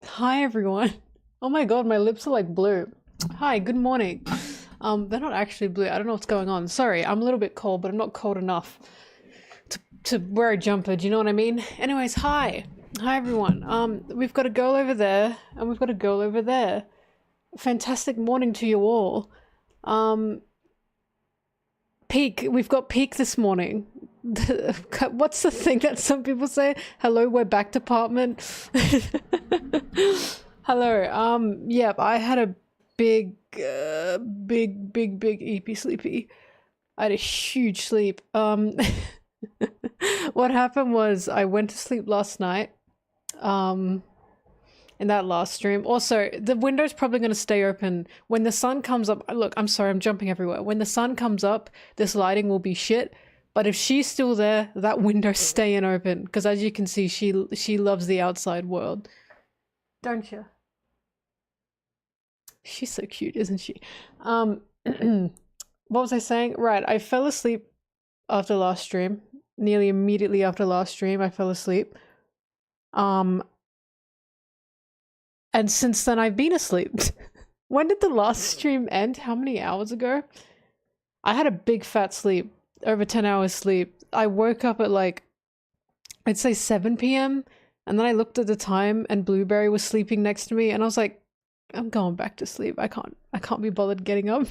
Hi everyone. Oh my god, my lips are like blue. Hi, good morning. They're not actually blue. I don't know what's going on. Sorry, I'm a little bit cold, but I'm not cold enough to wear a jumper. Do you know what I mean? Anyways, hi. Hi everyone. We've got a girl over there, and we've got a girl over there. Fantastic morning to you all. Peak. We've got peak this morning. What's the thing that some people say? Hello, we're back department. Hello. Yep, I had a big EP sleepy. I had a huge sleep. What happened was I went to sleep last night. In that last stream. Also, the window's probably going to stay open when the sun comes up. Look, I'm sorry, I'm jumping everywhere. When the sun comes up, this lighting will be shit. But if she's still there, that window's staying open. Because as you can see, she loves the outside world. Don't you? She's so cute, isn't she? What was I saying? Right, I fell asleep after last stream. Nearly immediately after last stream, I fell asleep. And since then, I've been asleep. When did the last stream end? How many hours ago? I had a big fat sleep. Over 10 hours sleep. I woke up at like, I'd say 7 p.m. And then I looked at the time and Blueberry was sleeping next to me. And I was like, I'm going back to sleep. I can't be bothered getting up.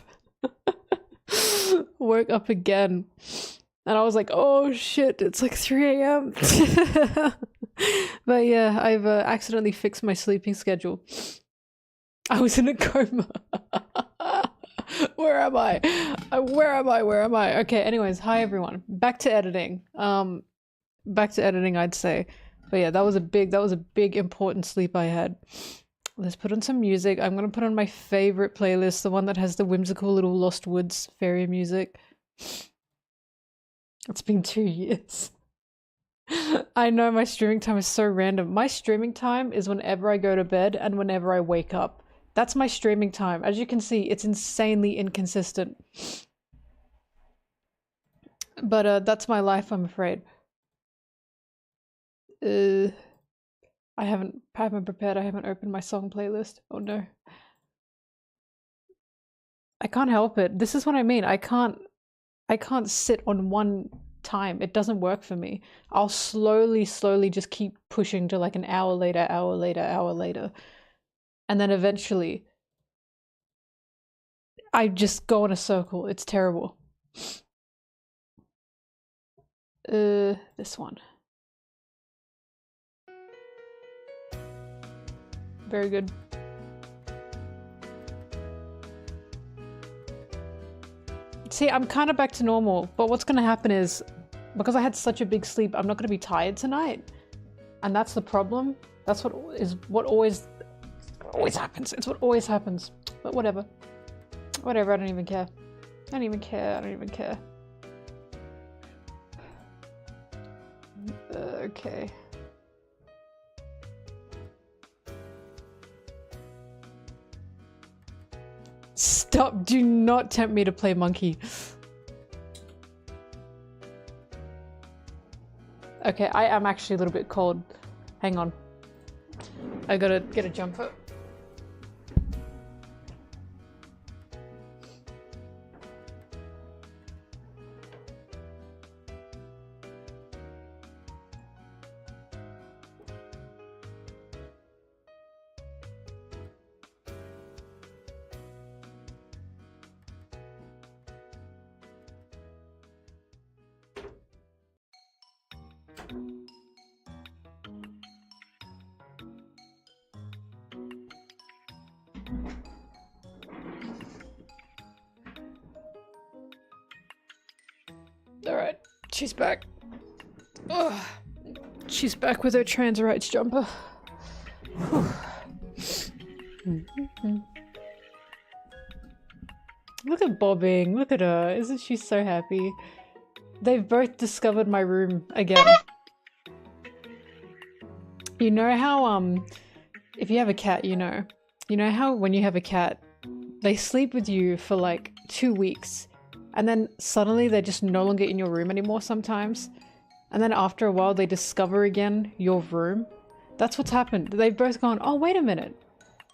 Woke up again. And I was like, oh shit, it's like 3 a.m. But yeah, I've accidentally fixed my sleeping schedule. I was in a coma. Where am I? Where am I? Where am I? Okay, anyways, hi everyone. Back to editing. Back to editing, I'd say. But yeah, that was a big important sleep I had. Let's put on some music. I'm gonna put on my favorite playlist, the one that has the whimsical little Lost Woods fairy music. It's been 2 years. I know my streaming time is so random. My streaming time is whenever I go to bed and whenever I wake up. That's my streaming time. As you can see, it's insanely inconsistent. But that's my life, I'm afraid. I haven't prepared. I haven't opened my song playlist. Oh no. I can't help it. This is what I mean. I can't sit on one time. It doesn't work for me. I'll slowly just keep pushing to like an hour later, hour later, hour later. And then eventually I just go in a circle. It's terrible. This one. Very good. See, I'm kind of back to normal, but what's going to happen is, because I had such a big sleep, I'm not going to be tired tonight. And that's the problem. That's what always happens. It's what always happens. But whatever. Whatever, I don't even care. I don't even care. I don't even care. Okay. Stop, do not tempt me to play monkey. Okay, I am actually a little bit cold. Hang on. I gotta get a jumper. Alright, she's back. Ugh. She's back with her trans rights jumper. Look at Bobbing, look at her. Isn't she so happy? They've both discovered my room again. You know how, if you have a cat, you know how when you have a cat, they sleep with you for like 2 weeks. And then suddenly they're just no longer in your room anymore sometimes. And then after a while they discover again your room. That's what's happened. They've both gone, oh, wait a minute.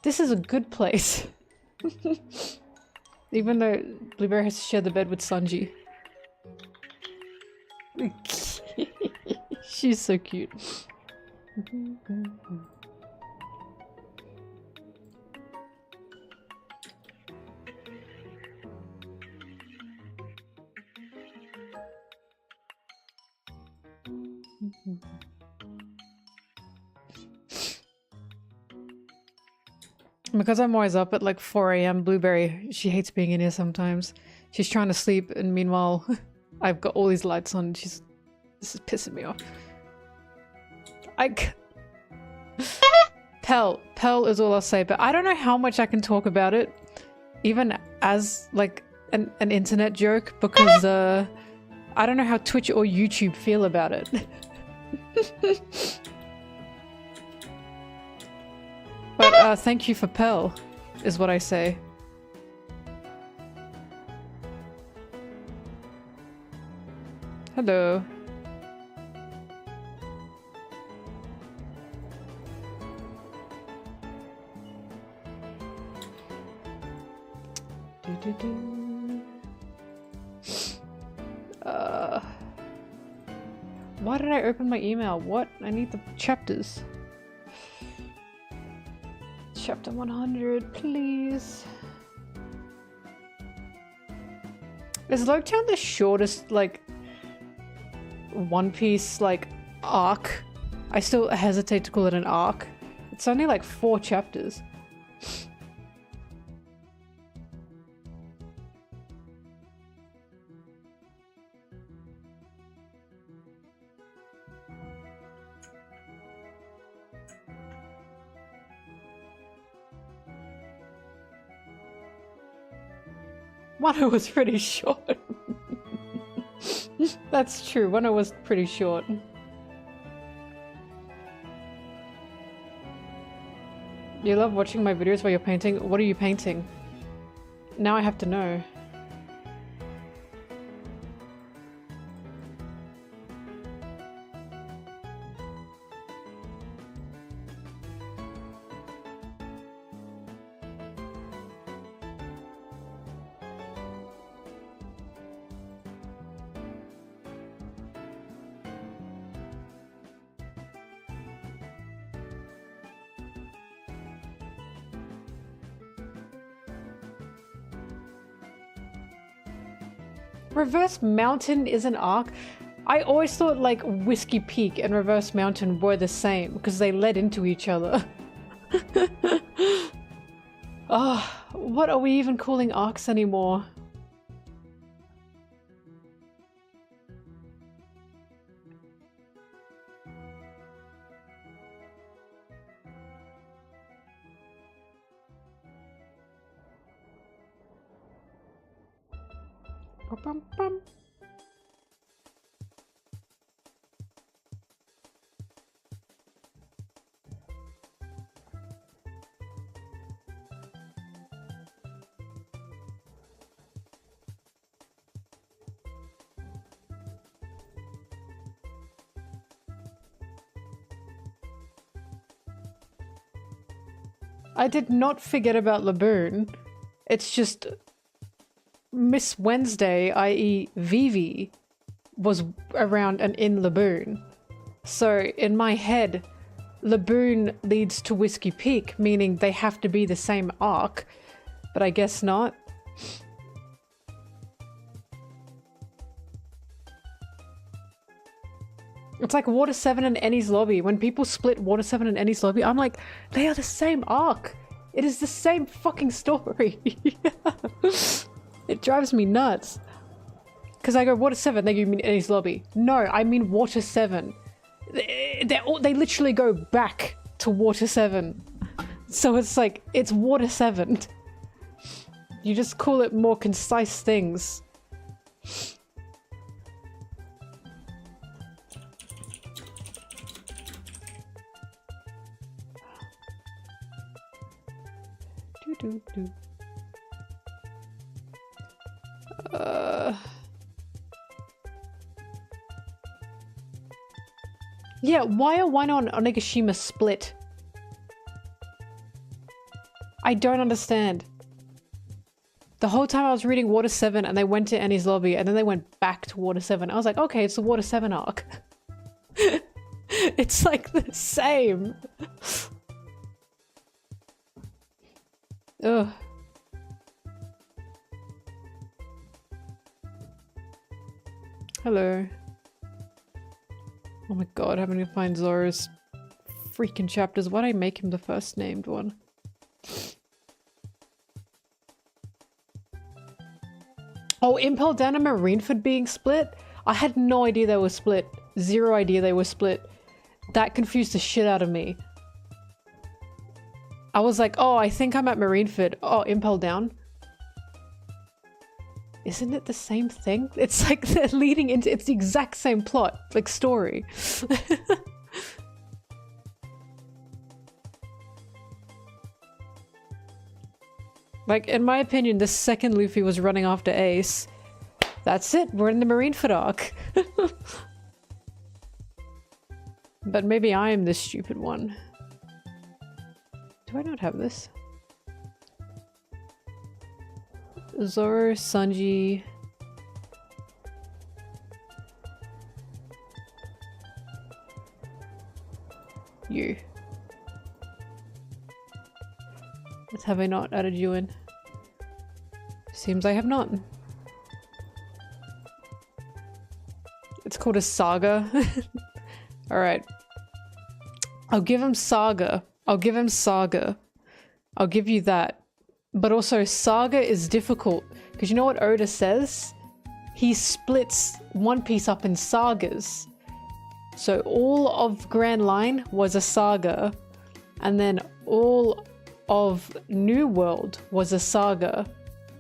This is a good place. Even though Blueberry has to share the bed with Sanji. She's so cute. Because I'm always up at like 4 AM, Blueberry, she hates being in here sometimes. She's trying to sleep, and meanwhile, I've got all these lights on. This is pissing me off. Pell is all I'll say, but I don't know how much I can talk about it, even as like an internet joke, because I don't know how Twitch or YouTube feel about it. But thank you for Pell, is what I say. Hello. Why did I open my email? What? I need the chapters. Chapter 100, please. Is Loketown the shortest, like, One Piece, like, arc? I still hesitate to call it an arc. It's only like 4 chapters. Wano was pretty short. That's true, Wano was pretty short. You love watching my videos while you're painting? What are you painting? Now I have to know. Reverse Mountain is an arc? I always thought like Whiskey Peak and Reverse Mountain were the same because they led into each other. Oh, what are we even calling arcs anymore? Bum, bum. I did not forget about Laboon. It's just Miss Wednesday, i.e. Vivi, was around and in Laboon. So in my head, Laboon leads to Whiskey Peak, meaning they have to be the same arc, but I guess not. It's like Water 7 and Ennie's Lobby. When people split Water 7 and Ennie's Lobby, I'm like, they are the same arc. It is the same fucking story. It drives me nuts. Because I go, Water 7, they mean Ennie's Lobby. No, I mean Water 7. They literally go back to Water 7. So it's like, it's Water 7. You just call it more concise things. Do. Yeah, why are Wano and Onigashima split? I don't understand. The whole time I was reading Water 7 and they went to Annie's lobby and then they went back to Water 7. I was like, okay, it's the Water 7 arc. It's like the same. Ugh. Hello. Oh my god, having to find Zoro's freaking chapters. Why'd I make him the first named one? Oh, Impel Down and Marineford being split? I had no idea they were split. Zero idea they were split. That confused the shit out of me. I was like, oh, I think I'm at Marineford. Oh, Impel Down? Isn't it the same thing? It's like they're leading into- it's the exact same plot, like story. Like, in my opinion, the second Luffy was running after Ace, that's it, we're in the Marineford arc. But maybe I am the stupid one. Do I not have this? Zoro, Sanji... You. Have I not added you in? Seems I have not. It's called a saga. Alright. I'll give him saga. I'll give him saga. I'll give you that. But also, saga is difficult. Because you know what Oda says? He splits One Piece up in sagas. So all of Grand Line was a saga. And then all of New World was a saga.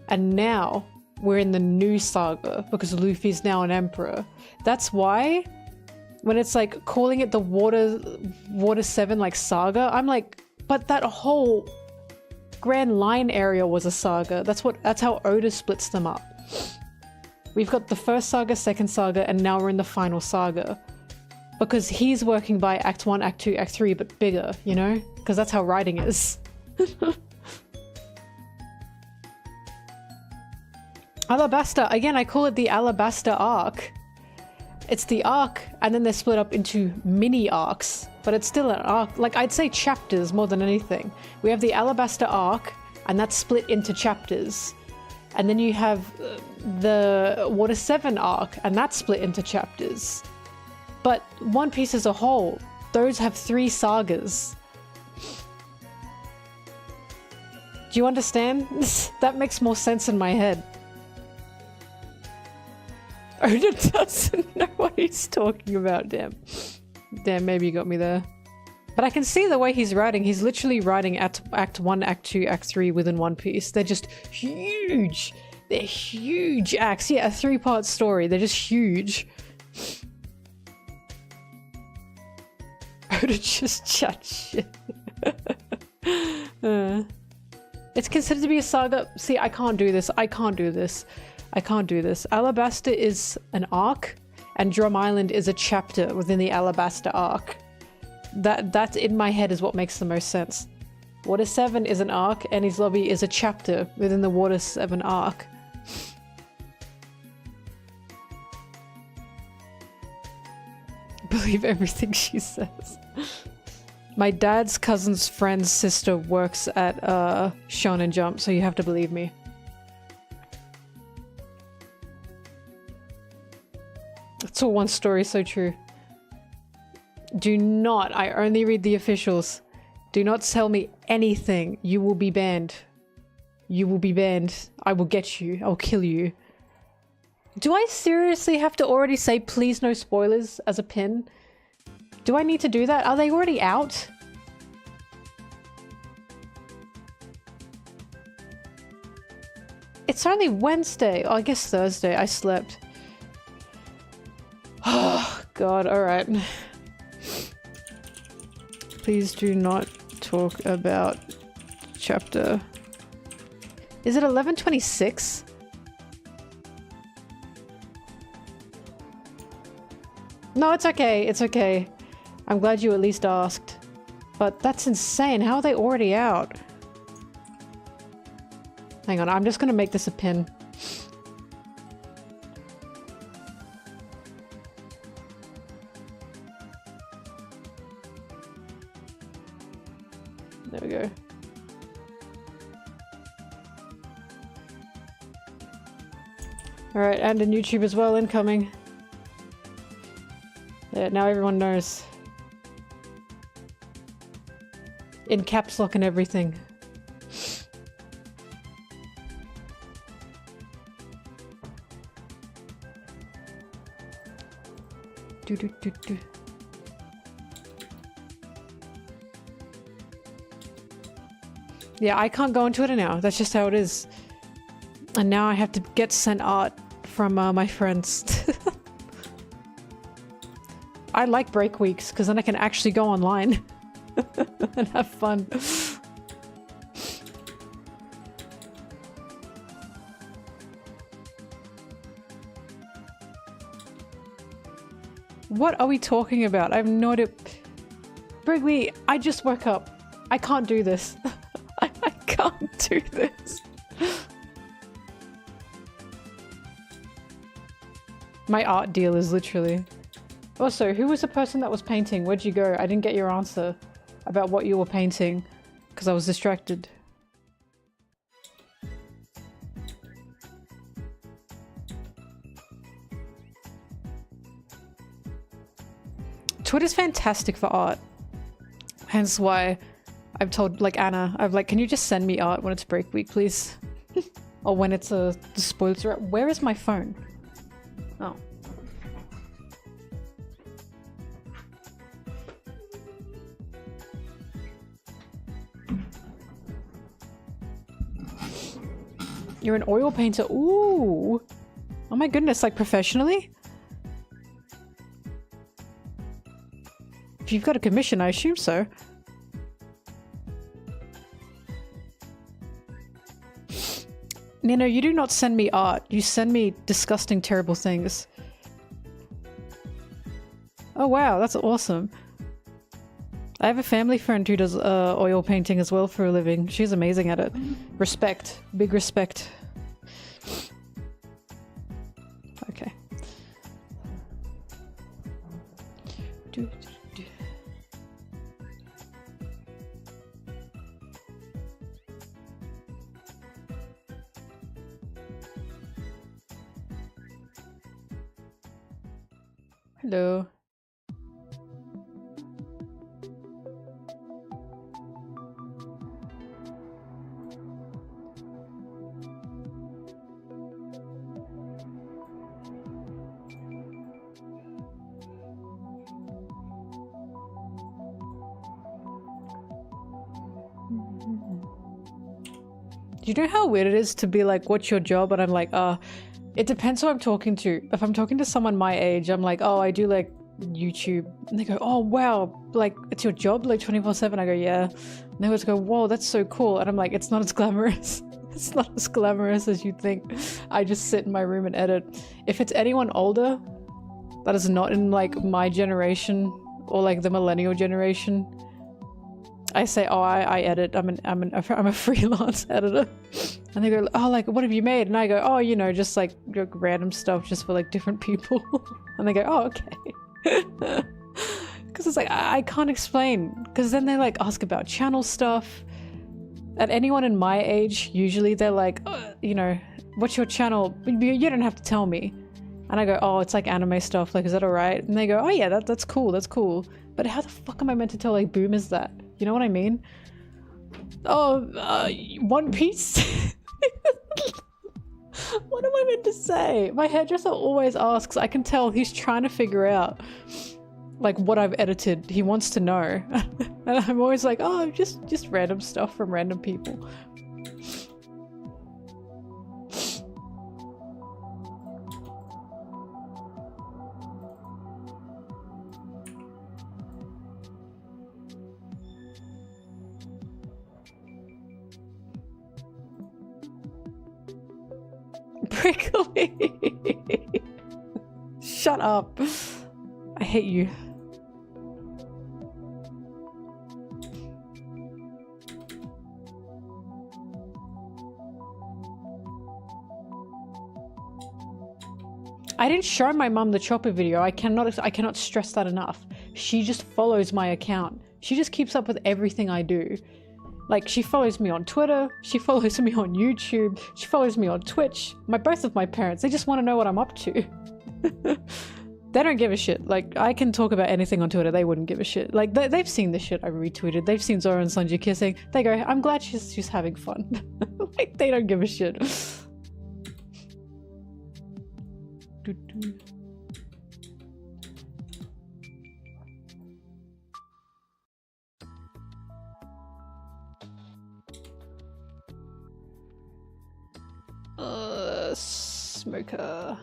And now we're in the new saga because Luffy's now an emperor. That's why when it's like calling it the Water 7 like saga, I'm like, but that whole Grand Line area was a saga. That's how Oda splits them up. We've got the first saga, second saga, and now we're in the final saga. Because he's working by Act 1, Act 2, Act 3, but bigger, you know? Because that's how writing is. Alabasta, again, I call it the Alabasta arc. It's the arc, and then they're split up into mini arcs, but it's still an arc. Like, I'd say chapters more than anything. We have the Alabasta arc, and that's split into chapters. And then you have the Water 7 arc, and that's split into chapters. But One Piece as a whole, those have 3 sagas. Do you understand? That makes more sense in my head. Oda doesn't know what he's talking about, damn. Damn, maybe you got me there. But I can see the way he's writing. He's literally writing Act 1, Act 2, Act 3 within One Piece. They're just huge. They're huge acts. Yeah, a 3-part story. They're just huge. Oda just chat shit. It's considered to be a saga. See, I can't do this. I can't do this. I can't do this. Alabasta is an arc, and Drum Island is a chapter within the Alabasta arc. That in my head is what makes the most sense. Water 7 is an arc, and his lobby is a chapter within the Water 7 arc. Believe everything she says. My dad's cousin's friend's sister works at Shonen Jump, so you have to believe me. It's all one story, so true. Do not, I only read the officials. Do not tell me anything. You will be banned. You will be banned. I will get you. I'll kill you. Do I seriously have to already say please no spoilers as a pin? Do I need to do that? Are they already out? It's only Wednesday. Oh, I guess Thursday. I slept. Oh, God. Alright. Please do not talk about chapter... Is it 11:26? No, it's okay. It's okay. I'm glad you at least asked. But that's insane. How are they already out? Hang on, I'm just gonna make this a pin. There we go. Alright, and in YouTube as well, incoming. Yeah, now everyone knows. In caps lock and everything. Do do do do. Yeah, I can't go into it now. That's just how it is. And now I have to get sent art from my friends. I like break weeks because then I can actually go online and have fun. What are we talking about? I have no idea. Break week, I just woke up. I can't do this. I can't do this. My art deal is literally... Also, who was the person that was painting? Where'd you go? I didn't get your answer about what you were painting because I was distracted. Twitter's fantastic for art. Hence why I've told, like, Anna, I've like, can you just send me art when it's break week, please? Or when it's the spoilers are... Where is my phone? Oh. You're an oil painter. Ooh. Oh my goodness, like professionally? If you've got a commission, I assume so. Nino, you do not send me art. You send me disgusting, terrible things. Oh wow, that's awesome. I have a family friend who does oil painting as well for a living. She's amazing at it. Respect. Big respect. Okay. Hello. Do you know how weird it is to be like, what's your job? And I'm like, it depends who I'm talking to. If I'm talking to someone my age, I'm like, oh, I do like YouTube. And they go, oh, wow, like it's your job like 24/7? I go, yeah. And they always go, whoa, that's so cool. And I'm like, it's not as glamorous. It's not as glamorous as you think. I just sit in my room and edit. If it's anyone older that is not in like my generation or like the millennial generation, I say, oh, I edit. I'm a freelance editor. And they go, oh, like, what have you made? And I go, oh, you know, just like random stuff just for like different people. And they go, oh, okay. Because it's like, I can't explain. Because then they like ask about channel stuff. And anyone in my age, usually they're like, you know, what's your channel? You don't have to tell me. And I go, oh, it's like anime stuff. Like, is that all right? And they go, oh yeah, that's cool. That's cool. But how the fuck am I meant to tell like boomers that? You know what I mean? Oh, One Piece? What am I meant to say? My hairdresser always asks. I can tell he's trying to figure out like what I've edited. He wants to know. And I'm always like, oh, just random stuff from random people. Prickly. Shut up. I hate you. I didn't show my mum the chopper video. I cannot stress that enough. She just follows my account. She just keeps up with everything I do. Like, she follows me on Twitter, she follows me on YouTube, she follows me on Twitch. Both of my parents, they just want to know what I'm up to. They don't give a shit. Like, I can talk about anything on Twitter, they wouldn't give a shit. Like, they've seen the shit I retweeted, they've seen Zoro and Sanji kissing. They go, I'm glad she's having fun. Like, they don't give a shit. Smoker.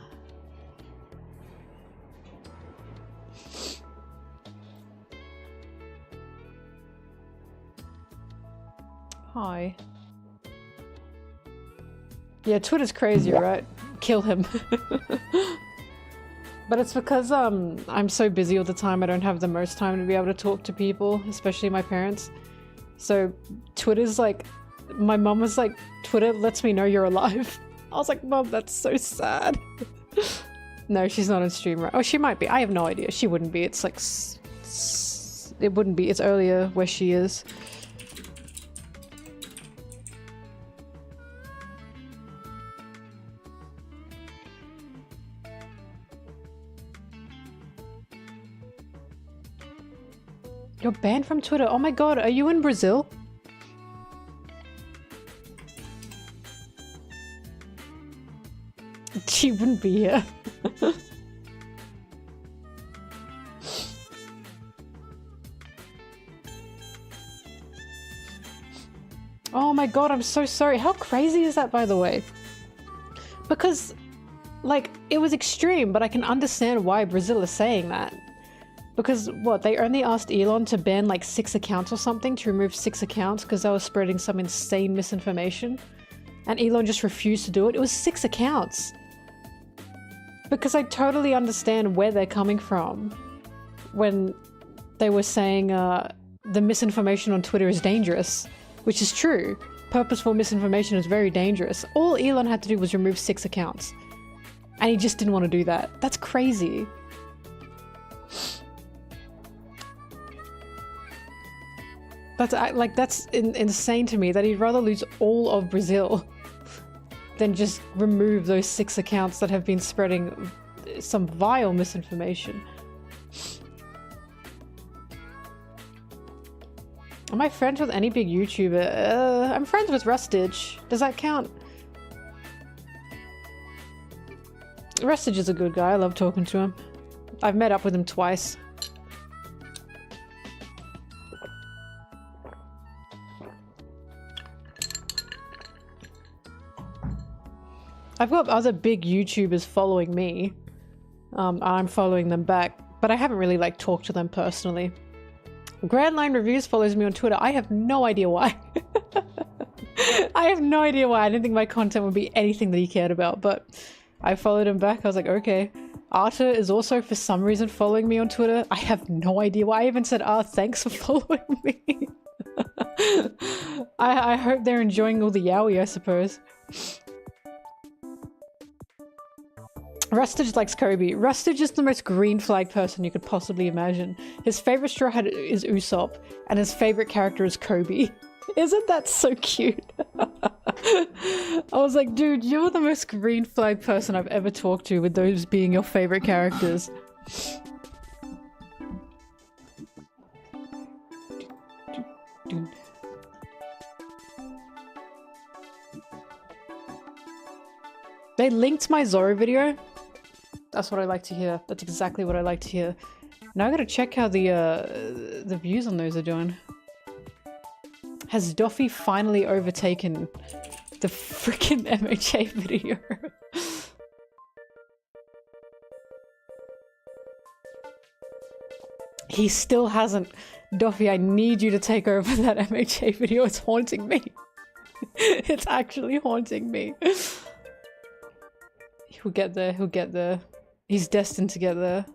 Hi. Yeah, Twitter's crazy, right? Kill him. But it's because I'm so busy all the time, I don't have the most time to be able to talk to people, especially my parents. So Twitter's like, my mum was like, Twitter lets me know you're alive. I was like, Mum, that's so sad. No, she's not on stream, right? Oh, she might be. I have no idea. She wouldn't be. It's like, it wouldn't be. It's earlier where she is. You're banned from Twitter. Oh my god, are you in Brazil? She wouldn't be here. Oh my god, I'm so sorry. How crazy is that, by the way? Because, like, it was extreme, but I can understand why Brazil is saying that. Because, what, they only asked Elon to ban, like, 6 accounts or something, to remove 6 accounts because they were spreading some insane misinformation. And Elon just refused to do it. It was 6 accounts. Because I totally understand where they're coming from when they were saying the misinformation on Twitter is dangerous, which is true. Purposeful misinformation is very dangerous. All Elon had to do was remove 6 accounts. And he just didn't want to do that. That's crazy. That's insane to me that he'd rather lose all of Brazil than just remove those 6 accounts that have been spreading some vile misinformation. Am I friends with any big YouTuber? I'm friends with Rustage. Does that count? Rustage is a good guy. I love talking to him. I've met up with him twice. I've got other big YouTubers following me. I'm following them back, but I haven't really like talked to them personally. Grand Line Reviews follows me on Twitter. I have no idea why. I have no idea why. I didn't think my content would be anything that he cared about, but I followed him back. I was like, okay. Arta is also for some reason following me on Twitter. I have no idea why. I even said, thanks for following me. I hope they're enjoying all the yaoi, I suppose. Rustage likes Kobe. Rustage is the most green flag person you could possibly imagine. His favorite straw hat is Usopp, and his favorite character is Kobe. Isn't that so cute? I was like, dude, you're the most green flag person I've ever talked to, with those being your favorite characters. They linked my Zoro video. That's what I like to hear. That's exactly what I like to hear. Now I gotta check how the views on those are doing. Has Doffy finally overtaken the freaking MHA video? He still hasn't. Doffy, I need you to take over that MHA video. It's haunting me. It's actually haunting me. He'll get there, he'll get there. He's destined to get there.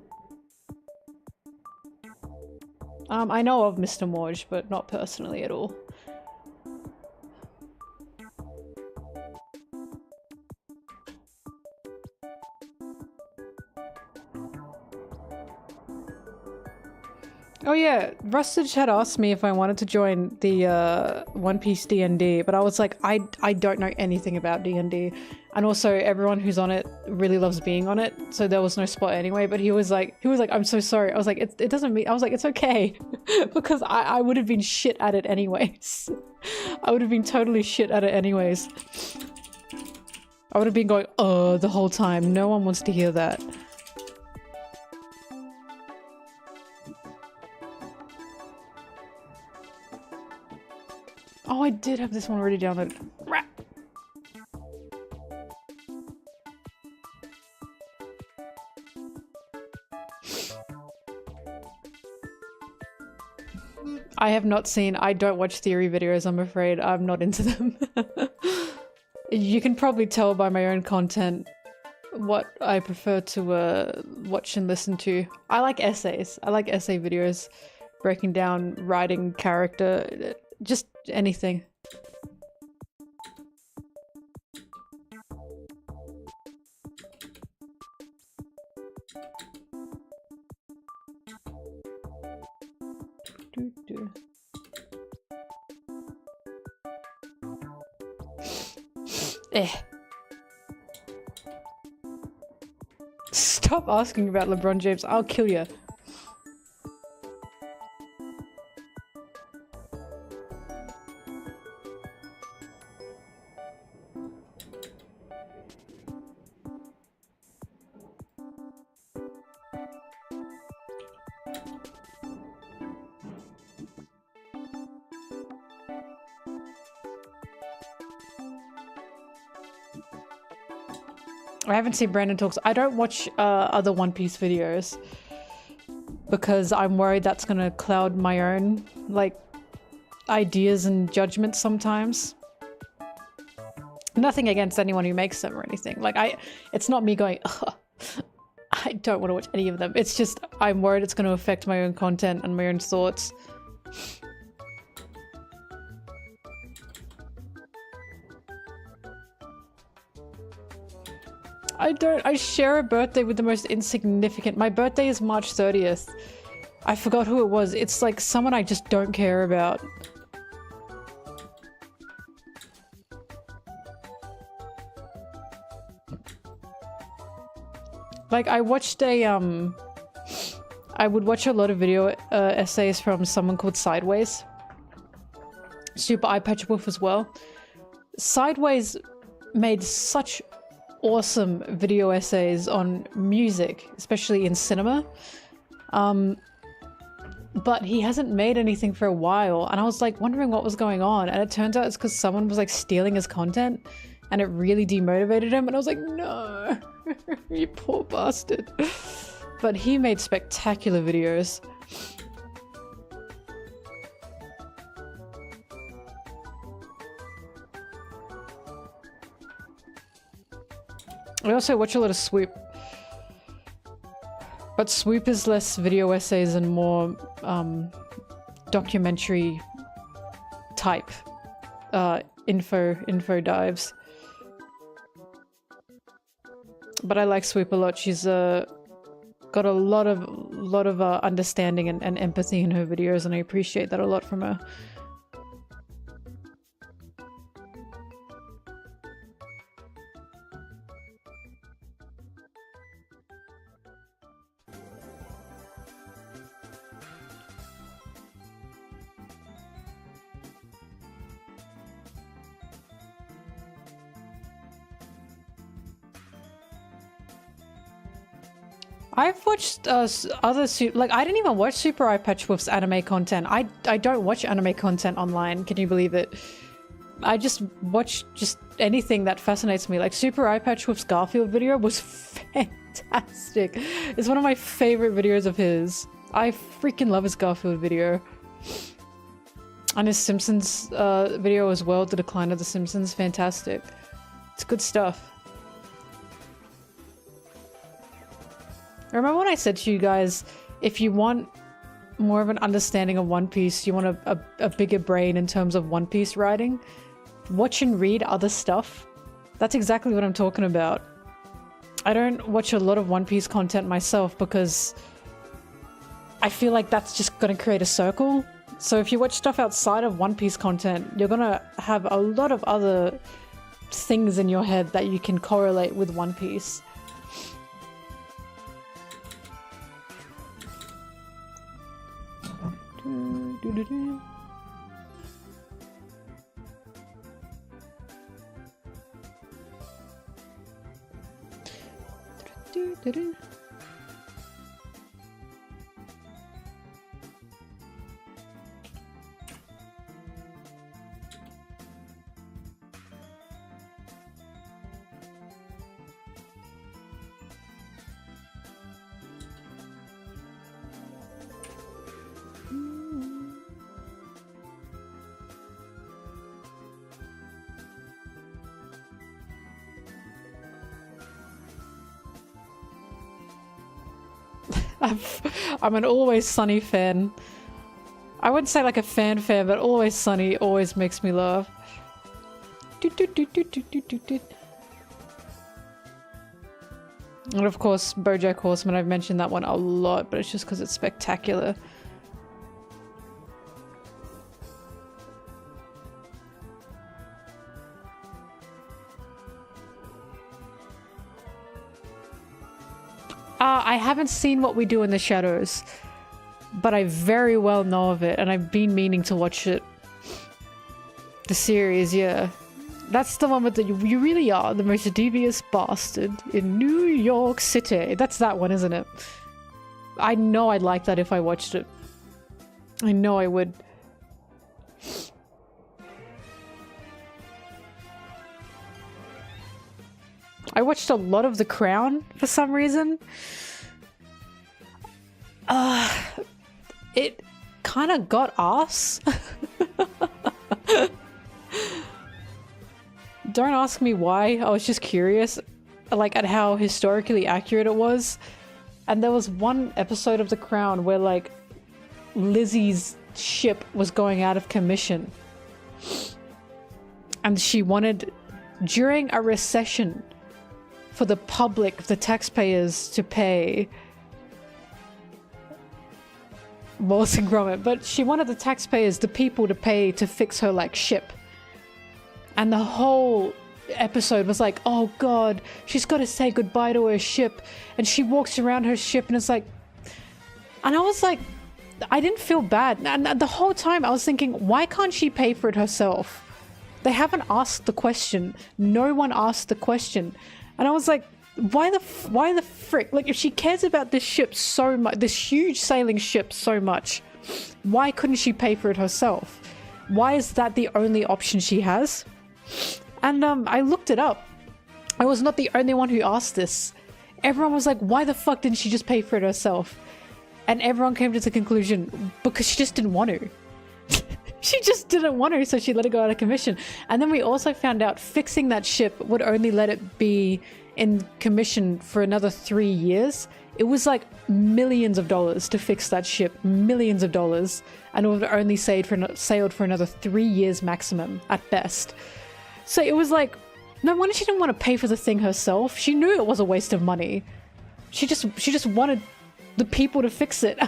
I know of Mr. Morge, but not personally at all. Oh yeah, Rustage had asked me if I wanted to join the One Piece D&D, but I was like, I don't know anything about D&D, and also everyone who's on it really loves being on it, so there was no spot anyway. But he was like, I'm so sorry. I was like, it doesn't mean. I was like, it's okay, because I would have been shit at it anyways. I would have been totally shit at it anyways. I would have been going, the whole time. No one wants to hear that. Oh, I did have this one already downloaded. Crap. I have not seen. I don't watch theory videos, I'm afraid. I'm not into them. You can probably tell by my own content what I prefer to watch and listen to. I like essays. I like essay videos, breaking down writing, character, just anything. Stop asking about LeBron James. I'll kill you. I haven't seen Brandon Talks. I don't watch other One Piece videos because I'm worried that's gonna cloud my own, like, ideas and judgments sometimes. Nothing against anyone who makes them or anything. Like, it's not me going, ugh, I don't want to watch any of them. It's just, I'm worried it's gonna affect my own content and my own thoughts. I share a birthday with the most insignificant. My birthday is March 30th. I forgot who it was. It's like someone I just don't care about. Like, I watched a, I would watch a lot of video essays from someone called Sideways. Super Eye Patch Wolf as well. Sideways made such awesome video essays on music, especially in cinema. But he hasn't made anything for a while, and I was like wondering what was going on, and it turns out it's because someone was like stealing his content and it really demotivated him, and I was like, no, you poor bastard. But he made spectacular videos. I also watch a lot of Swoop. But Swoop is less video essays and more documentary type info dives. But I like Swoop a lot. She's got a lot of understanding and empathy in her videos, and I appreciate that a lot from her. I've watched other like, I didn't even watch Super Eye Patch Wolf's anime content. I don't watch anime content online, can you believe it? I just watch just anything that fascinates me. Like, Super Eye Patch Wolf's Garfield video was fantastic. It's one of my favorite videos of his. I freaking love his Garfield video. And his Simpsons video as well, The Decline of the Simpsons, fantastic. It's good stuff. Remember when I said to you guys, if you want more of an understanding of One Piece, you want a bigger brain in terms of One Piece writing, watch and read other stuff. That's exactly what I'm talking about. I don't watch a lot of One Piece content myself because I feel like that's just gonna create a circle. So if you watch stuff outside of One Piece content, you're gonna have a lot of other things in your head that you can correlate with One Piece. I'm an Always Sunny fan. I wouldn't say like a fan, but Always Sunny always makes me laugh. And of course, BoJack Horseman, I've mentioned that one a lot, but it's just because it's spectacular. I haven't seen What We Do in the Shadows, but I very well know of it, and I've been meaning to watch it. The series, yeah. That's the one with the "You really are the most devious bastard in New York City." That's that one, isn't it? I know I'd like that if I watched it. I know I would. I watched a lot of The Crown for some reason. It kind of got ass. Don't ask me why, I was just curious, like, at how historically accurate it was. And there was one episode of The Crown where, like, Lizzie's ship was going out of commission. And she wanted, during a recession, for the public, the taxpayers, to pay Wallace and Gromit, but she wanted the taxpayers, the people, to pay to fix her, like, ship. And the whole episode was like, oh god, she's got to say goodbye to her ship, and she walks around her ship and it's like, and I was like, I didn't feel bad, and the whole time I was thinking, why can't she pay for it herself? They haven't asked the question. No one asked the question. And I was like, why the frick? Like, if she cares about this ship so much, this huge sailing ship so much, why couldn't she pay for it herself? Why is that the only option she has? And I looked it up. I was not the only one who asked this. Everyone was like, why the fuck didn't she just pay for it herself? And everyone came to the conclusion, because she just didn't want to. She just didn't want to, so she let it go out of commission. And then we also found out fixing that ship would only let it be in commission for another 3 years. It was like millions of dollars to fix that ship, millions of dollars, and it would only sailed for another 3 years maximum at best. So it was like, no wonder she didn't want to pay for the thing herself. She knew it was a waste of money. She just wanted the people to fix it.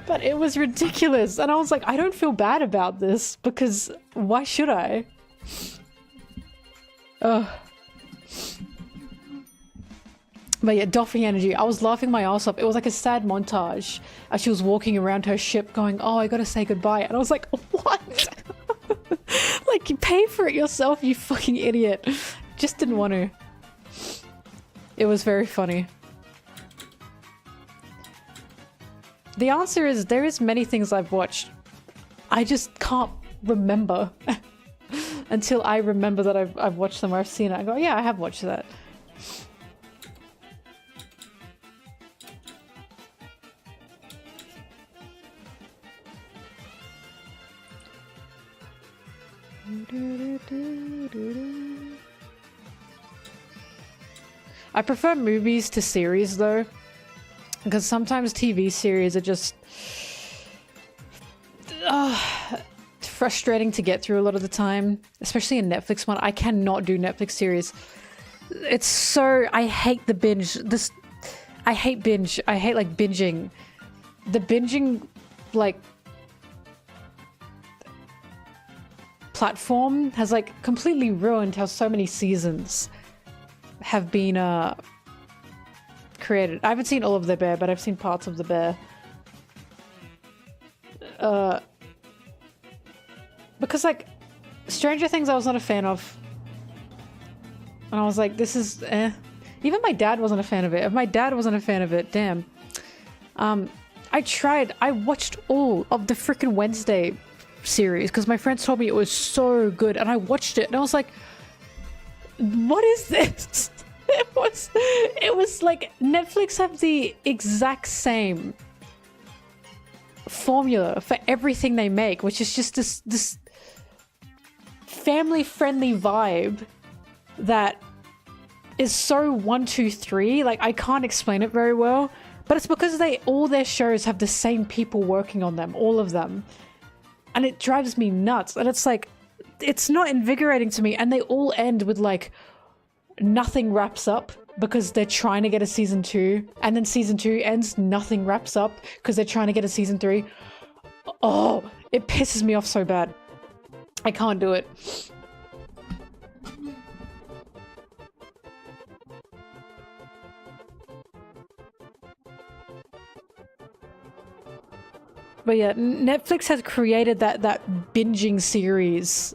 But it was ridiculous, and I was like, I don't feel bad about this, because why should I? Ugh. But yeah, Doffy energy. I was laughing my ass off. It was like a sad montage as she was walking around her ship going, oh, I gotta say goodbye. And I was like, what? Like, you pay for it yourself, you fucking idiot. Just didn't want to. It was very funny. The answer is, there is many things I've watched. I just can't remember. Until I remember that I've watched them or I've seen it. I go, yeah, I have watched that. I prefer movies to series though, because sometimes TV series are just frustrating to get through a lot of the time, especially a Netflix one. I cannot do Netflix series. It's so, I hate the binge. I hate binge. I hate like binging. The binging like platform has like completely ruined how so many seasons have been created. I haven't seen all of The Bear, but I've seen parts of The Bear. Because like Stranger Things I was not a fan of. And I was like, this is eh. Even my dad wasn't a fan of it. If my dad wasn't a fan of it, damn. I watched all of the freaking Wednesday series because my friends told me it was so good and I watched it and I was like, what is this? It was like Netflix have the exact same formula for everything they make, which is just this family-friendly vibe that is so 1, 2, 3. Like I can't explain it very well, but it's because all their shows have the same people working on them, all of them, and it drives me nuts. And it's like, it's not invigorating to me, and they all end with like nothing wraps up because they're trying to get a season 2, and then season 2 ends, nothing wraps up because they're trying to get a season 3. Oh, it pisses me off so bad. I can't do it. But yeah, Netflix has created that binging series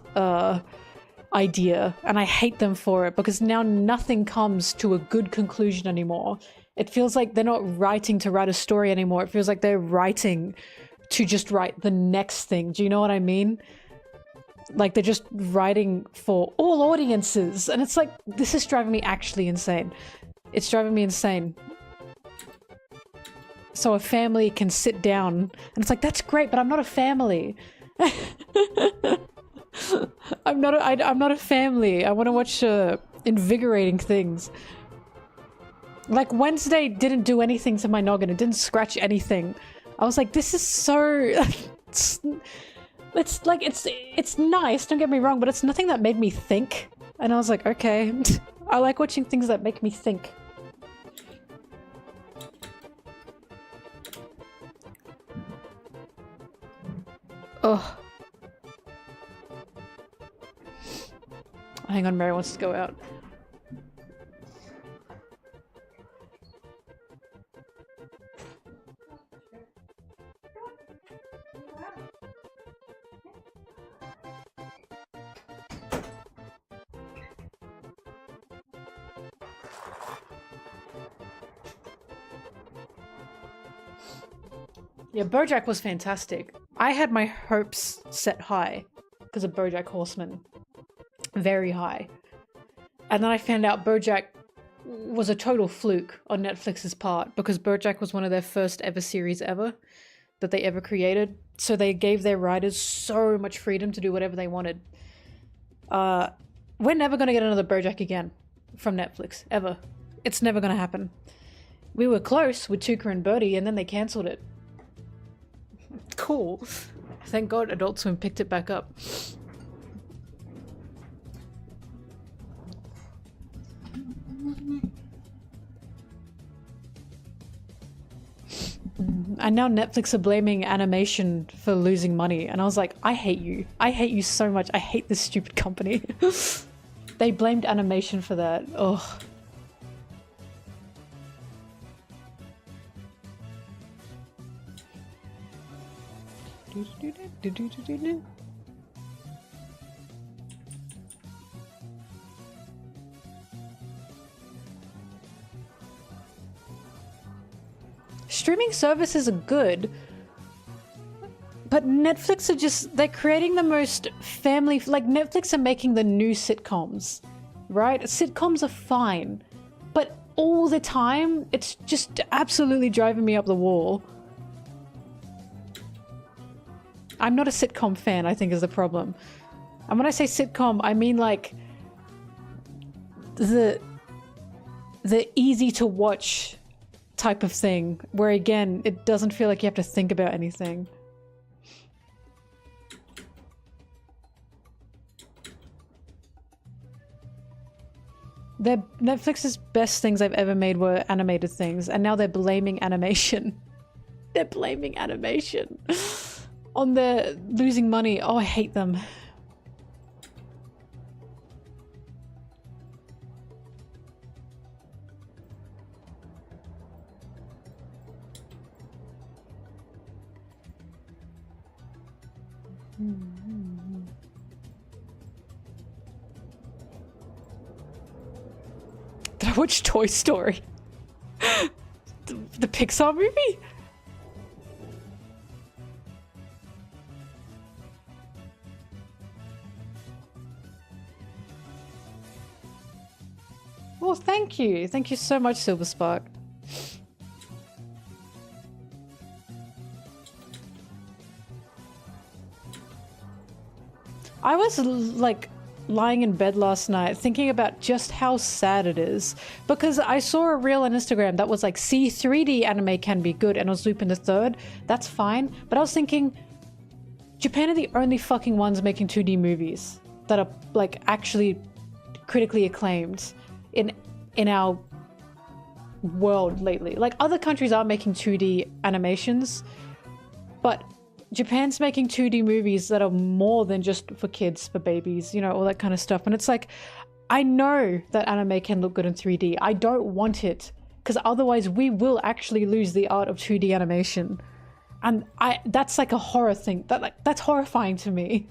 idea, and I hate them for it because now nothing comes to a good conclusion anymore. It feels like they're not writing to write a story anymore. It feels like they're writing to just write the next thing. Do you know what I mean? Like they're just writing for all audiences, and it's like, this is driving me actually insane. It's driving me insane. So a family can sit down, and it's like, that's great, but I'm not a family. I'm not a family. I want to watch invigorating things. Like Wednesday didn't do anything to my noggin. It didn't scratch anything. I was like, this is so it's like it's nice, don't get me wrong, but it's nothing that made me think. And I was like, okay. I like watching things that make me think. Oh. Hang on, Mary wants to go out. Yeah, BoJack was fantastic. I had my hopes set high because of BoJack Horseman. Very high. And then I found out BoJack was a total fluke on Netflix's part because BoJack was one of their first ever series ever that they ever created. So they gave their writers so much freedom to do whatever they wanted. We're never going to get another BoJack again from Netflix, ever. It's never going to happen. We were close with Tuca and Birdie and then they cancelled it. Cool. Thank God Adult Swim picked it back up. And now Netflix are blaming animation for losing money. And I was like, I hate you. I hate you so much. I hate this stupid company. They blamed animation for that. Ugh. Streaming services are good, but Netflix are just, they're creating the most family, like Netflix are making the new sitcoms, right? Sitcoms are fine, but all the time, it's just absolutely driving me up the wall. I'm not a sitcom fan, I think is the problem. And when I say sitcom, I mean like the easy to watch type of thing, where again, it doesn't feel like you have to think about anything. Netflix's best things I've ever made were animated things, and now they're blaming animation. They're blaming animation on their losing money. Oh, I hate them. Did I watch Toy Story? the Pixar movie? Well, thank you. Thank you so much, Silver Spark. I was like lying in bed last night thinking about just how sad it is, because I saw a reel on Instagram that was like, see, 3D anime can be good, and it was Lupin the Third. That's fine, but I was thinking Japan are the only fucking ones making 2D movies that are like actually critically acclaimed in our world lately. Like, other countries are making 2D animations, but Japan's making 2D movies that are more than just for kids, for babies, you know, all that kind of stuff. And it's like, I know that anime can look good in 3D. I don't want it, because otherwise we will actually lose the art of 2D animation. And that's like a horror thing. That's horrifying to me.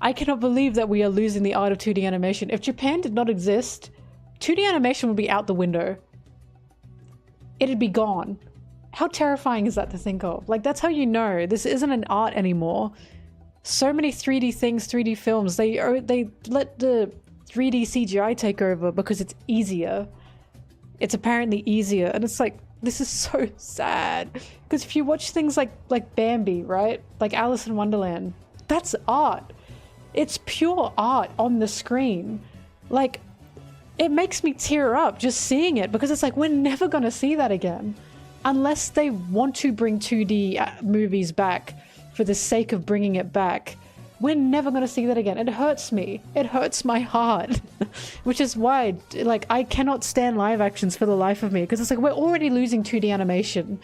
I cannot believe that we are losing the art of 2D animation. If Japan did not exist, 2D animation would be out the window. It'd be gone. How terrifying is that to think of? Like, that's how you know this isn't an art anymore. So many 3D things, 3D films, they let the 3D CGI take over because it's easier. It's apparently easier, and it's like, this is so sad. Because if you watch things like Bambi, right? Like Alice in Wonderland, that's art. It's pure art on the screen. Like, it makes me tear up just seeing it, because it's like, we're never gonna see that again. Unless they want to bring 2D movies back for the sake of bringing it back, we're never going to see that again. It hurts me. It hurts my heart. Which is why, like, I cannot stand live actions for the life of me. Because it's like, we're already losing 2D animation.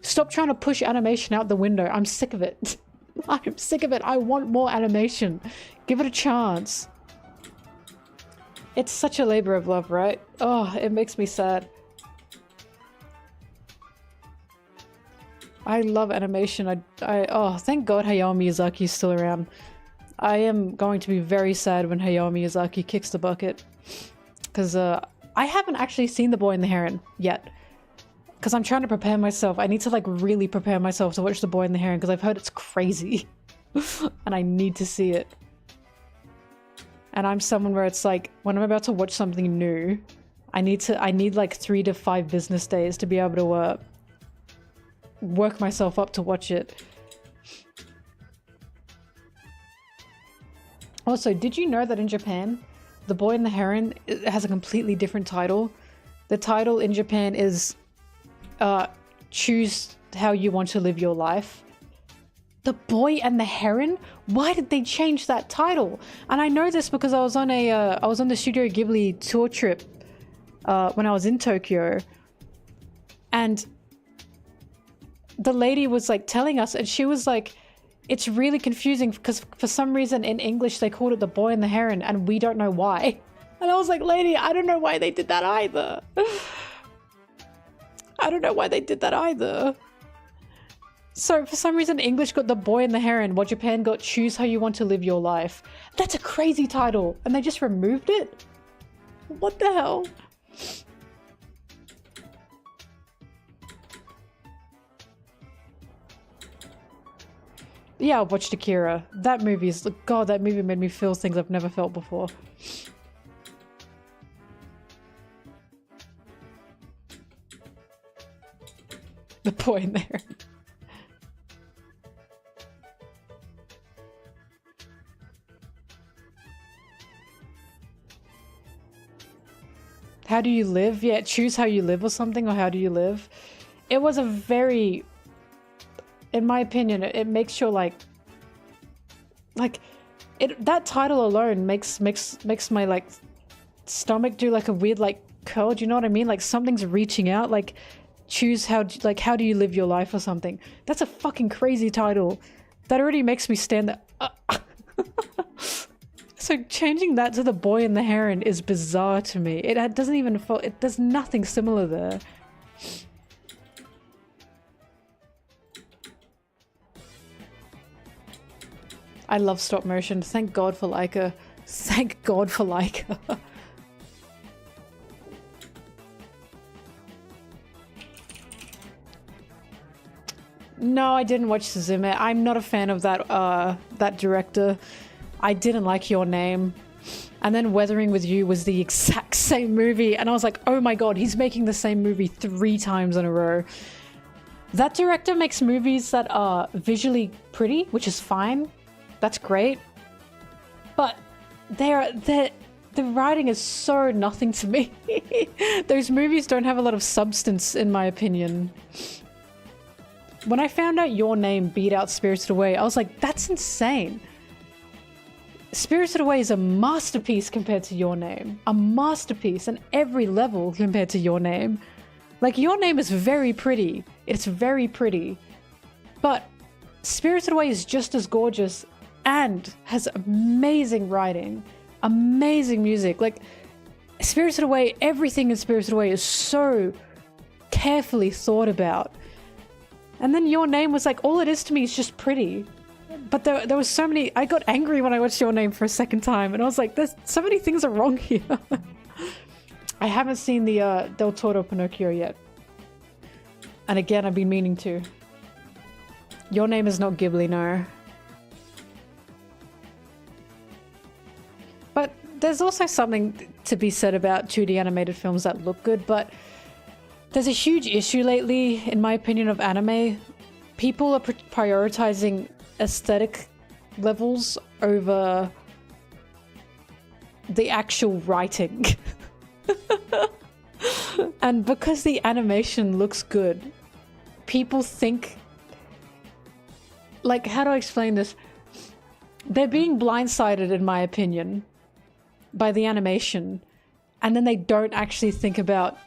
Stop trying to push animation out the window. I'm sick of it. I'm sick of it. I want more animation. Give it a chance. It's such a labor of love, right? Oh, it makes me sad. I love animation. Oh, thank God Hayao Miyazaki is still around. I am going to be very sad when Hayao Miyazaki kicks the bucket. Because I haven't actually seen The Boy and the Heron yet. Because I'm trying to prepare myself. I need to like really prepare myself to watch The Boy and the Heron, because I've heard it's crazy. And I need to see it. And I'm someone where it's like, when I'm about to watch something new, I need like 3 to 5 business days to be able to work myself up to watch it. Also, did you know that in Japan, The Boy and the Heron has a completely different title? The title in Japan is Choose How You Want to Live Your Life. The Boy and the Heron? Why did they change that title? And I know this because I was on the Studio Ghibli tour trip when I was in Tokyo, and the lady was like telling us, and she was like, it's really confusing because for some reason in English they called it The Boy and the Heron, and we don't know why. And I was like, lady, I don't know why they did that either. I don't know why they did that either. So for some reason English got The Boy and the Heron, while Japan got Choose How You Want to Live Your Life. That's a crazy title, and they just removed it? What the hell? Yeah, I watched Akira. That movie is... God, that movie made me feel things I've never felt before. The Boy in there. How do you live? Yeah, choose how you live or something, or how do you live? It was a very... In my opinion, it makes your that title alone makes my like stomach do like a weird like curl, do you know what I mean? Like something's reaching out, like choose how do you live your life or something. That's a fucking crazy title. That already makes me stand there. So changing that to the boy and the heron is bizarre to me. It doesn't even fall, it does nothing similar there. I love stop motion. Thank God for Leica. Thank God for Leica. No, I didn't watch Suzume. I'm not a fan of that director. I didn't like Your Name. And then Weathering with You was the exact same movie. And I was like, oh my God, he's making the same movie 3 times in a row. That director makes movies that are visually pretty, which is fine. That's great. But the writing is so nothing to me. Those movies don't have a lot of substance, in my opinion. When I found out Your Name beat out Spirited Away, I was like, that's insane. Spirited Away is a masterpiece compared to Your Name. A masterpiece on every level compared to Your Name. Like, Your Name is very pretty. It's very pretty. But Spirited Away is just as gorgeous and has amazing writing. Amazing music. Like, Spirited Away, everything in Spirited Away is so carefully thought about. And then Your Name was like, all it is to me is just pretty. But there was so many... I got angry when I watched Your Name for a second time. And I was like, there's so many things are wrong here. I haven't seen the Del Toro Pinocchio yet. And again, I've been meaning to. Your Name is not Ghibli, no. But there's also something to be said about 2D animated films that look good, but there's a huge issue lately, in my opinion, of anime. People are prioritizing aesthetic levels over the actual writing. And because the animation looks good, people think... Like, how do I explain this? They're being blindsided, in my opinion, by the animation, and then they don't actually think about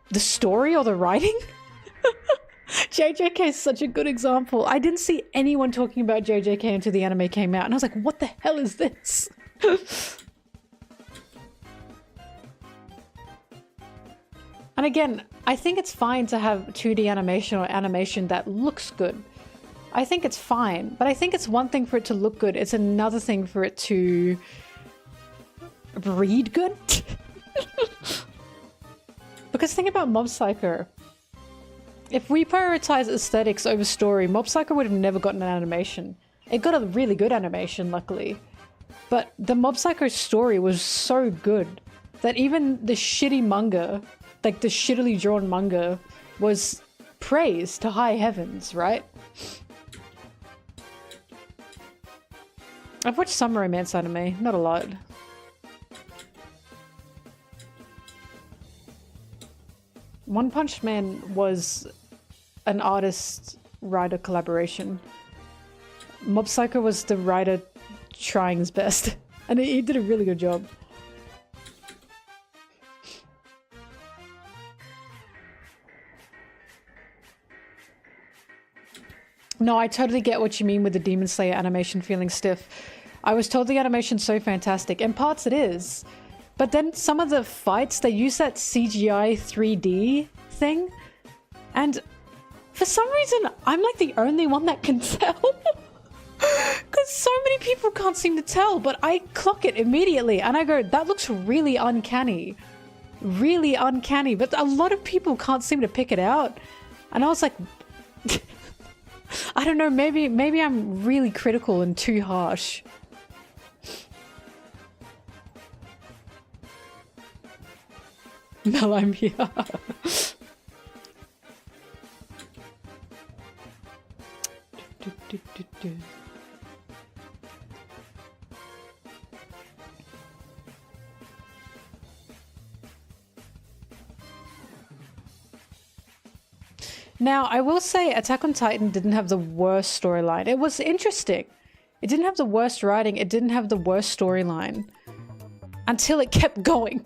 the story or the writing. JJK is such a good example. I didn't see anyone talking about JJK until the anime came out, and I was like, what the hell is this? And again, I think it's fine to have 2D animation or animation that looks good. I think it's fine, but I think it's one thing for it to look good, it's another thing for it to read good. Because think about Mob Psycho. If we prioritize aesthetics over story, Mob Psycho would have never gotten an animation. It got a really good animation, luckily. But the Mob Psycho story was so good that even the shitty manga, like the shittily drawn manga, was praised to high heavens, right? I've watched some romance anime, not a lot. One Punch Man was an artist-writer collaboration. Mob Psycho was the writer trying his best, and he did a really good job. No, I totally get what you mean with the Demon Slayer animation feeling stiff. I was told the animation's so fantastic. In parts it is. But then some of the fights, they use that CGI 3D thing. And for some reason, I'm like the only one that can tell. Because so many people can't seem to tell, but I clock it immediately. And I go, that looks really uncanny. Really uncanny. But a lot of people can't seem to pick it out. And I was like... I don't know, maybe I'm really critical and too harsh. Mel, I'm here. Now, I will say Attack on Titan didn't have the worst storyline. It was interesting. It didn't have the worst writing. It didn't have the worst storyline. until it kept going.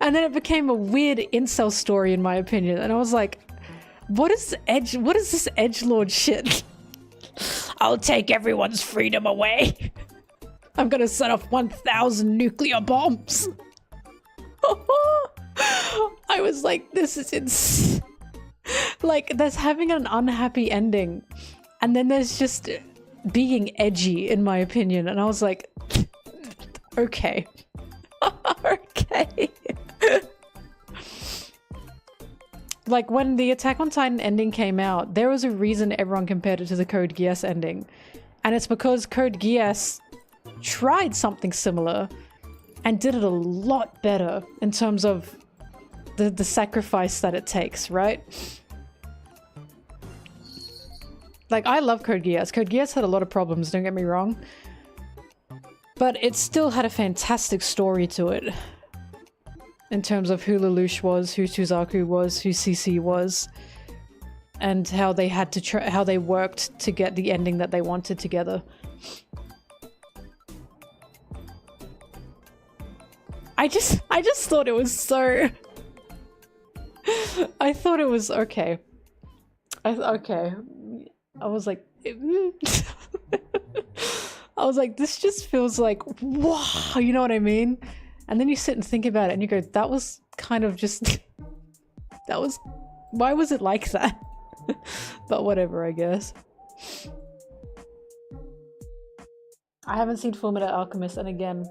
And then it became a weird incel story in my opinion. And I was like, what is this edgelord shit? I'll take everyone's freedom away. I'm gonna set off 1,000 nuclear bombs. I was like, this is insane. Like, there's having an unhappy ending. And then there's just being edgy, in my opinion. And I was like, okay. Okay. Like, when the Attack on Titan ending came out, there was a reason everyone compared it to the Code Geass ending. And it's because Code Geass tried something similar and did it a lot better in terms of the sacrifice that it takes, right? Like, I love Code Geass. Code Geass had a lot of problems, don't get me wrong. But it still had a fantastic story to it. In terms of who Lelouch was, who Suzaku was, who CC was. And how they had to how they worked to get the ending that they wanted together. I just thought it was so... I thought it was okay. Okay. I was like... I was like, this just feels like, wow, you know what I mean? And then you sit and think about it and you go, that was kind of just... that was... why was it like that? But whatever, I guess. I haven't seen Fullmetal Alchemist, and again,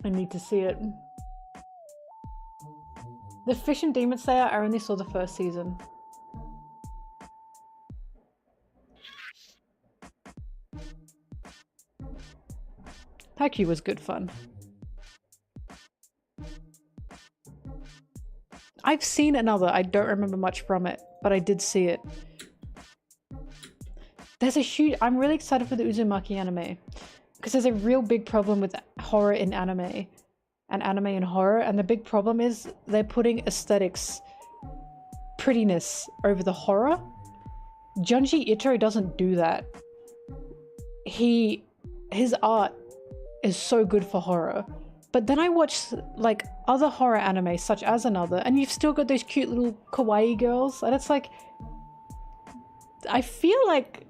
I need to see it. The Fish and Demon Slayer, I only saw the first season. Haikyuu was good fun. I've seen another, I don't remember much from it, but I did see it. There's a huge... I'm really excited for the Uzumaki anime. Because there's a real big problem with horror in anime. And anime and horror, and the big problem is they're putting aesthetics, prettiness over the horror. Junji Ito doesn't do that. His art is so good for horror. But then I watch like other horror anime such as Another, and you've still got those cute little kawaii girls, and it's like, I feel like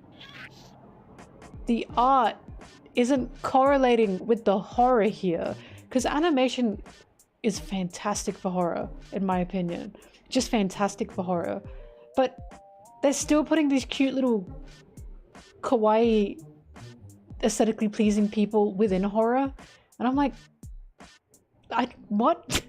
the art isn't correlating with the horror here, because animation is fantastic for horror, in my opinion. Just fantastic for horror. But they're still putting these cute little kawaii, aesthetically pleasing people within horror, and I'm like, what?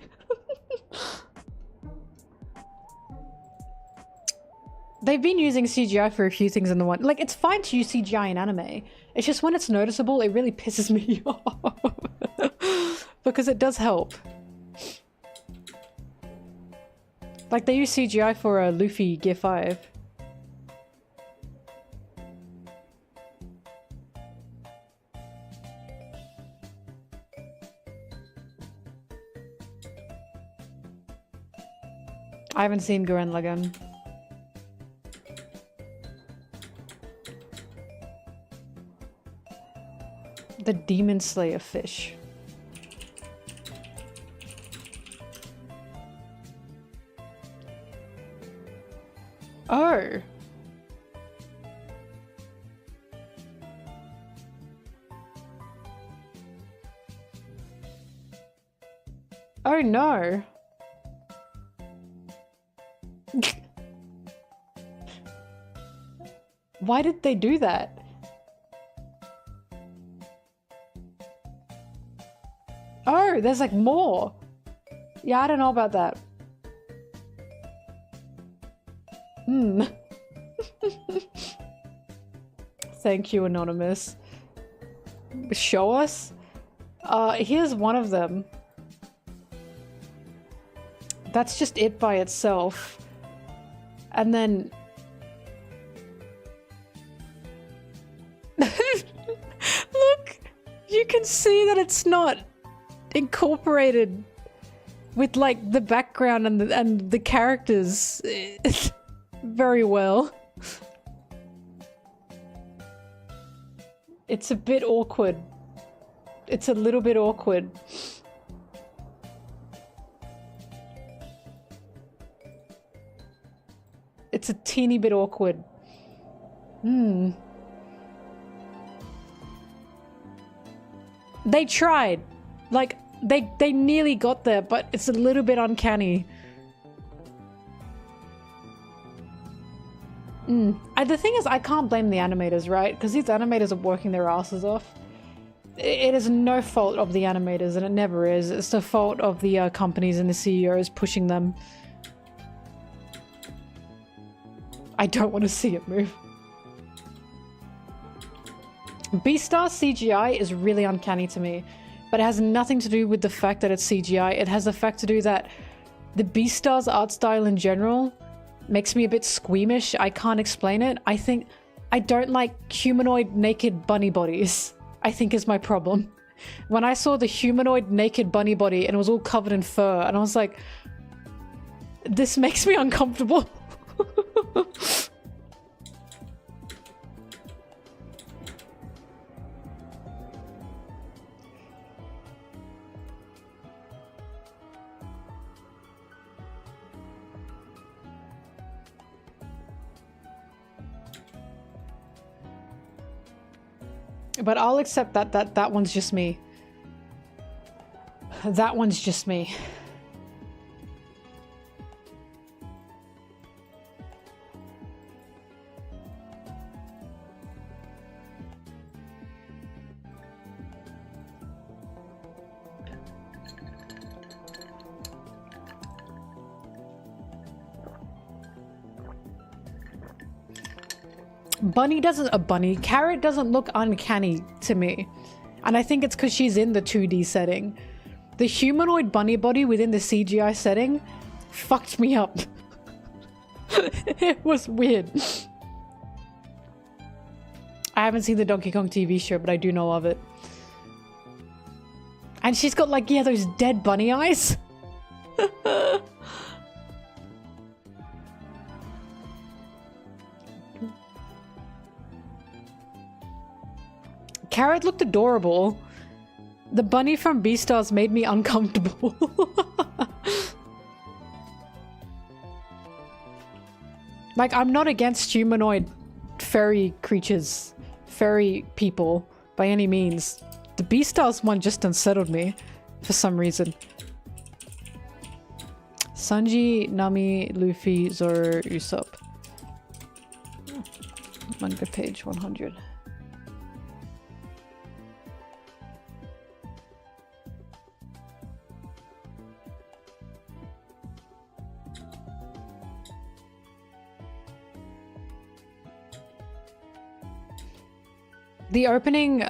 They've been using CGI for a few things in the one. Like, it's fine to use CGI in anime. It's just when it's noticeable, it really pisses me off. Because it does help. Like, they use CGI for Luffy Gear 5. I haven't seen Gurren Lagann. The Demon Slayer fish. Oh. Oh no. Why did they do that? Oh, there's like more. Yeah, I don't know about that. Thank you, Anonymous. Show us? Here's one of them. That's just it by itself. And then... Look! You can see that it's not incorporated with like the background and the characters very well. It's a bit awkward. It's a little bit awkward. It's a teeny bit awkward. They tried. Like, they nearly got there, but it's a little bit uncanny. The thing is, I can't blame the animators, right? Because these animators are working their asses off. It is no fault of the animators, and it never is. It's the fault of the companies and the CEOs pushing them. I don't want to see it move. Beastars CGI is really uncanny to me, but it has nothing to do with the fact that it's CGI. It has the fact to do that the Beastars art style in general makes me a bit squeamish. I can't explain it. I don't like humanoid naked bunny bodies, I think is my problem. When I saw the humanoid naked bunny body and it was all covered in fur, and I was like, this makes me uncomfortable. But I'll accept that one's just me. That one's just me. Carrot doesn't look uncanny to me. And I think it's because she's in the 2D setting. The humanoid bunny body within the CGI setting fucked me up. It was weird. I haven't seen the Donkey Kong TV show, but I do know of it. And she's got like, yeah, those dead bunny eyes. Carrot looked adorable. The bunny from Beastars made me uncomfortable. Like, I'm not against humanoid furry creatures, furry people, by any means. The Beastars one just unsettled me, for some reason. Sanji, Nami, Luffy, Zoro, Usopp. Manga page 100. The opening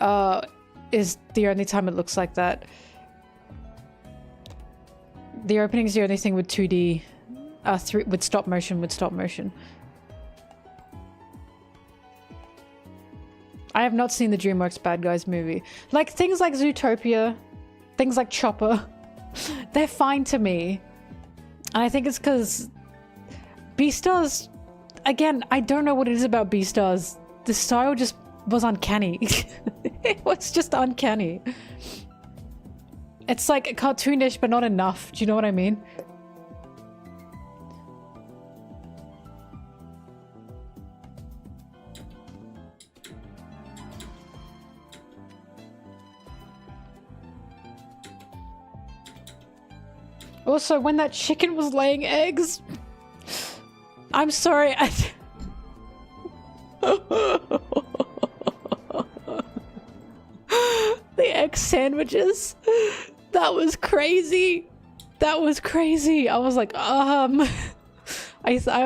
is the only time it looks like that. The opening is the only thing with 2D, with stop motion. I have not seen the DreamWorks Bad Guys movie. Like, things like Zootopia, things like Chopper, they're fine to me. And I think it's because Beastars, again, I don't know what it is about Beastars. The style just was uncanny. It was just uncanny. It's like cartoonish, but not enough. Do you know what I mean? Also, when that chicken was laying eggs, I'm sorry. The egg sandwiches, that was crazy. That was crazy. I was like, I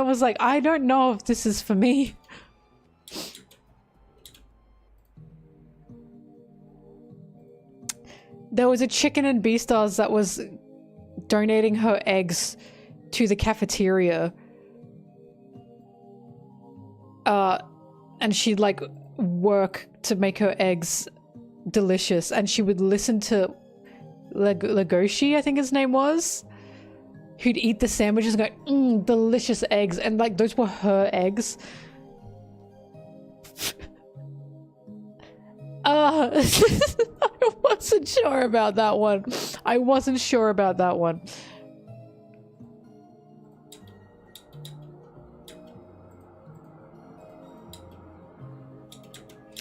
was like, I don't know if this is for me. There was a chicken in Beastars that was donating her eggs to the cafeteria. And she'd like work to make her eggs delicious, and she would listen to Legoshi, I think his name was, who'd eat the sandwiches and go, delicious eggs, and like those were her eggs. I was wasn't sure about that one. I wasn't sure about that one.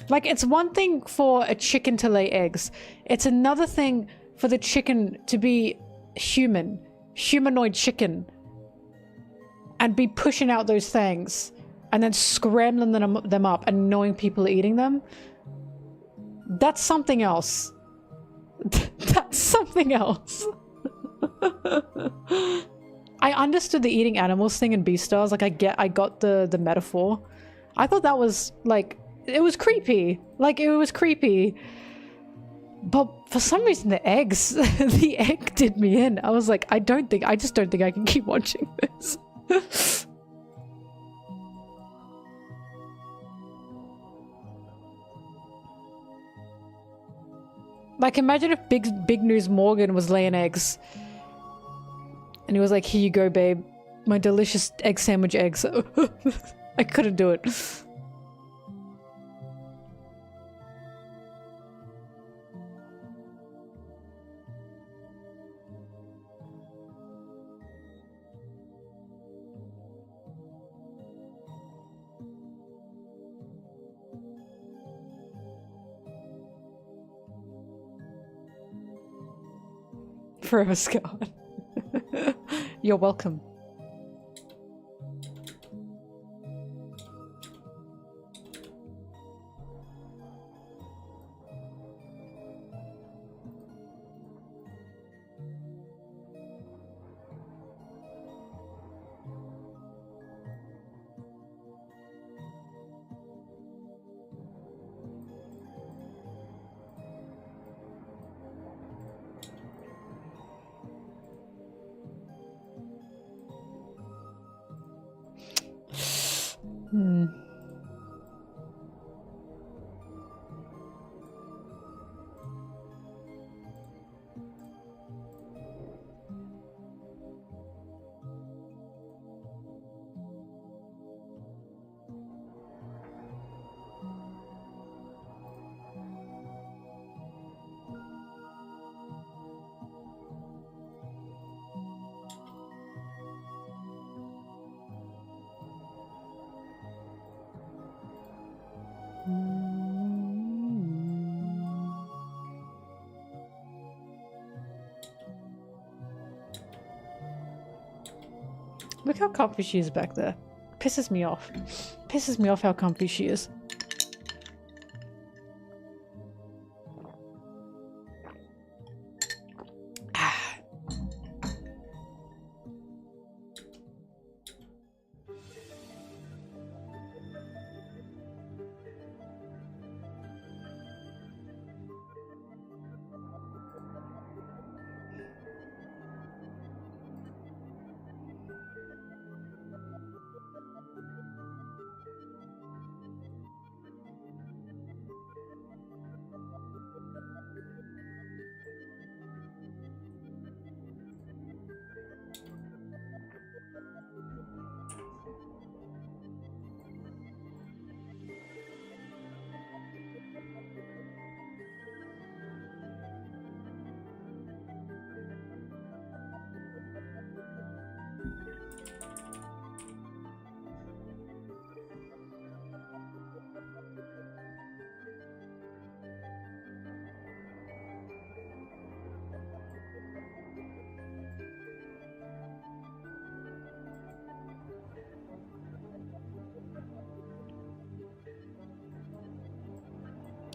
Like, it's one thing for a chicken to lay eggs. It's another thing for the chicken to be human. Humanoid chicken. And be pushing out those things. And then scrambling them up and knowing people are eating them. That's something else. That's something else. I understood the eating animals thing in Beastars. Like, I got the metaphor. I thought that was, like... It was creepy. Like, it was creepy. But for some reason, the eggs, the egg did me in. I was like, I just don't think I can keep watching this. Like, imagine if Big News Morgan was laying eggs. And he was like, here you go, babe. My delicious egg sandwich eggs. I couldn't do it. Forever scarred. You're welcome. Look how comfy she is back there. Pisses me off. Pisses me off how comfy she is.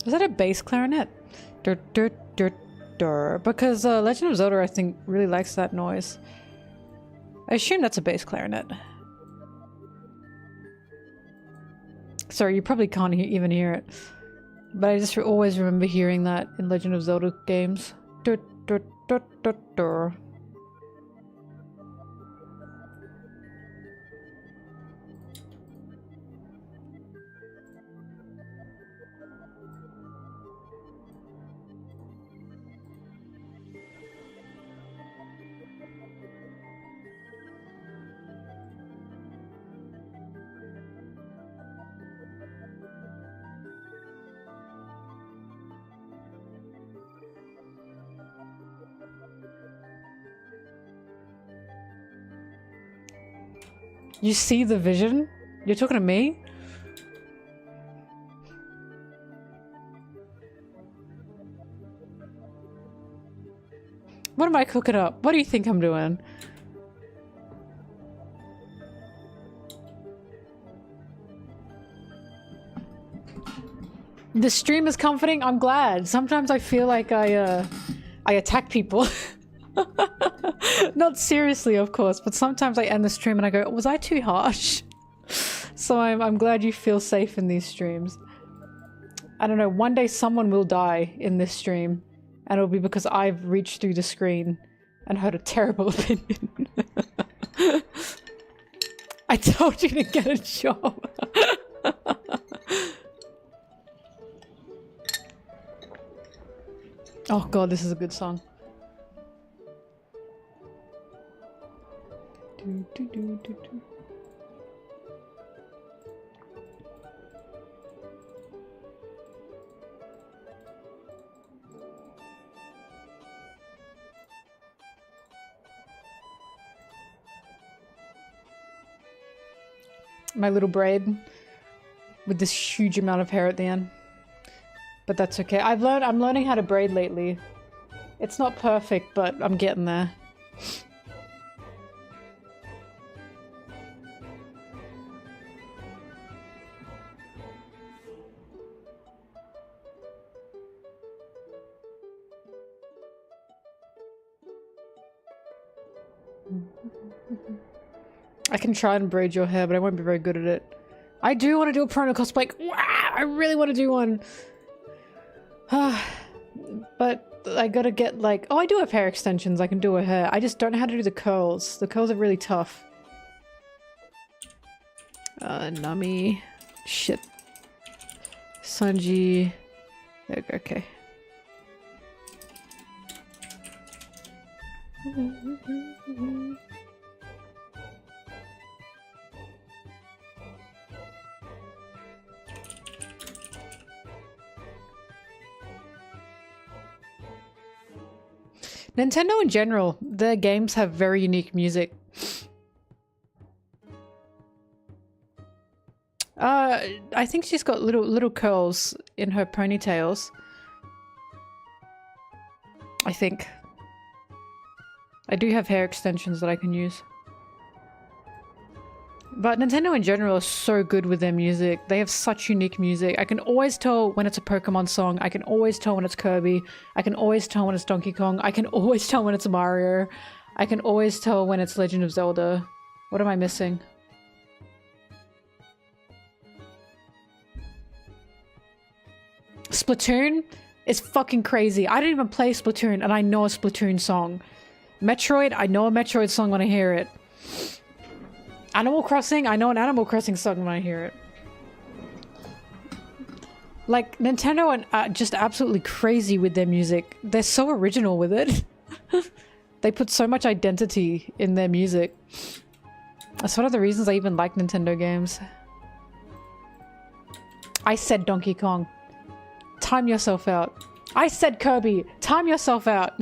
Is that a bass clarinet? Dur, dur, dur, dur. Because Legend of Zelda, I think, really likes that noise. I assume that's a bass clarinet. Sorry, you probably can't even hear it. But I just always remember hearing that in Legend of Zelda games. Dur, dur, dur, dur, dur. You see the vision? You're talking to me? What am I cooking up? What do you think I'm doing? The stream is comforting. I'm glad. Sometimes I feel like I attack people. Not seriously, of course, but sometimes I end the stream and I go, was I too harsh? So I'm glad you feel safe in these streams. I don't know, one day someone will die in this stream, and it'll be because I've reached through the screen and heard a terrible opinion. I told you to get a job. Oh god, this is a good song. Do, do, do, do, do. My little braid with this huge amount of hair at the end. But that's okay. I'm learning how to braid lately. It's not perfect, but I'm getting there. I can try and braid your hair, but I won't be very good at it. I do want to do a Prono cosplay. Wow, I really want to do one. But I gotta get like... Oh, I do have hair extensions. I can do her hair. I just don't know how to do the curls. The curls are really tough. Nami. Shit. Sanji. Okay. Nintendo in general, their games have very unique music. I think she's got little curls in her ponytails. I think. I do have hair extensions that I can use. But Nintendo in general is so good with their music. They have such unique music. I can always tell when it's a Pokemon song. I can always tell when it's Kirby. I can always tell when it's Donkey Kong. I can always tell when it's Mario. I can always tell when it's Legend of Zelda. What am I missing? Splatoon is fucking crazy. I didn't even play Splatoon and I know a Splatoon song. Metroid, I know a Metroid song when I hear it. Animal Crossing, I know an Animal Crossing song when I hear it. Like, Nintendo are just absolutely crazy with their music. They're so original with it. They put so much identity in their music. That's one of the reasons I even like Nintendo games. I said Donkey Kong. Time yourself out. I said Kirby. Time yourself out.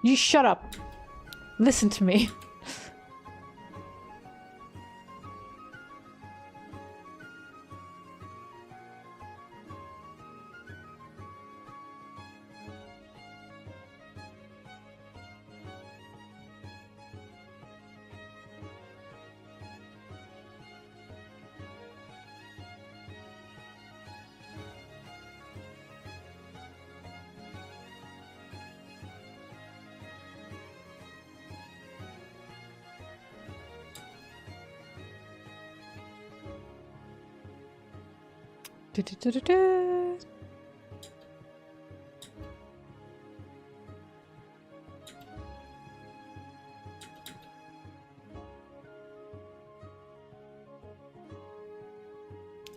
You shut up. Listen to me.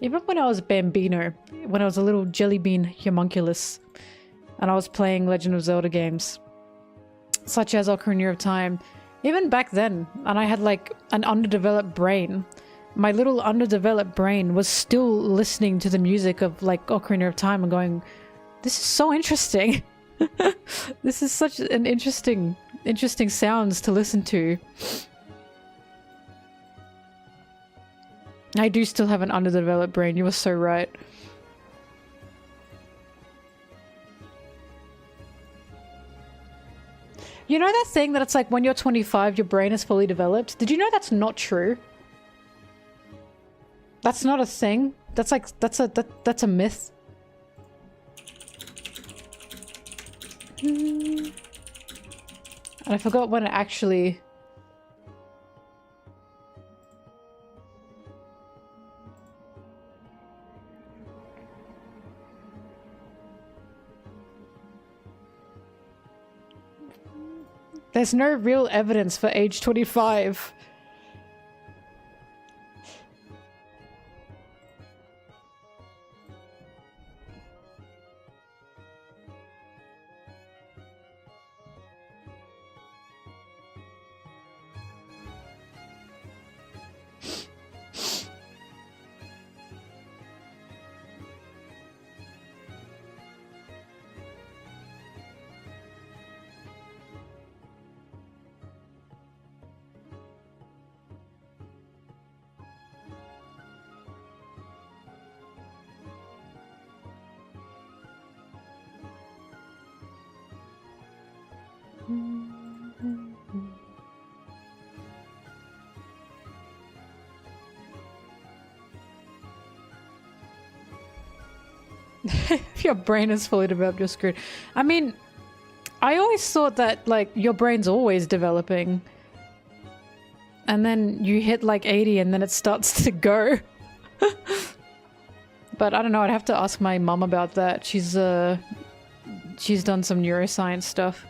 Even when I was a bambino, when I was a little jelly bean homunculus, and I was playing Legend of Zelda games, such as Ocarina of Time, even back then, and I had like an underdeveloped brain, my little underdeveloped brain was still listening to the music of like Ocarina of Time and going, this is so interesting. This is such an interesting sounds to listen to. I do still have an underdeveloped brain. You were so right. You know that thing that it's like when you're 25, your brain is fully developed? Did you know that's not true? That's not a thing. That's like, that's a myth. And I forgot when it actually... There's no real evidence for age 25. If your brain is fully developed, you're screwed. I mean, I always thought that, like, your brain's always developing. And then you hit, like, 80 and then it starts to go. But I don't know, I'd have to ask my mum about that. She's done some neuroscience stuff.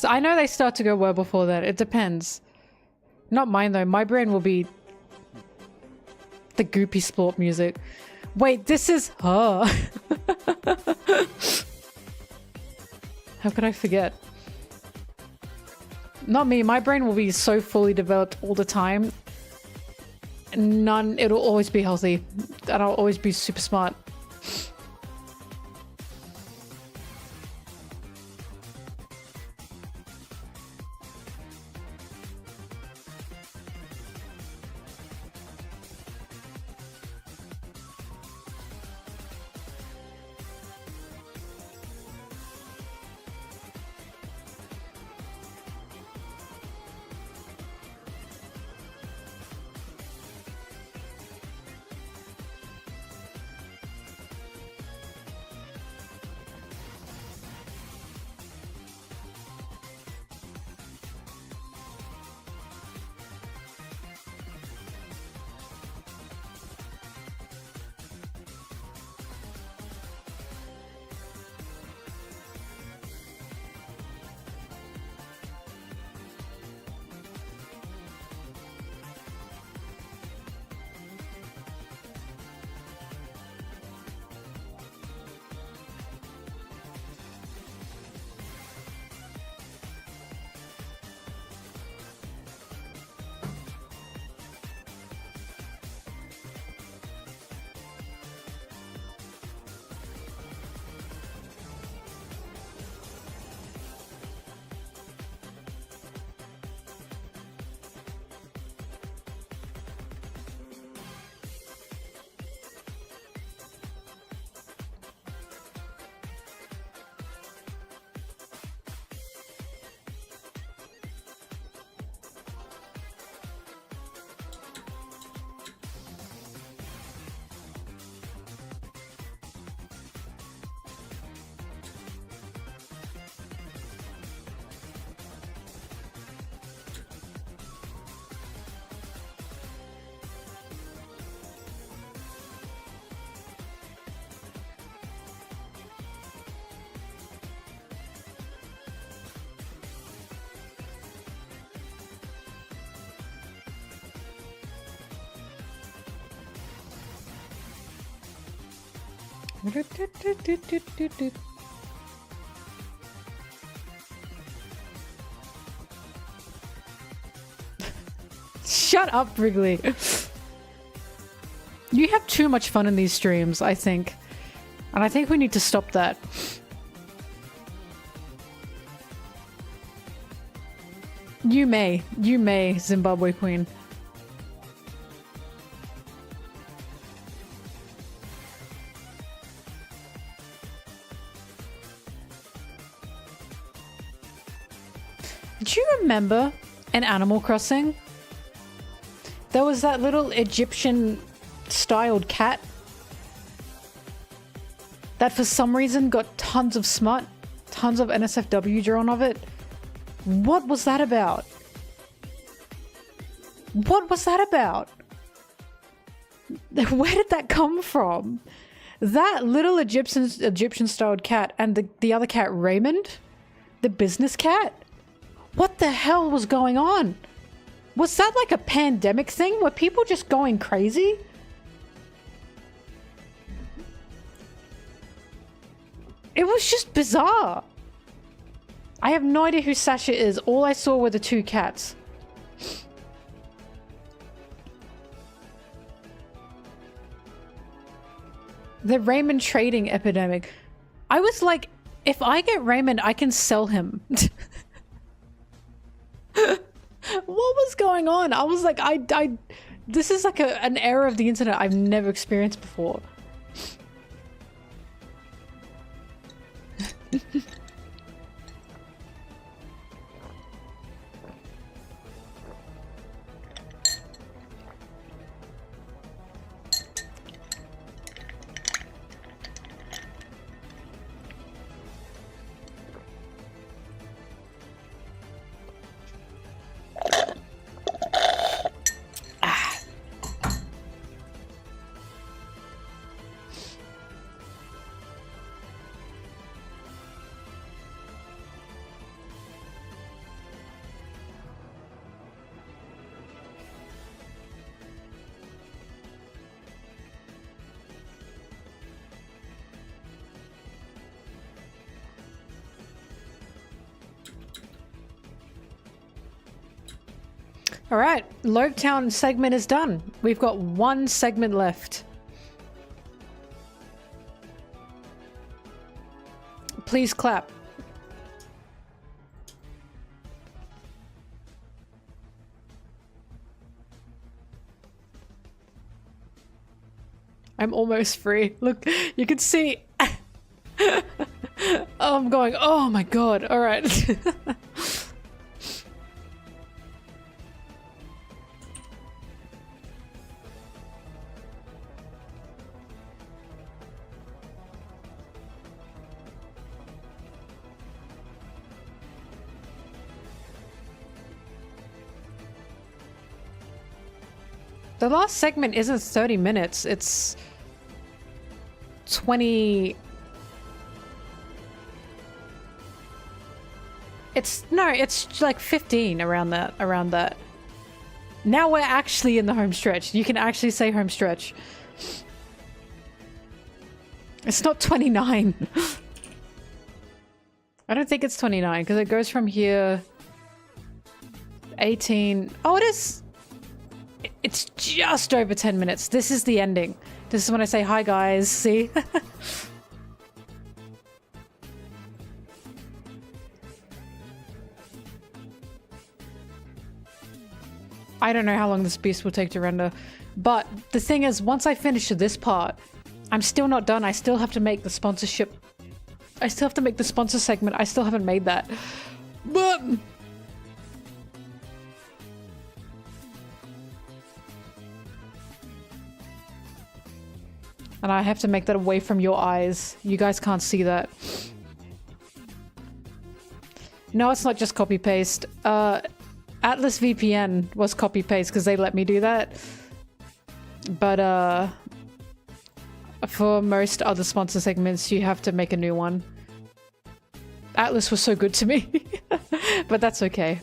I know they start to go well before that. It depends. Not mine though. My brain will be the goopy sport music. Wait, this is her. How could I forget? Not me. My brain will be so fully developed all the time. It'll always be healthy. And I'll always be super smart. Shut up, Wrigley. You have too much fun in these streams, I think. And I think we need to stop that. You may, Zimbabwe Queen. Do you remember in Animal Crossing? There was that little Egyptian-styled cat that for some reason got tons of smut, tons of NSFW drawn of it. What was that about? What was that about? Where did that come from? That little Egyptian-styled cat and the other cat, Raymond? The business cat? What the hell was going on? Was that like a pandemic thing? Were people just going crazy? It was just bizarre. I have no idea who Sasha is. All I saw were the two cats. The Raymond trading epidemic. I was like, if I get Raymond, I can sell him. What was going on? I was like, this is like an era of the internet I've never experienced before. All right, Lopetown segment is done. We've got one segment left. Please clap. I'm almost free. Look, you can see. Oh, I'm going, oh my god. All right. The last segment isn't 30 minutes, it's 20... It's like 15 around that. Now we're actually in the home stretch. You can actually say home stretch. It's not 29. I don't think it's 29 because it goes from here 18. Oh, it is. It's just over 10 minutes. This is the ending. This is when I say hi guys. See? I don't know how long this beast will take to render, but the thing is, once I finish this part, I'm still not done. I still have to make the sponsorship. I still have to make the sponsor segment. I still haven't made that. But and I have to make that away from your eyes. You guys can't see that. No, it's not just copy paste. Atlas VPN was copy paste because they let me do that. But for most other sponsor segments, you have to make a new one. Atlas was so good to me, but that's okay.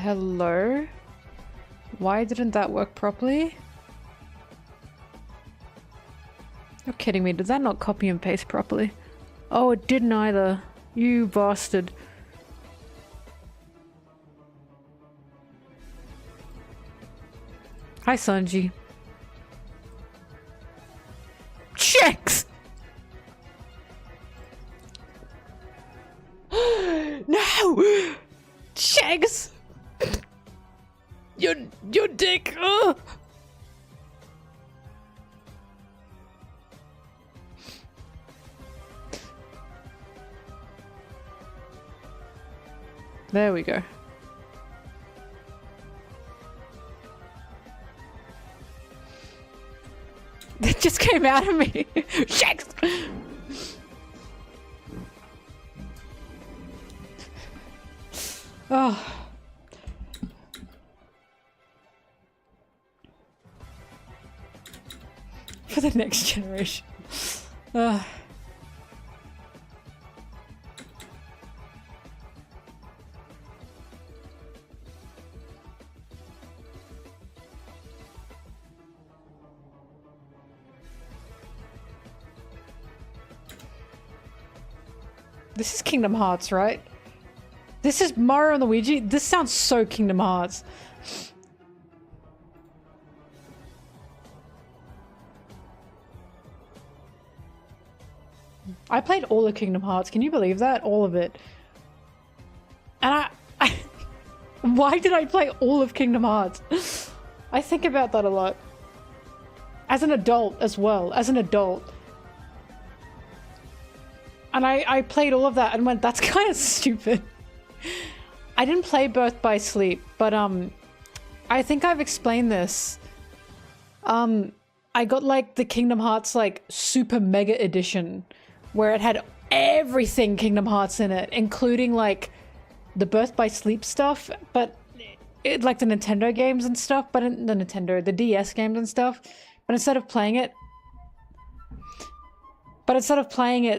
Hello? Why didn't that work properly? You're kidding me, did that not copy and paste properly? Oh, it didn't either. You bastard. Hi, Sanji. Checks! No! Checks! Your dick! Ugh. There we go. It just came out of me. Shakes. Oh. For the next generation. This is Kingdom Hearts, right? This is Mario and Luigi? This sounds so Kingdom Hearts. I played all of Kingdom Hearts, can you believe that? All of it. And why did I play all of Kingdom Hearts? I think about that a lot. As an adult as well, as an adult. And I played all of that and went, that's kind of stupid. I didn't play Birth by Sleep, but I think I've explained this. I got like the Kingdom Hearts like super mega edition where it had everything Kingdom Hearts in it, including like the Birth by Sleep stuff, but it like the Nintendo games and stuff, but in the DS games and stuff. But instead of playing it,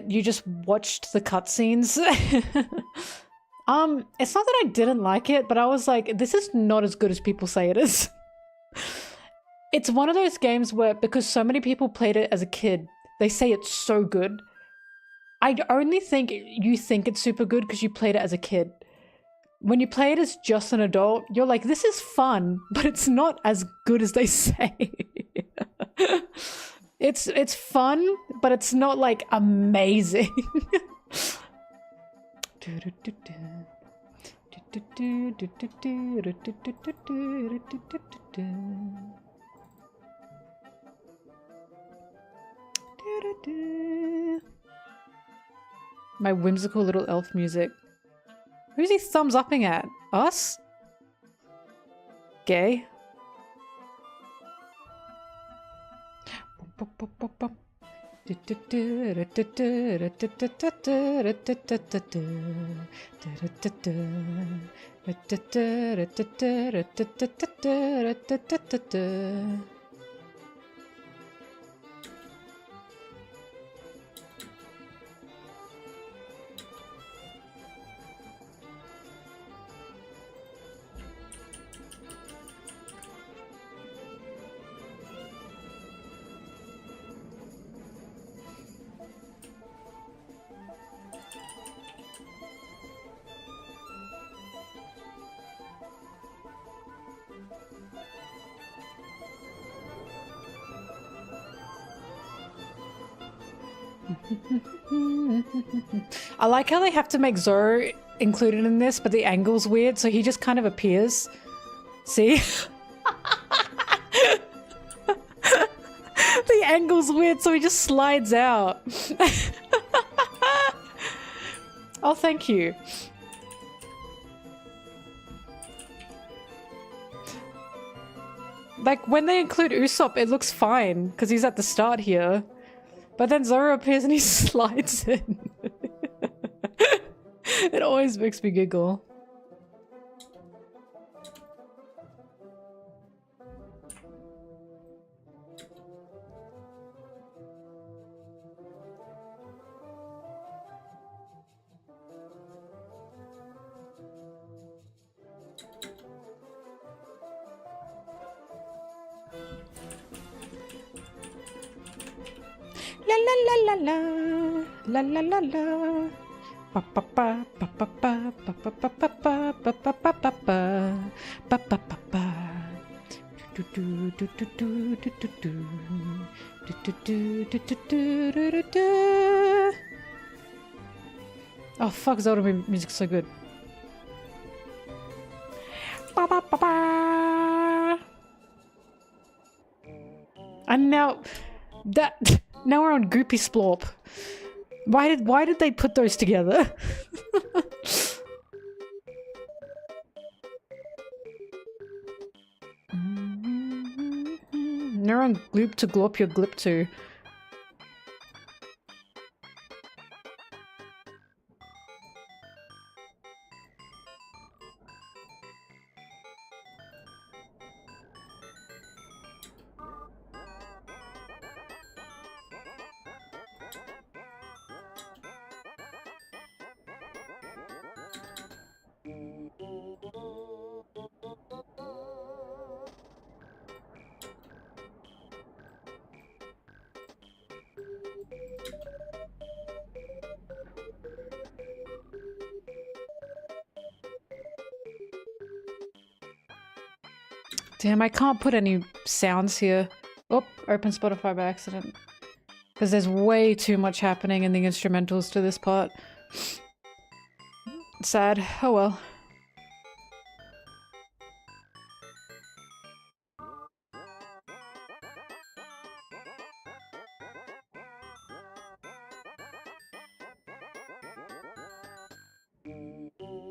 you just watched the cutscenes. It's not that I didn't like it, but I was like, this is not as good as people say it is. It's one of those games where, because so many people played it as a kid, they say it's so good. I only think you think it's super good because you played it as a kid. When you play it as just an adult, you're like, this is fun, but it's not as good as they say. It's fun, but it's not like amazing. My whimsical little elf music. Who's he thumbs upping at? Us? Gay? I like how they have to make Zoro included in this, but the angle's weird, so he just kind of appears. See? The angle's weird, so he just slides out. Oh, thank you. Like, when they include Usopp, it looks fine, because he's at the start here. But then Zoro appears and he slides in. It always makes me giggle. La la la la la la la la pa pa pa pa pa pa pa pa pa pa pa pa pa pa pa pa pa pa pa do do do do do do do do do do do do do do. Oh fuck, Zelda music's so good. Ba ba ba ba. And now now we're on Goopy Splorp. Why did they put those together? Now on Gloop to Glop your Glip to. Damn, I can't put any sounds here. Oh, open Spotify by accident. Because there's way too much happening in the instrumentals to this part. Sad. Oh well.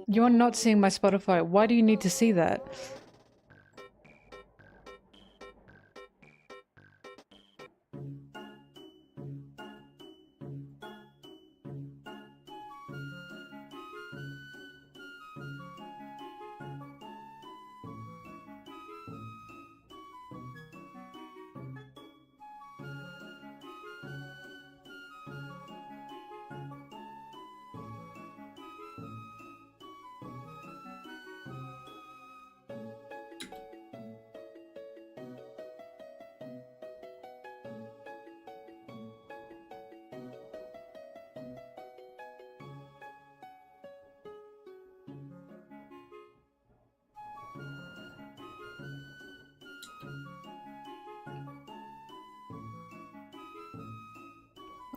You're not seeing my Spotify. Why do you need to see that?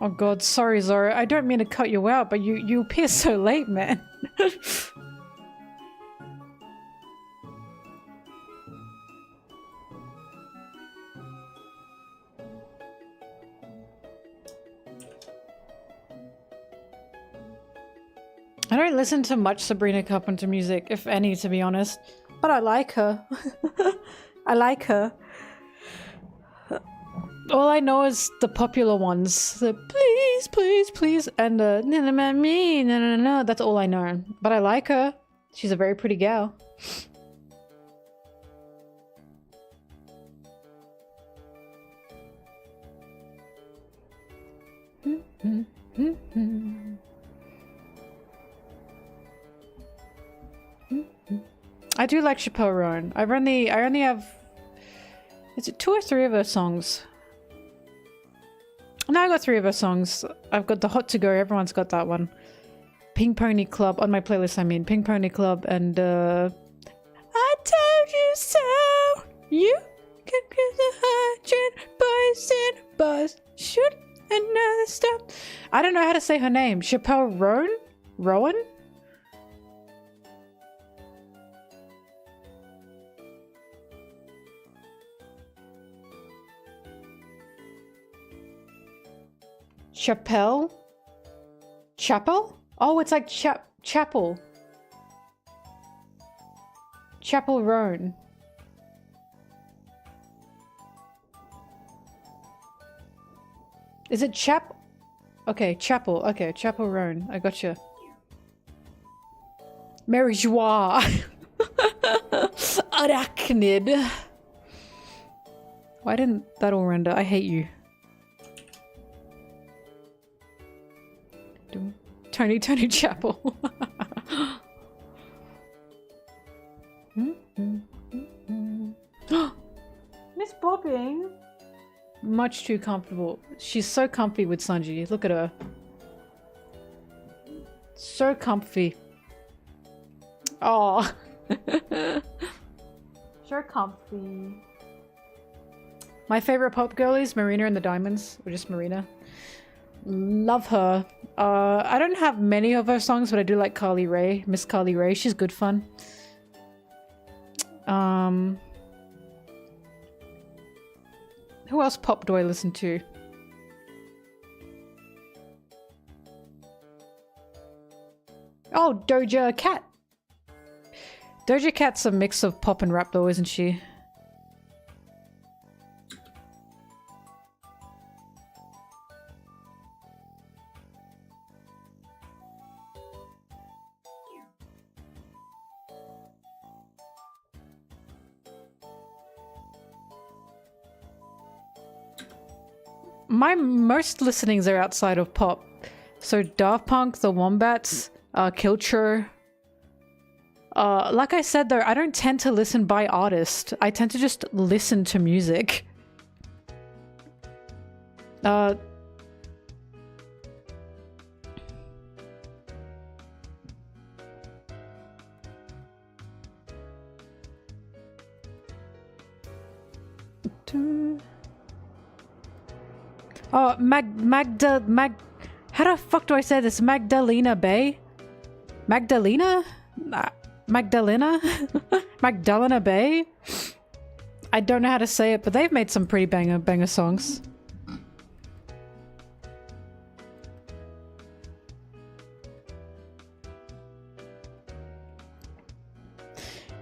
Oh god, sorry Zoro, I don't mean to cut you out, but you appear so late, man. I don't listen to much Sabrina Carpenter music, if any, to be honest. But I like her. I like her. All I know is the popular ones. The please, please, please, and the me, no. That's all I know. But I like her. She's a very pretty gal. I do like Chappelle Roan. I only have, is it 2 or 3 of her songs? No, I got 3 of her songs. I've got the Hot to Go, everyone's got that one. Pink Pony Club, on my playlist I mean, Pink Pony Club and I told you so, you can get 100 boys and bars, shoot another stop. I don't know how to say her name. Chappelle Roan? Rowan? Chappelle? Chapel? Oh, it's like Chapel. Chapel Roan. Is it Chap? Okay, Chapel. Okay, Chapel Roan. I gotcha. Mary Joie. Arachnid. Why didn't that all render? I hate you. Tony Chapel. Miss Bobbing. Much too comfortable. She's so comfy with Sanji. Look at her. So comfy. Oh. So comfy. My favorite pop girl is Marina and the Diamonds, or just Marina. Love her. I don't have many of her songs, but I do like Carly Rae. Miss Carly Rae. She's good fun. Who else pop do I listen to? Oh, Doja Cat. Doja Cat's a mix of pop and rap though, isn't she? My most listenings are outside of pop. So Daft Punk, The Wombats, Kilcher. Like I said though, I don't tend to listen by artist. I tend to just listen to music. Oh, how the fuck do I say this? Magdalena Bay? Magdalena? Magdalena? Magdalena Bay? I don't know how to say it, but they've made some pretty banger songs.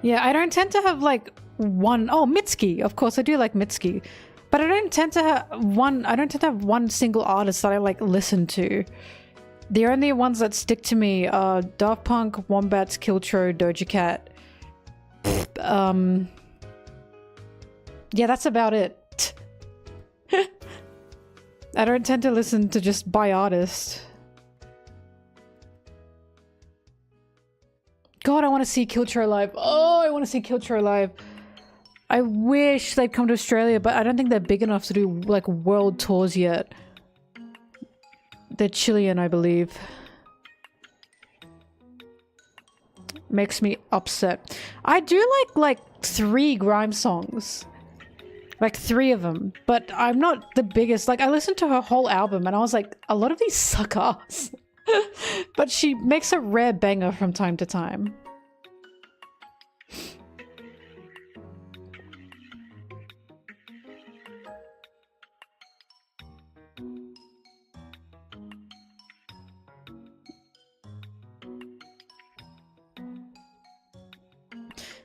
Yeah, I don't tend to have like one. Oh, Mitski. Of course, I do like Mitski. But I don't tend to have one single artist that I like listen to. The only ones that stick to me are Daft Punk, Wombats, Kiltro, Doja Cat. Yeah, that's about it. I don't tend to listen to just by artist. God, I want to see Kiltro live. Oh, I want to see Kiltro live. I wish they'd come to Australia, but I don't think they're big enough to do like world tours yet. They're Chilean, I believe. Makes me upset. I do like 3 grime songs. Like 3 of them. But I'm not the biggest. Like I listened to her whole album and I was like, a lot of these suck ass. But she makes a rare banger from time to time.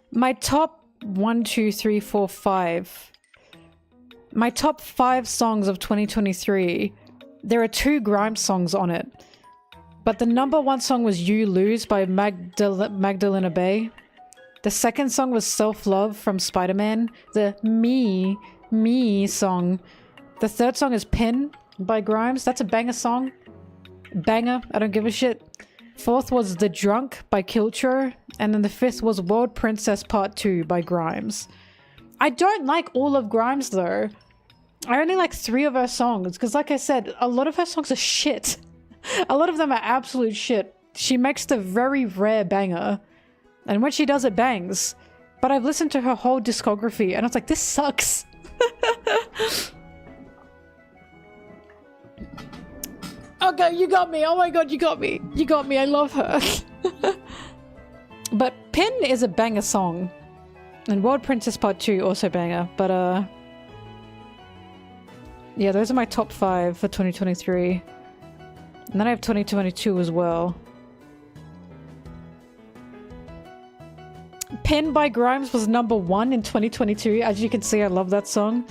My top 1, 2, 3, 4, 5. My top 5 songs of 2023. There are 2 grime songs on it. But the number 1 song was You Lose by Magdalena Bay. The second song was Self Love from Spider-Man. The Me song. The third song is Pin by Grimes. That's a banger song. Banger. I don't give a shit. Fourth was The Drunk by Kilcher. And then the 5th was World Princess Part 2 by Grimes. I don't like all of Grimes though. I only like 3 of her songs. Because like I said, a lot of her songs are shit. A lot of them are absolute shit. She makes the very rare banger. And when she does, it bangs. But I've listened to her whole discography and I was like, this sucks. Okay, you got me. Oh my god, you got me. You got me. I love her. But Pin is a banger song. And World Princess Part 2 also banger. But yeah, those are my top 5 for 2023. And then I have 2022 as well. Pin by Grimes was number 1 in 2022. As you can see, I love that song.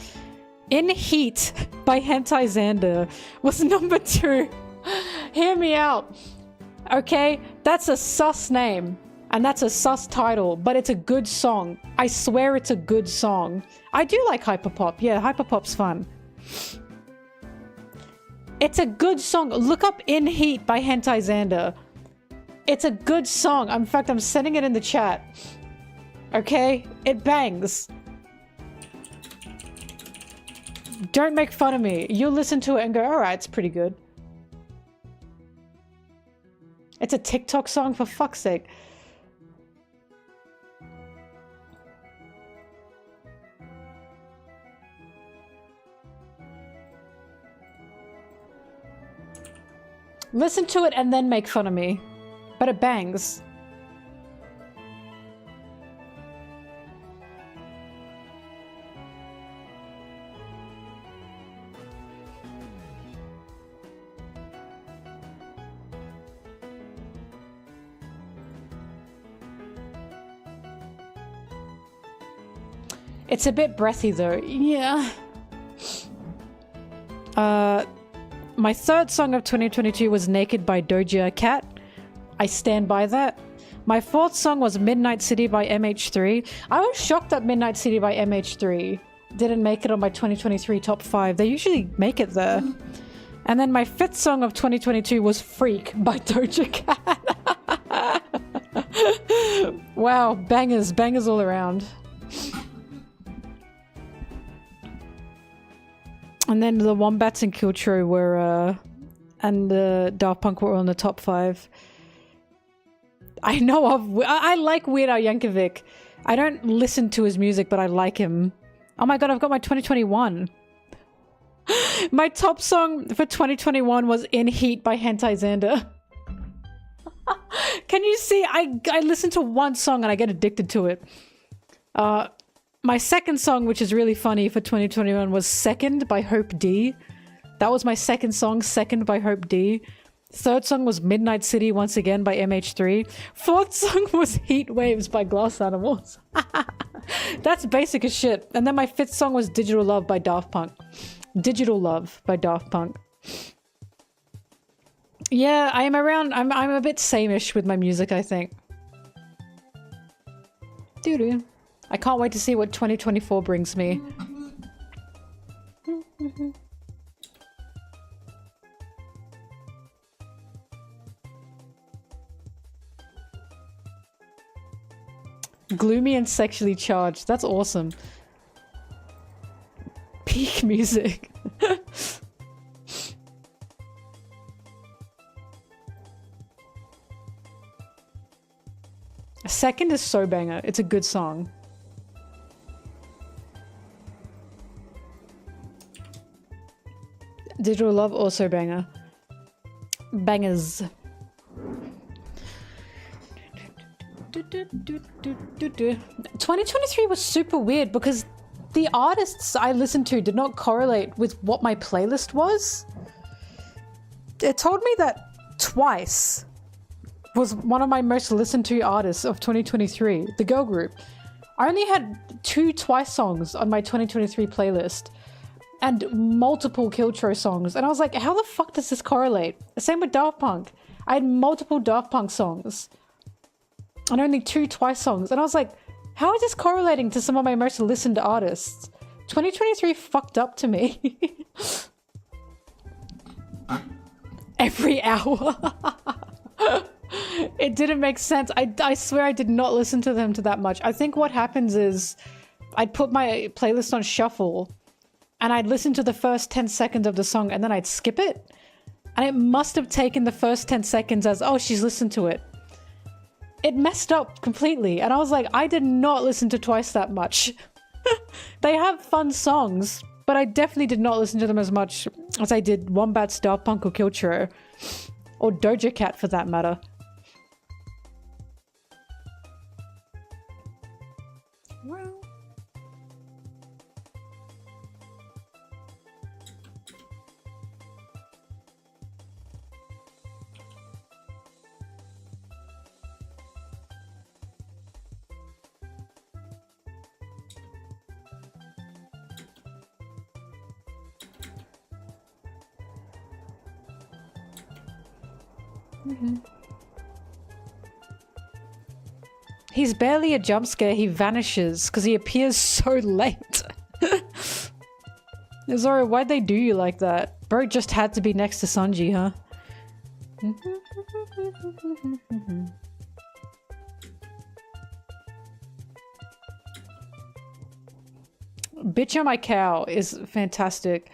In Heat by Hentai Xander was number 2. Hear me out. Okay, that's a sus name. And that's a sus title, but it's a good song. I swear it's a good song. I do like hyperpop. Yeah, hyperpop's fun. It's a good song. Look up In Heat by Hentai Xander. It's a good song. In fact, I'm sending it in the chat. Okay? It bangs. Don't make fun of me. You'll listen to it and go, alright, it's pretty good. It's a TikTok song, for fuck's sake. Listen to it and then make fun of me. But it bangs. It's a bit breathy though. Yeah. My third song of 2022 was Naked by Doja Cat. I stand by that. My fourth song was Midnight City by MH3. I was shocked that Midnight City by MH3 didn't make it on my 2023 top 5. They usually make it there. And then my fifth song of 2022 was Freak by Doja Cat. Wow, bangers, bangers all around. And then the Wombats and Kiltro were, and Daft Punk were on the top 5. I know of. I like Weird Al Yankovic. I don't listen to his music, but I like him. Oh my god, I've got my 2021. My top song for 2021 was In Heat by Hentai Xander. Can you see? I listen to one song and I get addicted to it. My second song, which is really funny for 2021, was Second by Hope D. That was my second song, Second by Hope D. Third song was Midnight City, once again, by MH3. Fourth song was Heat Waves by Glass Animals. That's basic as shit. And then my fifth song was Digital Love by Daft Punk. Digital Love by Daft Punk. Yeah, I'm a bit same-ish with my music, I think. Doo-doo. I can't wait to see what 2024 brings me. Gloomy and sexually charged. That's awesome. Peak music. Second is so banger. It's a good song. Digital Love, also banger. Bangers. 2023 was super weird because the artists I listened to did not correlate with what my playlist was. It told me that Twice was one of my most listened to artists of 2023, the girl group. I only had 2 Twice songs on my 2023 playlist and multiple Kiltro songs, and I was like, how the fuck does this correlate? Same with Daft Punk. I had multiple Daft Punk songs and only 2 Twice songs, and I was like, how is this correlating to some of my most listened artists? 2023 fucked up to me. Every hour. It didn't make sense. I swear I did not listen to them to that much. I think what happens is I'd put my playlist on shuffle and I'd listen to the first 10 seconds of the song and then I'd skip it. And it must have taken the first 10 seconds as, oh, she's listened to it. It messed up completely. And I was like, I did not listen to Twice that much. They have fun songs, but I definitely did not listen to them as much as I did Wombats, Daft Punk, or Kiltro. Or Doja Cat, for that matter. Well. He's barely a jump scare, he vanishes because he appears so late. Zoro, why'd they do you like that? Bro just had to be next to Sanji, huh? Bitch on My Cow is fantastic.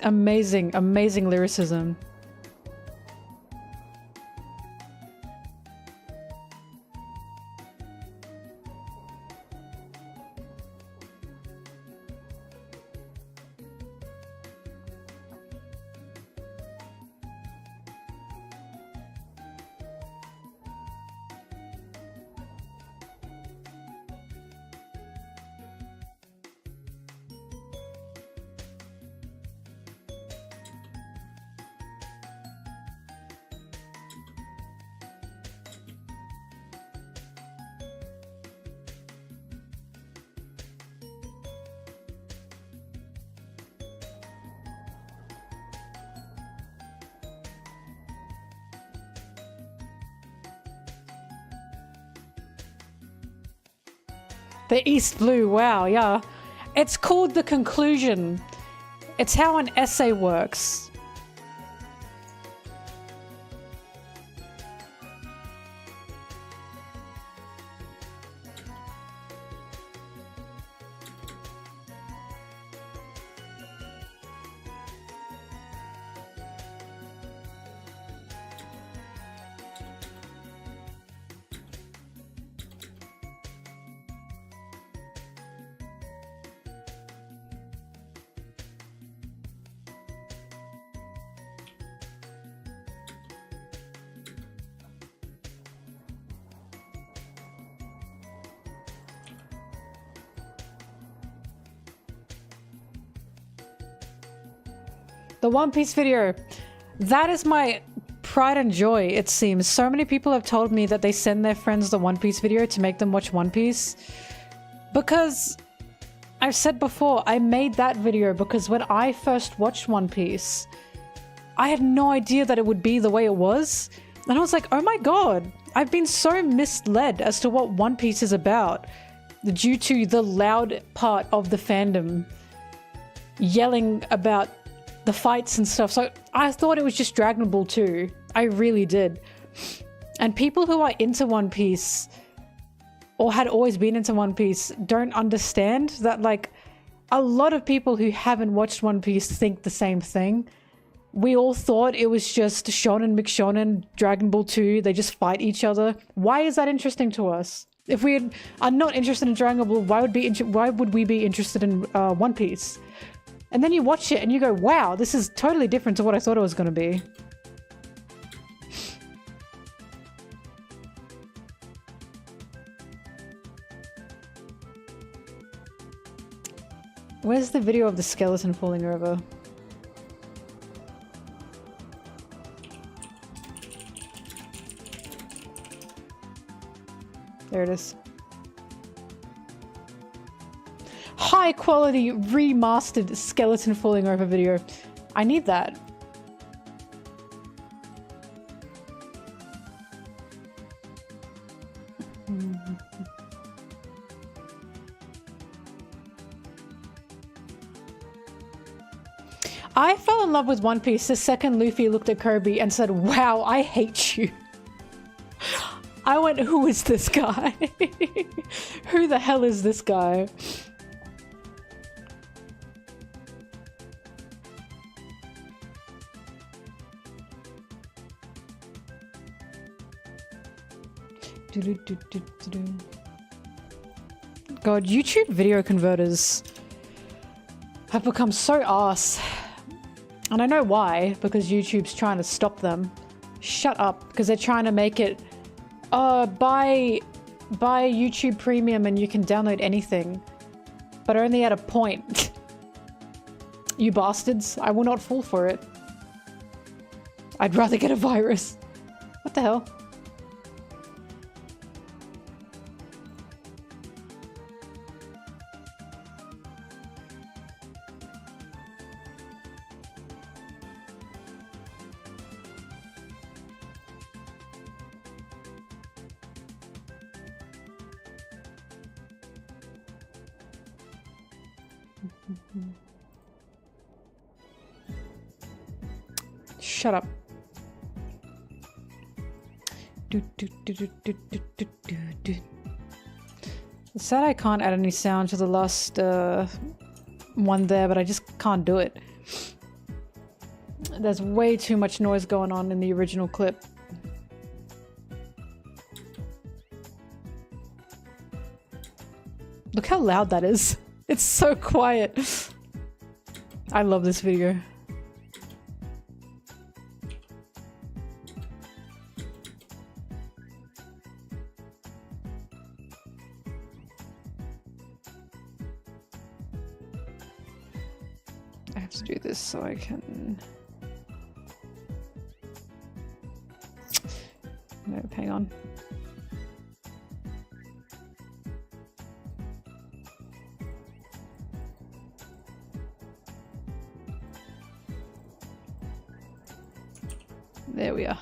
Amazing, amazing lyricism. The East Blue, wow, yeah. It's called the conclusion. It's how an essay works. The One Piece video. That is my pride and joy, it seems. So many people have told me that they send their friends the One Piece video to make them watch One Piece. Because I've said before, I made that video because when I first watched One Piece, I had no idea that it would be the way it was. And I was like, oh my god, I've been so misled as to what One Piece is about due to the loud part of the fandom yelling about the fights and stuff. So I thought it was just Dragon Ball 2. I really did. And people who are into One Piece or had always been into One Piece don't understand that, like, a lot of people who haven't watched One Piece think the same thing. We all thought it was just Shonen McShonen, Dragon Ball 2, they just fight each other. Why is that interesting to us? If we are not interested in Dragon Ball, why would we be interested in One Piece? And then you watch it and you go, wow, this is totally different to what I thought it was going to be. Where's the video of the skeleton falling over? There it is. High quality remastered skeleton falling over video. I need that. I fell in love with One Piece the second Luffy looked at Kirby and said, wow, I hate you. I went, who is this guy? Who the hell is this guy? God, YouTube video converters have become so arse. And I know why, because YouTube's trying to stop them. Shut up, because they're trying to make it, buy YouTube Premium and you can download anything. But only at a point. You bastards, I will not fall for it. I'd rather get a virus. What the hell? Shut up. It's sad I can't add any sound to the last one there, but I just can't do it. There's way too much noise going on in the original clip. Look how loud that is. It's so quiet. I love this video. I have to do this so I can... No, hang on. There we are.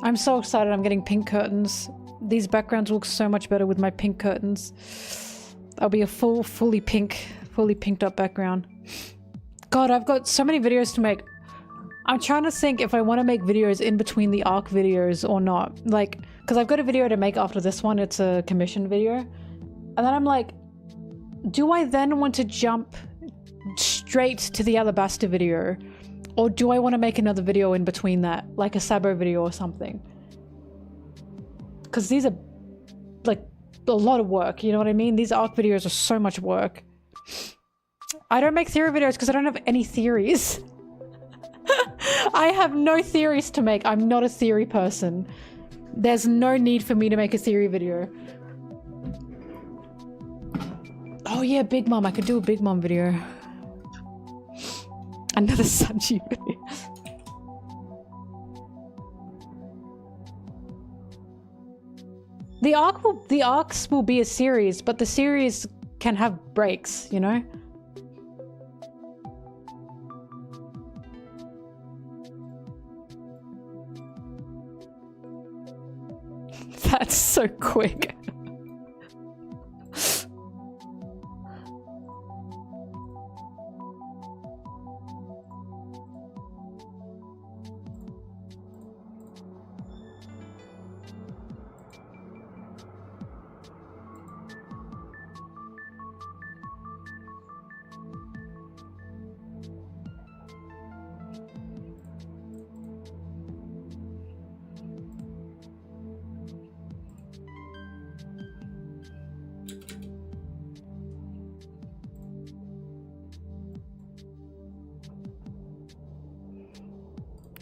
I'm so excited I'm getting pink curtains. These backgrounds look so much better with my pink curtains. I'll be a fully pinked up background. God, I've got so many videos to make. I'm trying to think if I want to make videos in between the ARC videos or not. Like, because I've got a video to make after this one. It's a commission video. And then I'm like, do I then want to jump straight to the Alabaster video? Or do I want to make another video in between that? Like a Sabo video or something? Because these are like a lot of work, you know what I mean? These ARC videos are so much work. I don't make theory videos because I don't have any theories. I have no theories to make. I'm not a theory person. There's no need for me to make a theory video. Oh yeah, Big Mom. I could do a Big Mom video. Another Sanji video. The arcs will be a series, but the series can have breaks, you know? That's so quick.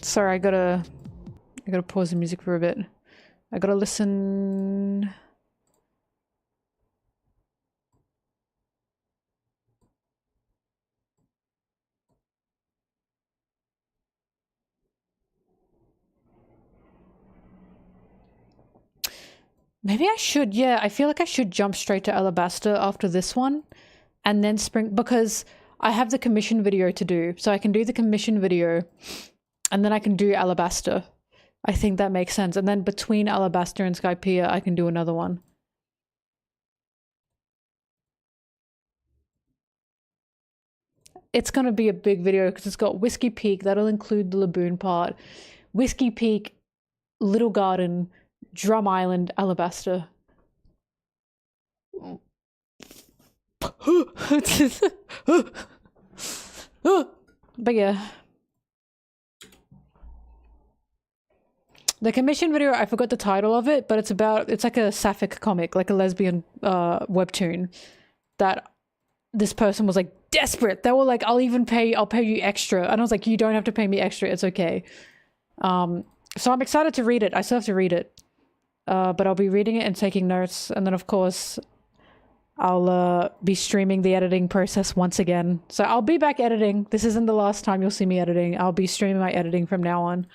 Sorry, I gotta pause the music for a bit. I gotta listen. Maybe I should, yeah. I feel like I should jump straight to Alabaster after this one and then because I have the commission video to do. So I can do the commission video and then I can do Alabaster. I think that makes sense. And then between Alabaster and Skypiea, I can do another one. It's going to be a big video because it's got Whiskey Peak. That'll include the Laboon part. Whiskey Peak, Little Garden, Drum Island, Alabaster. But yeah. The commission video, I forgot the title of it, but it's like a sapphic comic, like a lesbian webtoon that this person was like desperate. They were like, I'll pay you extra. And I was like, you don't have to pay me extra, it's okay. So I'm excited to read it. I still have to read it. But I'll be reading it and taking notes, and then of course I'll be streaming the editing process once again. So I'll be back editing. This isn't the last time you'll see me editing. I'll be streaming my editing from now on.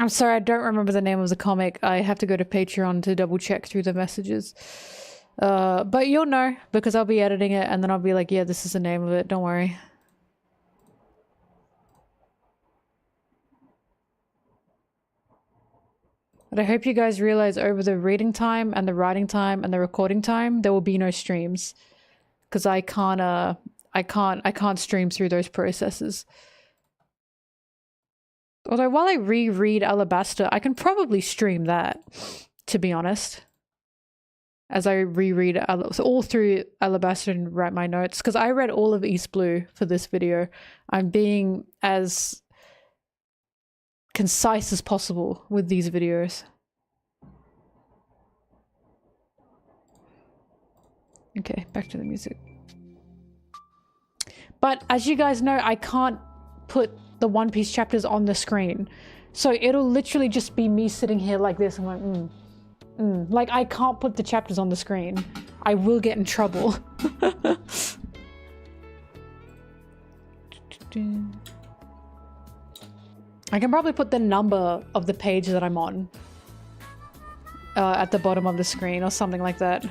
I'm sorry, I don't remember the name of the comic. I have to go to Patreon to double check through the messages. But you'll know, because I'll be editing it, and then I'll be like, yeah, this is the name of it, don't worry. But I hope you guys realize over the reading time, and the writing time, and the recording time, there will be no streams. Because I can't stream through those processes. Although while I reread Alabaster, I can probably stream that, to be honest. As I reread all through Alabaster and write my notes. Because I read all of East Blue for this video. I'm being as concise as possible with these videos. Okay, back to the music. But as you guys know, I can't put the One Piece chapters on the screen. So it'll literally just be me sitting here like this and going, Like, I can't put the chapters on the screen. I will get in trouble. I can probably put the number of the page that I'm on at the bottom of the screen or something like that.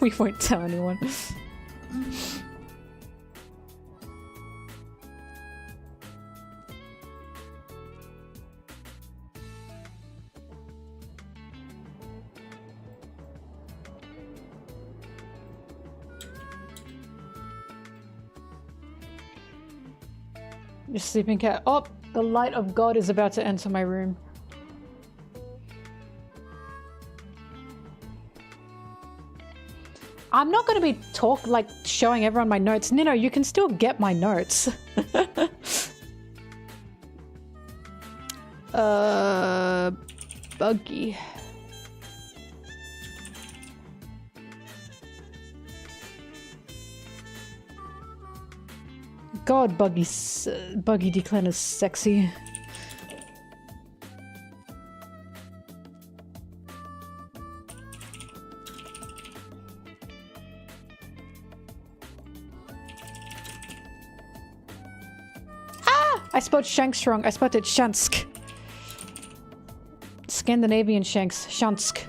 We won't tell anyone. Your sleeping cat. Oh, the light of God is about to enter my room. I'm not going to be showing everyone my notes. Nino, you can still get my notes. Buggy. God, Buggy Declan is sexy. I spelled Shanks wrong. I spelled it Shansk. Scandinavian Shanks. Shansk.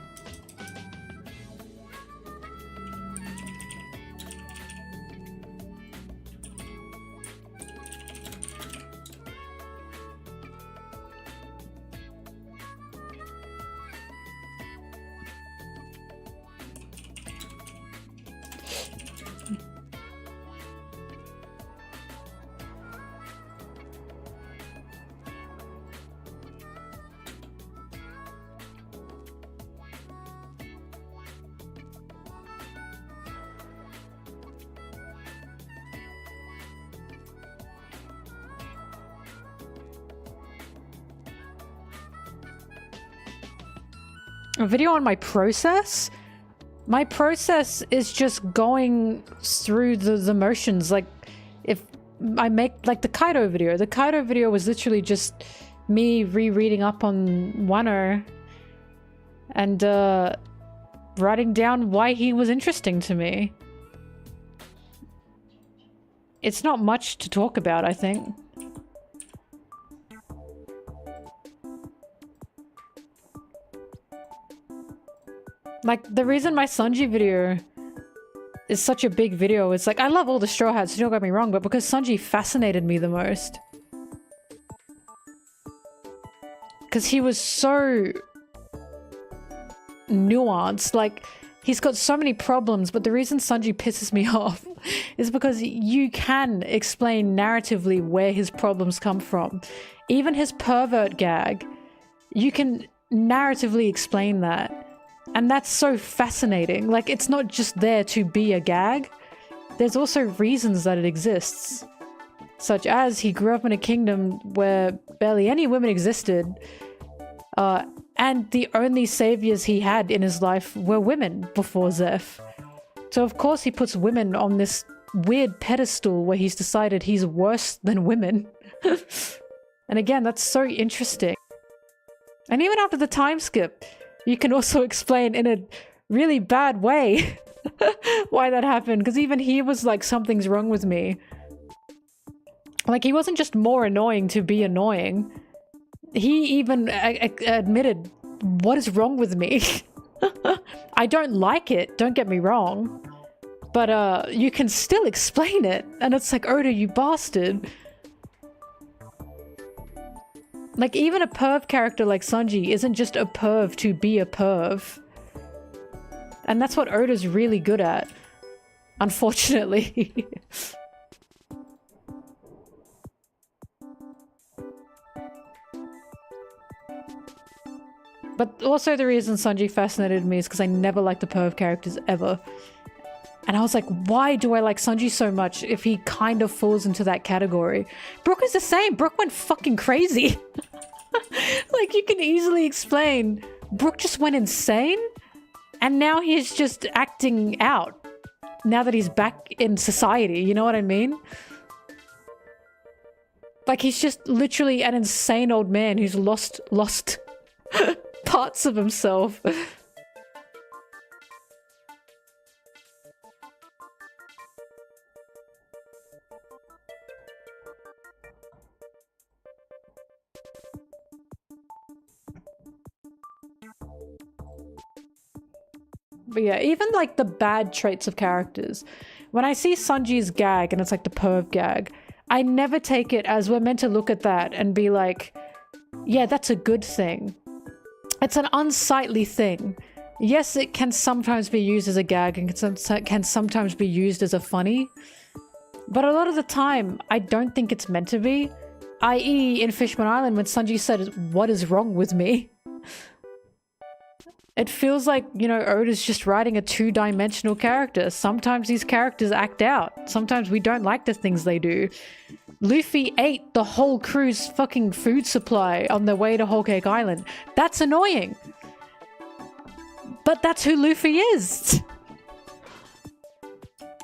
A video on my process? My process is just going through the motions. Like, if I make, like, the Kaido video. The Kaido video was literally just me rereading up on Wano. And, writing down why he was interesting to me. It's not much to talk about, I think. Like, the reason my Sanji video is such a big video is like, I love all the Straw Hats, don't get me wrong, but because Sanji fascinated me the most. Because he was so nuanced, like, he's got so many problems, but the reason Sanji pisses me off is because you can explain narratively where his problems come from. Even his pervert gag, you can narratively explain that. And that's so fascinating. Like, it's not just there to be a gag. There's also reasons that it exists. Such as he grew up in a kingdom where barely any women existed. And the only saviors he had in his life were women before Zeph. So of course he puts women on this weird pedestal where he's decided he's worse than women. And again, that's so interesting. And even after the time skip, you can also explain in a really bad way why that happened. Because even he was like, something's wrong with me. Like, he wasn't just more annoying to be annoying. He even admitted, what is wrong with me? I don't like it, don't get me wrong. But you can still explain it. And it's like, Oda, you bastard. Like, even a perv character like Sanji isn't just a perv to be a perv. And that's what Oda's really good at. Unfortunately. But also the reason Sanji fascinated me is because I never liked the perv characters ever. And I was like, why do I like Sanji so much if he kind of falls into that category? Brook is the same. Brook went fucking crazy. Like, you can easily explain. Brook just went insane. And now he's just acting out. Now that he's back in society, you know what I mean? Like, he's just literally an insane old man who's lost parts of himself. But yeah, even like the bad traits of characters. When I see Sanji's gag and it's like the perv gag, I never take it as we're meant to look at that and be like, yeah, that's a good thing. It's an unsightly thing. Yes, it can sometimes be used as a gag and can sometimes be used as a funny. But a lot of the time, I don't think it's meant to be. I.e. in Fishman Island when Sanji said, what is wrong with me? It feels like, you know, Oda's just writing a two-dimensional character. Sometimes these characters act out. Sometimes we don't like the things they do. Luffy ate the whole crew's fucking food supply on their way to Whole Cake Island. That's annoying. But that's who Luffy is.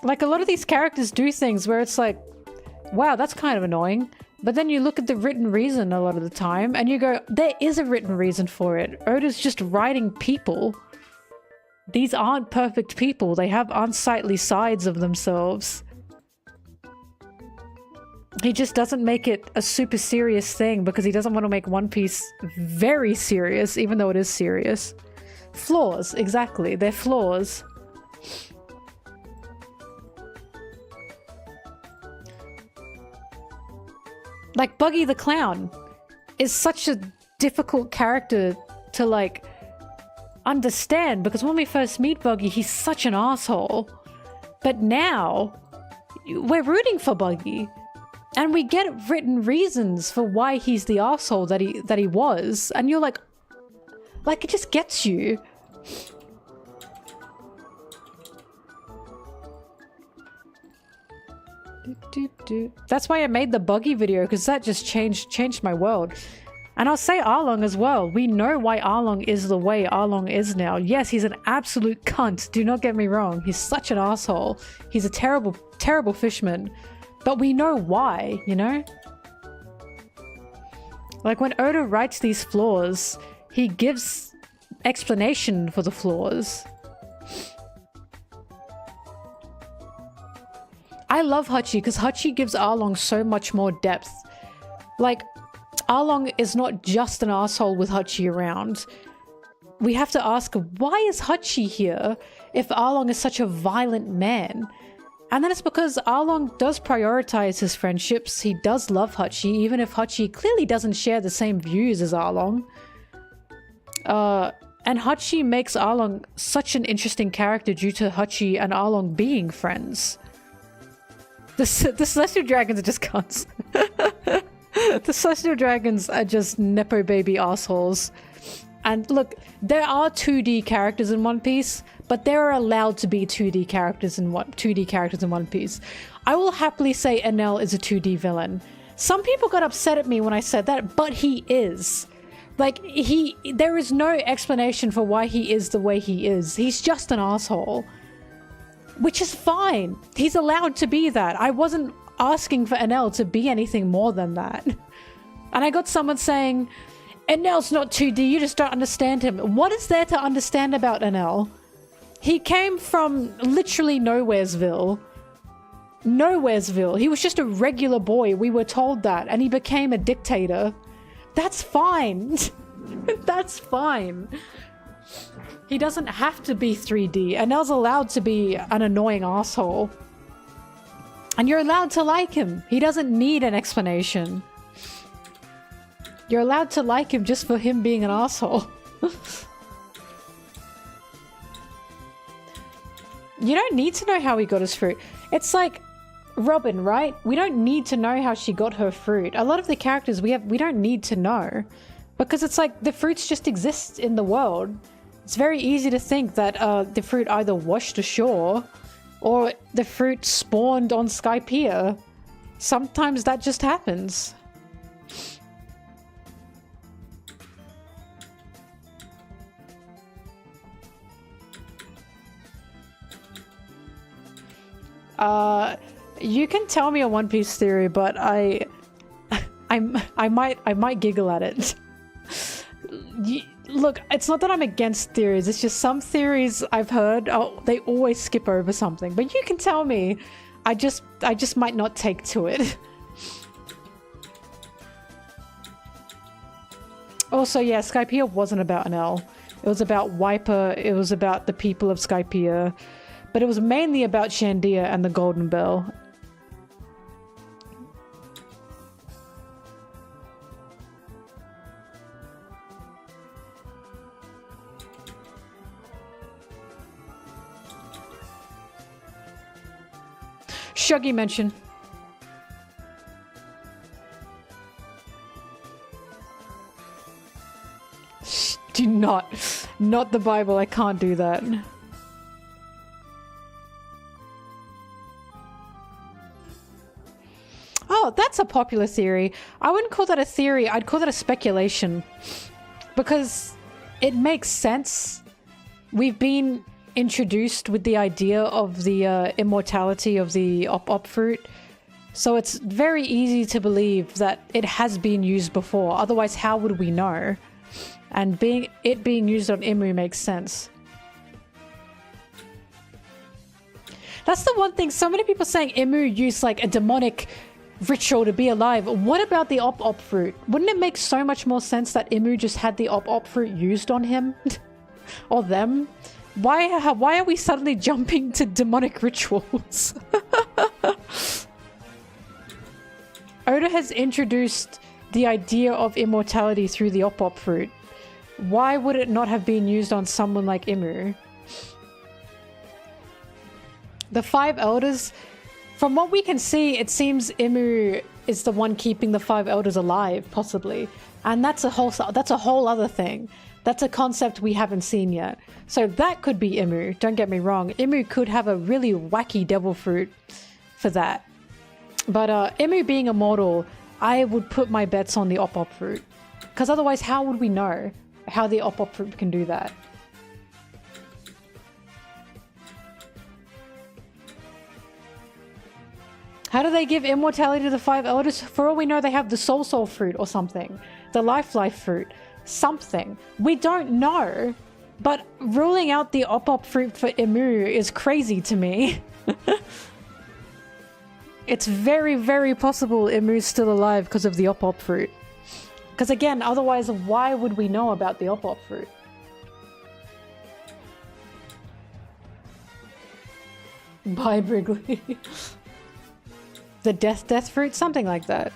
Like, a lot of these characters do things where it's like, wow, that's kind of annoying. But then you look at the written reason a lot of the time and you go, there is a written reason for it. Oda's just writing people. These aren't perfect people. They have unsightly sides of themselves. He just doesn't make it a super serious thing because he doesn't want to make One Piece very serious, even though it is serious. Flaws, exactly. They're flaws. Like, Buggy the Clown is such a difficult character to, like, understand, because when we first meet Buggy, he's such an asshole. But now, we're rooting for Buggy. And we get written reasons for why he's the asshole that he was. And you're like, it just gets you. That's why I made the Buggy video, because that just changed my world. And I'll say Arlong as well. We know why Arlong is the way Arlong is now. Yes, he's an absolute cunt. Do not get me wrong. He's such an asshole. He's a terrible, terrible fisherman. But we know why, you know? Like, when Oda writes these flaws, he gives explanation for the flaws. I love Hachi because Hachi gives Arlong so much more depth. Like, Arlong is not just an asshole with Hachi around. We have to ask, why is Hachi here if Arlong is such a violent man? And then it's because Arlong does prioritize his friendships. He does love Hachi, even if Hachi clearly doesn't share the same views as Arlong. And Hachi makes Arlong such an interesting character due to Hachi and Arlong being friends. The Celestial Dragons are just cunts. The Celestial Dragons are just nepo baby assholes. And look, there are 2D characters in One Piece, but there are allowed to be 2D characters in One Piece. I will happily say Enel is a 2D villain. Some people got upset at me when I said that, but he is. Like, there is no explanation for why he is the way he is. He's just an asshole. Which is fine. He's allowed to be that. I wasn't asking for Enel to be anything more than that. And I got someone saying, Enel's not 2D, you just don't understand him. What is there to understand about Enel? He came from literally Nowheresville. Nowheresville. He was just a regular boy, we were told that, and he became a dictator. That's fine. That's fine. He doesn't have to be 3D. Enel's allowed to be an annoying asshole. And you're allowed to like him. He doesn't need an explanation. You're allowed to like him just for him being an asshole. You don't need to know how he got his fruit. It's like Robin, right? We don't need to know how she got her fruit. A lot of the characters we don't need to know. Because it's like the fruits just exist in the world. It's very easy to think that the fruit either washed ashore or the fruit spawned on Skypiea. Sometimes that just happens. You can tell me a One Piece theory, but I might giggle at it. Look, it's not that I'm against theories, it's just some theories I've heard, they always skip over something. But you can tell me, I just might not take to it. Also, yeah, Skypiea wasn't about Enel. It was about Wiper, it was about the people of Skypiea. But it was mainly about Shandia and the Golden Bell. Shuggy mention. Do not the Bible, I can't do that. Oh, that's a popular theory. I wouldn't call that a theory, I'd call that a speculation. Because it makes sense. We've been introduced with the idea of the immortality of the op fruit. So it's very easy to believe that it has been used before. Otherwise, how would we know? And it being used on Imu makes sense. That's the one thing, so many people saying Imu used like a demonic ritual to be alive. What about the op fruit? Wouldn't it make so much more sense that Imu just had the op fruit used on him? Or them? Why are we suddenly jumping to demonic rituals? Oda has introduced the idea of immortality through the op fruit. Why would it not have been used on someone like Imu? The Five Elders, from what we can see, it seems Imu is the one keeping the Five Elders alive, possibly. And that's a whole other thing. That's a concept we haven't seen yet. So that could be Imu, don't get me wrong. Imu could have a really wacky devil fruit for that. But Imu being immortal, I would put my bets on the op fruit. Because otherwise, how would we know how the op fruit can do that? How do they give immortality to the Five Elders? For all we know, they have the Soul fruit or something. The Life fruit. Something. We don't know. But ruling out the op fruit for Imu is crazy to me. It's very, very possible Emu's still alive because of the op-op fruit. Because again, otherwise, why would we know about the op-op fruit? Bye, Brigley. The death fruit? Something like that.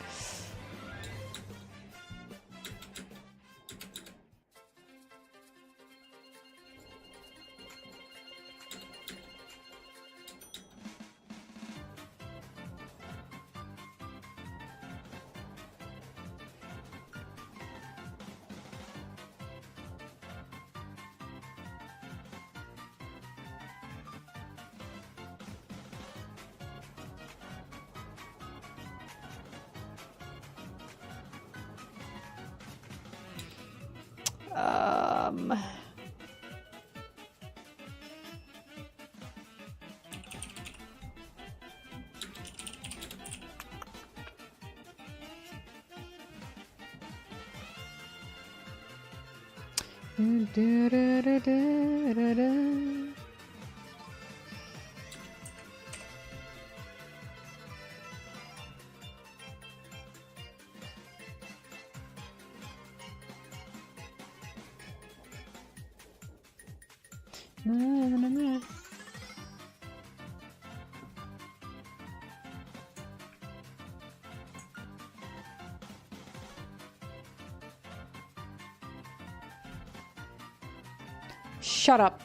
Shut up.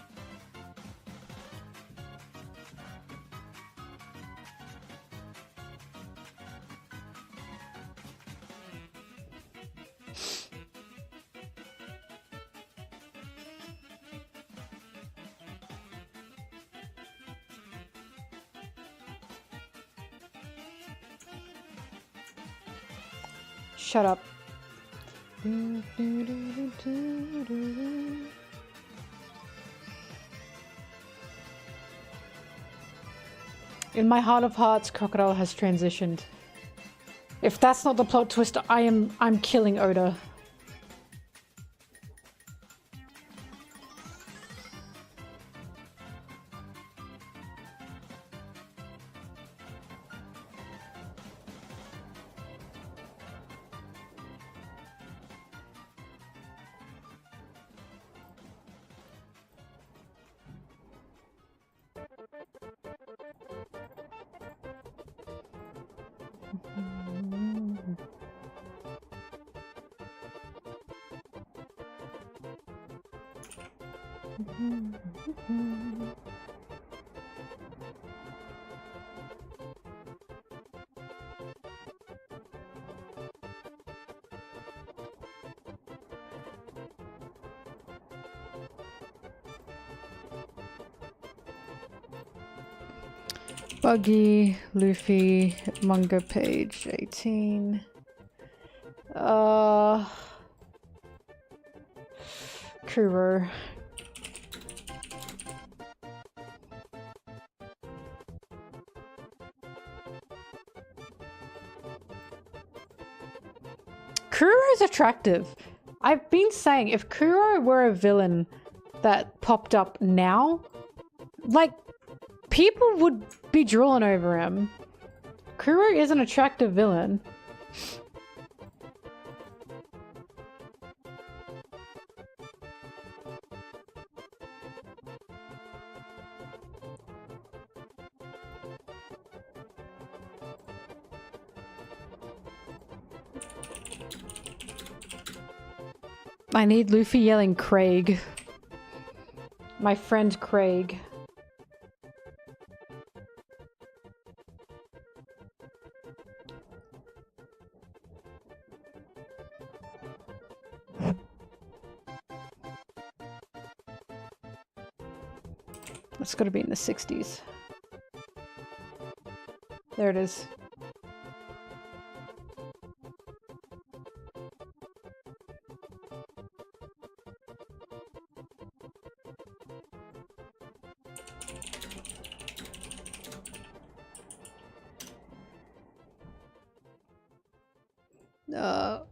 Shut up. In my heart of hearts, Crocodile has transitioned. If that's not the plot twist, I'm killing Oda. Buggy, Luffy, manga page 18. Kuro. Kuro's attractive. I've been saying if Kuro were a villain that popped up now, like, people would be drooling over him. Kuro is an attractive villain. I need Luffy yelling Craig. My friend Craig. It's got to be in the 60s. There it is. Ugh.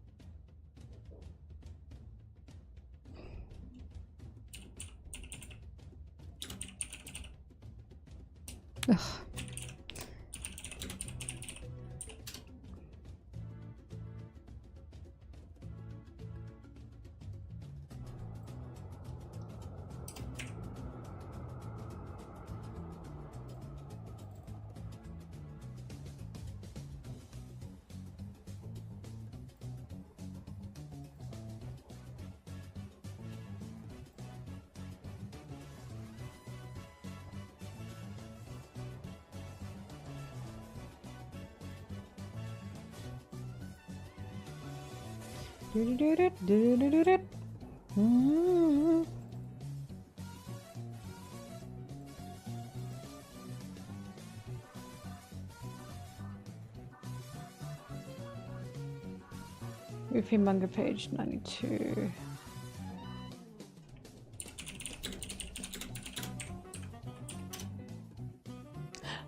Goofy manga page 92.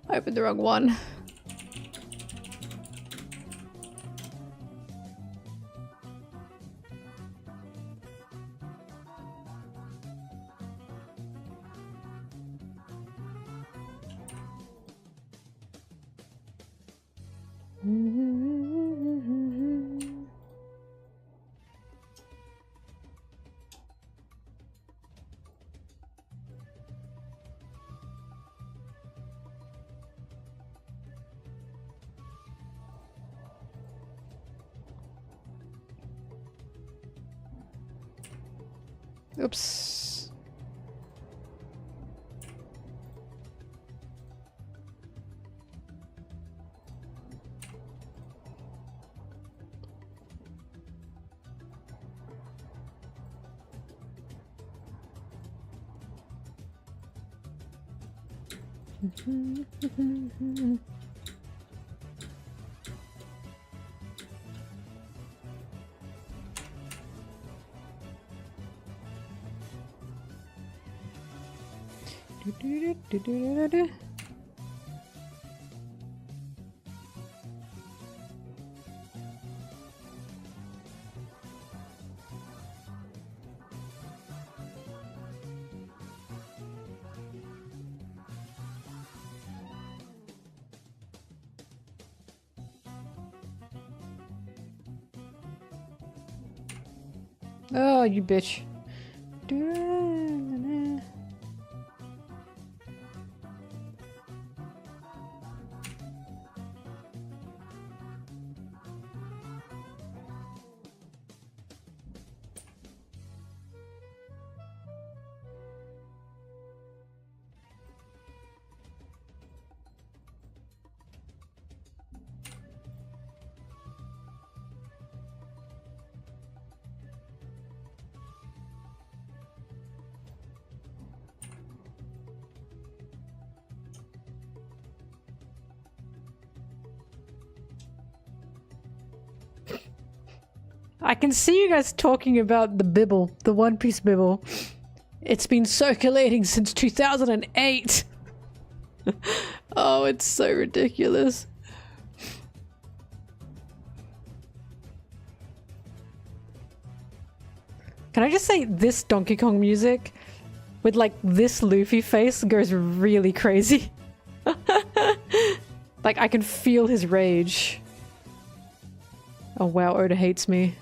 I opened the wrong one. Oops. Oh, you bitch. I can see you guys talking about the Bibble, the One Piece Bibble. It's been circulating since 2008. Oh, it's so ridiculous. Can I just say this Donkey Kong music with like this Luffy face goes really crazy. Like I can feel his rage. Oh wow, Oda hates me.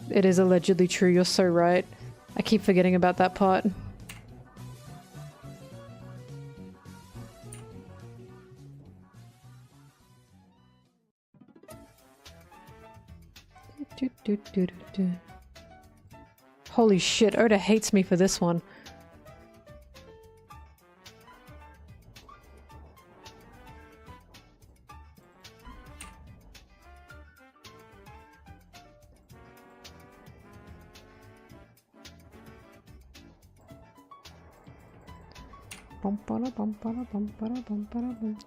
It is allegedly true, you're so right. I keep forgetting about that part. Holy shit, Oda hates me for this one.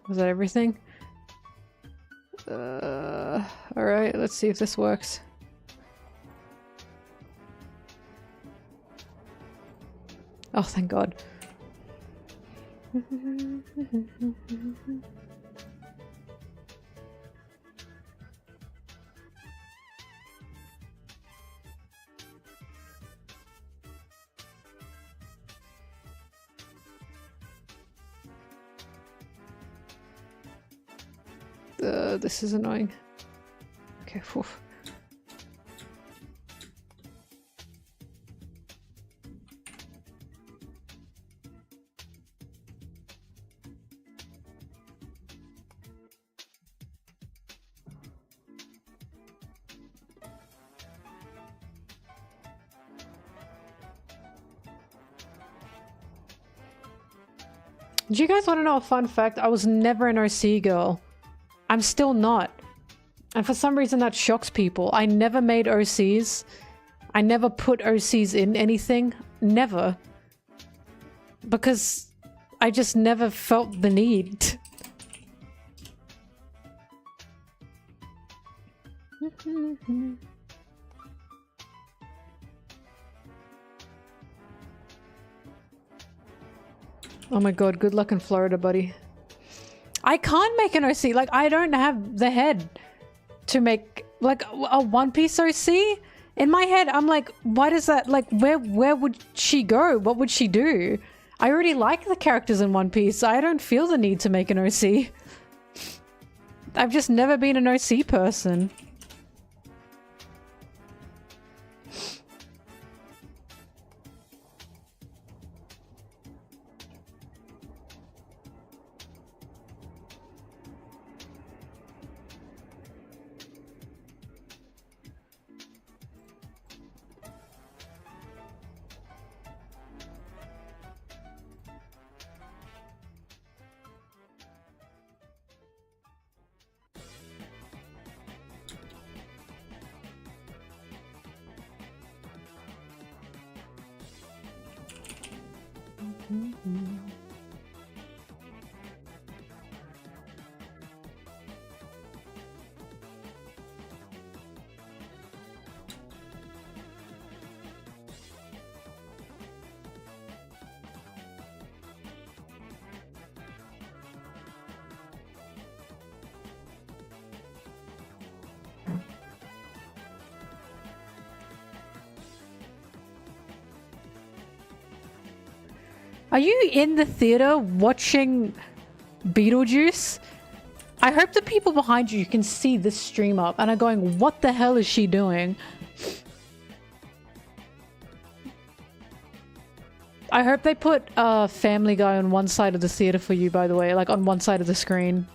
Was that everything? Alright, let's see if this works. Oh, thank God. This is annoying. Okay, phew. Do you guys want to know a fun fact? I was never an OC girl. I'm still not. And for some reason that shocks people. I never made OCs. I never put OCs in anything. Never. Because I just never felt the need. Oh my god, good luck in Florida, buddy. I can't make an OC. Like, I don't have the head to make, like, a One Piece OC. In my head, I'm like, why does that, like, where would she go? What would she do? I already like the characters in One Piece. I don't feel the need to make an OC. I've just never been an OC person. Are you in the theater watching Beetlejuice? I hope the people behind you can see this stream up and are going, what the hell is she doing? I hope they put Family Guy on one side of the theater for you, by the way, like on one side of the screen.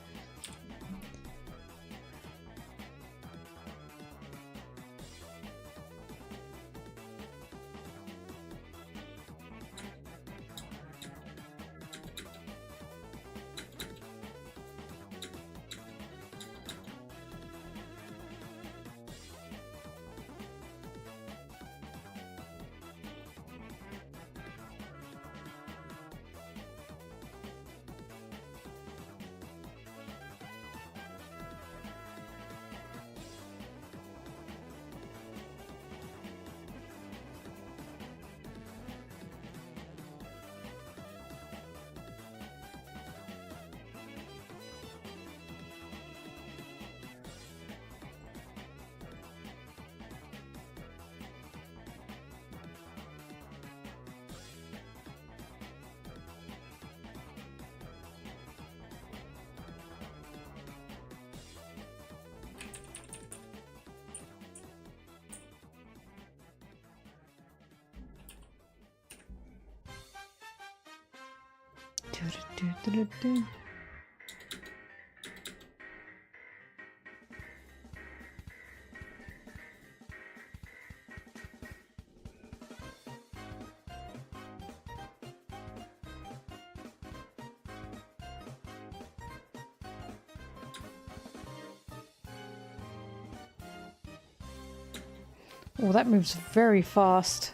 Oh, that moves very fast.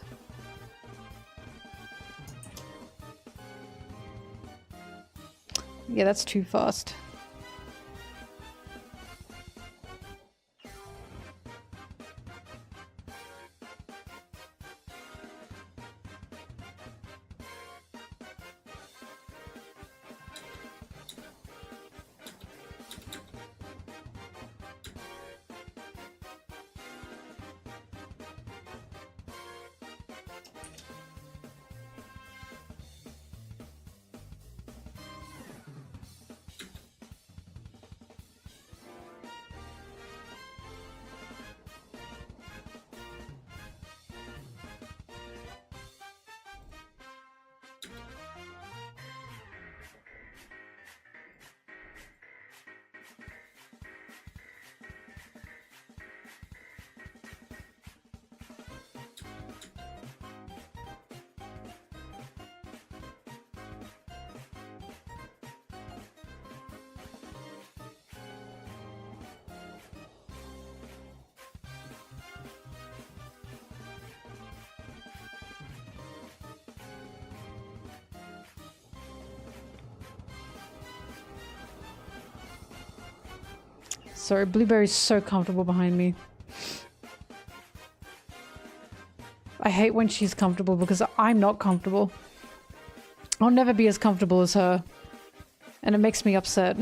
Yeah, that's too fast. Sorry, Blueberry's so comfortable behind me. I hate when she's comfortable because I'm not comfortable. I'll never be as comfortable as her. And it makes me upset.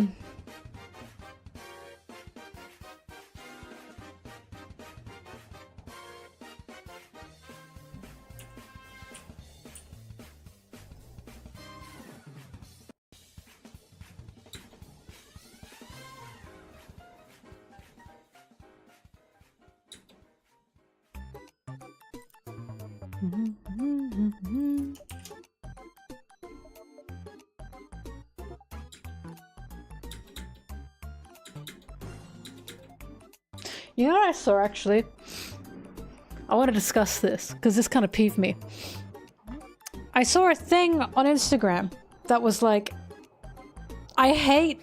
You know what I saw actually? I want to discuss this because this kind of peeved me. I saw a thing on Instagram that was like, I hate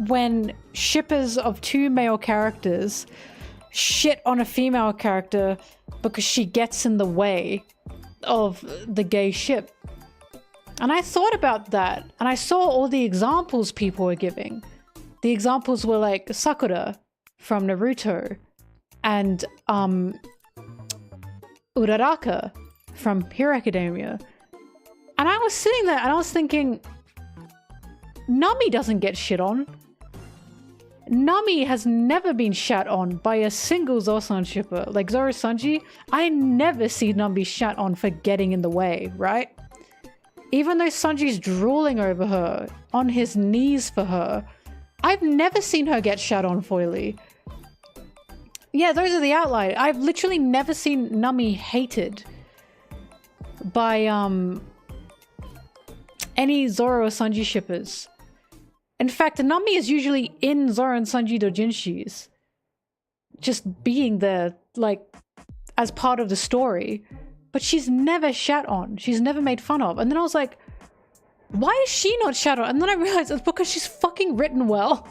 when shippers of two male characters shit on a female character because she gets in the way of the gay ship. And I thought about that and I saw all the examples people were giving. The examples were like Sakura from Naruto and Uraraka from Hero Academia. And I was sitting there and I was thinking, Nami doesn't get shit on. Nami has never been shat on by a single Zoro-san shipper. Like Zoro Sanji, I never see Nami shat on for getting in the way, right? Even though Sanji's drooling over her, on his knees for her, I've never seen her get shat on foily. Yeah, those are the outliers. I've literally never seen Nami hated by any Zoro or Sanji shippers. In fact, Nami is usually in Zoro and Sanji doujinshis, just being there, like, as part of the story. But she's never shat on. She's never made fun of. And then I was like, why is she not shat on? And then I realized it's because she's fucking written well.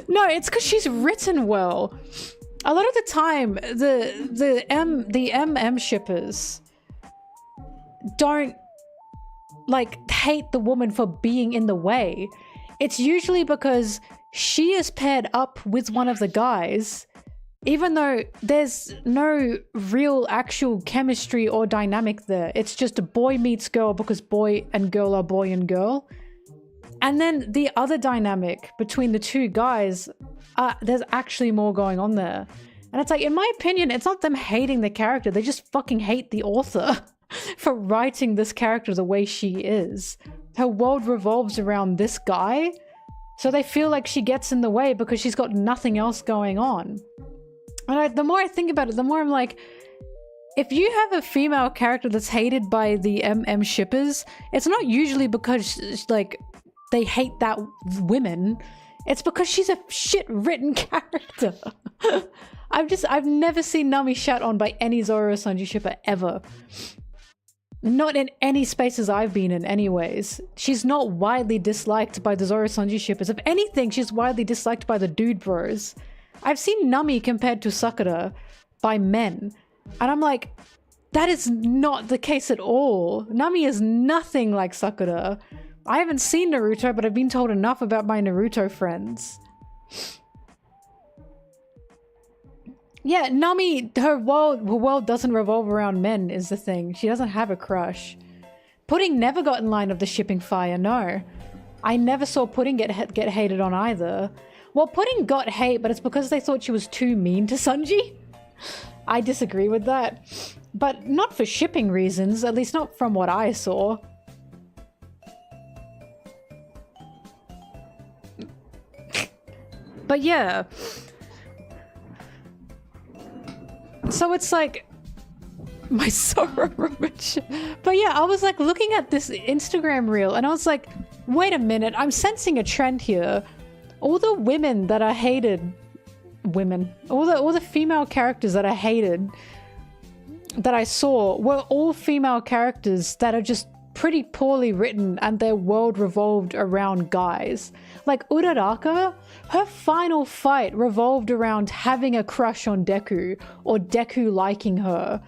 No, it's because she's written well. A lot of the time, the MM shippers don't like hate the woman for being in the way. It's usually because she is paired up with one of the guys, even though there's no real actual chemistry or dynamic there. It's just a boy meets girl because boy and girl are boy and girl. And then the other dynamic between the two guys, there's actually more going on there. And it's like, in my opinion, it's not them hating the character. They just fucking hate the author for writing this character the way she is. Her world revolves around this guy, so they feel like she gets in the way because she's got nothing else going on. And the more I think about it, the more I'm like, if you have a female character that's hated by the MM shippers, it's not usually because, like, they hate that women. It's because she's a shit-written character. I've never seen Nami shat on by any Zoro Sanji shipper ever. Not in any spaces I've been in anyways. She's not widely disliked by the Zoro Sanji shippers. If anything, she's widely disliked by the dude bros. I've seen Nami compared to Sakura by men. And I'm like, that is not the case at all. Nami is nothing like Sakura. I haven't seen Naruto, but I've been told enough about my Naruto friends. Yeah, Nami, her world doesn't revolve around men is the thing. She doesn't have a crush. Pudding never got in line of the shipping fire, no. I never saw Pudding get hated on either. Well, Pudding got hate, but it's because they thought she was too mean to Sanji. I disagree with that. But not for shipping reasons, at least not from what I saw. But yeah. So it's like my Zoro rubbish. But yeah, I was like looking at this Instagram reel and I was like, wait a minute, I'm sensing a trend here. All the women that are hated, all the female characters that are hated that I saw were all female characters that are just pretty poorly written and their world revolved around guys. Like Uraraka, her final fight revolved around having a crush on Deku or Deku liking her.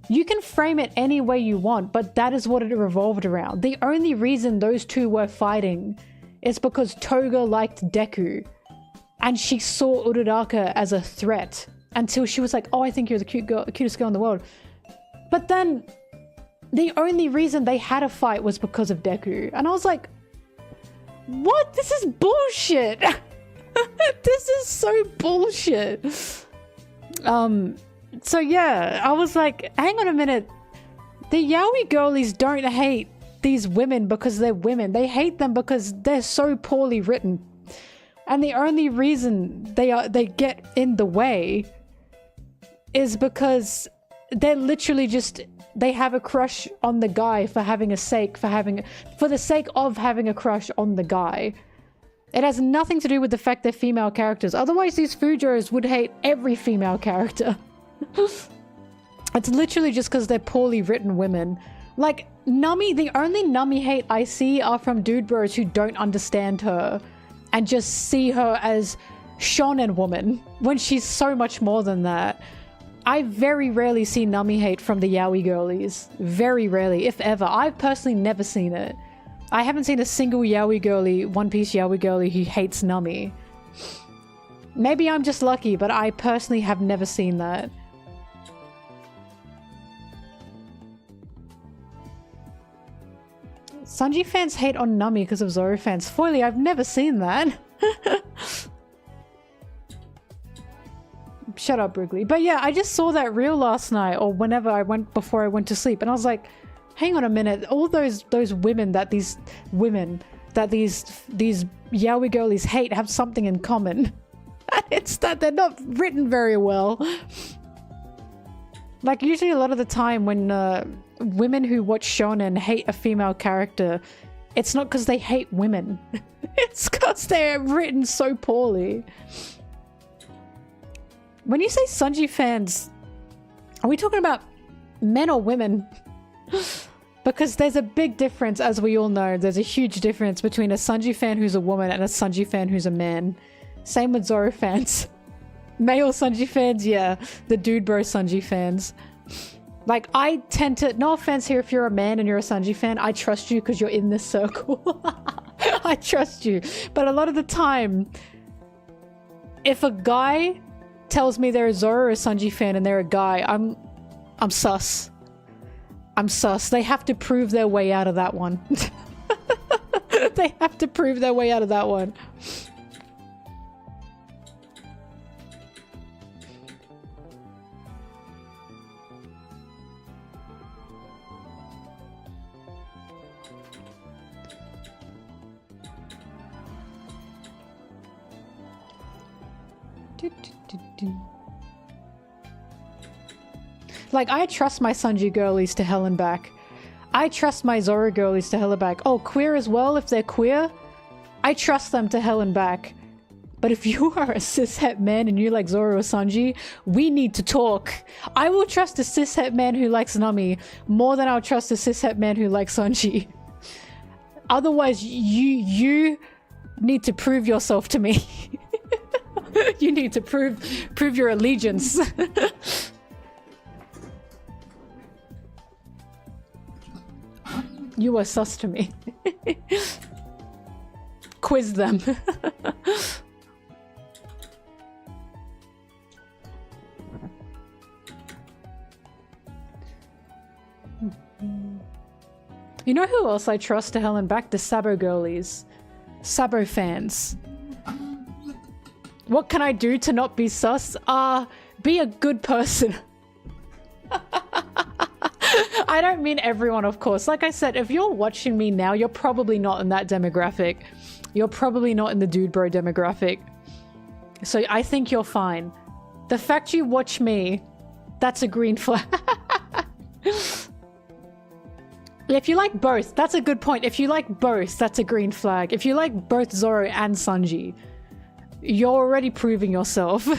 You can frame it any way you want, but that is what it revolved around. The only reason those two were fighting is because Toga liked Deku. and she saw Uraraka as a threat until she was like, oh, I think you're the cutest girl in the world. But then the only reason they had a fight was because of Deku. And I was like, what? This is bullshit. This is so bullshit. So yeah, I was like, hang on a minute. The yaoi girlies don't hate these women because they're women. They hate them because they're so poorly written. And the only reason they get in the way is because they're literally just, they have a crush on the guy for the sake of having a crush on the guy. It has nothing to do with the fact they're female characters. Otherwise, these Fujos would hate every female character. It's literally just because they're poorly written women. Like, Nami, the only Nami hate I see are from dude bros who don't understand her and just see her as shonen woman when she's so much more than that. I very rarely see Nami hate from the yaoi girlies. Very rarely, if ever. I've personally never seen it. I haven't seen a single yaoi girly, One Piece yaoi girly who hates Nami. Maybe I'm just lucky, but I personally have never seen that. Sanji fans hate on Nami because of Zoro fans. Foily, I've never seen that. Shut up, Wrigley. But yeah, I just saw that reel last night, or before I went to sleep, and I was like, hang on a minute, all those women that these yaoi girlies hate have something in common. It's that they're not written very well. Like, usually a lot of the time when women who watch shonen hate a female character, it's not because they hate women. It's because they're written so poorly. When you say Sanji fans, are we talking about men or women? Because there's a big difference, as we all know. There's a huge difference between a Sanji fan who's a woman and a Sanji fan who's a man. Same with Zoro fans. Male Sanji fans, yeah. The dude bro Sanji fans. Like, I tend to... No offense here if you're a man and you're a Sanji fan. I trust you because you're in this circle. I trust you. But a lot of the time, if a guy tells me they're a Zoro or a Sanji fan and they're a guy, I'm sus. I'm sus. They have to prove their way out of that one. They have to prove their way out of that one. Like, I trust my Sanji girlies to hell and back. I trust my Zoro girlies to hell and back. Oh, queer as well, if they're queer? I trust them to hell and back. But if you are a cishet man and you like Zoro or Sanji, we need to talk. I will trust a cishet man who likes Nami more than I'll trust a cishet man who likes Sanji. Otherwise, you need to prove yourself to me. You need to prove your allegiance. You are sus to me. Quiz them. You know who else I trust to hell and back? The Sabo girlies. Sabo fans. What can I do to not be sus? Be a good person. I don't mean everyone, of course. Like I said, if you're watching me now, you're probably not in that demographic. You're probably not in the dude bro demographic. So I think you're fine. The fact you watch me, that's a green flag. If you like both, that's a good point. If you like both, that's a green flag. If you like both Zoro and Sanji, you're already proving yourself.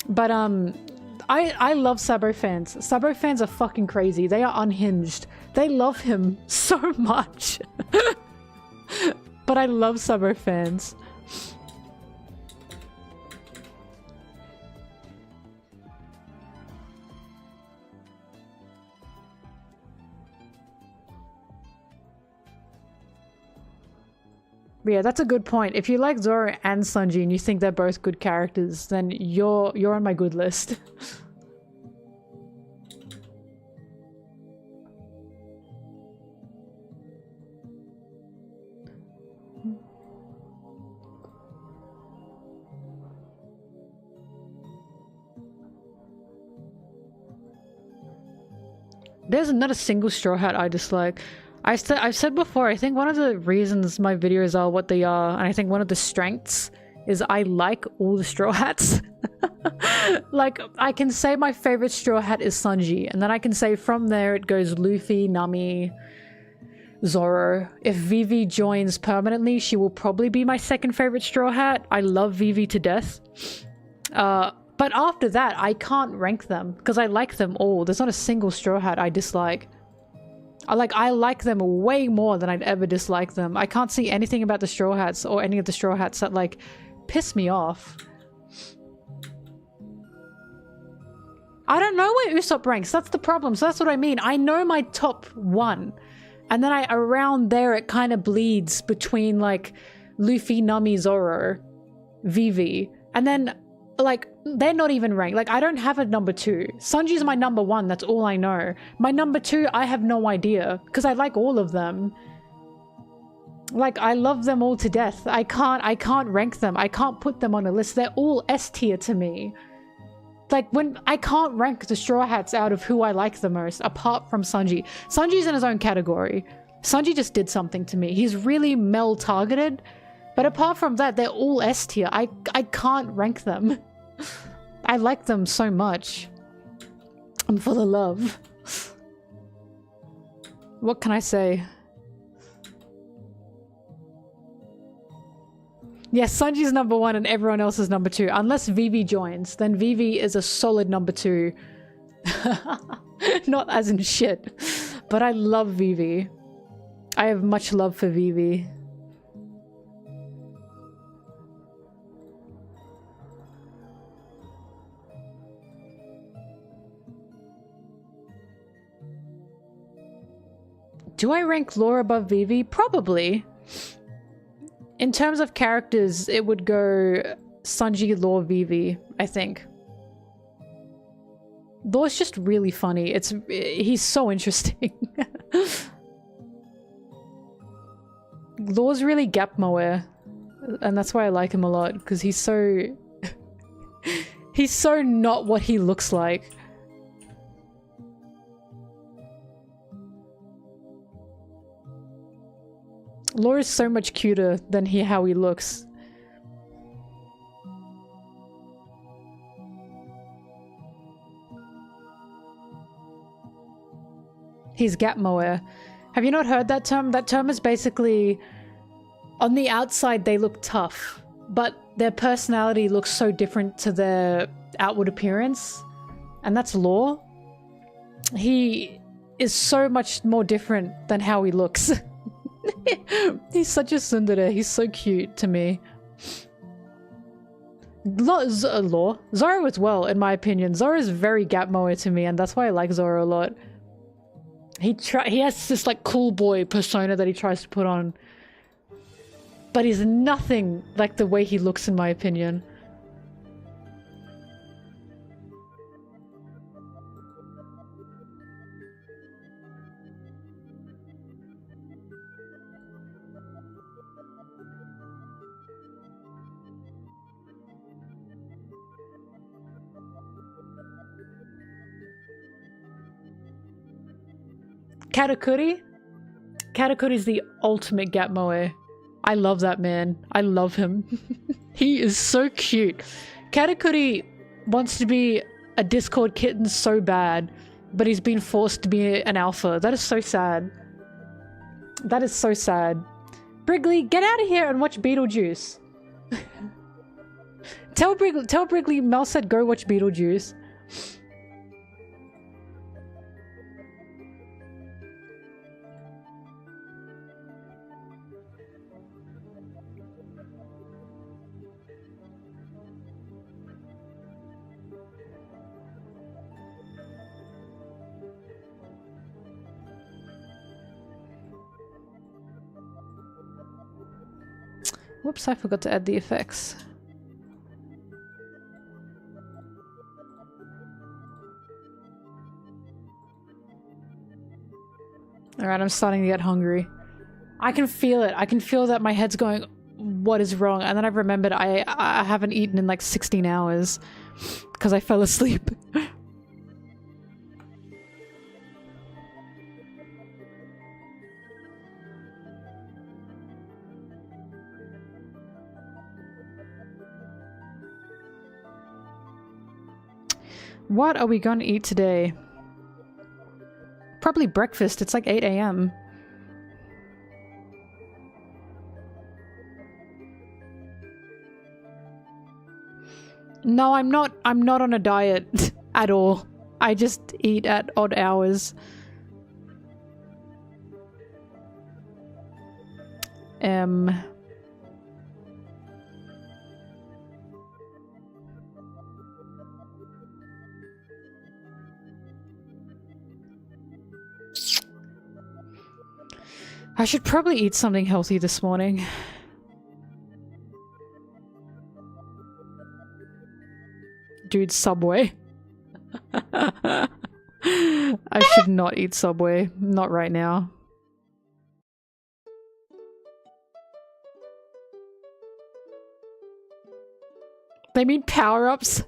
But I love Sabo fans. Sabo fans are fucking crazy. They are unhinged. They love him so much. But I love Sabo fans. But yeah, that's a good point. If you like Zoro and Sanji and you think they're both good characters, then you're on my good list. There's not a single Straw Hat I dislike. I've said before, I think one of the reasons my videos are what they are, and I think one of the strengths, is I like all the Straw Hats. Like, I can say my favorite Straw Hat is Sanji, and then I can say from there it goes Luffy, Nami, Zoro. If Vivi joins permanently, she will probably be my second favorite Straw Hat. I love Vivi to death. But after that, I can't rank them, because I like them all. There's not a single Straw Hat I dislike. I like them way more than I'd ever dislike them. I can't see anything about the Straw Hats or any of the Straw Hats that, like, piss me off. I don't know where Usopp ranks. That's the problem. So that's what I mean. I know my top one. And then around there, it kind of bleeds between, like, Luffy, Nami, Zoro, Vivi. And then, like, they're not even ranked. Like, I don't have a number 2. Sanji's my number 1. That's all I know. My number 2, I have no idea. Because I like all of them. Like, I love them all to death. I can't rank them. I can't put them on a list. They're all S tier to me. Like, when I can't rank the Straw Hats out of who I like the most, apart from Sanji. Sanji's in his own category. Sanji just did something to me. He's really Mel targeted. But apart from that, they're all S tier. I can't rank them. I like them so much. I'm full of love. What can I say? Yes, Sanji's number 1 and everyone else is number 2. Unless Vivi joins, then Vivi is a solid number 2. Not as in shit. But I love Vivi. I have much love for Vivi. Do I rank Law above Vivi? Probably. In terms of characters, it would go Sanji, Law, Vivi, I think. Law's just really funny. He's so interesting. Law's really gap moe, and that's why I like him a lot, because he's so... he's so not what he looks like. Law is so much cuter than how he looks. He's gap moe. Have you not heard that term? That term is basically, on the outside they look tough, but their personality looks so different to their outward appearance. And that's Law. He is so much more different than how he looks. He's such a tsundere. He's so cute to me. Law, Zoro as well, in my opinion. Zoro is very gap moe to me, and that's why I like Zoro a lot. He has this like cool boy persona that he tries to put on, but he's nothing like the way he looks, in my opinion. Katakuri? Katakuri is the ultimate gap moe. I love that man. I love him. He is so cute. Katakuri wants to be a Discord kitten so bad, but he's been forced to be an alpha. That is so sad. That is so sad. Brigley, get out of here and watch Beetlejuice. Tell Brigley Mel said go watch Beetlejuice. Whoops, I forgot to add the effects. Alright, I'm starting to get hungry. I can feel it. I can feel that my head's going, what is wrong? And then I remembered I haven't eaten in like 16 hours because I fell asleep. What are we gonna eat today? Probably breakfast. It's like 8 AM. No, I'm not on a diet at all. I just eat at odd hours. I should probably eat something healthy this morning. Dude, Subway. I should not eat Subway. Not right now. They mean power-ups?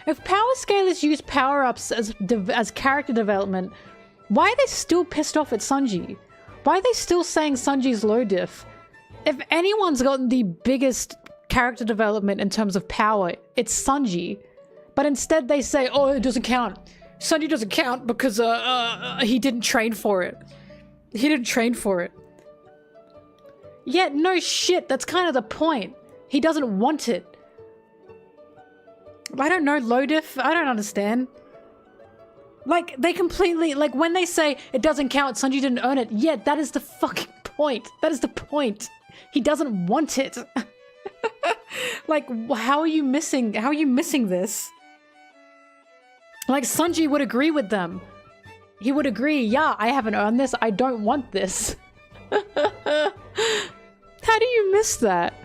If power scalers use power-ups as character development, why are they still pissed off at Sanji? Why are they still saying Sanji's low diff? If anyone's gotten the biggest character development in terms of power, it's Sanji. But instead they say, oh, it doesn't count. Sanji doesn't count because he didn't train for it. He didn't train for it. Yeah, no shit, that's kind of the point. He doesn't want it. I don't know, low diff? I don't understand. Like, they completely, like, when they say it doesn't count, Sanji didn't earn it, yeah, that is the fucking point. That is the point. He doesn't want it. Like, how are you missing this? Like, Sanji would agree with them. He would agree, yeah, I haven't earned this, I don't want this. How do you miss that?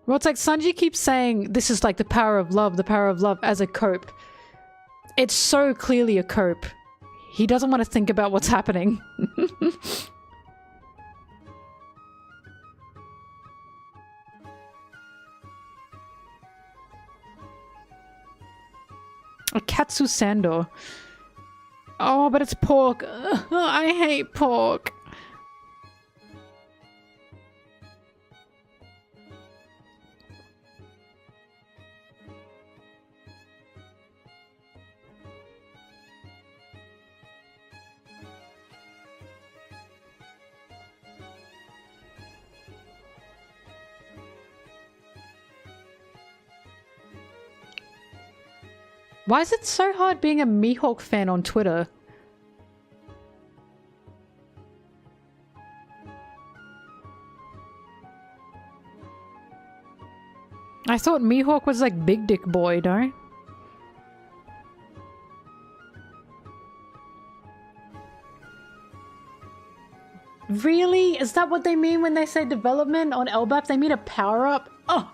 Well, it's like Sanji keeps saying this is like the power of love as a cope. It's so clearly a cope. He doesn't want to think about what's happening. A katsu sando. Oh, but it's pork. Ugh, I hate pork. Why is it so hard being a Mihawk fan on Twitter? I thought Mihawk was like big dick boy, no? Really? Is that what they mean when they say development on Elbap? They mean a power-up? Oh!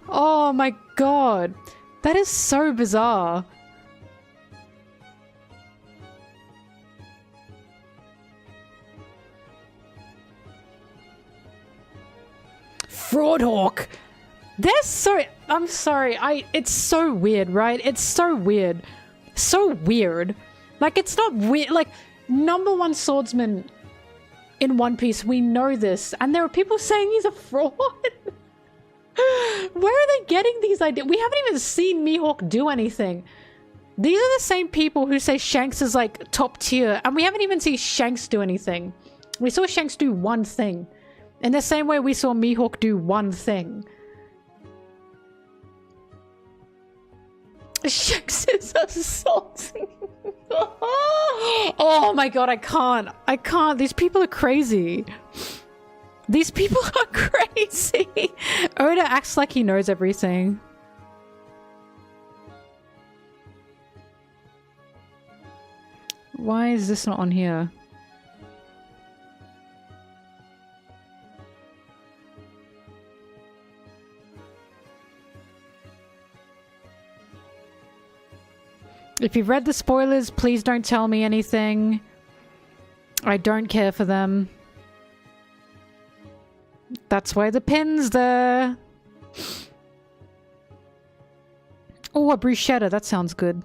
Oh my god! That is so bizarre. Fraudhawk! They're so... I'm sorry, it's so weird, right? It's so weird. So weird. Like, it's not weird. Like, #1 swordsman in One Piece. We know this. And there are people saying he's a fraud. Where are they getting these ideas? We haven't even seen Mihawk do anything. These are the same people who say Shanks is like top tier, and we haven't even seen Shanks do anything. We saw Shanks do one thing. In the same way we saw Mihawk do one thing. Shanks is assaulting. Oh my god, I can't. I can't. These people are crazy. These people are crazy. Oda acts like he knows everything. Why is this not on here? If you've read the spoilers, please don't tell me anything. I don't care for them. That's why the pin's there. Oh, a bruschetta. That sounds good.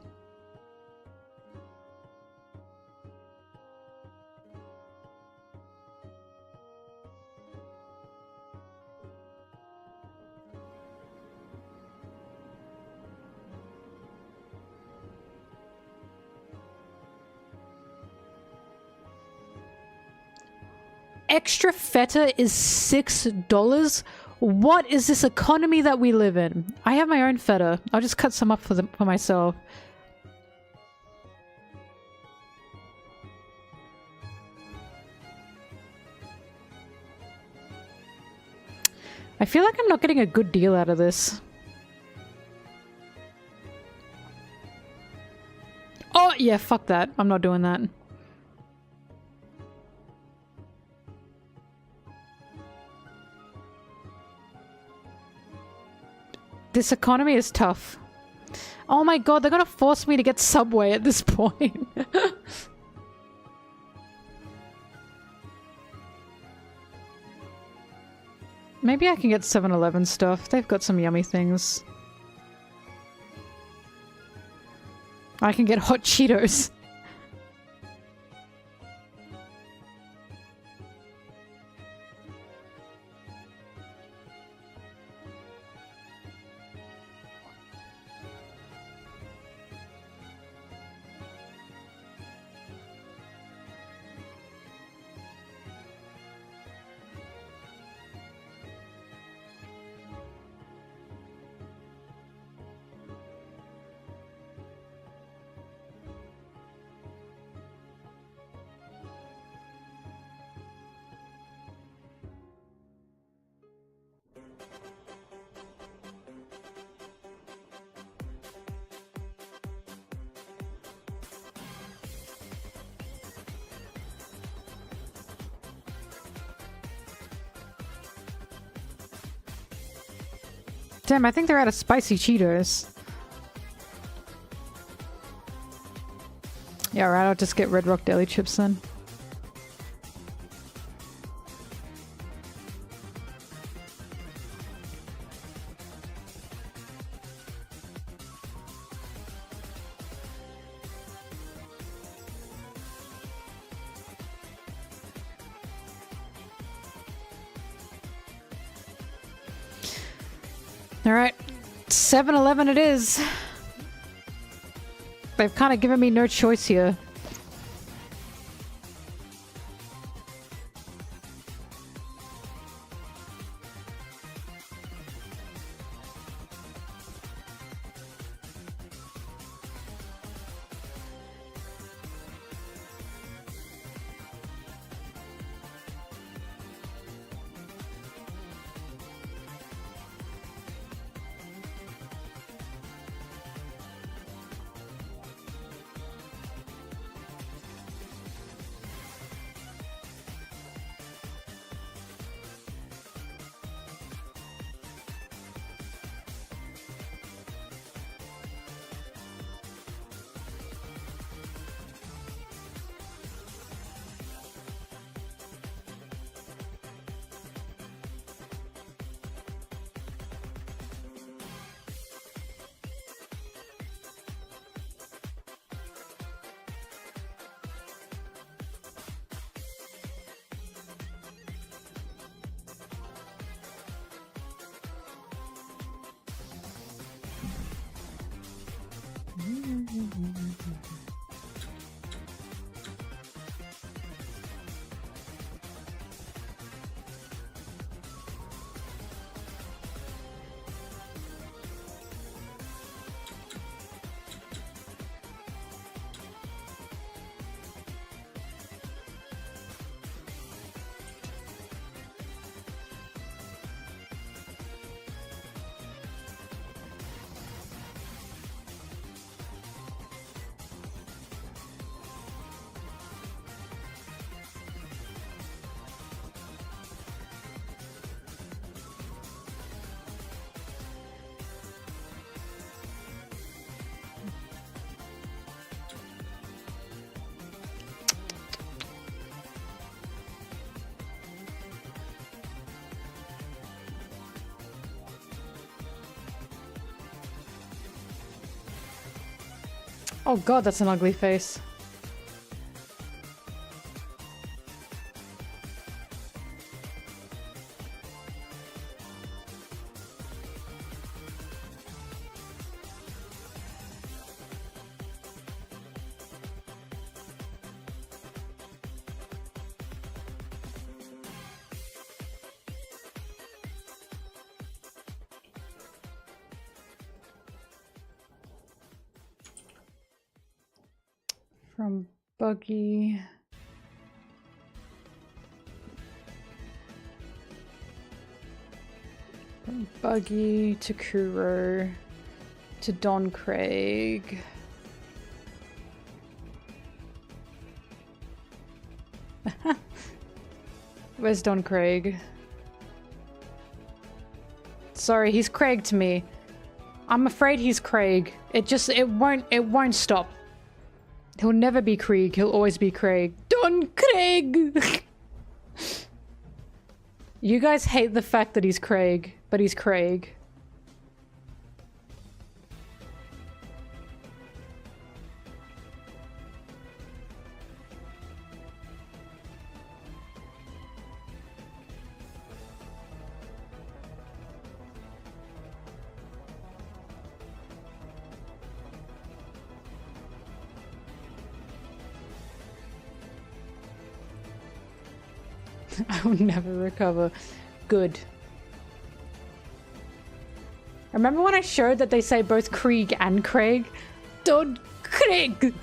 Extra feta is $6? What is this economy that we live in? I have my own feta. I'll just cut some up for myself. I feel like I'm not getting a good deal out of this. Oh, yeah, fuck that. I'm not doing that. This economy is tough. Oh my god, they're gonna force me to get Subway at this point. Maybe I can get 7-Eleven stuff. They've got some yummy things. I can get hot Cheetos. Damn, I think they're out of spicy Cheetos. Yeah, alright, I'll just get Red Rock Deli chips then. Alright, 7-Eleven it is. They've kind of given me no choice here. Oh god, that's an ugly face. From Buggy. From Buggy to Kuro to Don Craig. Where's Don Craig? Sorry, he's Craig to me. I'm afraid he's Craig. It won't stop. He'll never be Krieg, he'll always be Craig. Don Craig! You guys hate the fact that he's Craig, but he's Craig. I will never recover. Good. Remember when I showed that they say both Krieg and Craig? Don Craig!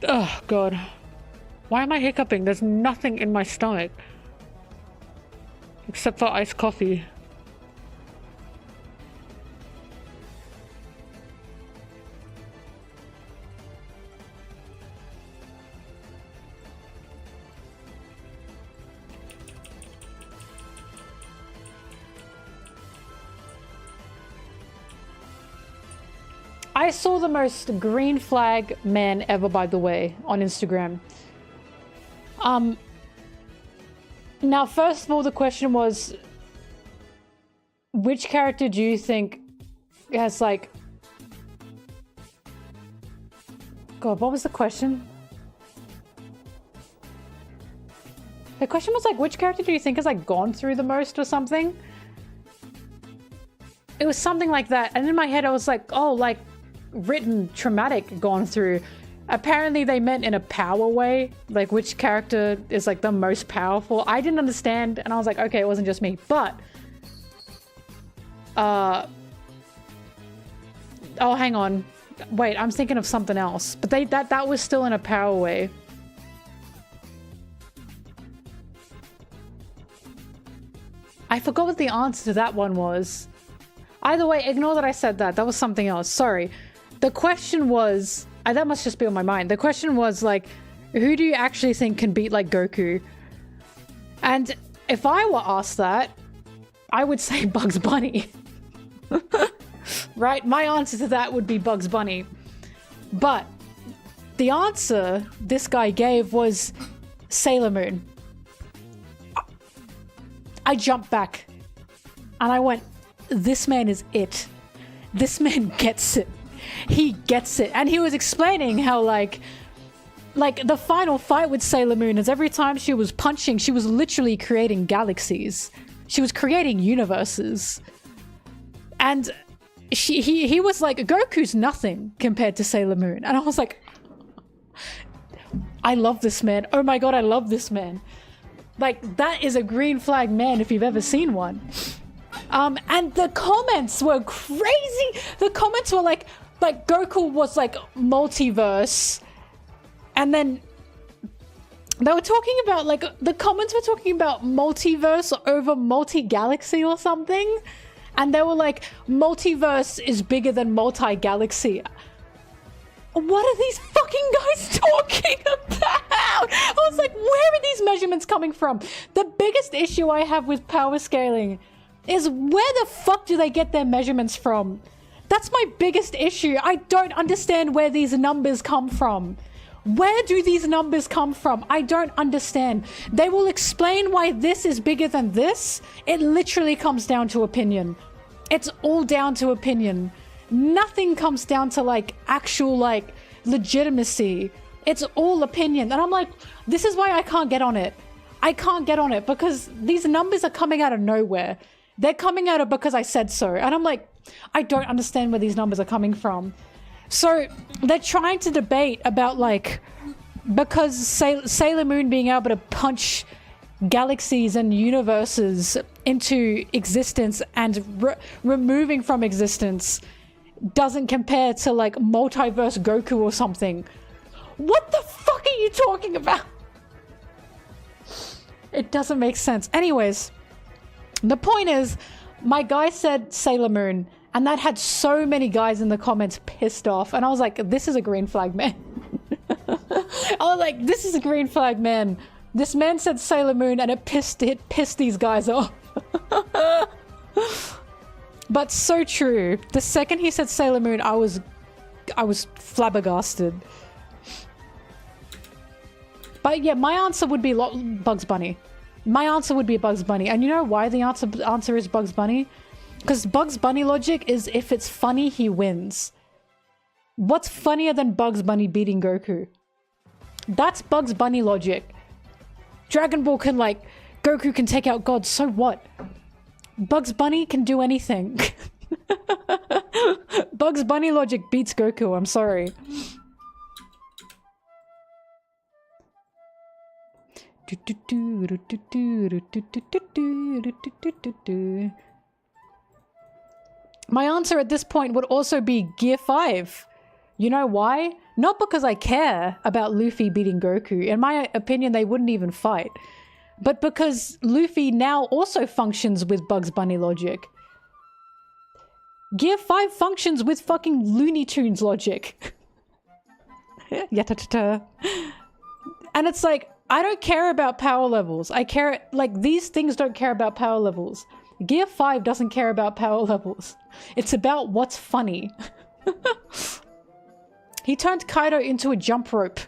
Oh god. Why am I hiccuping? There's nothing in my stomach. Except for iced coffee. I saw the most green flag man ever, by the way, on Instagram. Now, first of all, the question was, which character do you think has, like... God, what was the question? The question was, like, which character do you think has, like, gone through the most or something? It was something like that. And in my head, I was like, oh, like... written traumatic gone through. Apparently they meant in a power way, like which character is like the most powerful. I didn't understand and I was like, okay, it wasn't just me. But oh, hang on, wait, I'm thinking of something else, but that was still in a power way. I forgot what the answer to that one was. Either way, ignore that I said that. That was something else. Sorry. The question was... that must just be on my mind. The question was, like, who do you actually think can beat, like, Goku? And if I were asked that, I would say Bugs Bunny. Right? My answer to that would be Bugs Bunny. But the answer this guy gave was Sailor Moon. I jumped back. And I went, this man is it. This man gets it. He gets it. And he was explaining how, like the final fight with Sailor Moon is every time she was punching, she was literally creating galaxies. She was creating universes. And he was like, Goku's nothing compared to Sailor Moon. And I was like, I love this man. Oh my god, I love this man. Like, that is a green flag man if you've ever seen one. And the comments were crazy. The comments were like Goku was like multiverse. And then they were talking about like, the comments were talking about multiverse over multi-galaxy or something. And they were like, multiverse is bigger than multi-galaxy. What are these fucking guys talking about? I was like, where are these measurements coming from? The biggest issue I have with power scaling is where the fuck do they get their measurements from? That's my biggest issue. I don't understand where these numbers come from. Where do these numbers come from? I don't understand. They will explain why this is bigger than this. It literally comes down to opinion. It's all down to opinion. Nothing comes down to like actual like legitimacy. It's all opinion. And I'm like, this is why I can't get on it. I can't get on it because these numbers are coming out of nowhere. They're coming out of because I said so. And I'm like, I don't understand where these numbers are coming from. So they're trying to debate about like, because Sailor Moon being able to punch galaxies and universes into existence and removing from existence doesn't compare to like multiverse Goku or something. What the fuck are you talking about? It doesn't make sense. Anyways, the point is, my guy said Sailor Moon, and that had so many guys in the comments pissed off. And I was like, this is a green flag man. I was like, this is a green flag man. This man said Sailor Moon and it pissed these guys off. But so true. The second he said Sailor Moon, I was flabbergasted. But yeah, my answer would be Bugs Bunny. My answer would be Bugs Bunny. And you know why the answer is Bugs Bunny? Because Bugs Bunny logic is if it's funny, he wins. What's funnier than Bugs Bunny beating Goku? That's Bugs Bunny logic. Dragon Ball can like, Goku can take out God, so what? Bugs Bunny can do anything. Bugs Bunny logic beats Goku, I'm sorry. My answer at this point would also be Gear 5. You know why? Not because I care about Luffy beating Goku. In my opinion, they wouldn't even fight. But because Luffy now also functions with Bugs Bunny logic. Gear 5 functions with fucking Looney Tunes logic. And it's like, I don't care about power levels. I care, like, these things don't care about power levels. Gear 5 doesn't care about power levels. It's about what's funny. He turned Kaido into a jump rope.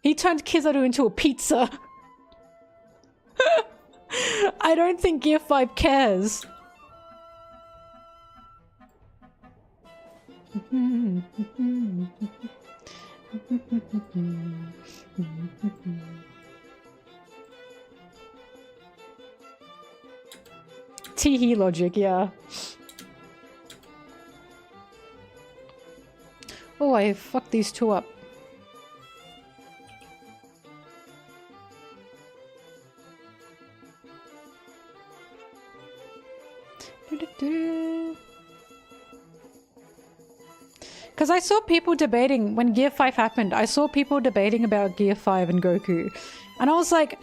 He turned Kizaru into a pizza. I don't think Gear 5 cares. Teehee logic, yeah. Oh, I fucked these two up. Because I saw people debating, when Gear 5 happened, I saw people debating about Gear 5 and Goku. And I was like,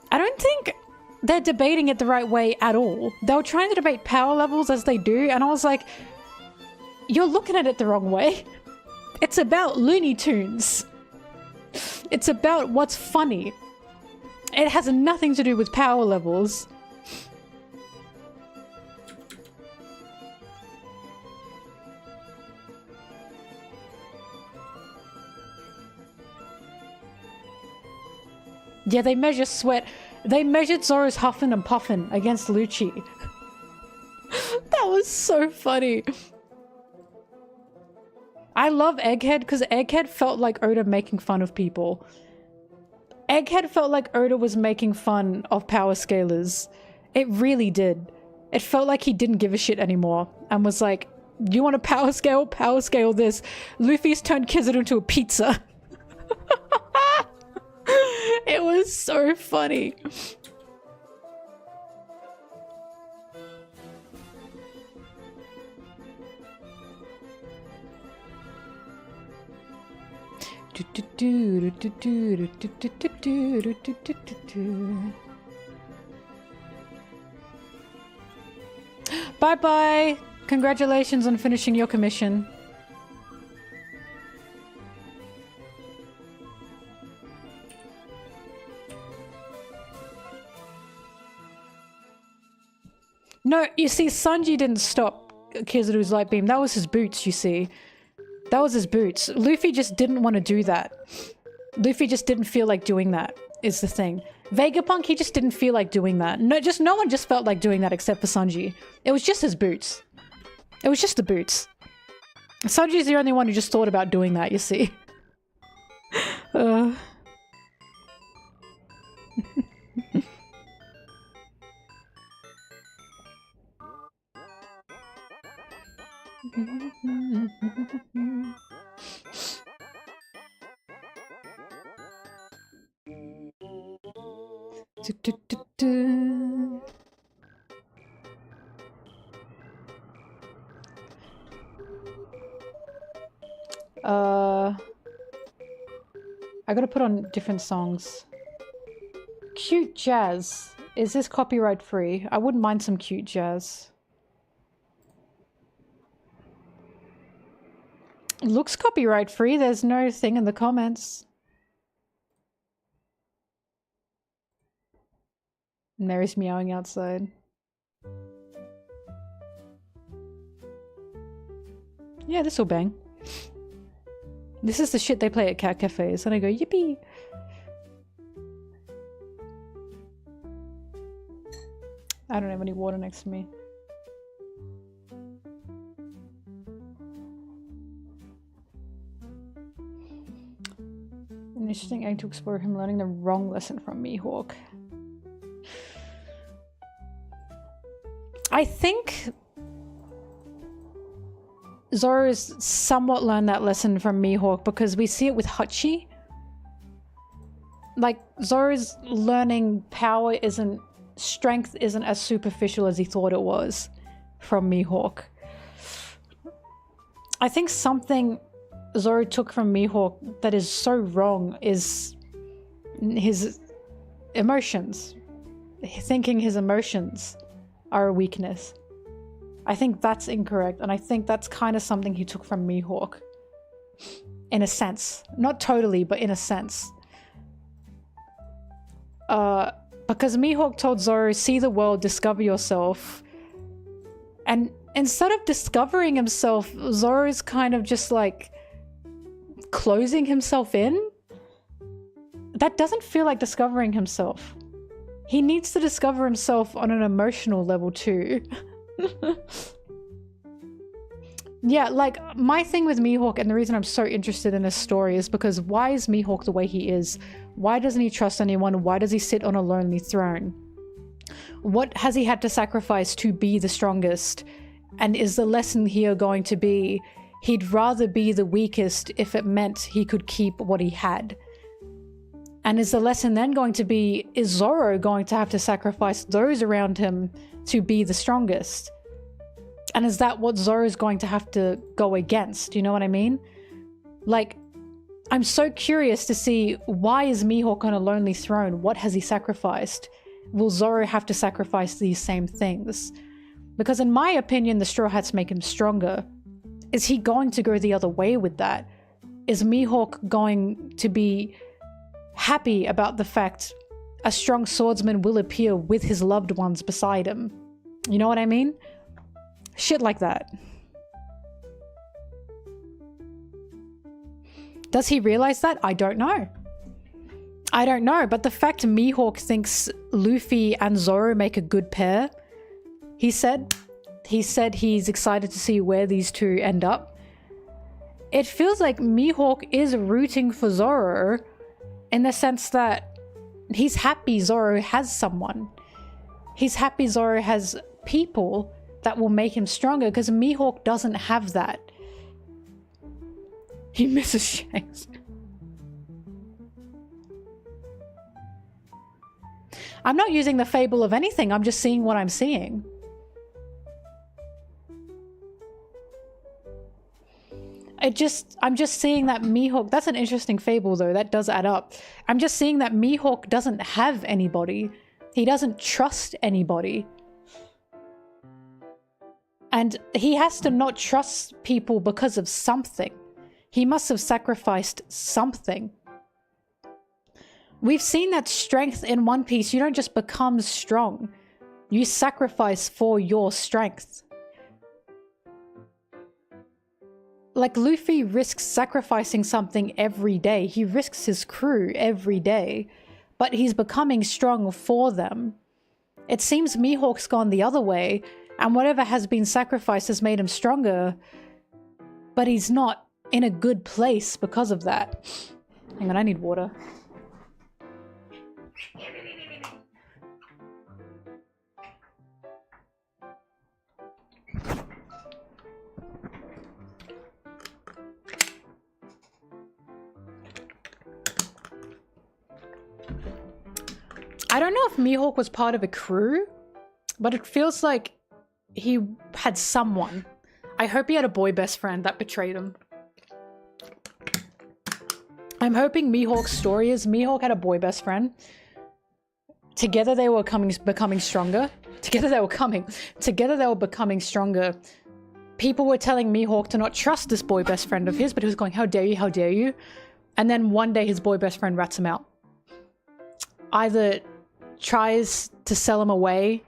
I don't think they're debating it the right way at all. They were trying to debate power levels as they do, and I was like, you're looking at it the wrong way. It's about Looney Tunes. It's about what's funny. It has nothing to do with power levels. Yeah, they measure sweat. They measured Zoro's huffing and puffing against Lucci. That was so funny. I love Egghead because Egghead felt like Oda making fun of people. Egghead felt like Oda was making fun of power scalers. It really did. It felt like he didn't give a shit anymore and was like, you want a power scale? Power scale this. Luffy's turned Kizaru into a pizza. is so funny. Bye bye. Congratulations on finishing your commission. No, you see, Sanji didn't stop Kizaru's light beam. That was his boots, you see. That was his boots. Luffy just didn't want to do that. Luffy just didn't feel like doing that, is the thing. Vegapunk, he just didn't feel like doing that. No one just felt like doing that except for Sanji. It was just his boots. It was just the boots. Sanji's the only one who just thought about doing that, you see. I gotta put on different songs. Cute jazz. Is this copyright free? I wouldn't mind some cute jazz. Looks copyright free. There's no thing in the comments. Mary's meowing outside. Yeah, this'll bang. This is the shit they play at cat cafes, and I go, yippee! I don't have any water next to me. An interesting egg to explore him learning the wrong lesson from Mihawk. I think Zoro's somewhat learned that lesson from Mihawk because we see it with Hachi. Like, Zoro's learning power isn't... strength isn't as superficial as he thought it was from Mihawk. I think something Zoro took from Mihawk that is so wrong is his emotions. Thinking his emotions are a weakness. I think that's incorrect, and I think that's kind of something he took from Mihawk. In a sense. Not totally, but in a sense. Because Mihawk told Zoro, see the world, discover yourself. And instead of discovering himself, Zoro's kind of just like closing himself in. That doesn't feel like discovering himself. He needs to discover himself on an emotional level too. Yeah, like, my thing with Mihawk, and the reason I'm so interested in this story is because why is Mihawk the way he is? Why doesn't he trust anyone? Why does he sit on a lonely throne? What has he had to sacrifice to be the strongest? And is the lesson here going to be he'd rather be the weakest if it meant he could keep what he had? And is the lesson then going to be, is Zoro going to have to sacrifice those around him to be the strongest? And is that what Zoro's going to have to go against? You know what I mean? Like, I'm so curious to see, why is Mihawk on a lonely throne? What has he sacrificed? Will Zoro have to sacrifice these same things? Because in my opinion, the Straw Hats make him stronger. Is he going to go the other way with that? Is Mihawk going to be happy about the fact a strong swordsman will appear with his loved ones beside him? You know what I mean? Shit like that. Does he realize that? I don't know. I don't know, but the fact Mihawk thinks Luffy and Zoro make a good pair, he said he's excited to see where these two end up. It feels like Mihawk is rooting for Zoro in the sense that he's happy Zoro has someone. He's happy Zoro has people that will make him stronger, because Mihawk doesn't have that. He misses Shanks. I'm not using the fable of anything. I'm just seeing what I'm seeing. I'm just seeing that Mihawk, that's an interesting fable though, that does add up. I'm just seeing that Mihawk doesn't have anybody. He doesn't trust anybody. And he has to not trust people because of something. He must have sacrificed something. We've seen that strength in One Piece. You don't just become strong. You sacrifice for your strength. Like, Luffy risks sacrificing something every day. He risks his crew every day. But he's becoming strong for them. It seems Mihawk's gone the other way, and whatever has been sacrificed has made him stronger. But he's not in a good place because of that. Hang on, I need water. I don't know if Mihawk was part of a crew, but it feels like he had someone. I hope he had a boy best friend that betrayed him. I'm hoping Mihawk's story is Mihawk had a boy best friend. Together they were becoming stronger. Together they were becoming stronger. People were telling Mihawk to not trust this boy best friend of his, but he was going, how dare you, how dare you? And then one day his boy best friend rats him out. Either tries to sell him away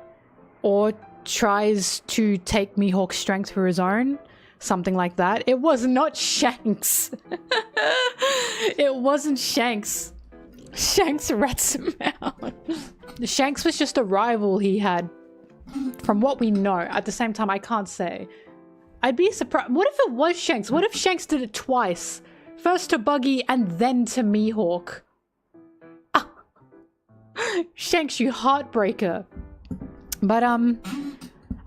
or tries to take Mihawk's strength for his own. Something like that. It was not Shanks. It wasn't Shanks. Shanks rats him out. Shanks was just a rival he had. From what we know. At the same time, I can't say. I'd be surprised. What if it was Shanks? What if Shanks did it twice? First to Buggy and then to Mihawk. Shanks, you heartbreaker. But I'm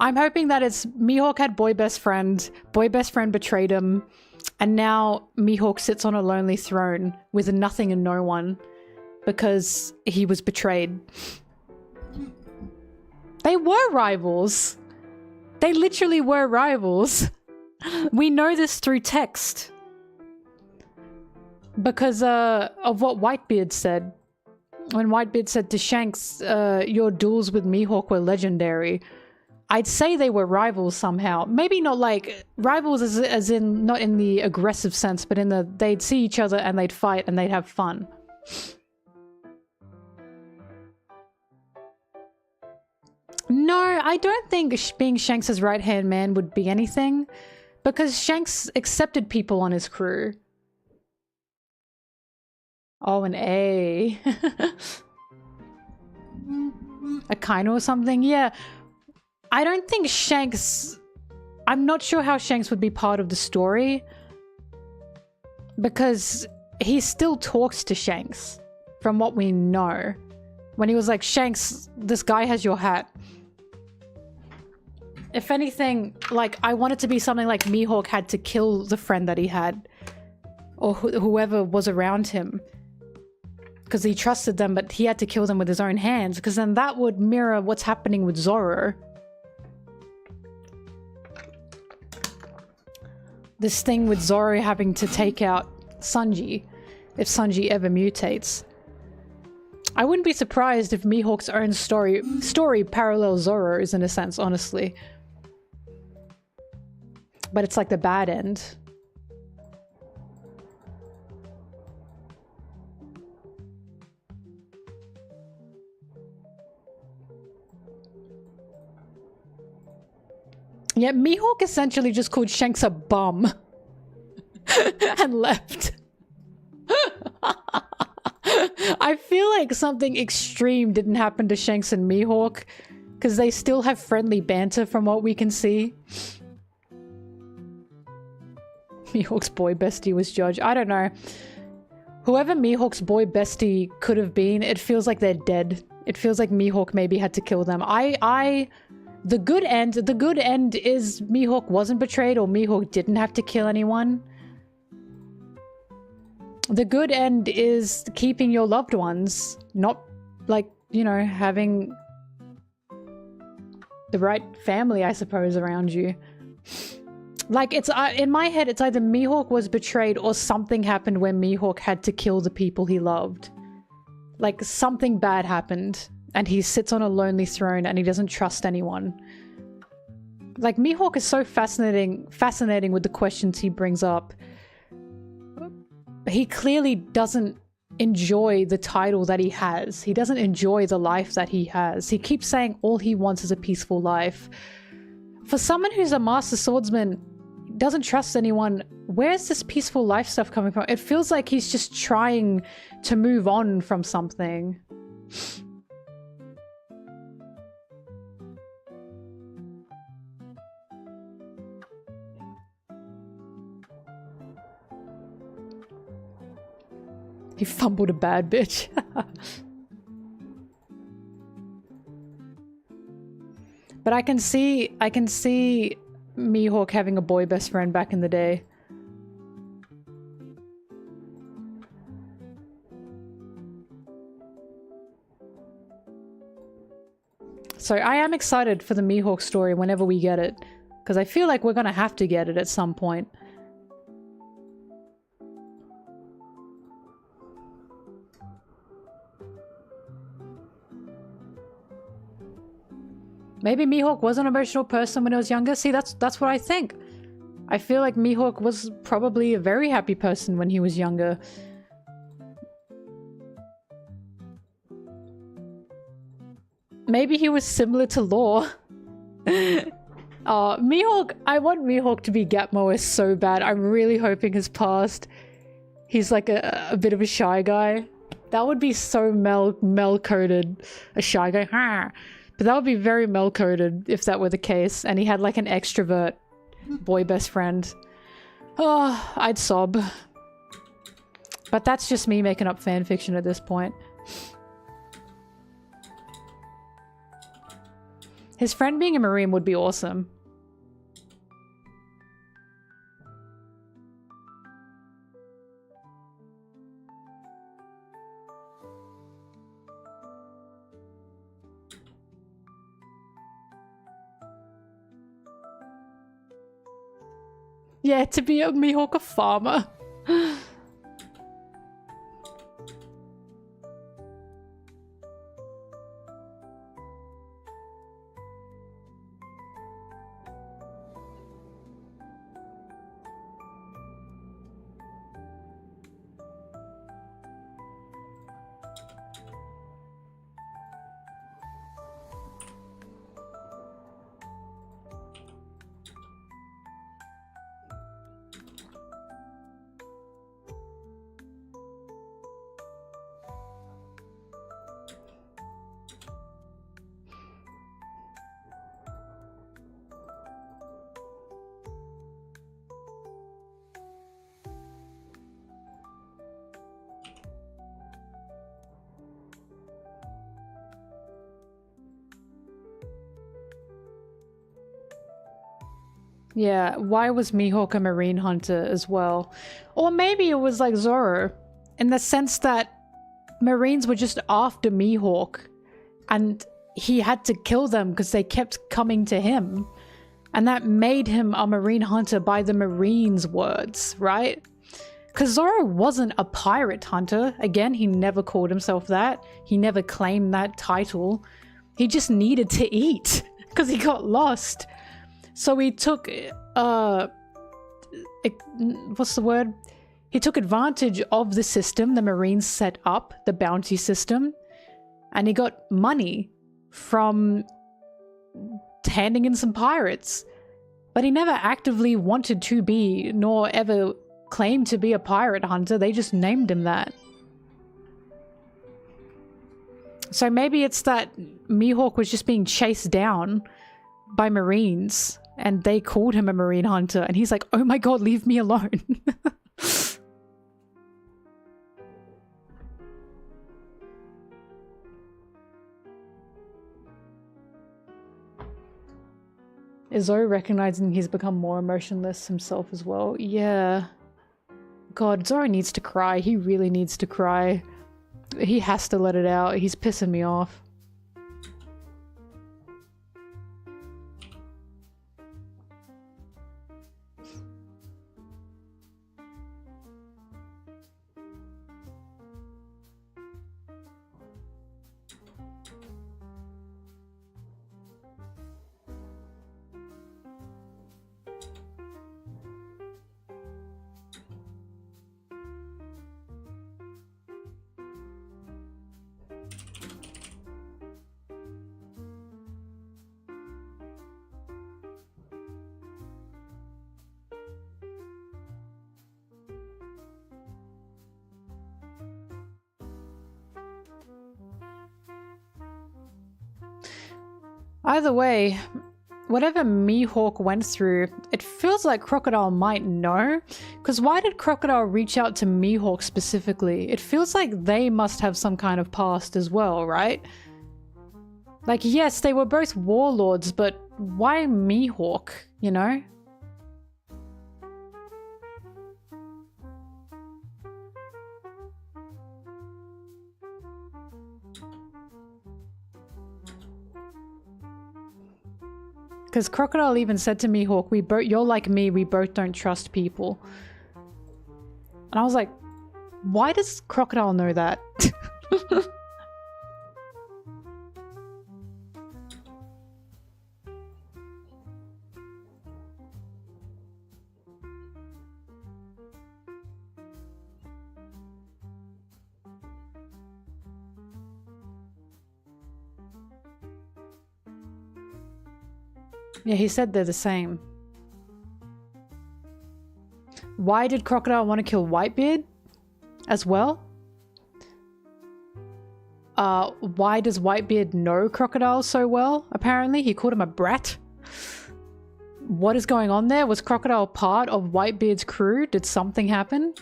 hoping that it's Mihawk had boy best friend betrayed him, and now Mihawk sits on a lonely throne with nothing and no one because he was betrayed. They were rivals. They literally were rivals. We know this through text because of what Whitebeard said. When Whitebeard said to Shanks, your duels with Mihawk were legendary. I'd say they were rivals somehow. Maybe not like rivals as in not in the aggressive sense, but in the they'd see each other and they'd fight and they'd have fun. No, I don't think being Shanks' right-hand man would be anything, because Shanks accepted people on his crew. Oh, an A. A kind or something? Yeah. I don't think Shanks... I'm not sure how Shanks would be part of the story. Because he still talks to Shanks. From what we know. When he was like, Shanks, this guy has your hat. If anything, like, I want it to be something like Mihawk had to kill the friend that he had. Or whoever was around him. Because he trusted them, but he had to kill them with his own hands. Because then that would mirror what's happening with Zoro. This thing with Zoro having to take out Sanji. If Sanji ever mutates. I wouldn't be surprised if Mihawk's own story parallels Zoro's in a sense, honestly. But it's like the bad end. Yeah, Mihawk essentially just called Shanks a bum. And left. I feel like something extreme didn't happen to Shanks and Mihawk, because they still have friendly banter from what we can see. Mihawk's boy bestie was Judge. I don't know. Whoever Mihawk's boy bestie could have been, it feels like they're dead. It feels like Mihawk maybe had to kill them. The good end is Mihawk wasn't betrayed or Mihawk didn't have to kill anyone. The good end is keeping your loved ones, not like you know, having the right family, I suppose, around you. Like, it's in my head, it's either Mihawk was betrayed or something happened where Mihawk had to kill the people he loved. Like, something bad happened, and he sits on a lonely throne and he doesn't trust anyone. Like, Mihawk is so fascinating with the questions he brings up. He clearly doesn't enjoy the title that he has. He doesn't enjoy the life that he has. He keeps saying all he wants is a peaceful life. For someone who's a master swordsman, doesn't trust anyone, where's this peaceful life stuff coming from? It feels like he's just trying to move on from something. He fumbled a bad bitch. But I can see Mihawk having a boy best friend back in the day. So I am excited for the Mihawk story whenever we get it, because I feel like we're gonna have to get it at some point. Maybe Mihawk was an emotional person when he was younger. See, that's what I think. I feel like Mihawk was probably a very happy person when he was younger. Maybe he was similar to Law. Mihawk, I want Mihawk to be Gatmoa so bad. I'm really hoping his past, he's like a bit of a shy guy. That would be so mel-coded. A shy guy, huh? But that would be very mel-coded if that were the case, and he had like an extrovert boy best friend. Oh, I'd sob. But that's just me making up fanfiction at this point. His friend being a Marine would be awesome. Yeah, to be a Mihawk, a farmer. Yeah, why was Mihawk a marine hunter as well? Or maybe it was like Zoro, in the sense that Marines were just after Mihawk, and he had to kill them because they kept coming to him. And that made him a marine hunter by the Marines' words, right? Because Zoro wasn't a pirate hunter. Again, he never called himself that. He never claimed that title. He just needed to eat because he got lost. So he took, what's the word? He took advantage of the system the Marines set up, the bounty system, and he got money from handing in some pirates. But he never actively wanted to be, nor ever claimed to be a pirate hunter. They just named him that. So maybe it's that Mihawk was just being chased down by Marines, and they called him a marine hunter, and he's like, oh my god, leave me alone. Is Zoro recognizing he's become more emotionless himself as well? Yeah. God, Zoro needs to cry. He really needs to cry. He has to let it out. He's pissing me off. Either way, whatever Mihawk went through, it feels like Crocodile might know. Because why did Crocodile reach out to Mihawk specifically? It feels like they must have some kind of past as well, right? Like, yes, they were both warlords, but why Mihawk, you know? Because Crocodile even said to Mihawk, you're like me, we both don't trust people. And I was like, why does Crocodile know that? Yeah, he said they're the same. Why did Crocodile want to kill Whitebeard as well? Why does Whitebeard know Crocodile so well? Apparently, he called him a brat. What is going on there? Was Crocodile part of Whitebeard's crew? Did something happen?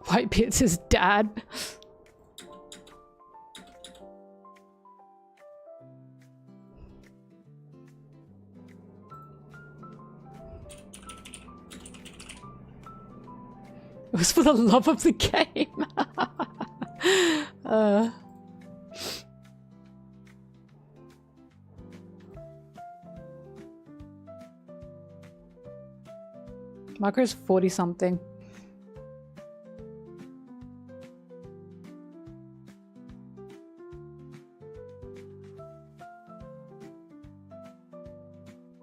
Whitebeard's his dad. It was for the love of the game. Marco's 40-something.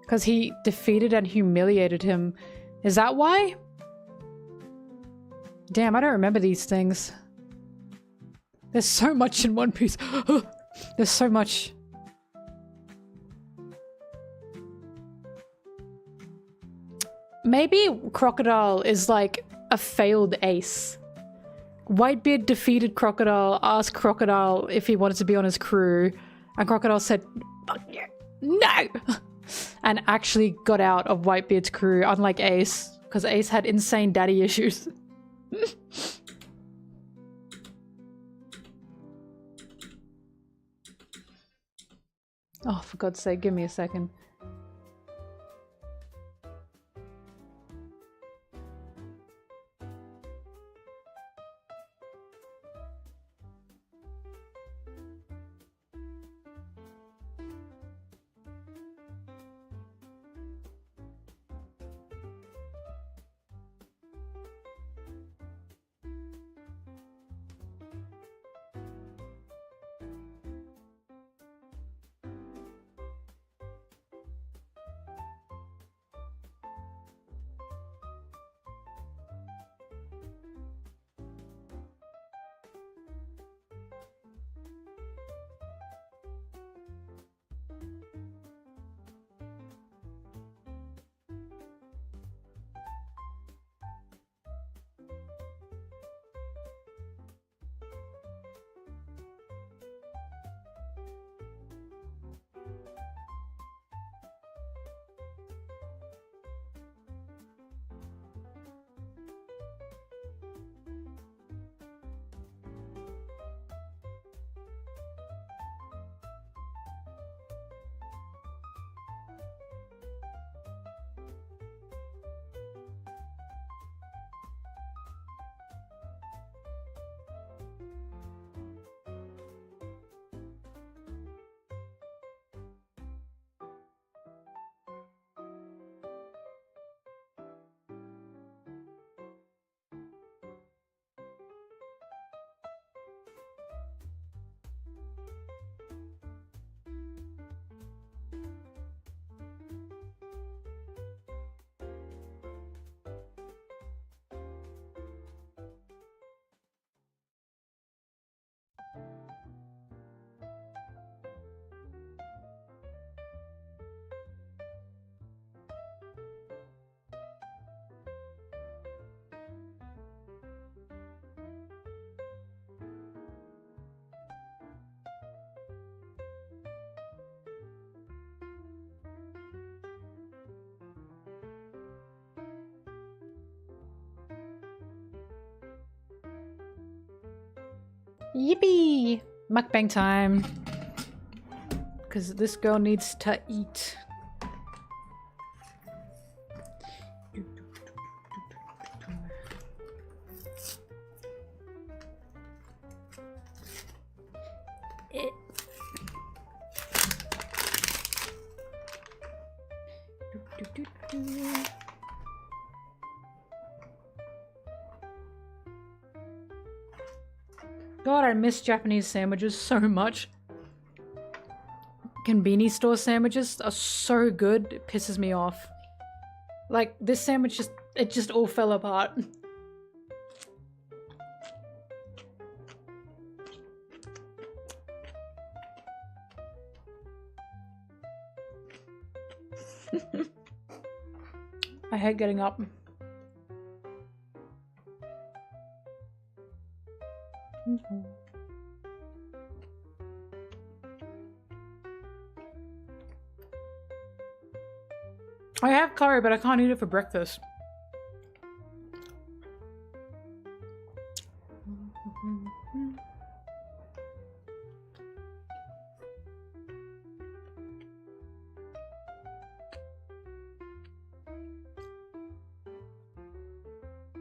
Because he defeated and humiliated him. Is that why? Damn, I don't remember these things. There's so much in One Piece. There's so much. Maybe Crocodile is like a failed ace. Whitebeard defeated Crocodile, asked Crocodile if he wanted to be on his crew, and Crocodile said, no! And actually got out of Whitebeard's crew, unlike Ace, because Ace had insane daddy issues. Oh, for God's sake, give me a second. Yippee! Mukbang time. Because this girl needs to eat. God, I miss Japanese sandwiches so much. Convenience store sandwiches are so good, it pisses me off. Like, this sandwich it just all fell apart. I hate getting up. I have curry, but I can't eat it for breakfast.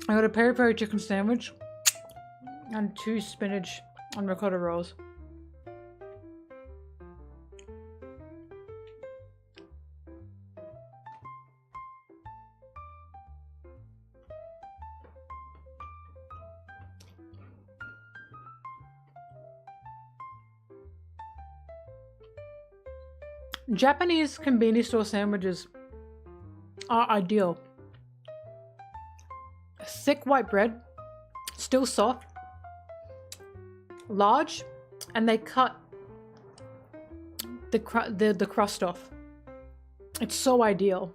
I got a peri-peri chicken sandwich and 2 spinach and ricotta rolls. Japanese convenience store sandwiches are ideal. Thick white bread, still soft, large, and they cut the crust off. It's so ideal.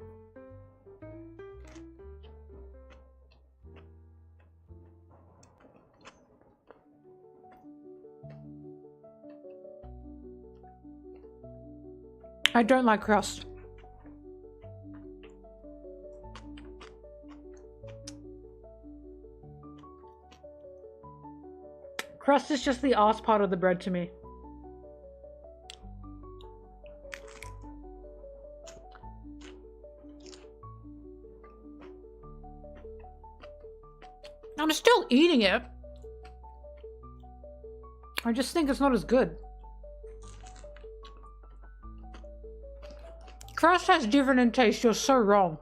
I don't like crust. Crust is just the arse part of the bread to me. I'm still eating it. I just think it's not as good. Crust has different in taste, you're so wrong.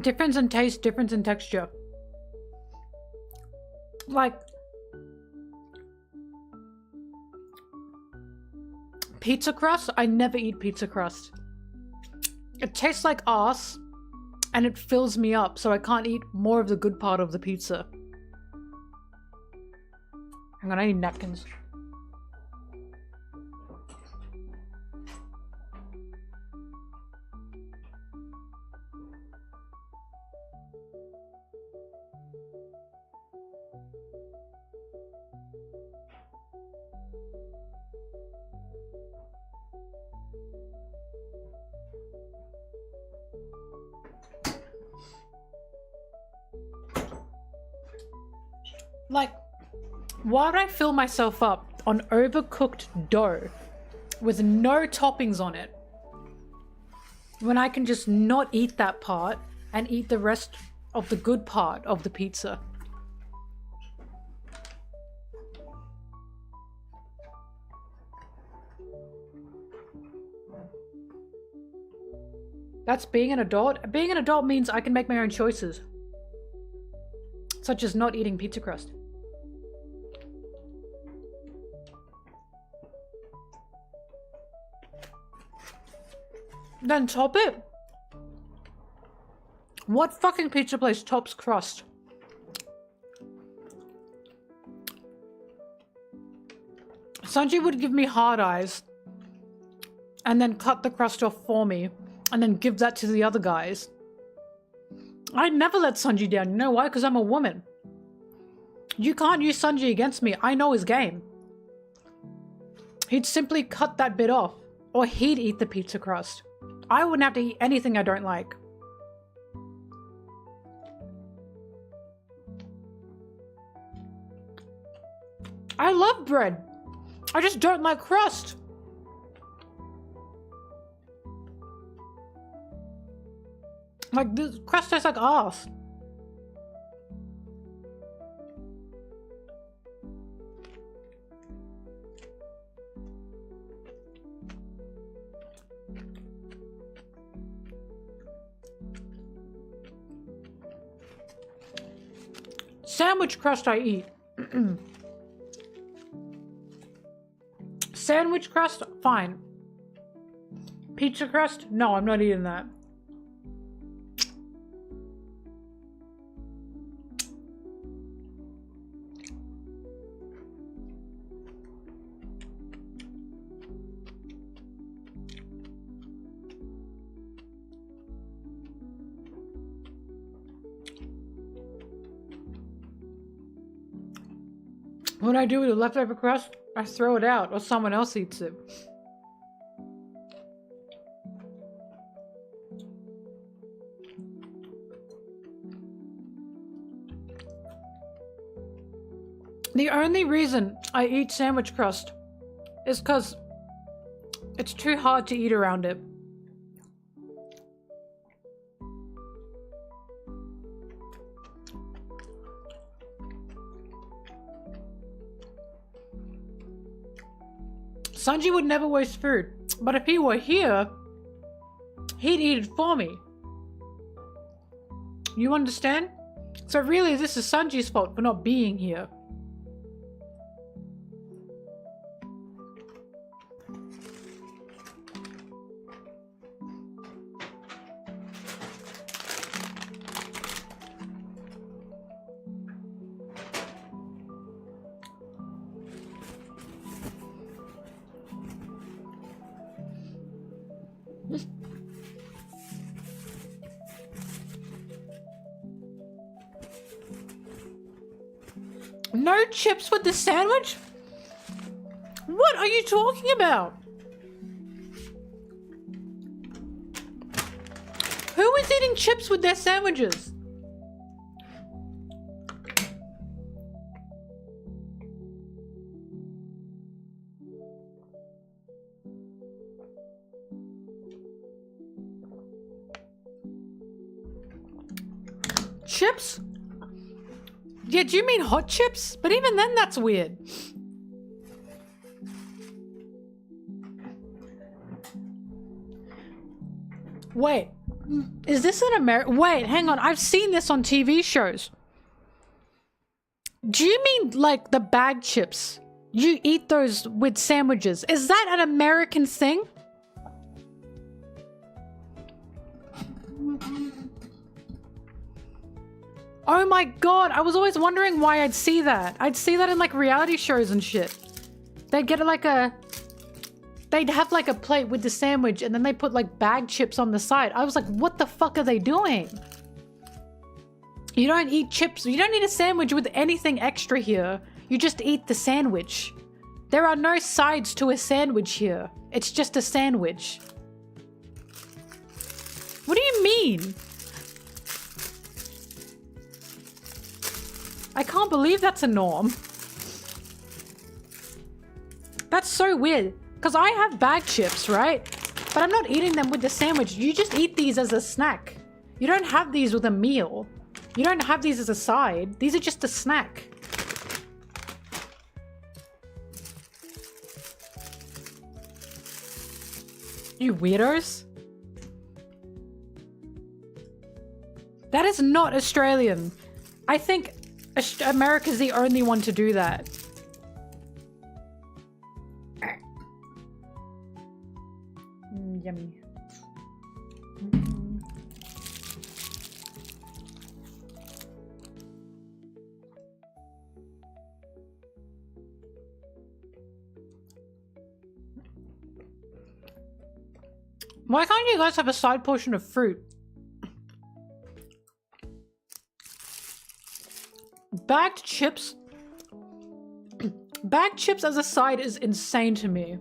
Difference in taste, difference in texture. Like, pizza crust, I never eat pizza crust. It tastes like arse, and it fills me up, so I can't eat more of the good part of the pizza. Hang on, I need napkins. Like, why would I fill myself up on overcooked dough with no toppings on it when I can just not eat that part and eat the rest of the good part of the pizza? That's being an adult. Being an adult means I can make my own choices, such as not eating pizza crust. Then top it. What fucking pizza place tops crust? Sanji would give me hard eyes and then cut the crust off for me and then give that to the other guys. I'd never let Sanji down. You know why? Because I'm a woman. You can't use Sanji against me. I know his game. He'd simply cut that bit off, or he'd eat the pizza crust. I wouldn't have to eat anything I don't like. I love bread. I just don't like crust. Like, this crust tastes like ass. Sandwich crust I eat. Sandwich crust, fine. Pizza crust? No, I'm not eating that. What I do with the leftover crust, I throw it out or someone else eats it. The only reason I eat sandwich crust is because it's too hard to eat around it. Sanji would never waste food, but if he were here, he'd eat it for me. You understand? So really, this is Sanji's fault for not being here. No chips with the sandwich? What are you talking about? Who is eating chips with their sandwiches? Chips? Yeah, do you mean hot chips? But even then, that's weird. Wait, is this an American? Wait, hang on. I've seen this on TV shows. Do you mean like the bag chips? You eat those with sandwiches. Is that an American thing? Oh my god, I was always wondering why I'd see that. I'd see that in like reality shows and shit. They'd get like they'd have like a plate with the sandwich and then they put like bag chips on the side. I was like, what the fuck are they doing? You don't eat chips. You don't eat a sandwich with anything extra here. You just eat the sandwich. There are no sides to a sandwich here. It's just a sandwich. What do you mean? I can't believe that's a norm. That's so weird. Because I have bag chips, right? But I'm not eating them with the sandwich. You just eat these as a snack. You don't have these with a meal. You don't have these as a side. These are just a snack. You weirdos. That is not Australian. I think America's the only one to do that. Yummy. Why can't you guys have a side portion of fruit? Bagged chips? Bagged chips as a side is insane to me.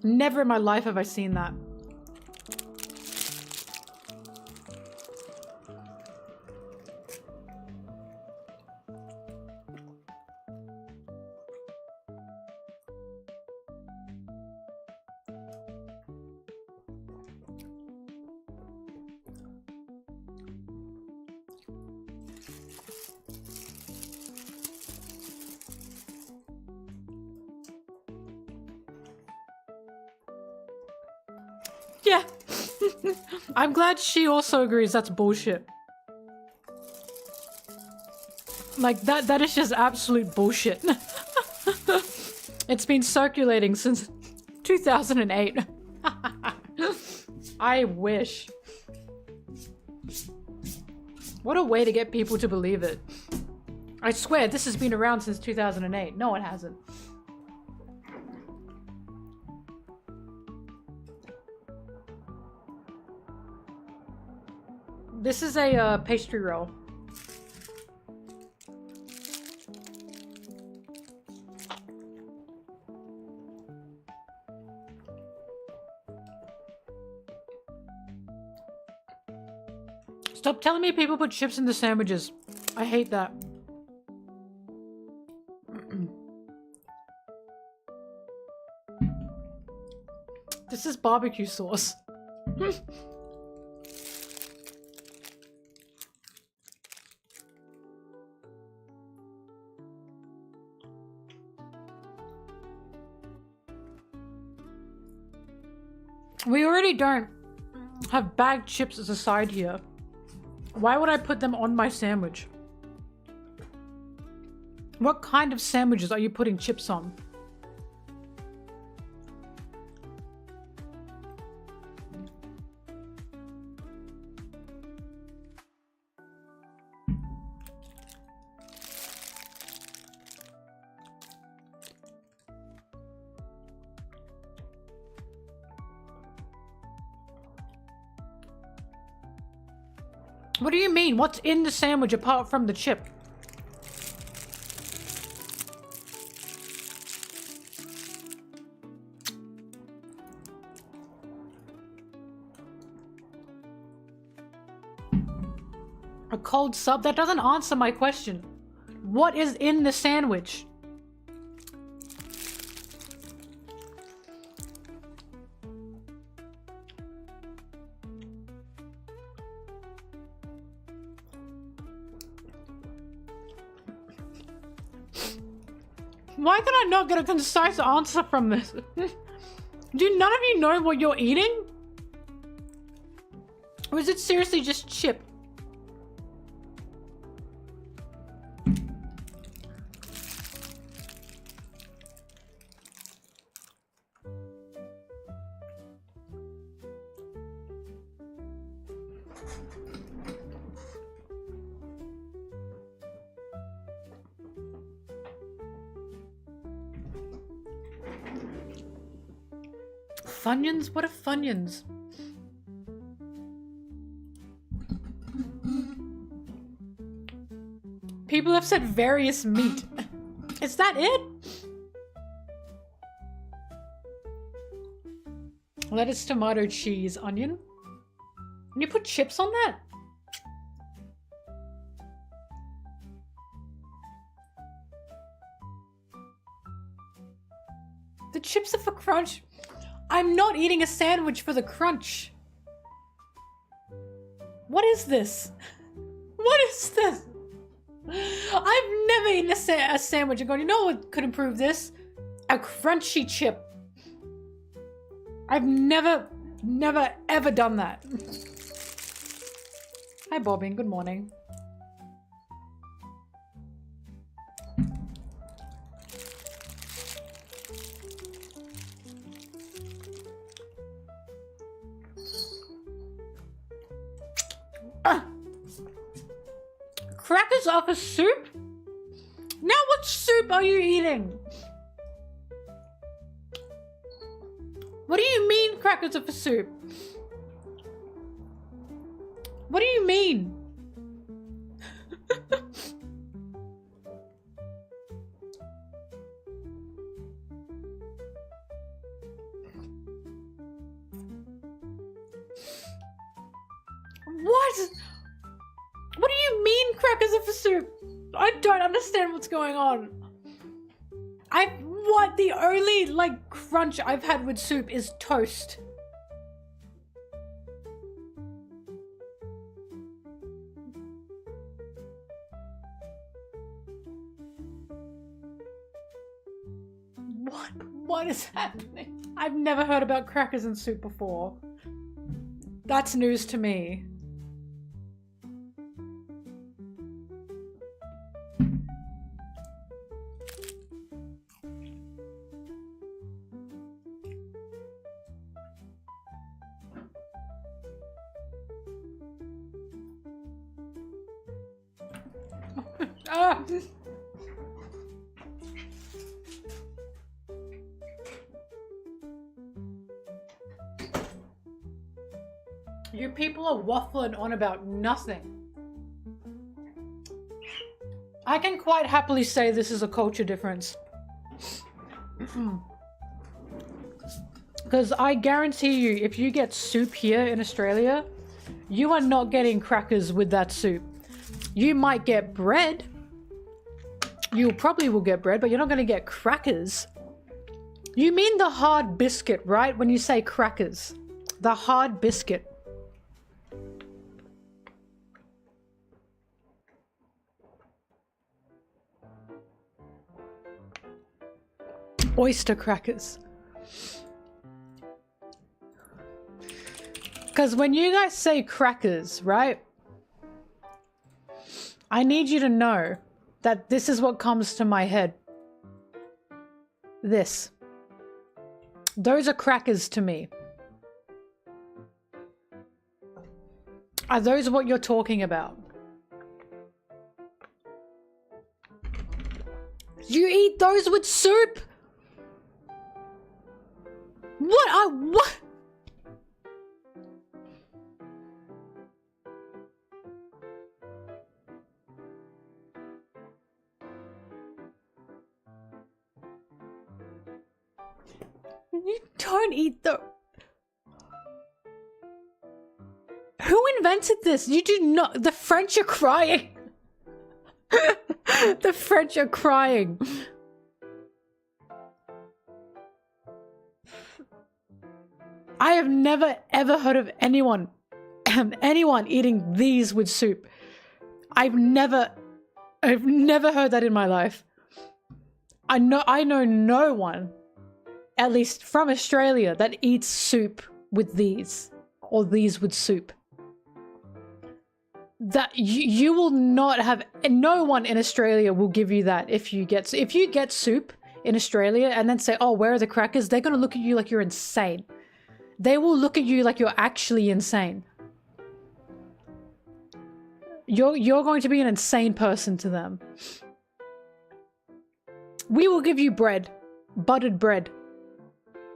Never in my life have I seen that. Yeah. I'm glad she also agrees that's bullshit. Like, that is just absolute bullshit. It's been circulating since 2008. I wish. What a way to get people to believe it. I swear, this has been around since 2008. No, it hasn't. This is a pastry roll. Stop telling me people put chips in the sandwiches. I hate that. This is barbecue sauce. We already don't have bagged chips as a side here. Why would I put them on my sandwich? What kind of sandwiches are you putting chips on? What do you mean? What's in the sandwich apart from the chip? A cold sub? That doesn't answer my question. What is in the sandwich? Why can I not get a concise answer from this? Do none of you know what you're eating? Or is it seriously just chip? Funyuns? What are Funyuns? People have said various meat. Is that it? Lettuce, tomato, cheese, onion. And you put chips on that? The chips are for crunch. I'm not eating a sandwich for the crunch. What is this? What is this? I've never eaten a sandwich and gone, you know what could improve this? A crunchy chip. I've never, ever done that. Hi, Bobbing. Good morning. Crackers off a soup? Now what soup are you eating? What do you mean crackers off a soup? What do you mean? What? What do you mean crackers are for soup? I don't understand what's going on. The only, like, crunch I've had with soup is toast. What is happening? I've never heard about crackers in soup before. That's news to me. Ah! You people are waffling on about nothing. I can quite happily say this is a culture difference. Because I guarantee you, if you get soup here in Australia, you are not getting crackers with that soup. You might get bread. You probably will get bread, but you're not going to get crackers. You mean the hard biscuit, right? When you say crackers. The hard biscuit. Oyster crackers. Because when you guys say crackers, right? I need you to know that this is what comes to my head. This. Those are crackers to me. Are those what you're talking about? You eat those with soup? What? You don't eat the... Who invented this? You do not... The French are crying. The French are crying. I have never ever heard of anyone eating these with soup. I've never heard that in my life. I know no one, at least from Australia, that eats soup with these, or these with soup. That you will not have, no one in Australia will give you that if you get soup in Australia and then say, oh, where are the crackers? They're going to look at you like you're insane. They will look at you like you're actually insane. You're going to be an insane person to them. We will give you bread, buttered bread.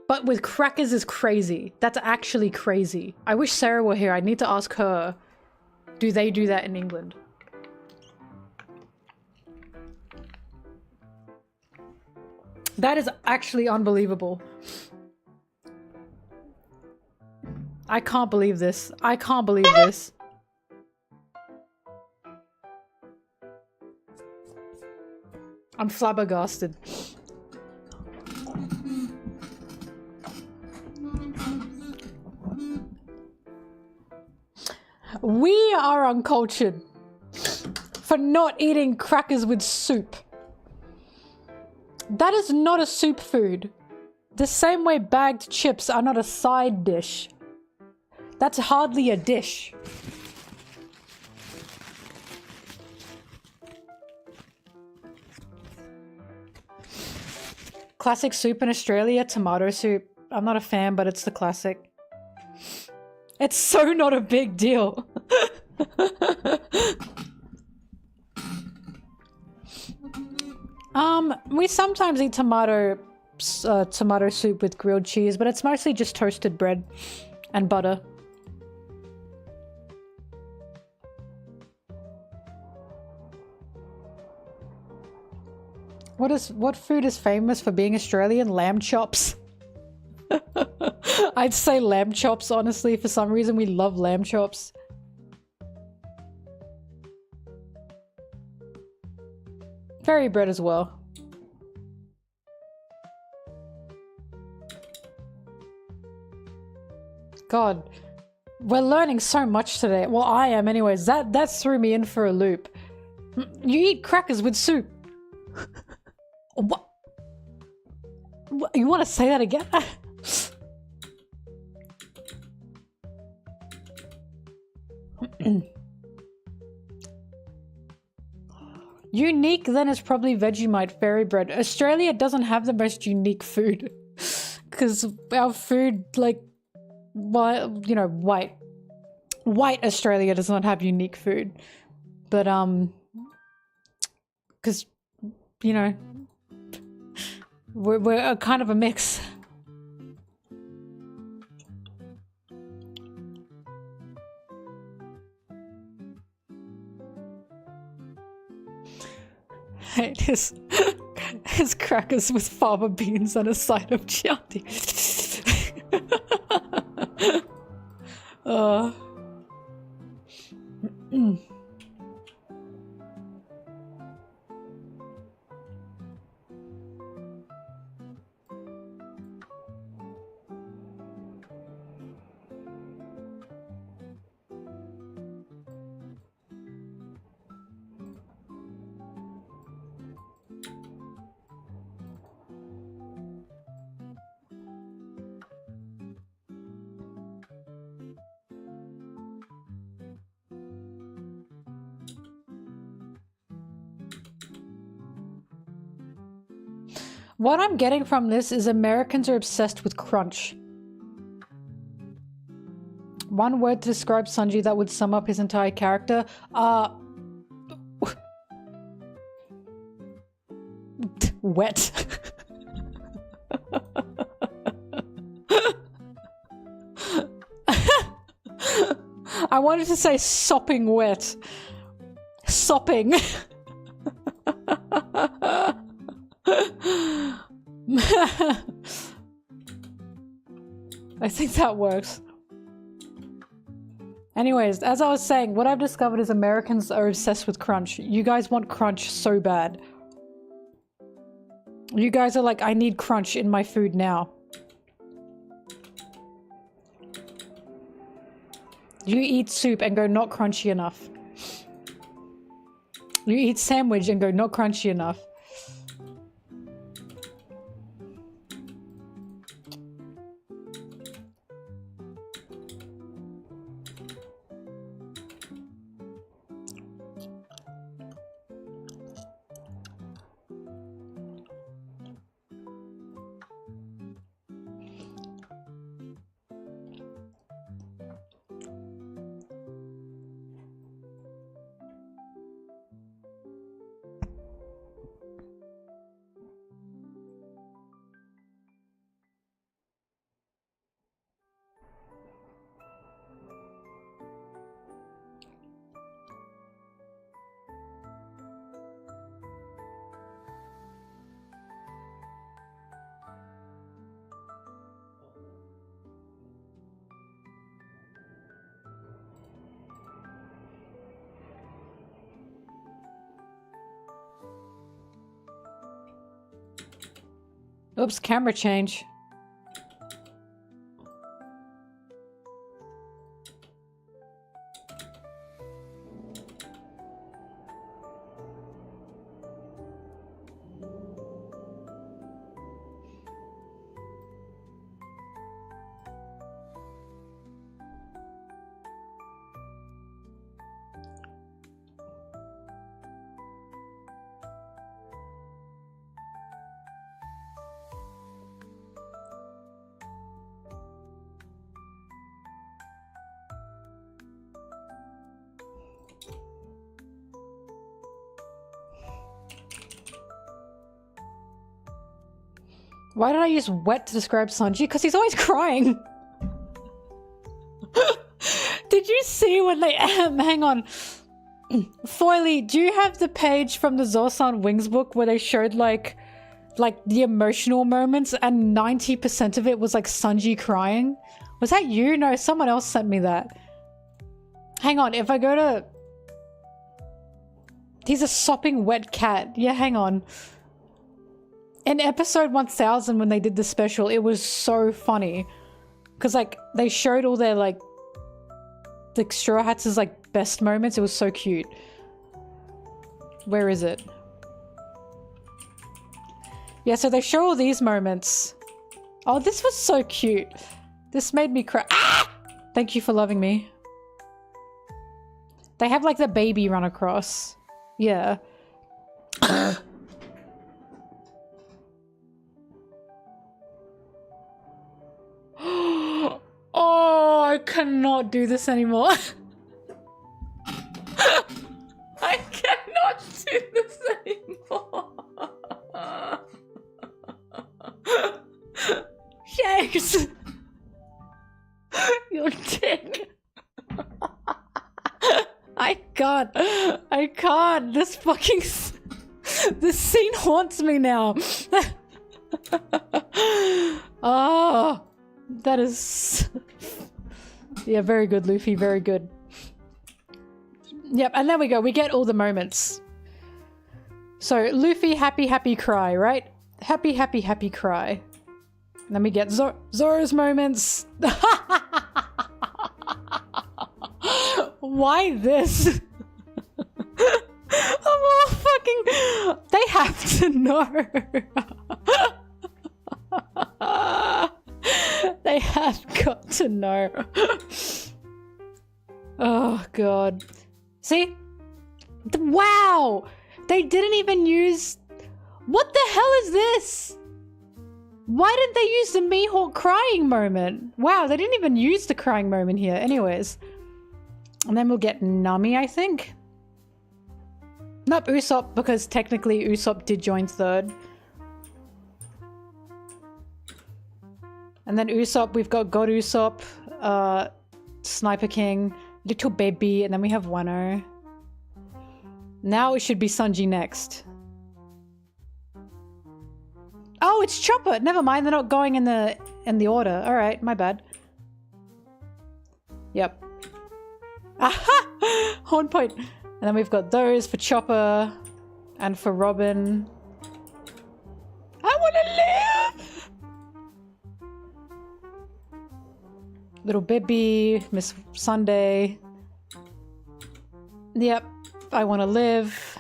But with crackers is crazy. That's actually crazy. I wish Sarah were here. I need to ask her, do they do that in England? That is actually unbelievable. I can't believe this. I can't believe this. I'm flabbergasted. We are uncultured for not eating crackers with soup. That is not a soup food. The same way bagged chips are not a side dish. That's hardly a dish. Classic soup in Australia, tomato soup. I'm not a fan, but it's the classic. It's so not a big deal. We sometimes eat tomato soup with grilled cheese, but it's mostly just toasted bread and butter. What food is famous for being Australian? Lamb chops. I'd say lamb chops, honestly. For some reason, we love lamb chops. Fairy bread as well. God, we're learning so much today. Well, I am anyways. That threw me in for a loop. You eat crackers with soup. What? You want to say that again? Unique then is probably Vegemite fairy bread. Australia doesn't have the most unique food. Because our food, like, well, you know, white Australia does not have unique food. But, because, you know, we're a kind of a mix. His crackers with fava beans and a side of chianti. What I'm getting from this is Americans are obsessed with crunch. One word to describe Sanji that would sum up his entire character. Wet. I wanted to say sopping wet. Sopping. I think that works. Anyways, as I was saying, what I've discovered is Americans are obsessed with crunch. You guys want crunch so bad. You guys are like, I need crunch in my food now. You eat soup and go not crunchy enough. You eat sandwich and go not crunchy enough. Oops, camera change. Why did I use wet to describe Sanji? Because he's always crying. Did you see when they... hang on. Foily, do you have the page from the Zoro-san Wings book where they showed like the emotional moments and 90% of it was like Sanji crying? Was that you? No, someone else sent me that. Hang on, if I go to... He's a sopping wet cat. Yeah, hang on. In episode 1000 when they did the special, it was so funny. Because, like, they showed all their, like Straw Hats' like, best moments. It was so cute. Where is it? Yeah, so they show all these moments. Oh, this was so cute. This made me cry. Ah! Thank you for loving me. They have like the baby run across. Yeah. Oh, I cannot do this anymore. I cannot do this anymore. Shanks! Your dick. I can't. I can't. This fucking... This scene haunts me now. Oh, that is... Yeah, very good, Luffy. Very good. Yep, and there we go. We get all the moments. So, Luffy, happy, happy, cry, right? Happy, happy, happy, cry. And then we get Zoro's moments. Why this? I'm all fucking... They have to know. They have got to know. Oh, God. See? Wow! They didn't even use... What the hell is this? Why didn't they use the Mihawk crying moment? Wow, they didn't even use the crying moment here. Anyways. And then we'll get Nami, I think. Nope, Usopp, because technically Usopp did join third. And then Usopp, we've got God Usopp, Sniper King, Little Baby, and then we have Wano. Now it should be Sanji next. Oh, it's Chopper! Never mind, they're not going in the order. Alright, my bad. Yep. Aha! Horn point! And then we've got those for Chopper and for Robin. I wanna live! Little Bibby, Miss Sunday. Yep, I wanna live.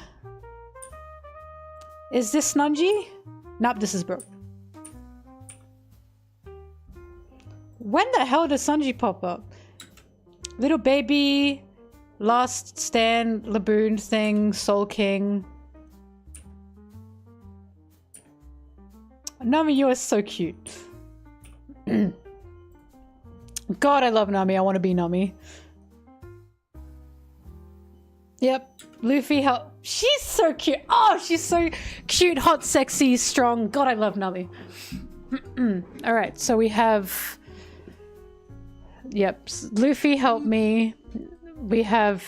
Is this Nunji? Nope, this is Brooke. When the hell does Sanji pop up? Little Baby, Last Stand, Laboon thing, Soul King. Nami, you are so cute. God, I love Nami. I want to be Nami. Yep. Luffy, how... She's so cute. Oh, she's so cute, hot, sexy, strong. God, I love Nami. Alright, so we have... Yep. Luffy, help me. We have...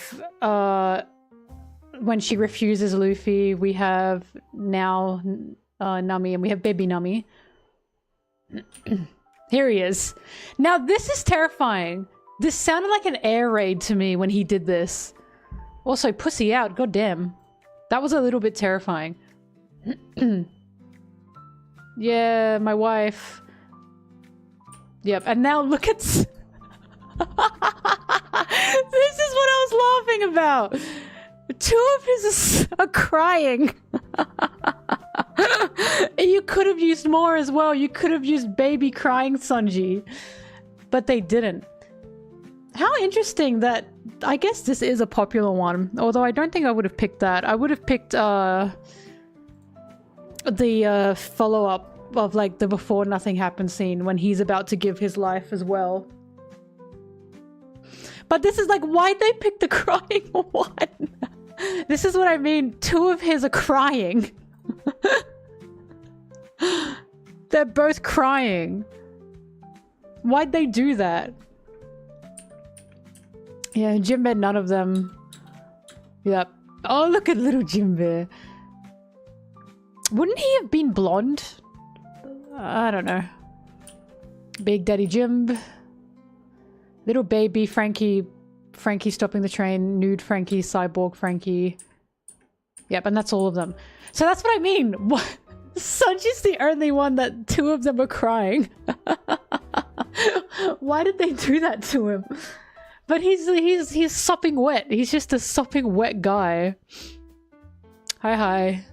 when she refuses Luffy, we have now Nami, and we have baby Nami. Here he is. Now, this is terrifying. This sounded like an air raid to me when he did this. Also, pussy out. God damn. That was a little bit terrifying. Yeah, my wife. Yep, and now look at... This is what I was laughing about. Two of his are crying. You could have used more as well. You could have used baby crying Sanji. But they didn't. How interesting that... I guess this is a popular one. Although I don't think I would have picked that. I would have picked the follow-up of like the before nothing happened scene when he's about to give his life as well. But this is like, why'd they pick the crying one? This is what I mean. Two of his are crying. They're both crying. Why'd they do that? Yeah, Jinbe, none of them. Yep. Oh, look at little Jinbe. Wouldn't he have been blonde? I don't know. Big Daddy Jimb. Little baby Frankie. Frankie stopping the train. Nude Frankie. Cyborg Frankie. Yep, and that's all of them. So that's what I mean. What? Sanji's the only one that two of them are crying. Why did they do that to him? But he's sopping wet. He's just a sopping wet guy. Hi.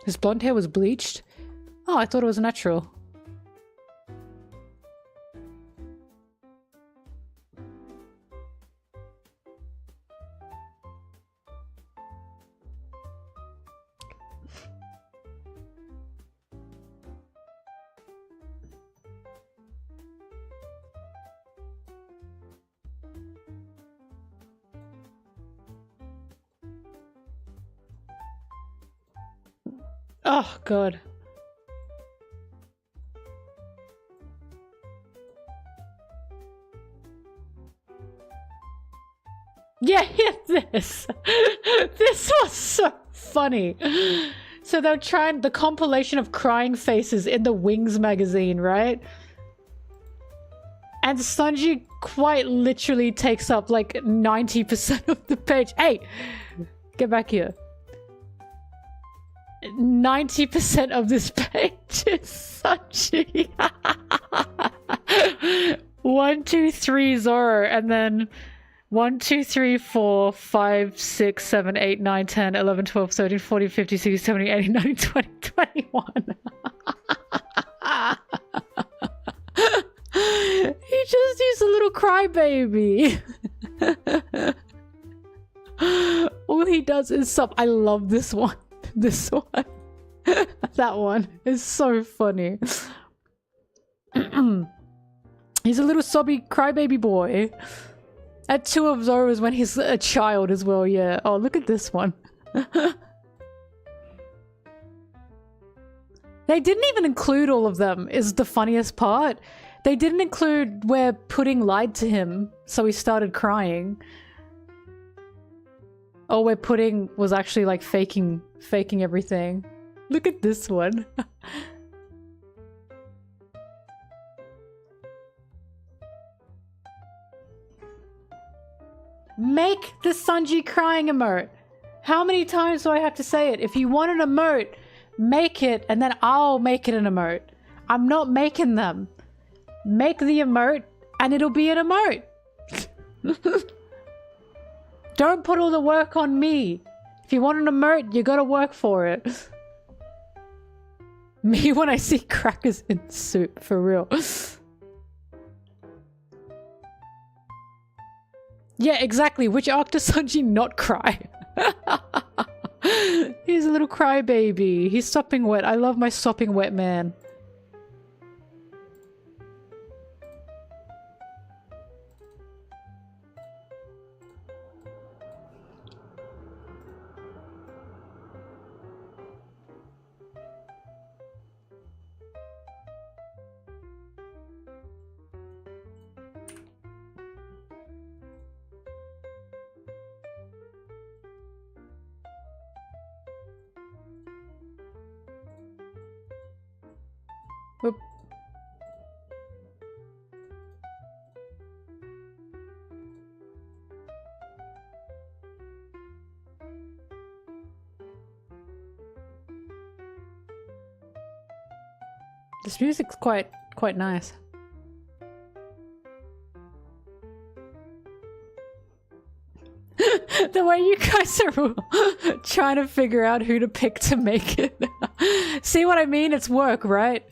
His blonde hair was bleached? Oh, I thought it was natural. Oh, God. Yeah, this. This was so funny. So they're trying the compilation of crying faces in the Wings magazine, right? And Sanji quite literally takes up like 90% of the page. Hey, get back here. 90% of this page is Sanji. 1, 2, 3 Zoro, and then 1, 2, 3, 4, 5, 6, 7, 8, 9, 10, 11, 12, 13, 14, 15, 16, 17, 18, 19, 20, 21. He just used a little crybaby. All he does is sub. I love this one. This one. That one is so funny. He's a little sobby crybaby boy. At 2 of Zoro's when he's a child as well, yeah. Oh, look at this one. They didn't even include all of them, is the funniest part. They didn't include where Pudding lied to him, so he started crying. Or where Pudding was actually like faking everything. Look at this one. Make the Sanji crying emote. How many times do I have to say it? If you want an emote, make it and then I'll make it an emote. I'm not making them. Make the emote and it'll be an emote. Don't put all the work on me. If you want an emote, you gotta work for it. Me when I see crackers in soup, for real. Yeah, exactly. Which arc does Sanji not cry? He's a little crybaby. He's sopping wet. I love my sopping wet man. Oop. This music's quite nice. The way you guys are trying to figure out who to pick to make it. See what I mean? It's work, right?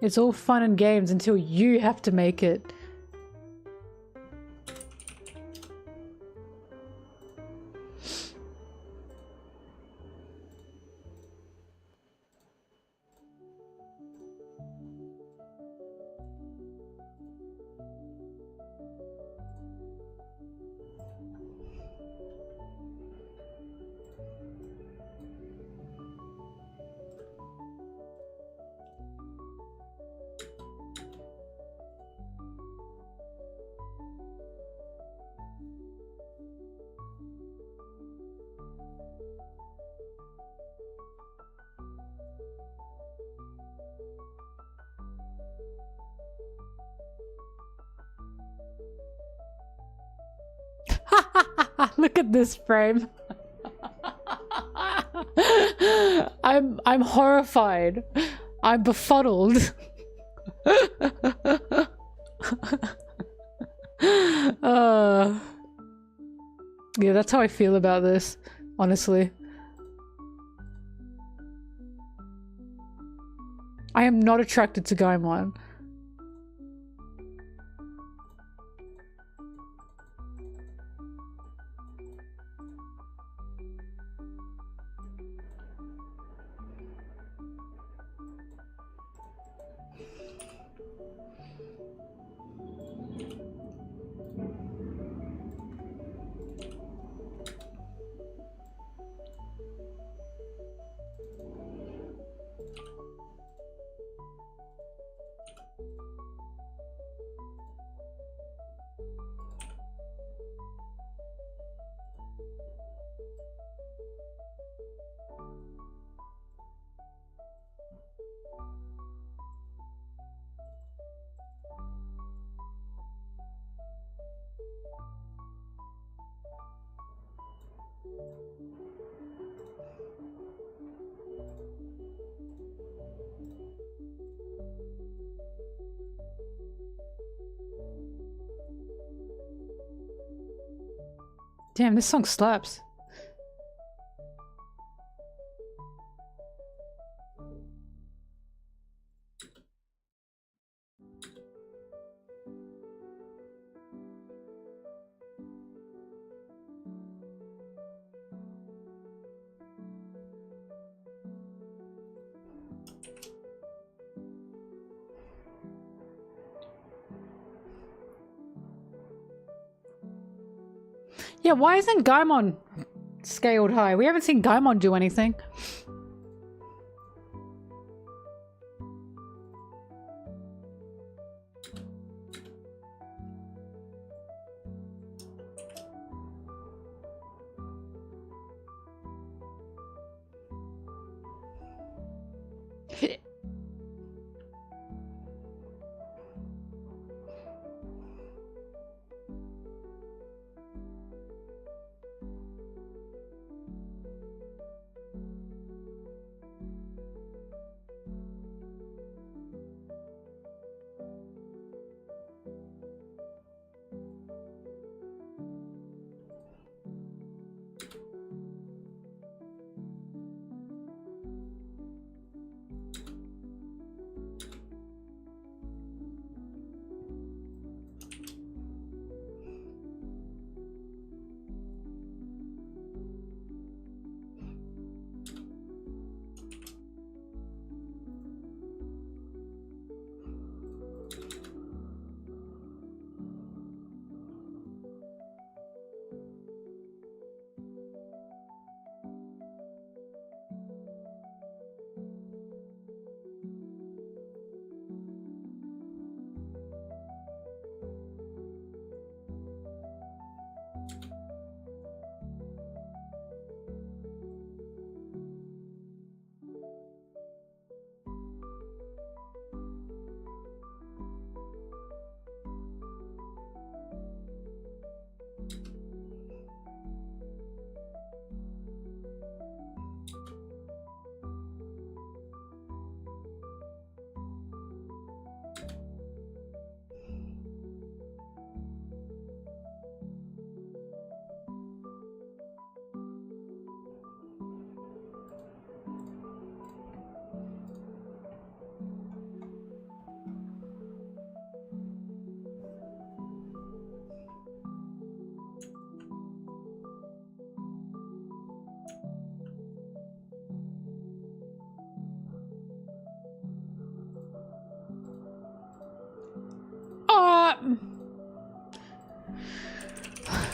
It's all fun and games until you have to make it. Look at this frame. I'm horrified. I'm befuddled. Yeah, that's how I feel about this, honestly. I am not attracted to Gaimon. Damn, this song slaps. Yeah, why isn't Gaimon scaled high? We haven't seen Gaimon do anything.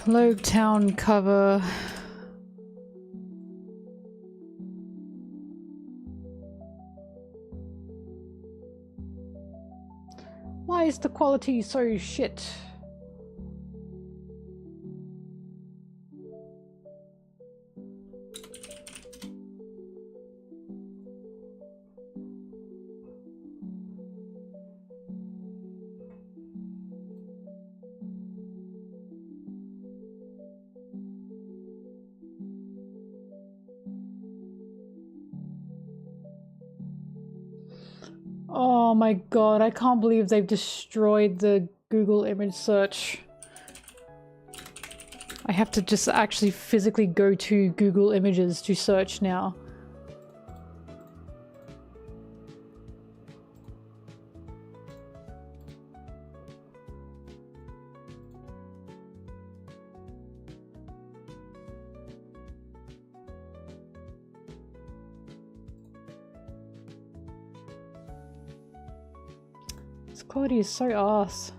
Low town cover. Why is the quality so shit? Oh my god, I can't believe they've destroyed the Google image search. I have to just actually physically go to Google Images to search now. This quality is so arse.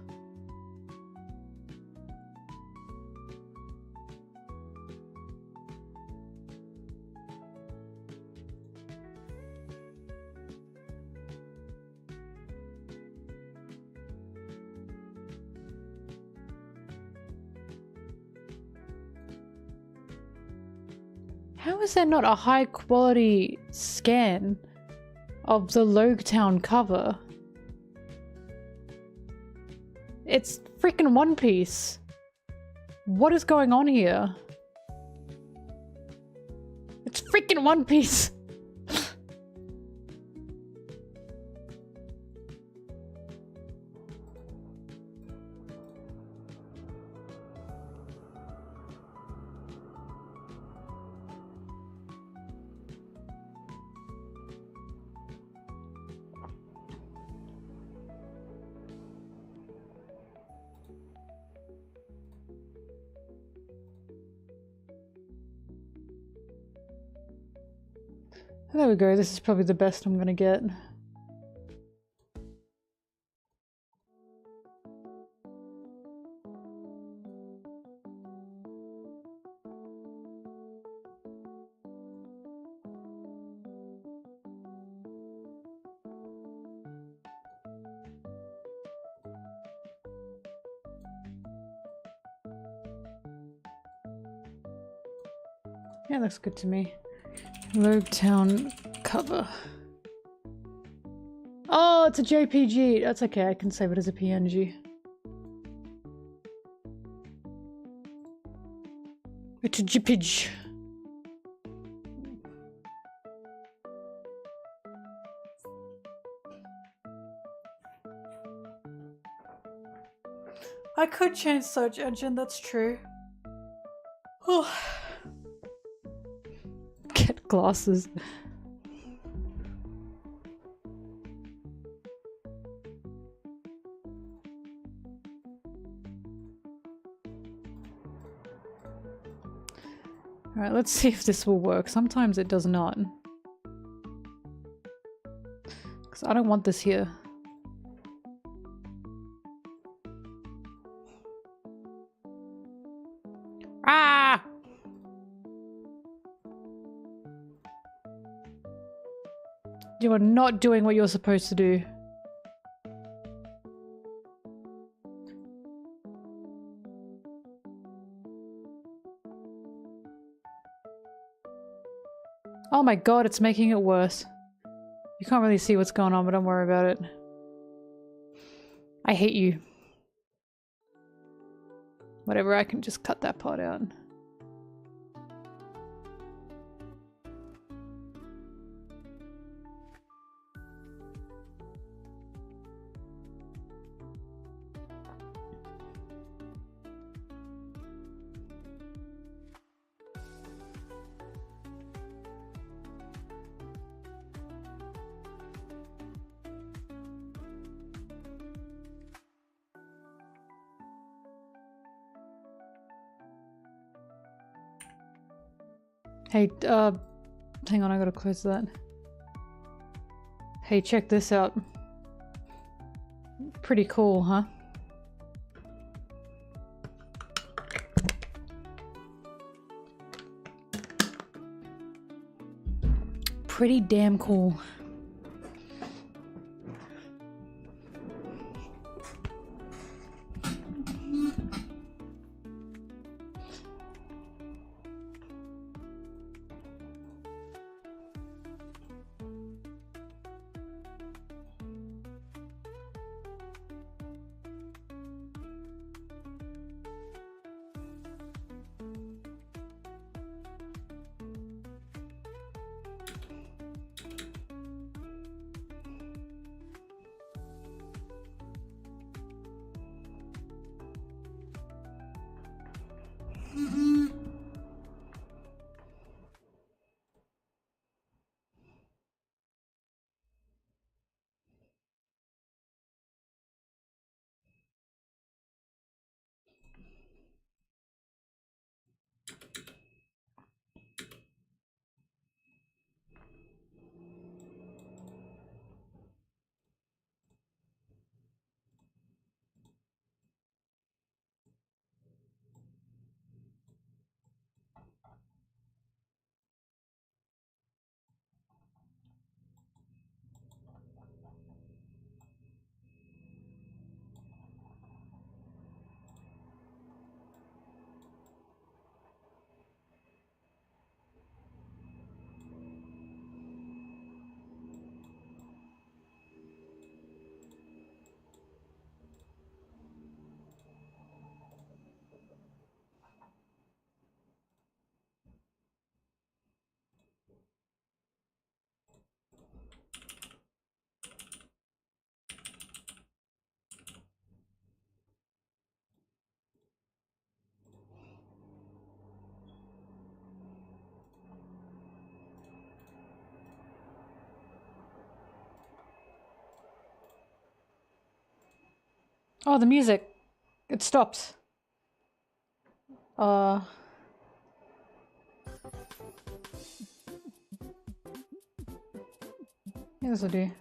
How is there not a high quality scan of the Logetown cover? It's freaking One Piece. What is going on here? It's freaking One Piece. There we go, this is probably the best I'm gonna get. Yeah, looks good to me. Logetown cover. Oh, it's a JPG. That's okay, I can save it as a PNG. It's a JPG. I could change search engine, that's true. Oh. Get glasses. Alright, let's see if this will work. Sometimes it does not. Because I don't want this here. Ah! You are not doing what you're supposed to do. Oh my god, it's making it worse. You can't really see what's going on, but don't worry about it. I hate you. Whatever, I can just cut that part out. Hey, hang on, I gotta close that. Hey, check this out. Pretty cool, huh? Pretty damn cool. Oh, the music. It stops. Yes, I do.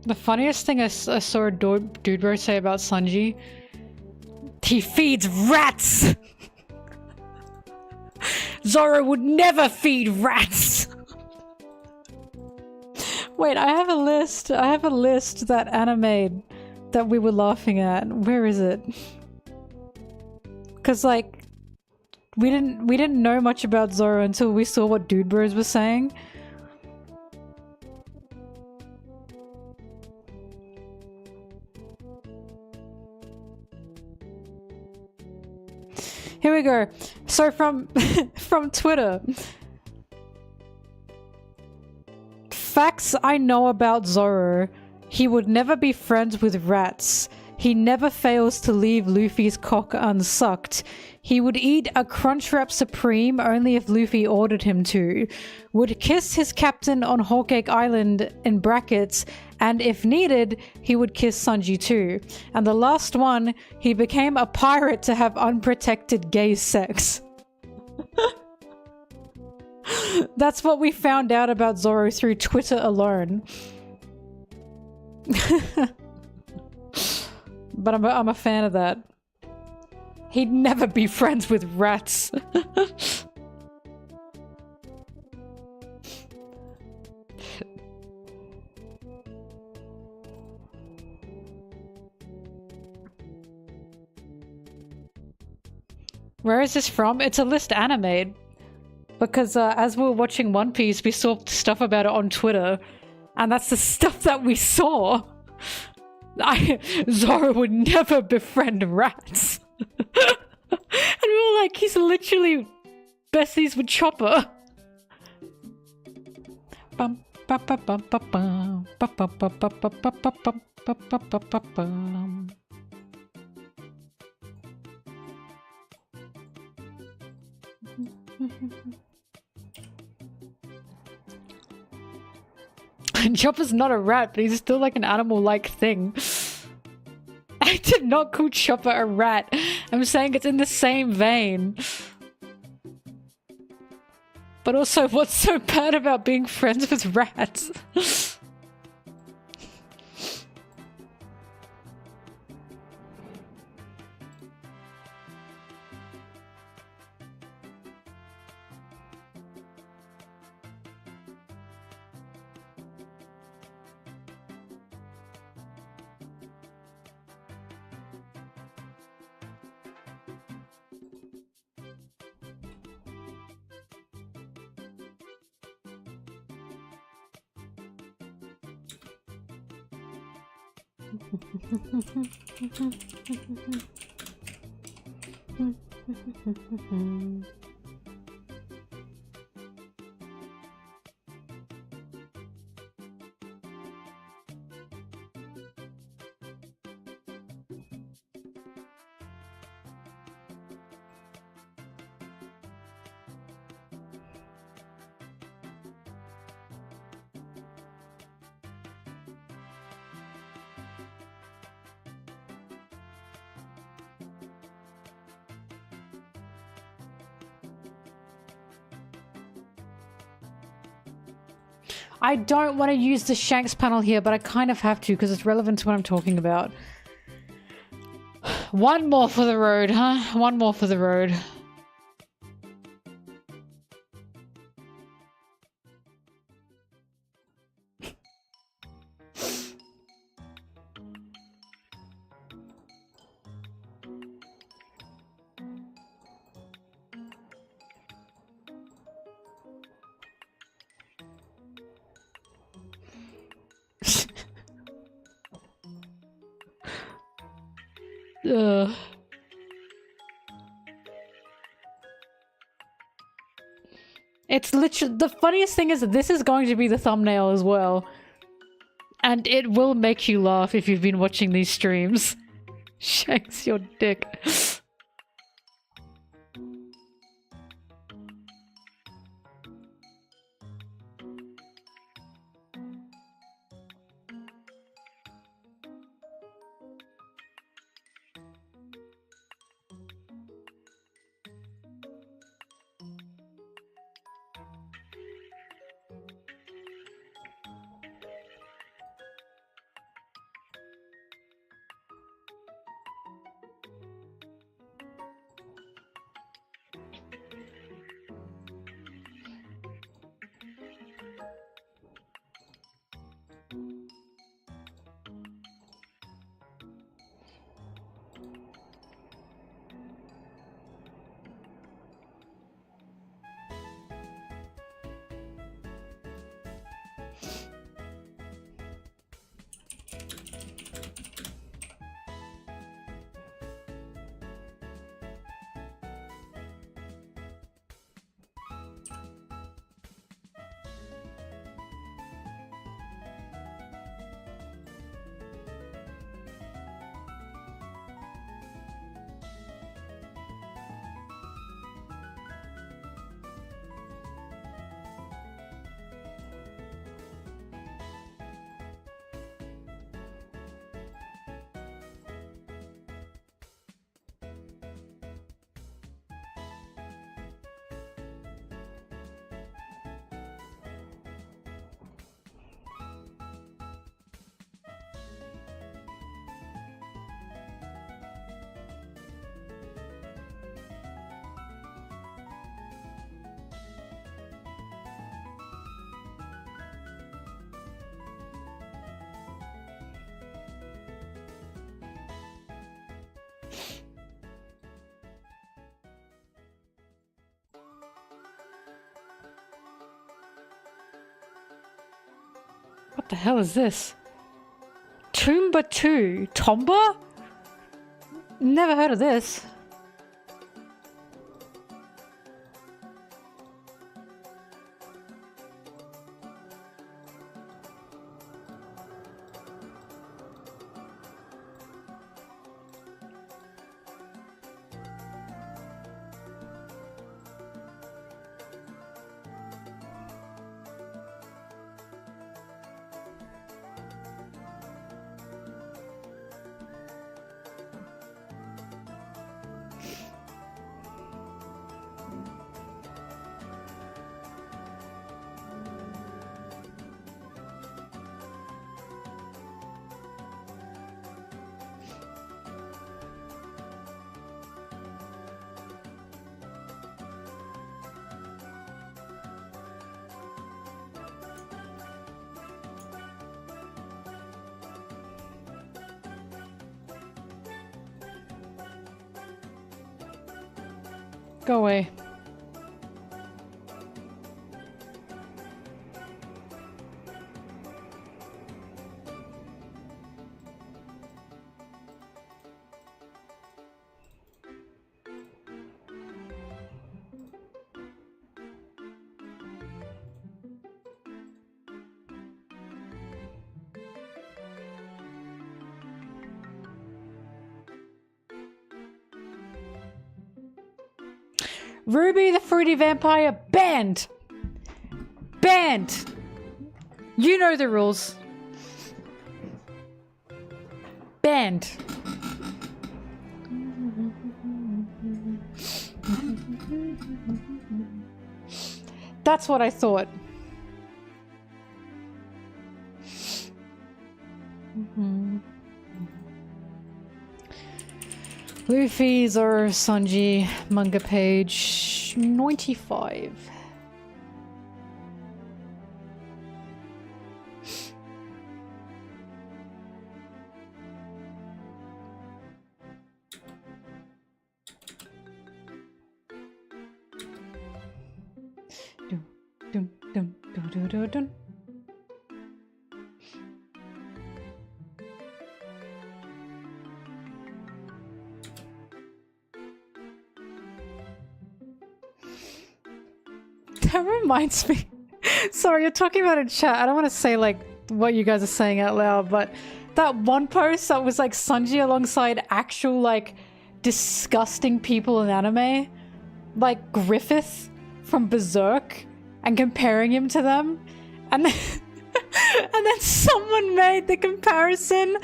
The funniest thing I saw a dude bro say about Sanji, he feeds rats! Zoro would never feed rats! Wait, I have a list. I have a list that anime that we were laughing at. Where is it? Cause like, we didn't know much about Zoro until we saw what Dude Bros was saying. Here we go. So from from Twitter. Facts I know about Zoro. He would never be friends with rats. He never fails to leave Luffy's cock unsucked. He would eat a Crunchwrap Supreme only if Luffy ordered him to. Would kiss his captain on Wholecake Island in brackets, and if needed, he would kiss Sanji too. And the last one, he became a pirate to have unprotected gay sex. That's what we found out about Zoro through Twitter alone. But I'm a fan of that. He'd never be friends with rats. Where is this from? It's a list Anna made. Because as we were watching One Piece, we saw stuff about it on Twitter. And that's the stuff that we saw. Zoro would never befriend rats. And we were like, he's literally besties with Chopper. Bum, ba, ba, bum, ba, bum, ba, ba, ba, ba, ba, ba, ba, bum, ba, ba, ba, ba, bum. Chopper's not a rat, but he's still like an animal-like thing. I did not call Chopper a rat. I'm saying it's in the same vein. But also, what's so bad about being friends with rats? I don't want to use the Shanks panel here, but I kind of have to because it's relevant to what I'm talking about. One more for the road, huh? One more for the road. It's literally the funniest thing is that this is going to be the thumbnail as well. And it will make you laugh if you've been watching these streams. Shanks your dick. The hell is this? Toomba 2? Tomba? Never heard of this. Go away. Ruby the Fruity Vampire banned! Banned! You know the rules. Banned. That's what I thought. Luffy, Zoro, Sanji, manga page 95. Dun, dun, dun, dun, dun, dun, dun. That reminds me. Sorry, you're talking about it in chat. I don't want to say like what you guys are saying out loud, but that one post that was like Sanji alongside actual like disgusting people in anime, like Griffith from Berserk, and comparing him to them, and then, and then someone made the comparison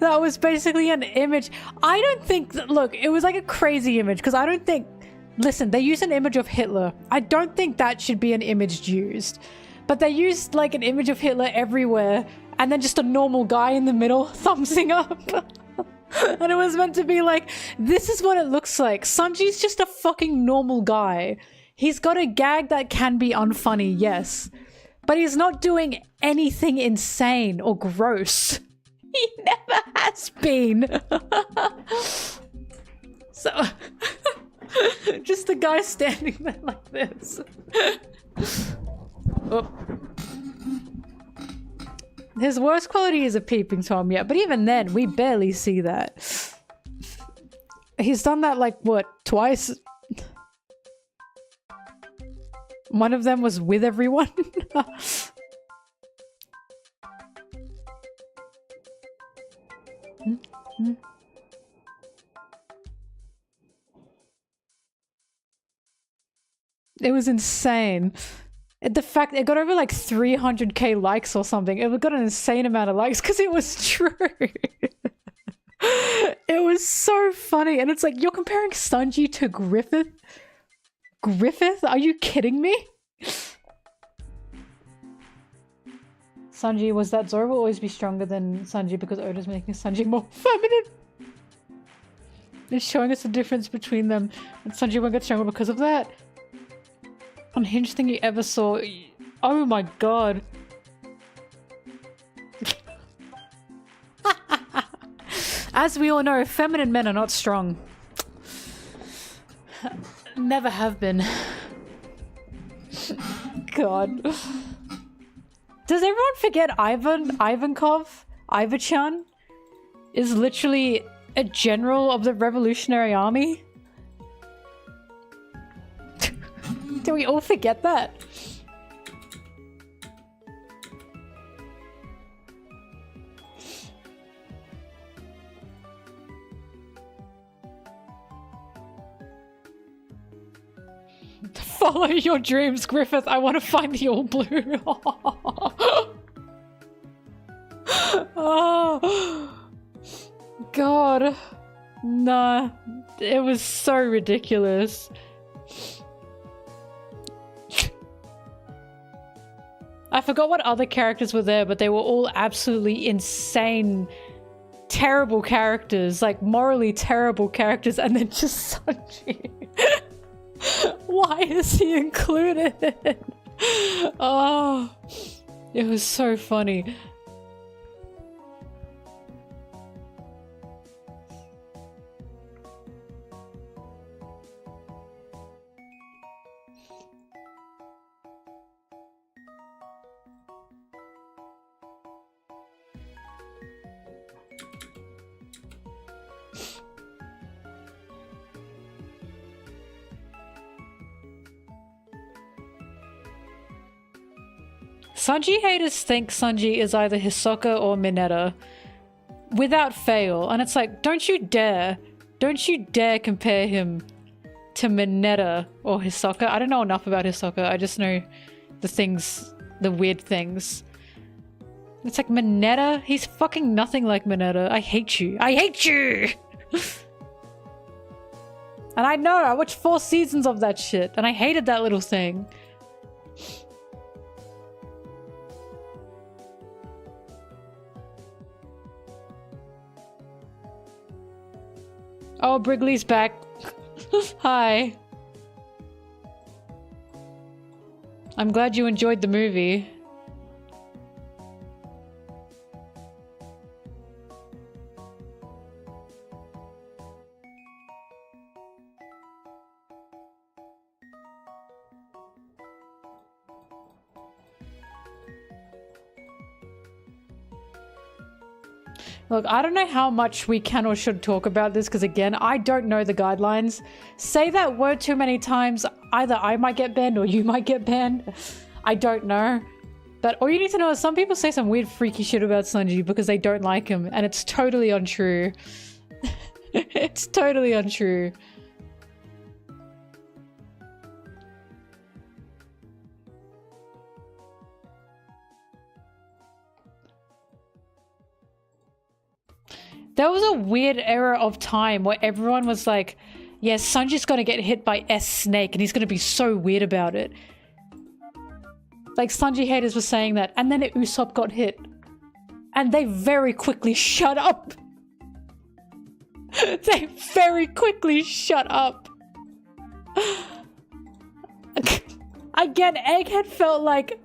that was basically an image. I don't think that, look, it was like a crazy image because I don't think. Listen, they used an image of Hitler. I don't think that should be an image used. But they used like an image of Hitler everywhere and then just a normal guy in the middle thumbsing up. And it was meant to be like, this is what it looks like. Sanji's just a fucking normal guy. He's got a gag that can be unfunny, yes. But he's not doing anything insane or gross. He never has been. So... just the guy standing there like this. Oh. His worst quality is a peeping Tom, yeah, but even then, we barely see that. He's done that like, what, twice? One of them was with everyone. It was insane. The fact it got over like 300k likes or something. It got an insane amount of likes because it was true. It was so funny. And it's like, you're comparing Sanji to Griffith? Griffith? Are you kidding me? Sanji, was that Zoro will always be stronger than Sanji because Oda's making Sanji more feminine? It's showing us the difference between them. And Sanji won't get stronger because of that. Unhinged thing you ever saw. Oh my god. As we all know, feminine men are not strong. Never have been. God. Does everyone forget Ivankov? Ivanchan is literally a general of the Revolutionary Army? Do we all forget that? Follow your dreams, Griffith. I want to find the all blue. Oh, God. Nah, it was so ridiculous. I forgot what other characters were there, but they were all absolutely insane, terrible characters, like morally terrible characters, and then just Sanji. Why is he included? Oh, it was so funny. Sanji haters think Sanji is either Hisoka or Mineta. Without fail. And it's like, don't you dare compare him to Mineta or Hisoka. I don't know enough about Hisoka. I just know the weird things. It's like, Mineta? He's fucking nothing like Mineta. I hate you. I hate you! And I know, I watched 4 seasons of that shit, and I hated that little thing. Oh, Brigley's back. Hi. I'm glad you enjoyed the movie. Look, I don't know how much we can or should talk about this because, again, I don't know the guidelines. Say that word too many times, either I might get banned or you might get banned. I don't know. But all you need to know is some people say some weird freaky shit about Sanji because they don't like him, and it's totally untrue. It's totally untrue. There was a weird era of time where everyone was like, yeah, Sanji's gonna get hit by S-Snake and he's gonna be so weird about it. Like, Sanji haters were saying that, and then Usopp got hit. And they very quickly shut up. They very quickly shut up. Again, Egghead felt like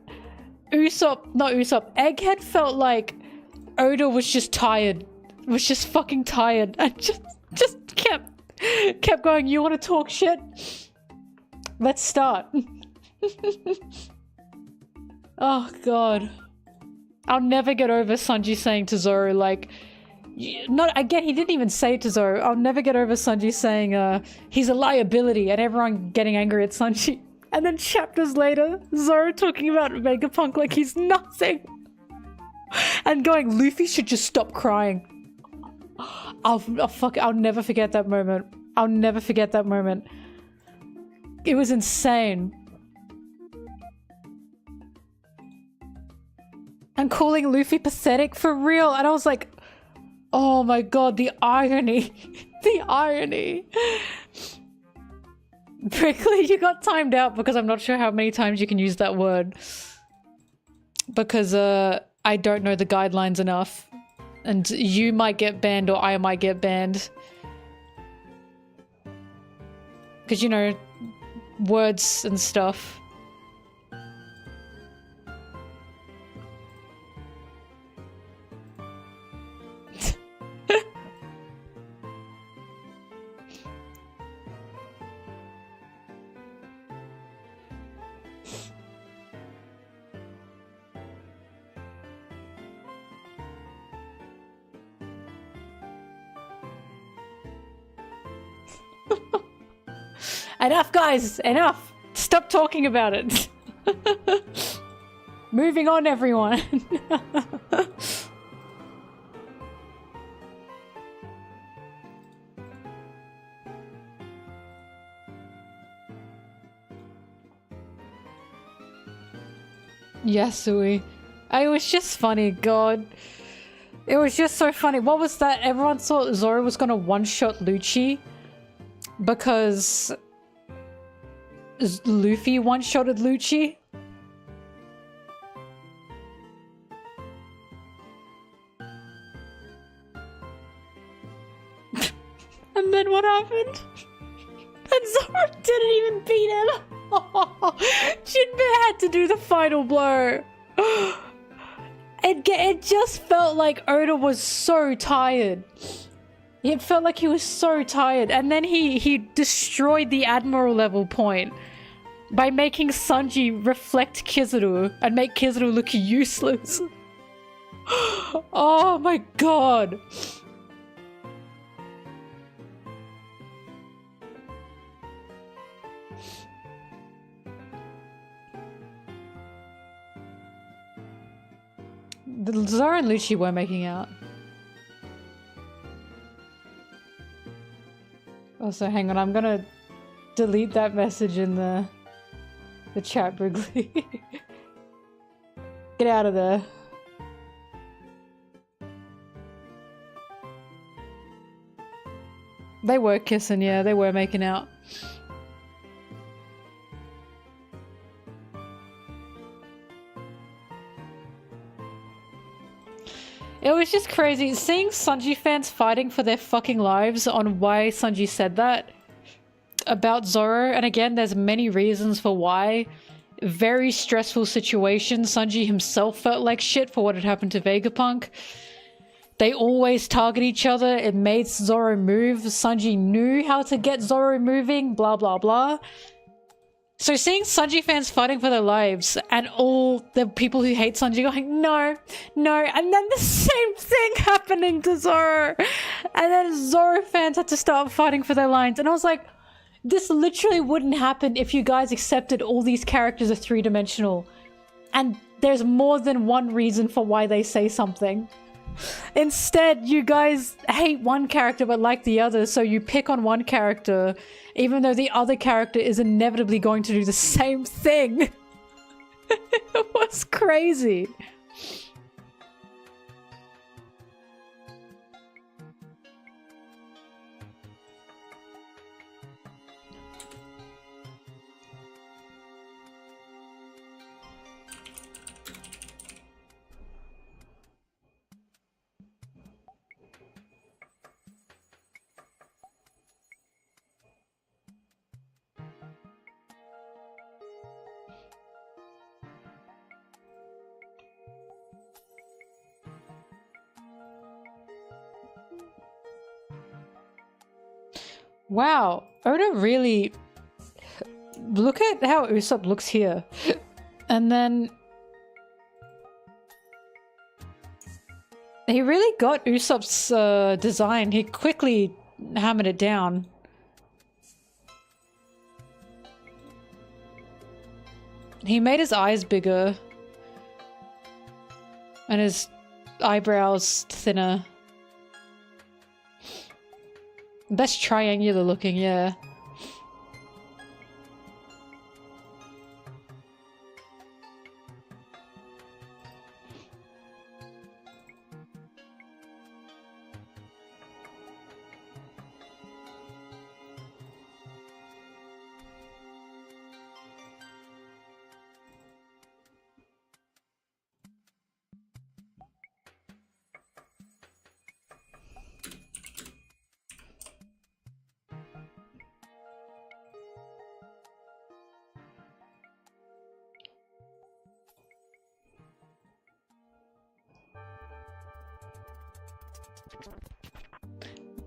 Egghead felt like Oda was just tired. Was just fucking tired and just kept going, you want to talk shit? Let's start. Oh god. I'll never get over Sanji saying to Zoro, like, not again, he didn't even say it to Zoro. I'll never get over Sanji saying he's a liability and everyone getting angry at Sanji. And then chapters later, Zoro talking about Vegapunk like he's nothing. And going, Luffy should just stop crying. I'll never forget that moment. I'll never forget that moment. It was insane. And calling Luffy pathetic for real. And I was like, oh my god, the irony. The irony. Prickly, you got timed out because I'm not sure how many times you can use that word. Because I don't know the guidelines enough. And you might get banned or I might get banned. Because, you know, words and stuff. Enough, guys! Enough! Stop talking about it! Moving on, everyone! Yasui. It was just funny, god. It was just so funny. What was that? Everyone thought Zoro was gonna one-shot Lucci because Luffy one-shotted Lucci. And then what happened? And Zoro didn't even beat him! Jinbei had to do the final blow. It just felt like Oda was so tired. It felt like he was so tired. And then he destroyed the Admiral level point by making Sanji reflect Kizaru and make Kizaru look useless. Oh my god. Zoro and Lucci were making out. Also, hang on, I'm gonna delete that message in the chat, Brigley. Get out of there. They were kissing, yeah, they were making out. It was just crazy seeing Sanji fans fighting for their fucking lives on why Sanji said that about Zoro. And again, there's many reasons for why. Very stressful situation. Sanji himself felt like shit for what had happened to Vegapunk. They always target each other. It made Zoro move. Sanji knew how to get Zoro moving, blah blah blah. So seeing Sanji fans fighting for their lives and all the people who hate Sanji going, no, no, and then the same thing happening to Zoro. And then Zoro fans had to start fighting for their lines. And I was like, this literally wouldn't happen if you guys accepted all these characters are three-dimensional. And there's more than one reason for why they say something. Instead, you guys hate one character but like the other, so you pick on one character even though the other character is inevitably going to do the same thing. It was crazy. Wow, Oda really... Look at how Usopp looks here. And then... He really got Usopp's design. He quickly hammered it down. He made his eyes bigger. And his eyebrows thinner. That's triangular looking, yeah.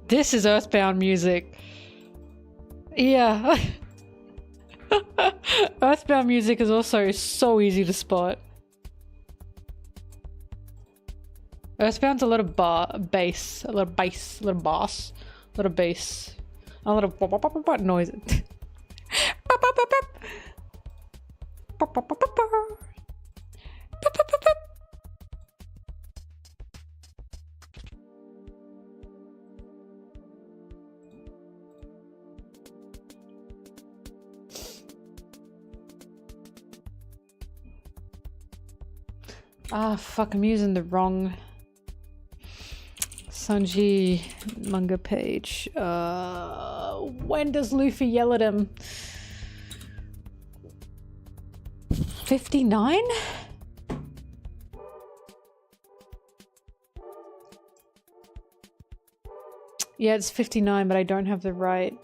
This is Earthbound music. Yeah. Earthbound music is also so easy to spot. Earthbound's a lot of bass, a lot of bass, a lot of bass, a lot of bass. A lot of pop noise. Ah, fuck, I'm using the wrong Sanji manga page. When does Luffy yell at him? 59? Yeah, it's 59, but I don't have the right.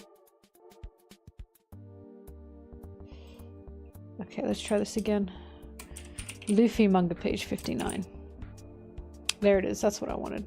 Okay, let's try this again. Luffy manga page 59. There it is, that's what I wanted.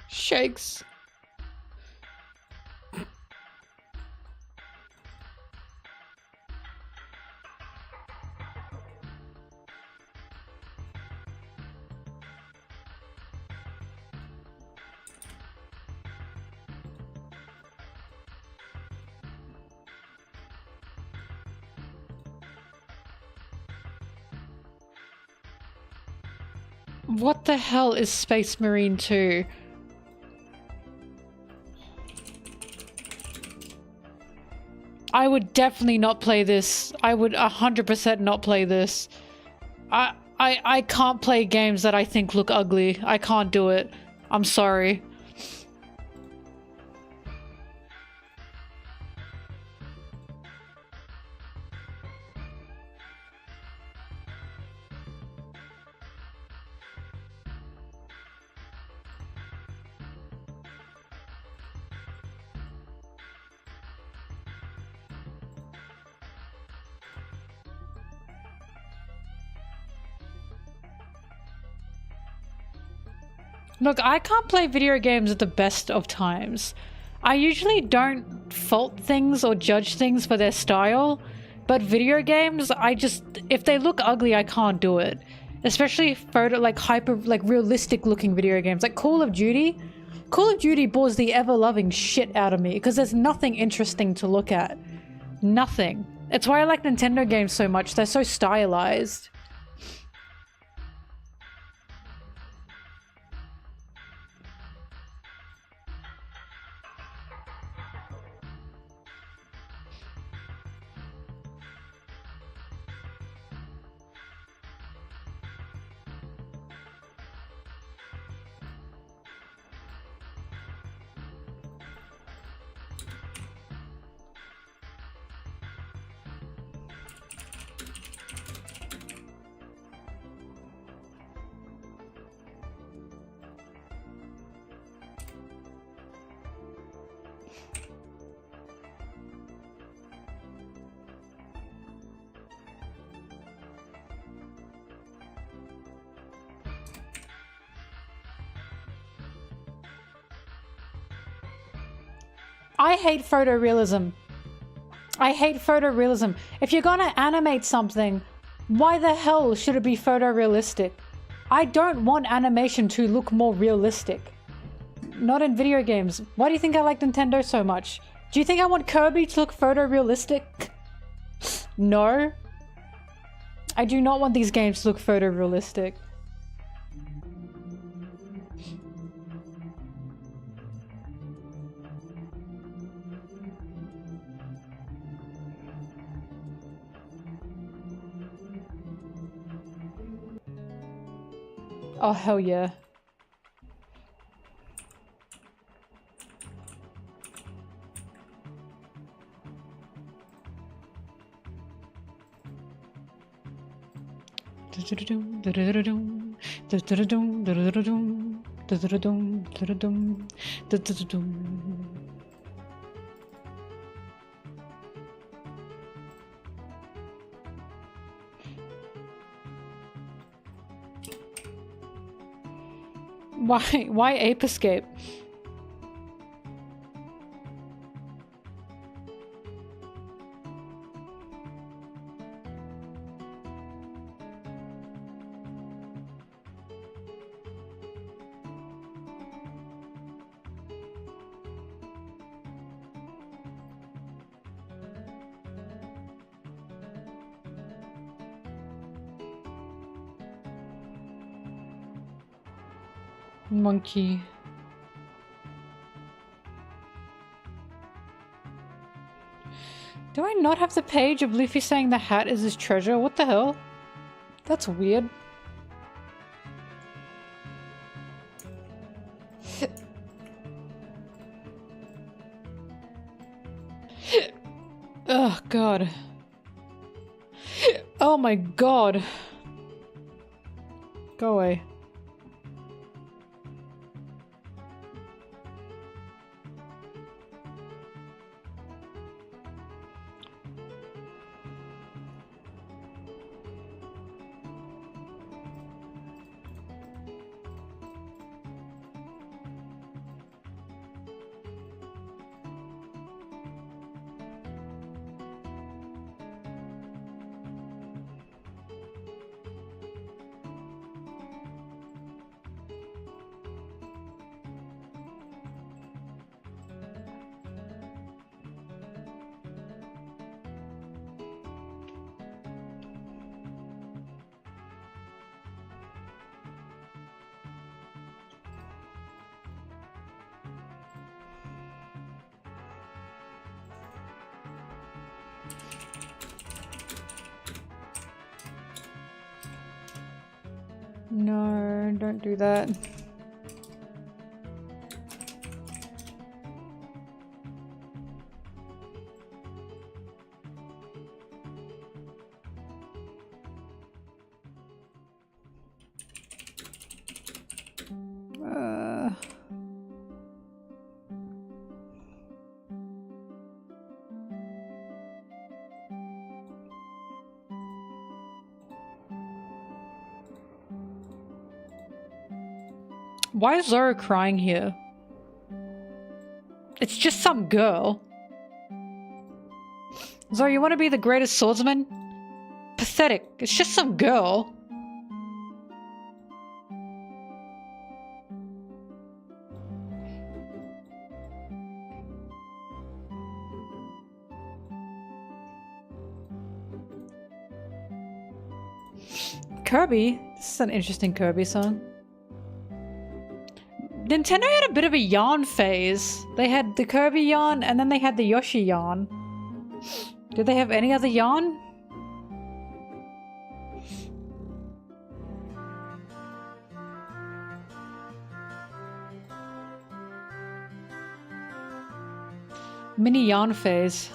Shakes. What the hell is Space Marine 2? I would definitely not play this. I would 100% not play this. I can't play games that I think look ugly. I can't do it. I'm sorry. Look, I can't play video games at the best of times. I usually don't fault things or judge things for their style, but video games, if they look ugly, I can't do it. Especially realistic looking video games, like Call of Duty. Call of Duty bores the ever-loving shit out of me, because there's nothing interesting to look at. Nothing. It's why I like Nintendo games so much, they're so stylized. I hate photorealism. I hate photorealism. If you're gonna animate something, why the hell should it be photorealistic? I don't want animation to look more realistic. Not in video games. Why do you think I like Nintendo so much? Do you think I want Kirby to look photorealistic? No. I do not want these games to look photorealistic. Oh, hell yeah. Why Ape Escape? Monkey. Do I not have the page of Luffy saying the hat is his treasure? What the hell? That's weird. Oh god. Oh my god. Go away. No, don't do that. Why is Zoro crying here? It's just some girl. Zoro, you want to be the greatest swordsman? Pathetic. It's just some girl. Kirby? This is an interesting Kirby song. Nintendo had a bit of a yarn phase. They had the Kirby yarn and then they had the Yoshi yarn. Did they have any other yarn? Mini yarn phase.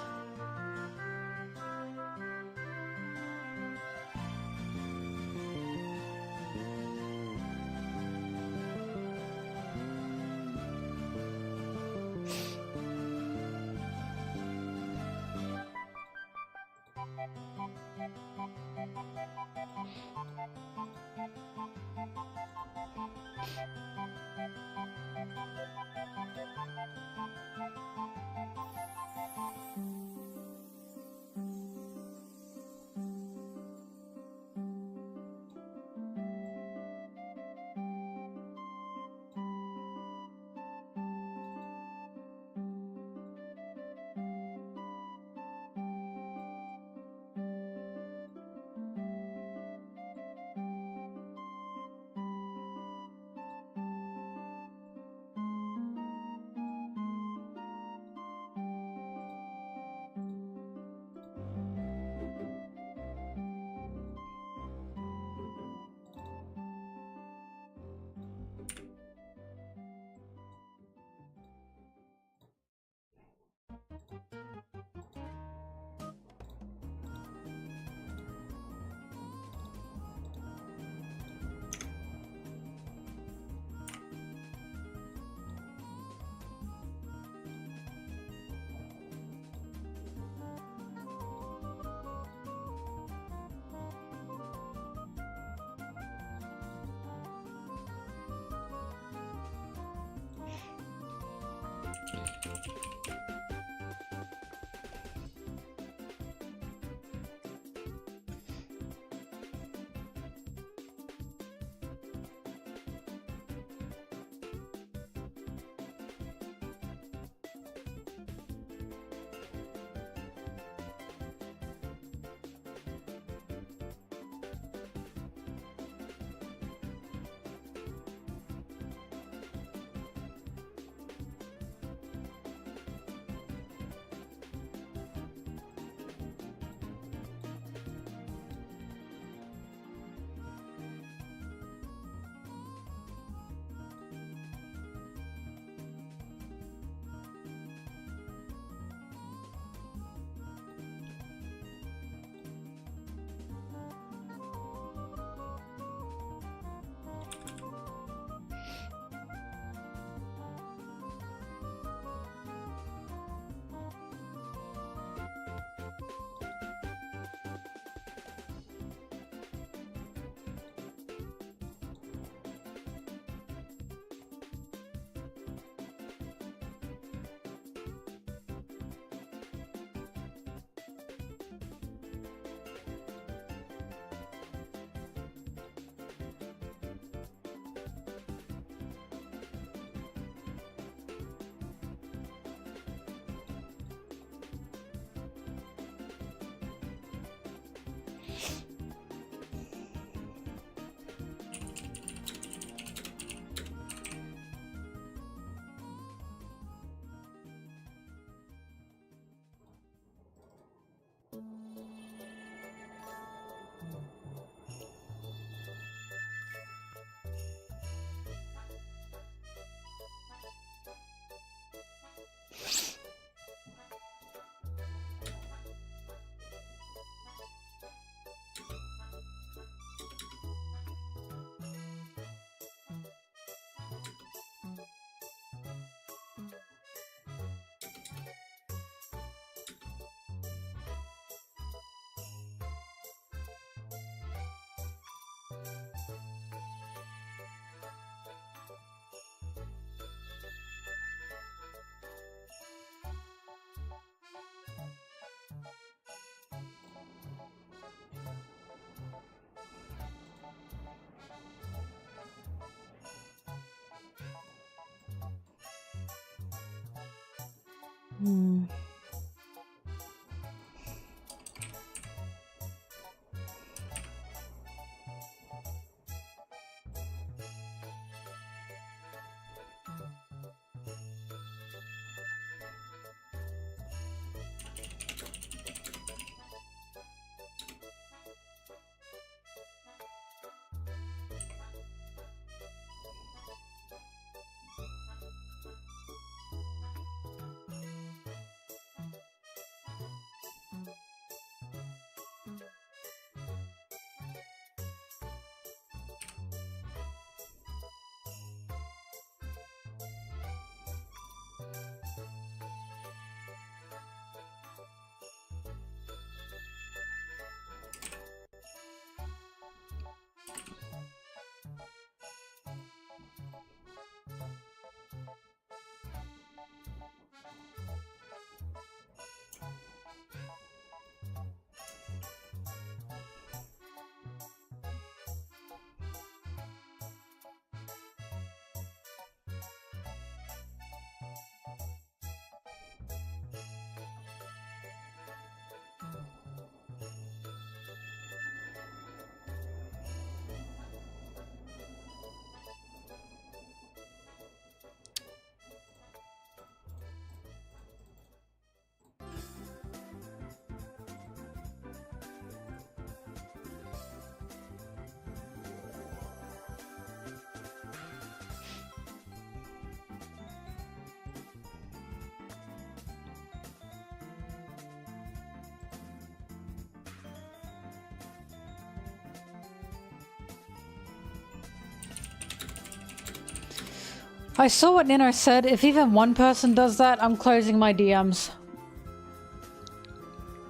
I saw what Nino said. If even one person does that, I'm closing my DMs.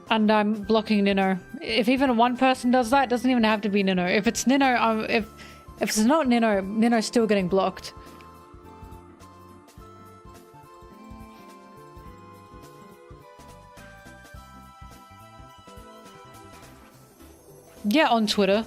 And I'm blocking Nino. If even one person does that, it doesn't even have to be Nino. If it's Nino, if it's not Nino, Nino's still getting blocked. Yeah, on Twitter.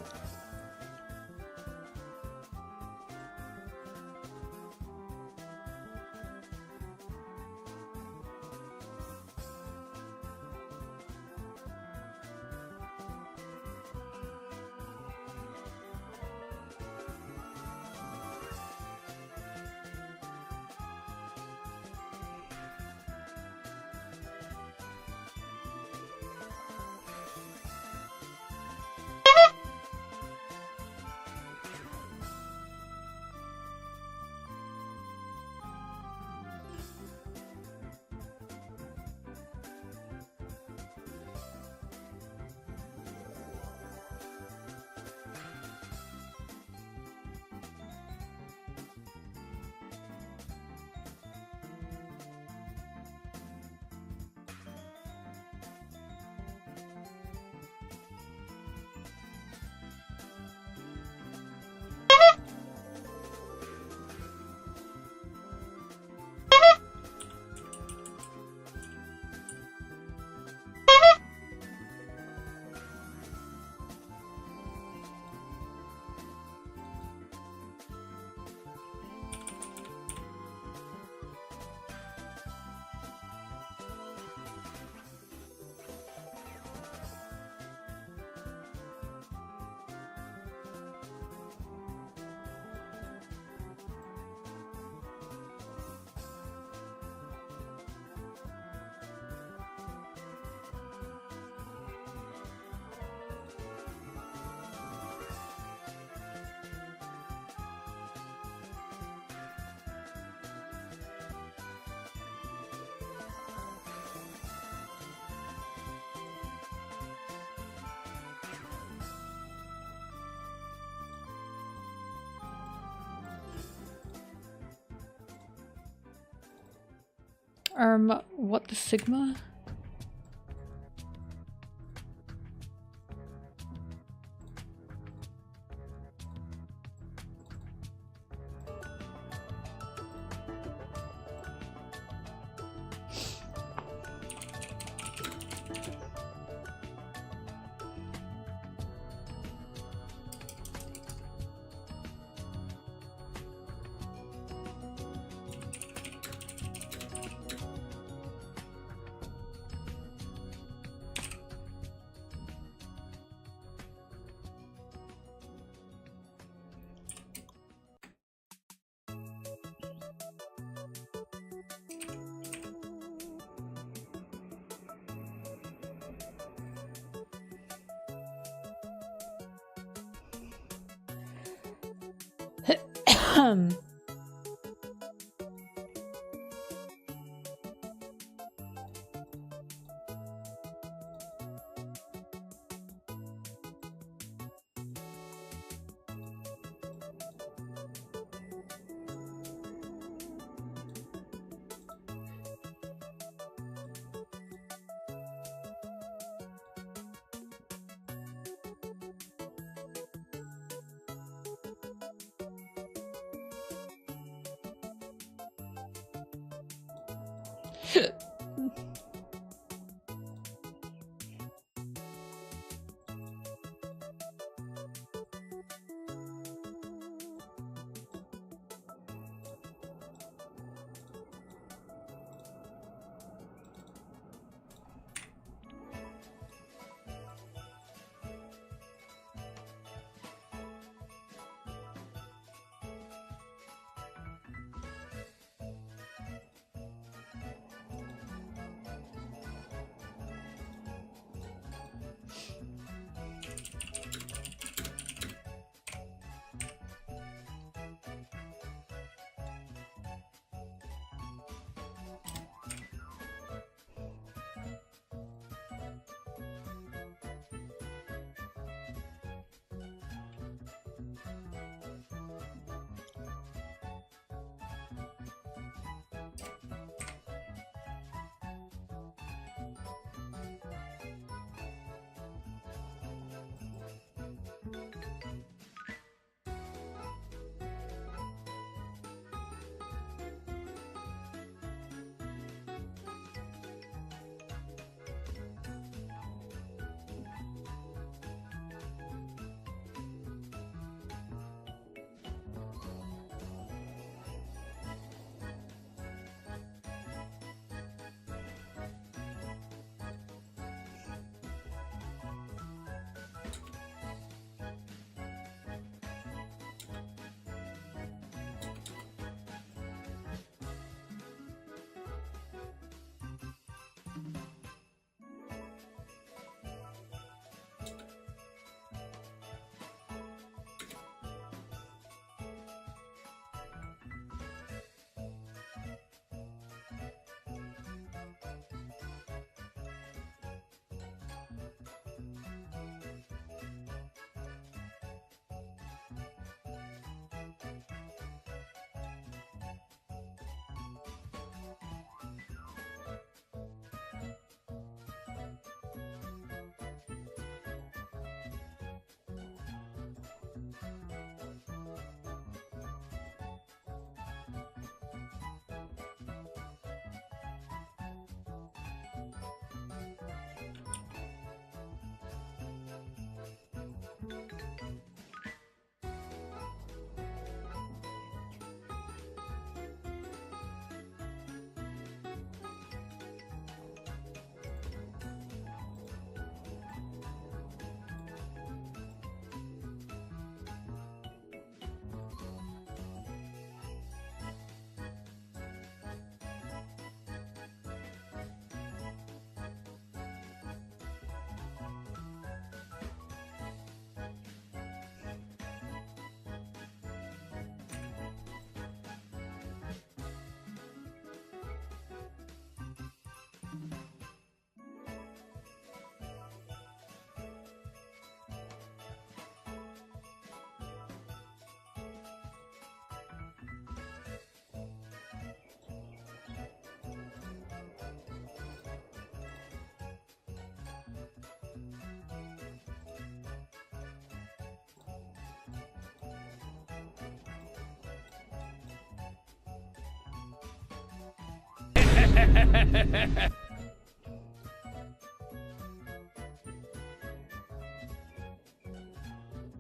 What the Sigma?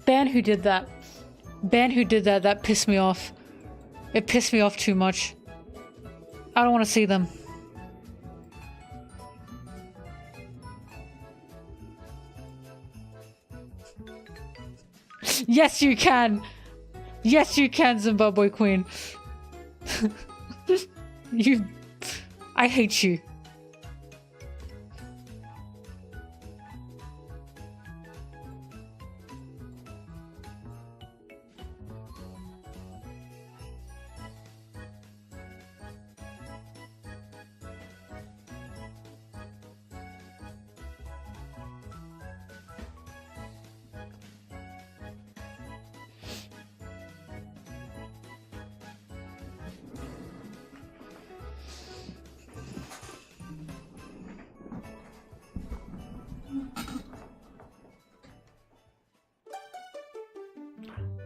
Ban who did that. Ban who did that. That pissed me off. It pissed me off too much. I don't want to see them. Yes, you can. Yes, you can, Zimbabwe Queen. You... I hate you.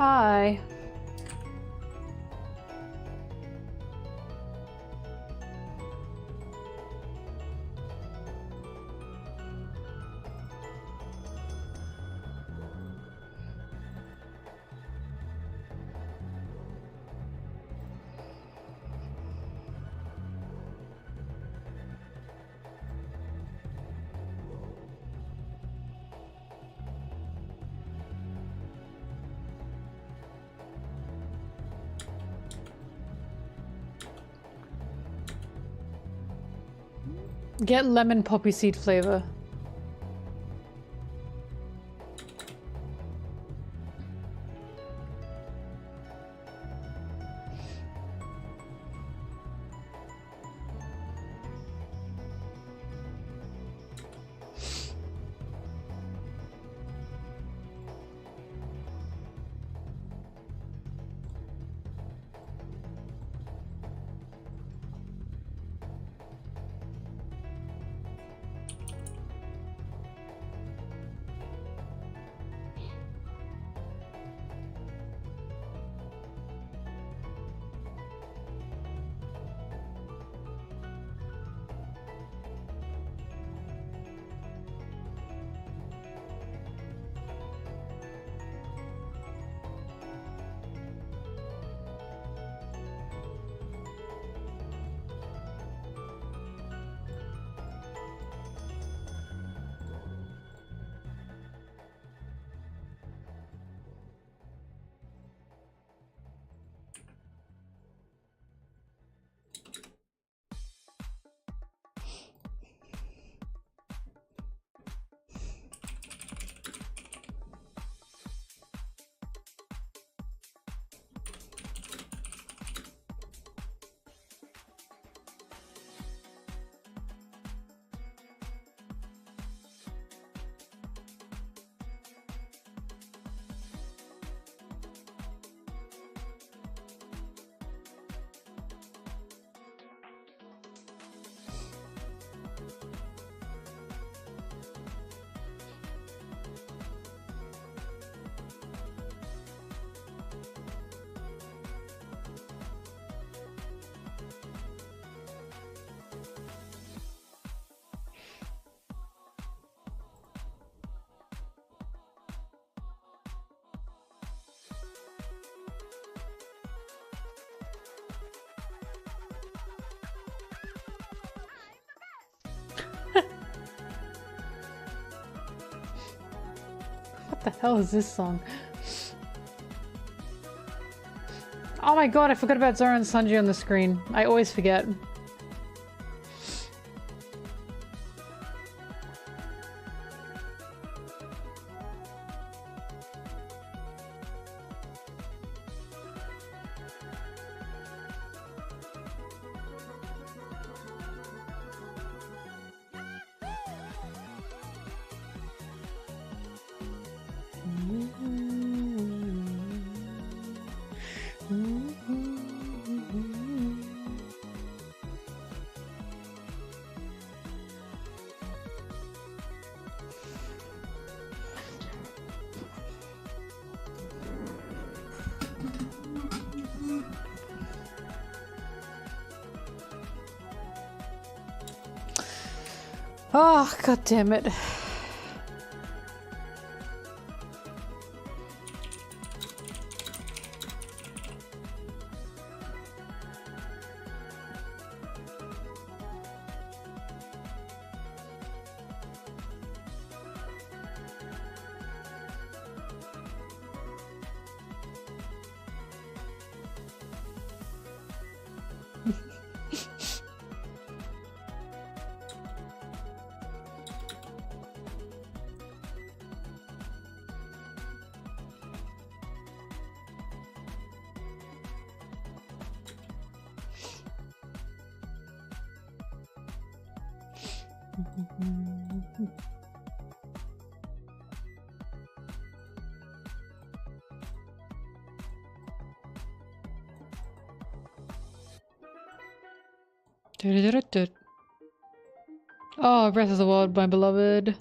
Hi. Get lemon poppy seed flavor. What the hell is this song? Oh my god, I forgot about Zoro and Sanji on the screen. I always forget. Oh, god damn it. Oh, Breath of the Wild, my beloved.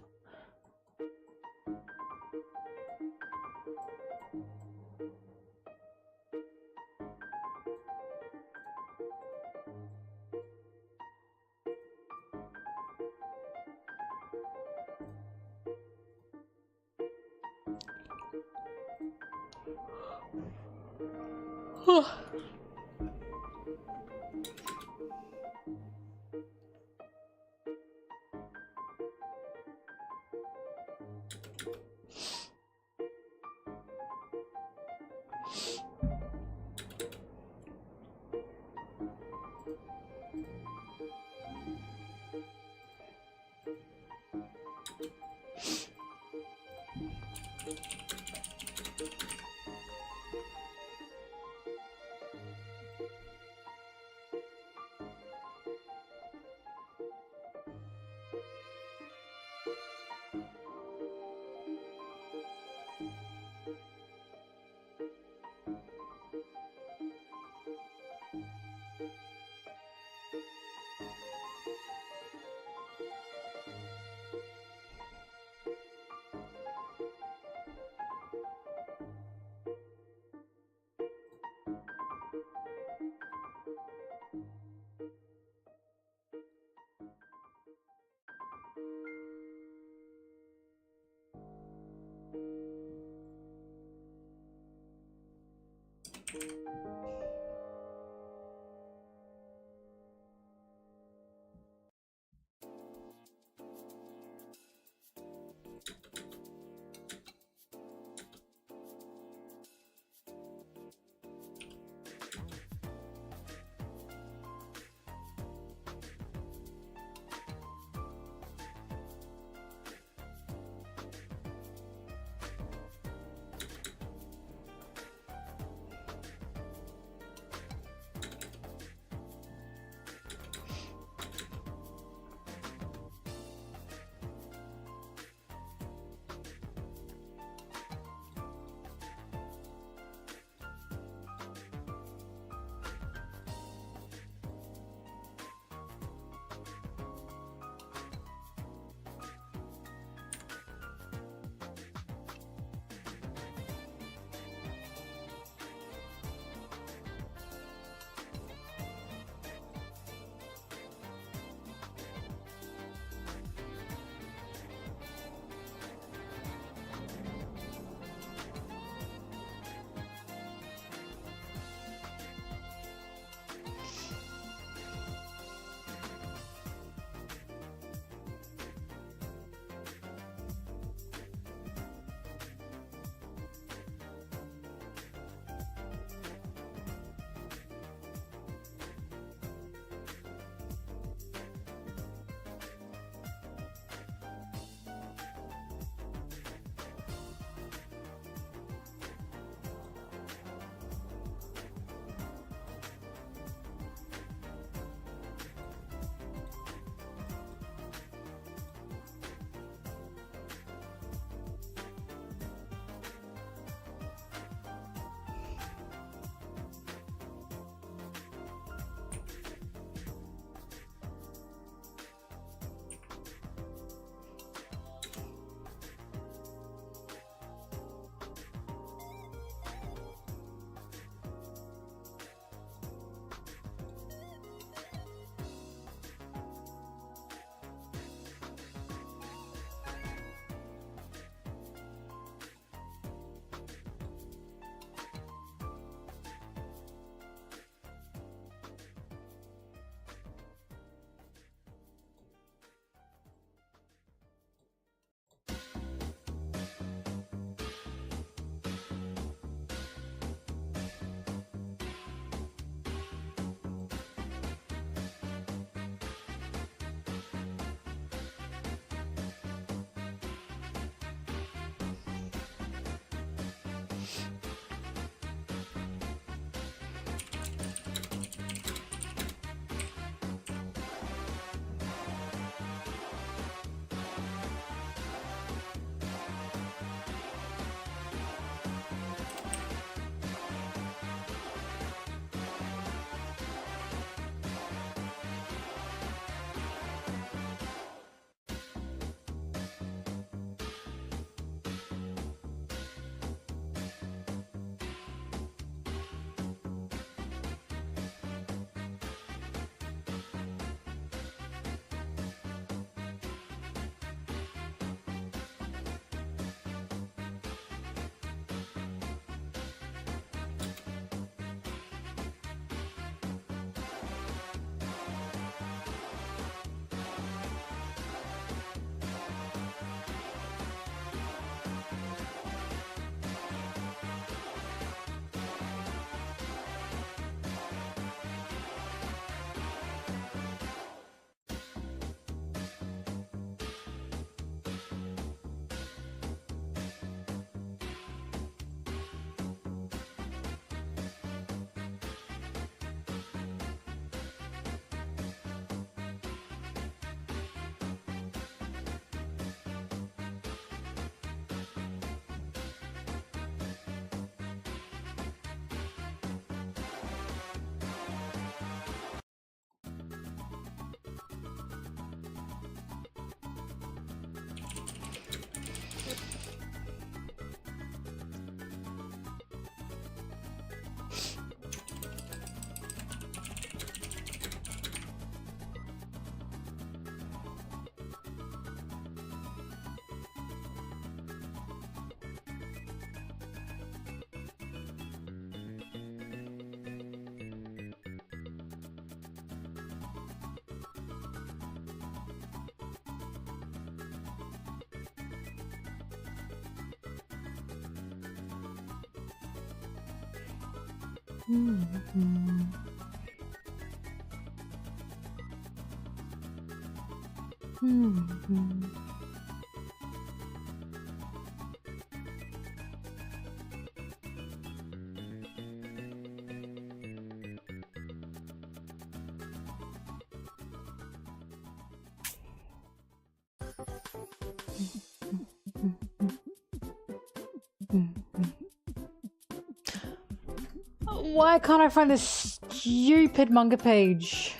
Why can't I find this stupid manga page?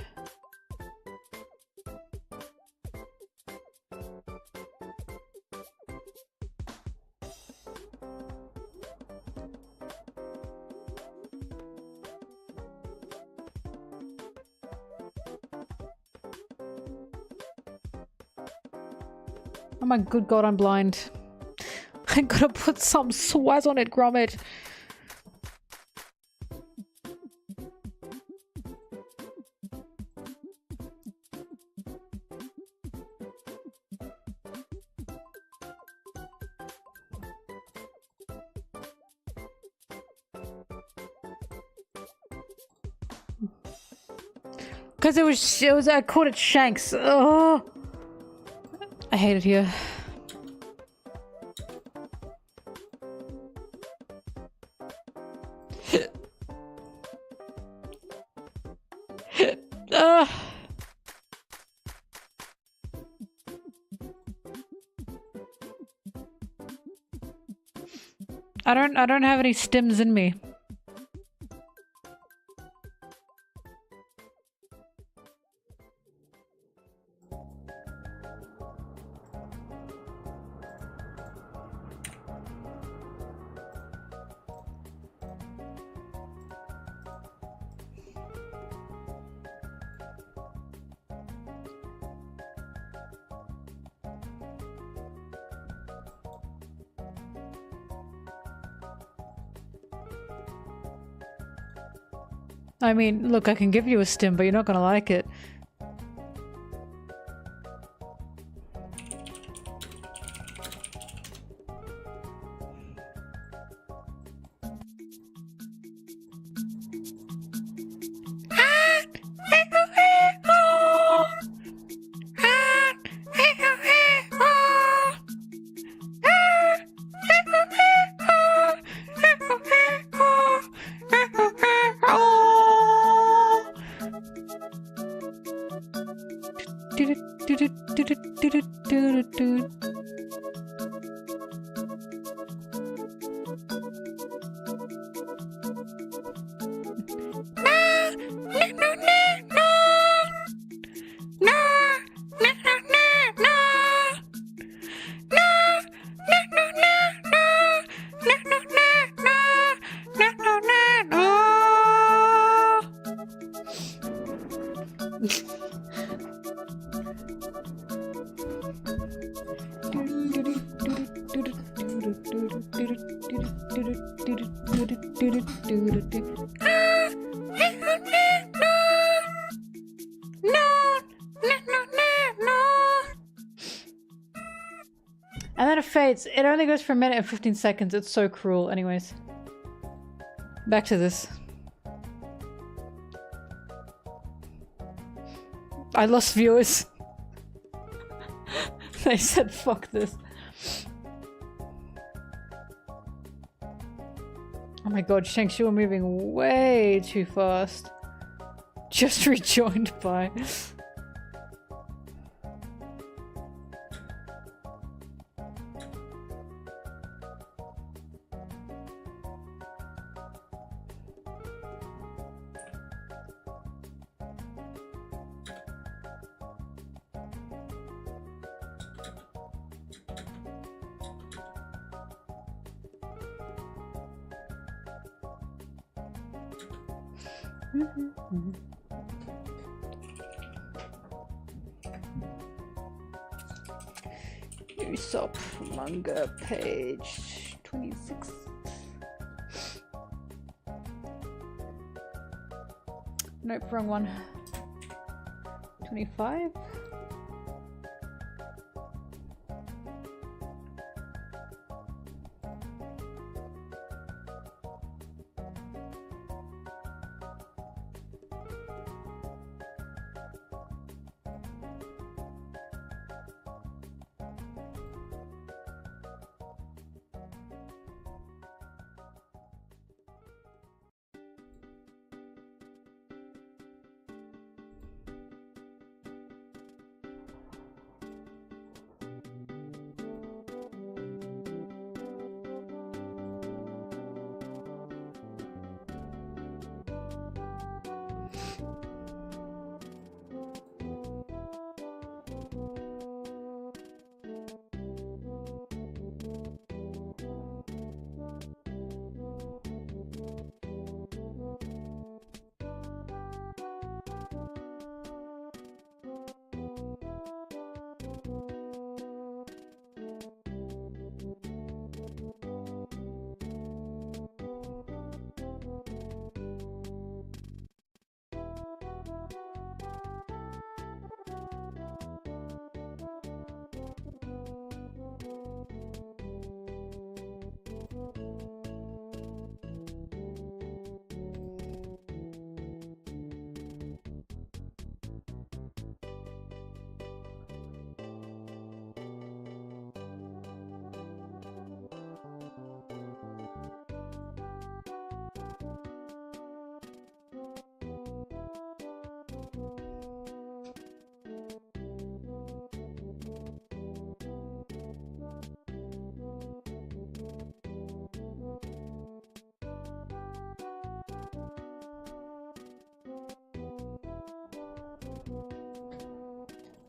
Oh my good god, I'm blind. I gotta put some swaz on it, Gromit. Because it was I caught it Shanks. Oh, I hate it here. I don't have any stims in me. I mean, look, I can give you a stim, but you're not gonna like it. And then it fades. It only goes for a minute and 15 seconds. It's so cruel. Anyways. Back to this. I lost viewers. They said fuck this. Oh my god, Shanks, you were moving way too fast. Just rejoined by... Usopp manga page 26. Nope, wrong one. 25.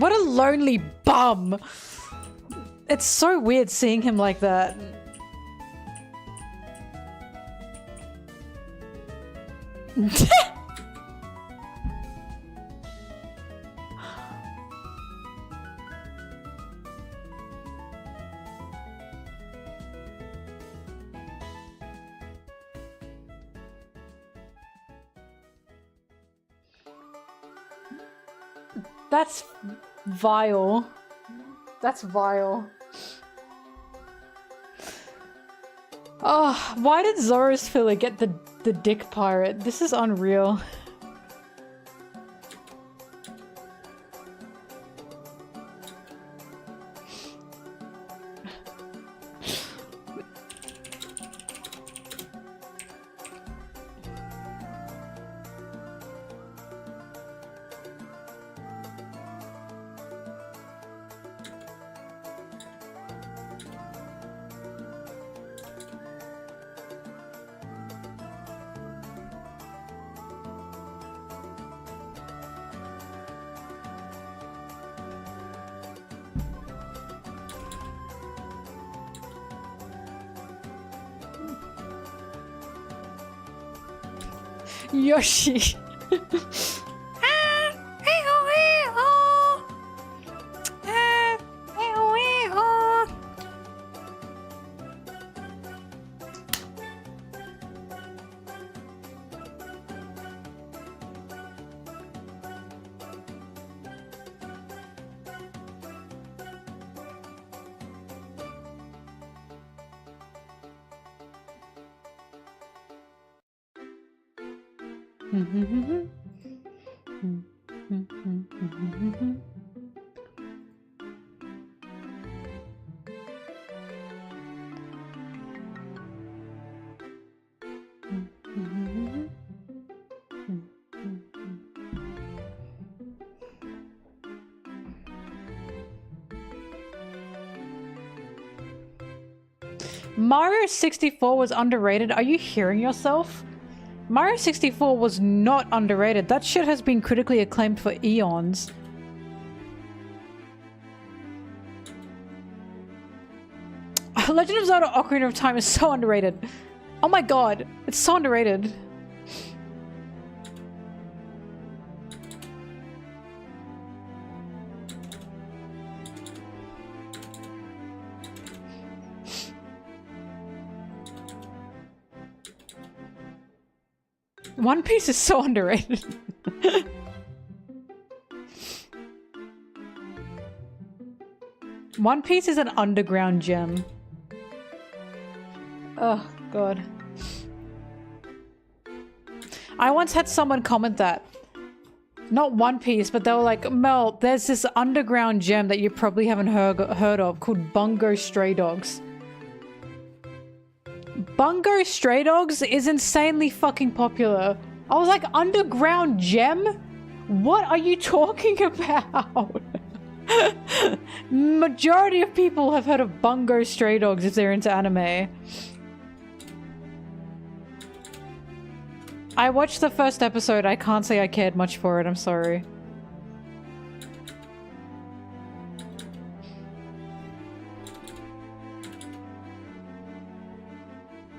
What a lonely bum. It's so weird seeing him like that. That's vile. That's vile. Oh, why did Zoro's filler get the dick pirate? This is unreal. Yoshi. Mario 64 was underrated. Are you hearing yourself? Mario 64 was not underrated. That shit has been critically acclaimed for eons. Legend of Zelda Ocarina of Time is so underrated. Oh my god, it's so underrated. One Piece is so underrated. One Piece is an underground gem. Oh, God. I once had someone comment that. Not One Piece, but they were like, Mel, there's this underground gem that you probably haven't heard of called Bungo Stray Dogs. Bungo Stray Dogs is insanely fucking popular. I was like, underground gem? What are you talking about? Majority of people have heard of Bungo Stray Dogs if they're into anime. I watched the first episode. I can't say I cared much for it. I'm sorry.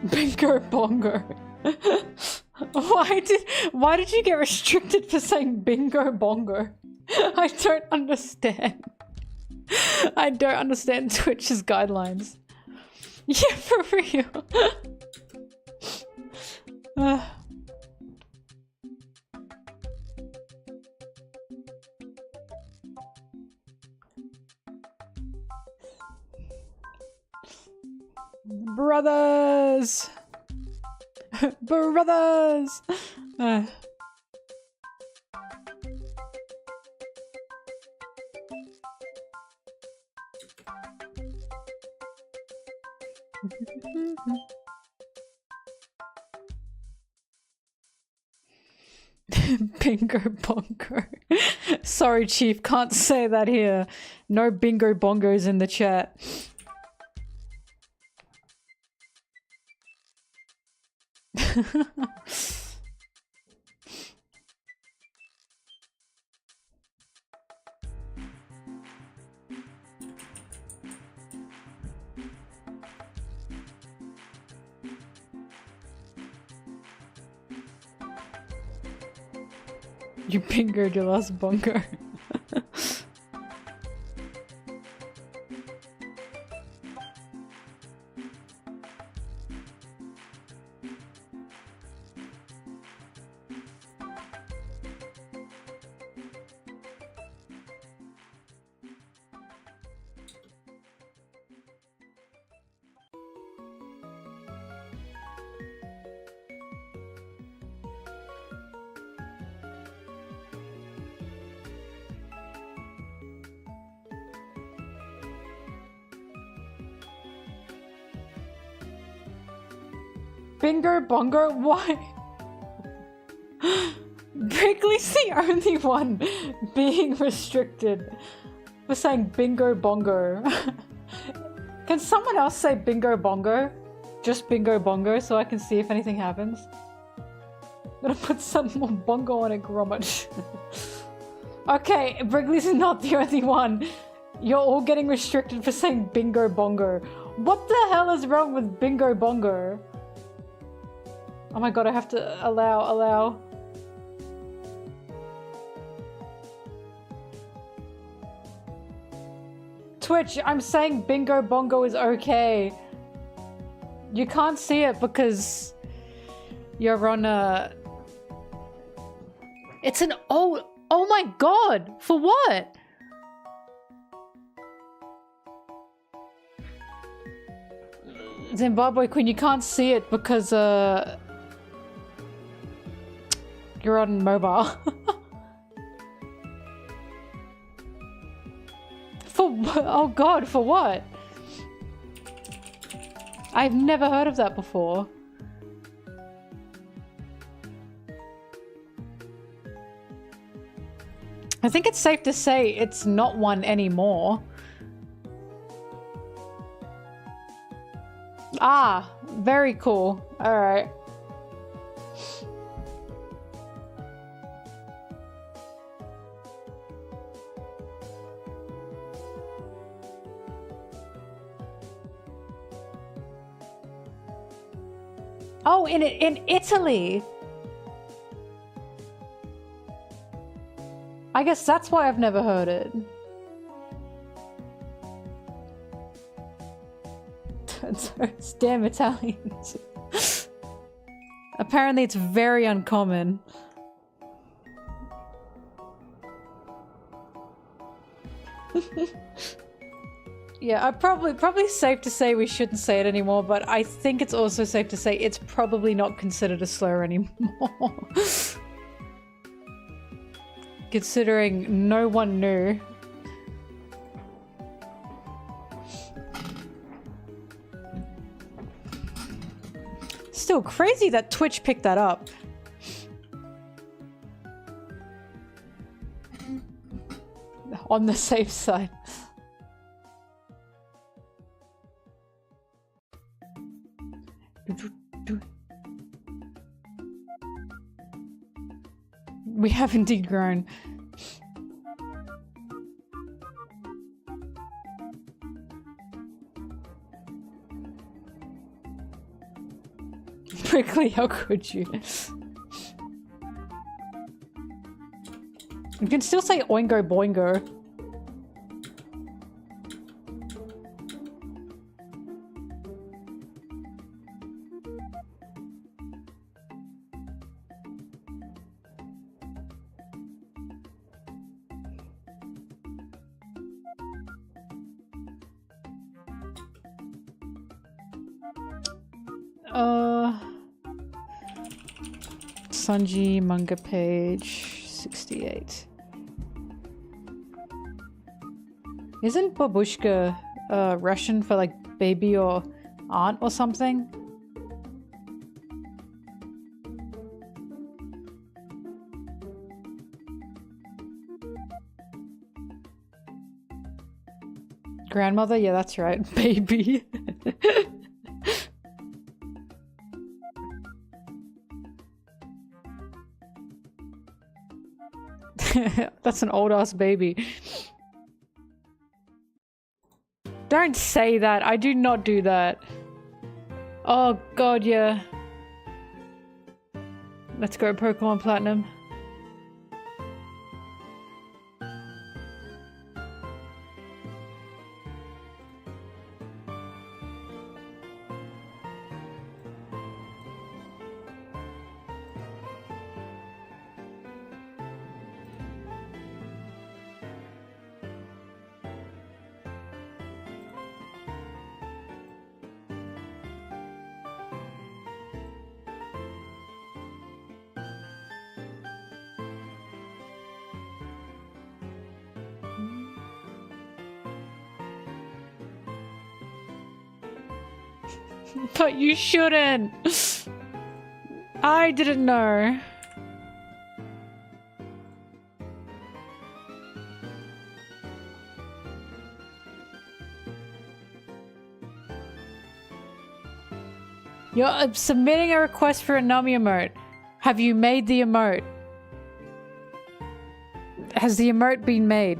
Bingo bongo. Why did you get restricted for saying bingo bongo? I don't understand. I don't understand Twitch's guidelines. Yeah, for real. Brothers! Brothers! Bingo bongo. Sorry, Chief, can't say that here. No bingo bongos in the chat. You bingoed your last bongo. Bingo bongo? Why? Brickley's the only one being restricted for saying bingo bongo. Can someone else say bingo bongo? Just bingo bongo so I can see if anything happens. I'm gonna put some more bongo on it, Gromit. Okay, Brickley's not the only one. You're all getting restricted for saying bingo bongo. What the hell is wrong with bingo bongo? Oh my god, I have to allow. Twitch, I'm saying bingo bongo is okay. You can't see it because you're on a... It's an oh my god! For what? Zimbabwe Queen, you can't see it because you're on mobile. For what? Oh god, for what? I've never heard of that before. I think it's safe to say it's not one anymore. Ah, very cool. Alright. Oh, in Italy. I guess that's why I've never heard it. It's damn Italians. Apparently it's very uncommon. Yeah, probably safe to say we shouldn't say it anymore, but I think it's also safe to say it's probably not considered a slur anymore. Considering no one knew. Still crazy that Twitch picked that up. On the safe side. We have indeed grown. Prickly, how could you? You can still say oingo boingo. Sanji manga page 68. Isn't babushka Russian for like baby or aunt or something? Grandmother? Yeah, that's right. Baby. That's an old-ass baby. Don't say that. I do not do that. Oh god, yeah. Let's go Pokemon Platinum. But you shouldn't. I didn't know. You're submitting a request for a Nami emote. Have you made the emote? Has the emote been made?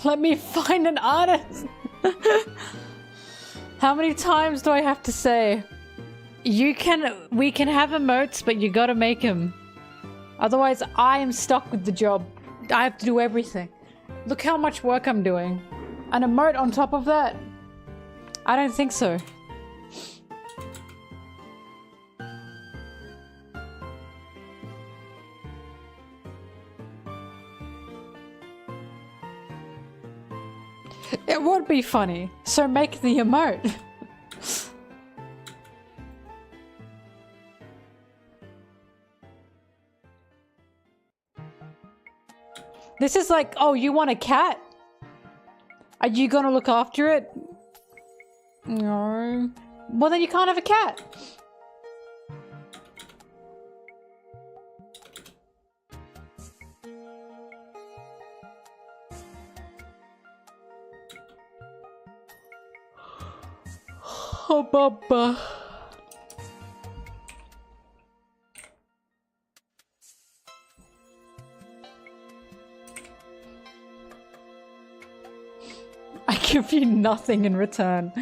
Let me find an artist. How many times do I have to say? We can have emotes, but you gotta make them. Otherwise, I am stuck with the job. I have to do everything. Look how much work I'm doing. An emote on top of that? I don't think so. It would be funny, so make the emote. This is like, oh, you want a cat? Are you gonna look after it? No. Well, then you can't have a cat. Oh, Baba. I give you nothing in return.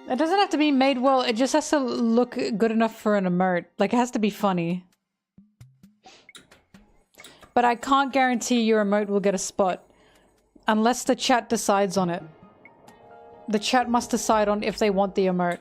It doesn't have to be made well, it just has to look good enough for an emote. Like, it has to be funny. But I can't guarantee your emote will get a spot. Unless the chat decides on it. The chat must decide on if they want the emote.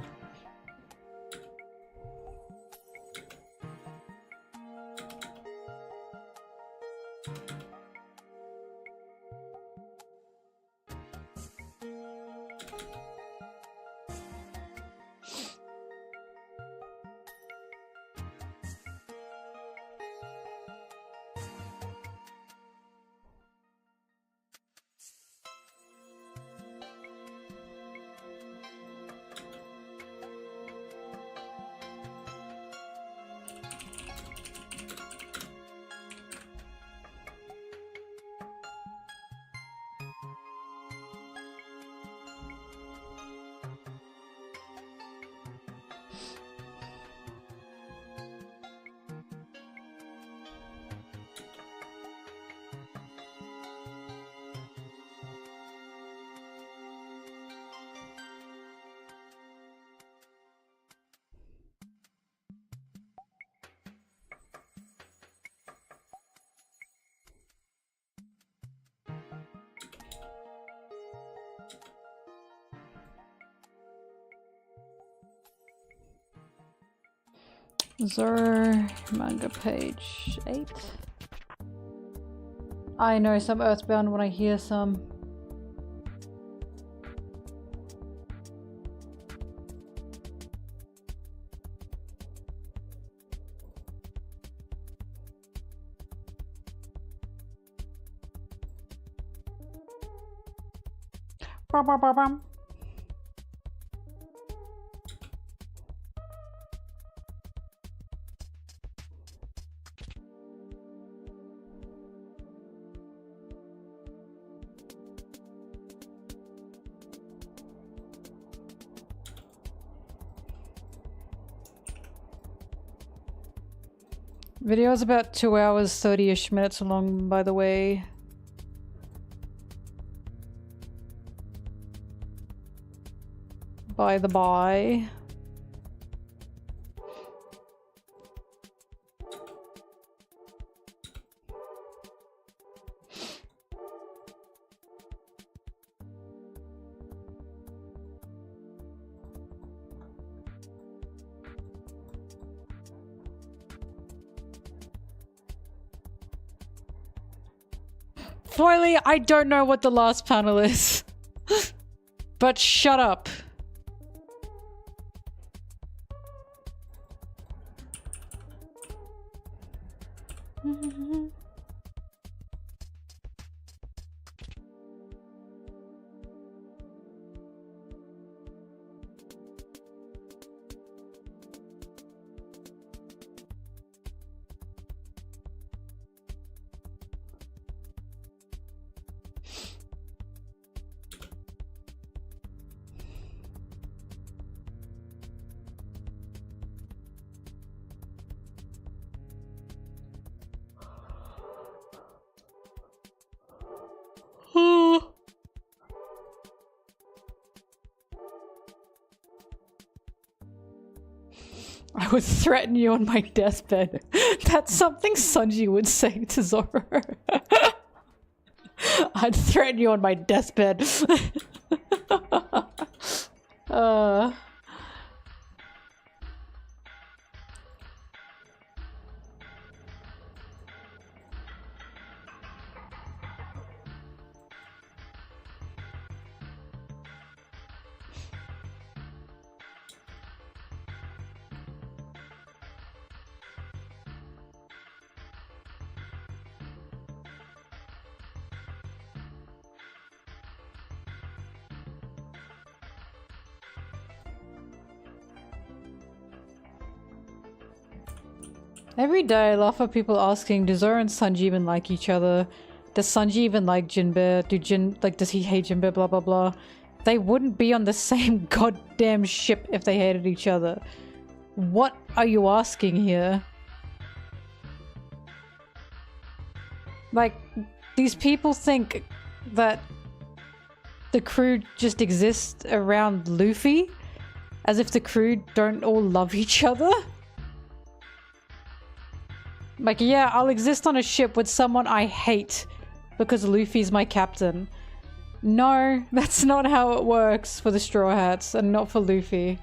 Zoro manga page 8. I know some Earthbound when I hear some. Bum, bum, bum, bum. Video is about 2 hours, 30-ish minutes long, by the way. By the by. Foily, I don't know what the last panel is. But shut up. I would threaten you on my deathbed. That's something Sanji would say to Zoro. I'd threaten you on my deathbed. Every day I laugh at people asking, do Zoro and Sanji even like each other? Does Sanji even like Jinbe? Does he hate Jinbe? Blah blah blah. They wouldn't be on the same goddamn ship if they hated each other. What are you asking here? Like, these people think that the crew just exists around Luffy? As if the crew don't all love each other? Like, yeah, I'll exist on a ship with someone I hate because Luffy's my captain. No, that's not how it works for the Straw Hats, and not for Luffy.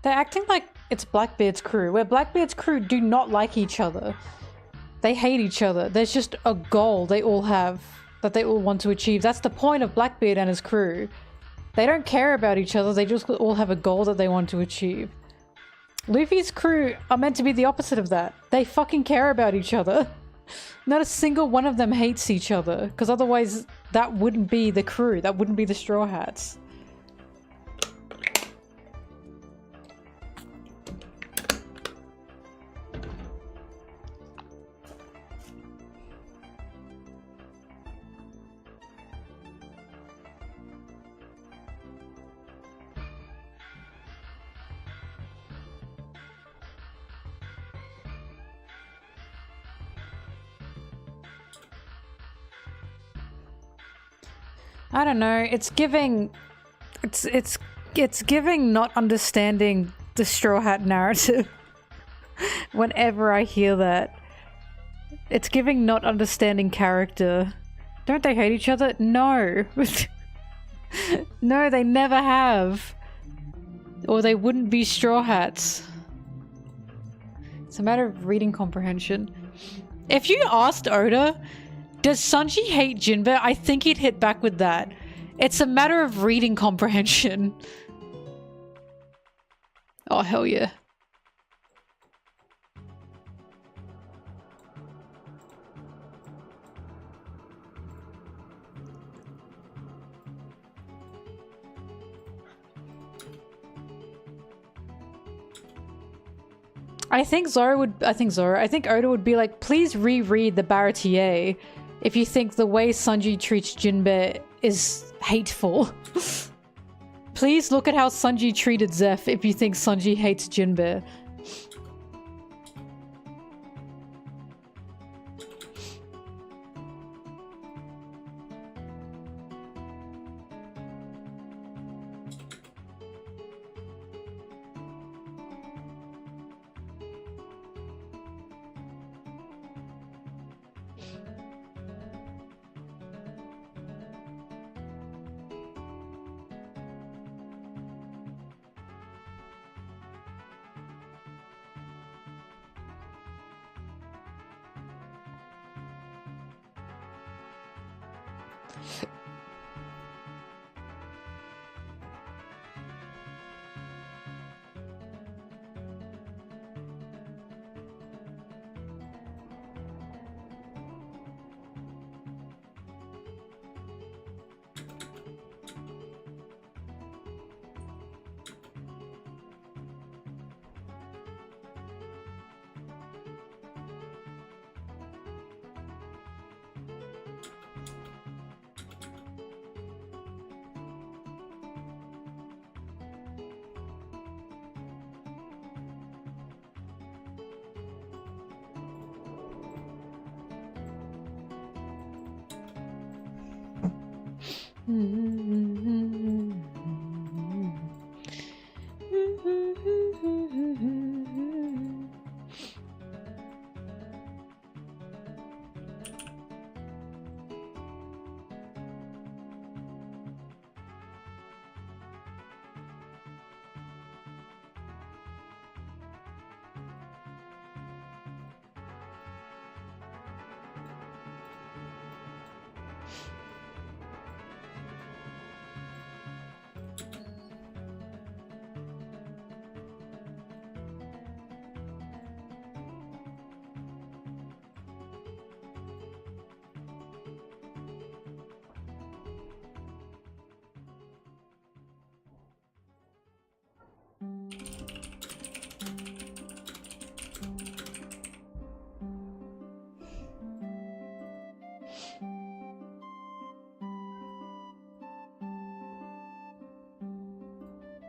They're acting like it's Blackbeard's crew, where Blackbeard's crew do not like each other. They hate each other. There's just a goal they all have that they all want to achieve. That's the point of Blackbeard and his crew. They don't care about each other, they just all have a goal that they want to achieve. Luffy's crew are meant to be the opposite of that. They fucking care about each other. Not a single one of them hates each other, because otherwise that wouldn't be the crew, that wouldn't be the Straw Hats. I don't know, it's giving... It's giving not understanding the Straw Hat narrative. Whenever I hear that. It's giving not understanding character. Don't they hate each other? No. No, they never have. Or they wouldn't be Straw Hats. It's a matter of reading comprehension. If you asked Oda, does Sanji hate Jinbe? I think he'd hit back with that. It's a matter of reading comprehension. Oh, hell yeah. I think Oda would be like, please reread the Baratier if you think the way Sanji treats Jinbe is hateful. Please look at how Sanji treated Zeph if you think Sanji hates Jinbe.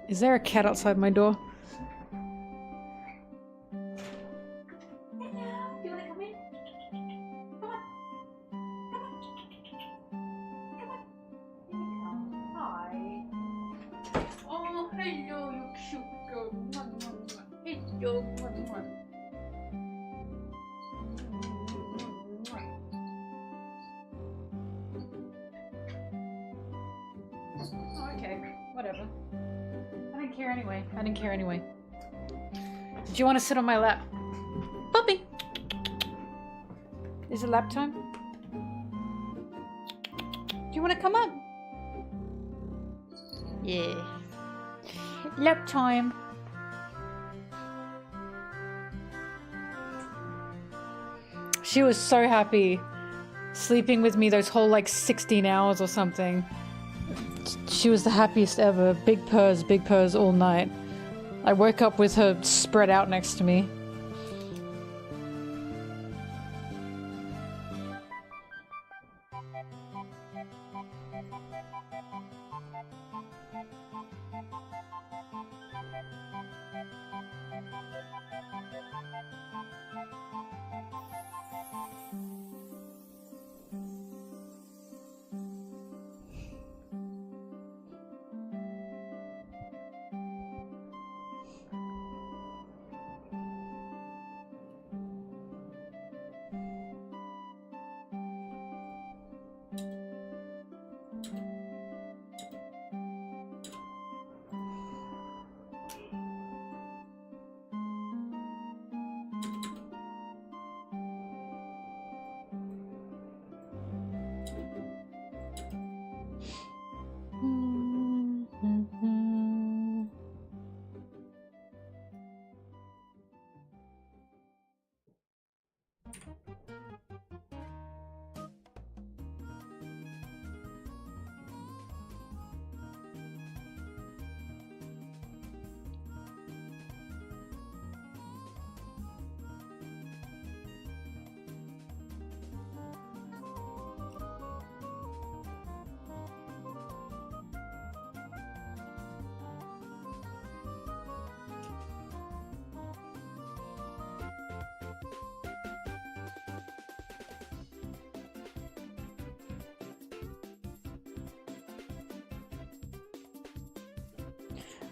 Is there a cat outside my door? I didn't care anyway. Do you want to sit on my lap? Puppy! Is it lap time? Do you want to come up? Yeah. Lap time. She was so happy sleeping with me those whole like 16 hours or something. She was the happiest ever. Big purrs all night. I woke up with her spread out next to me.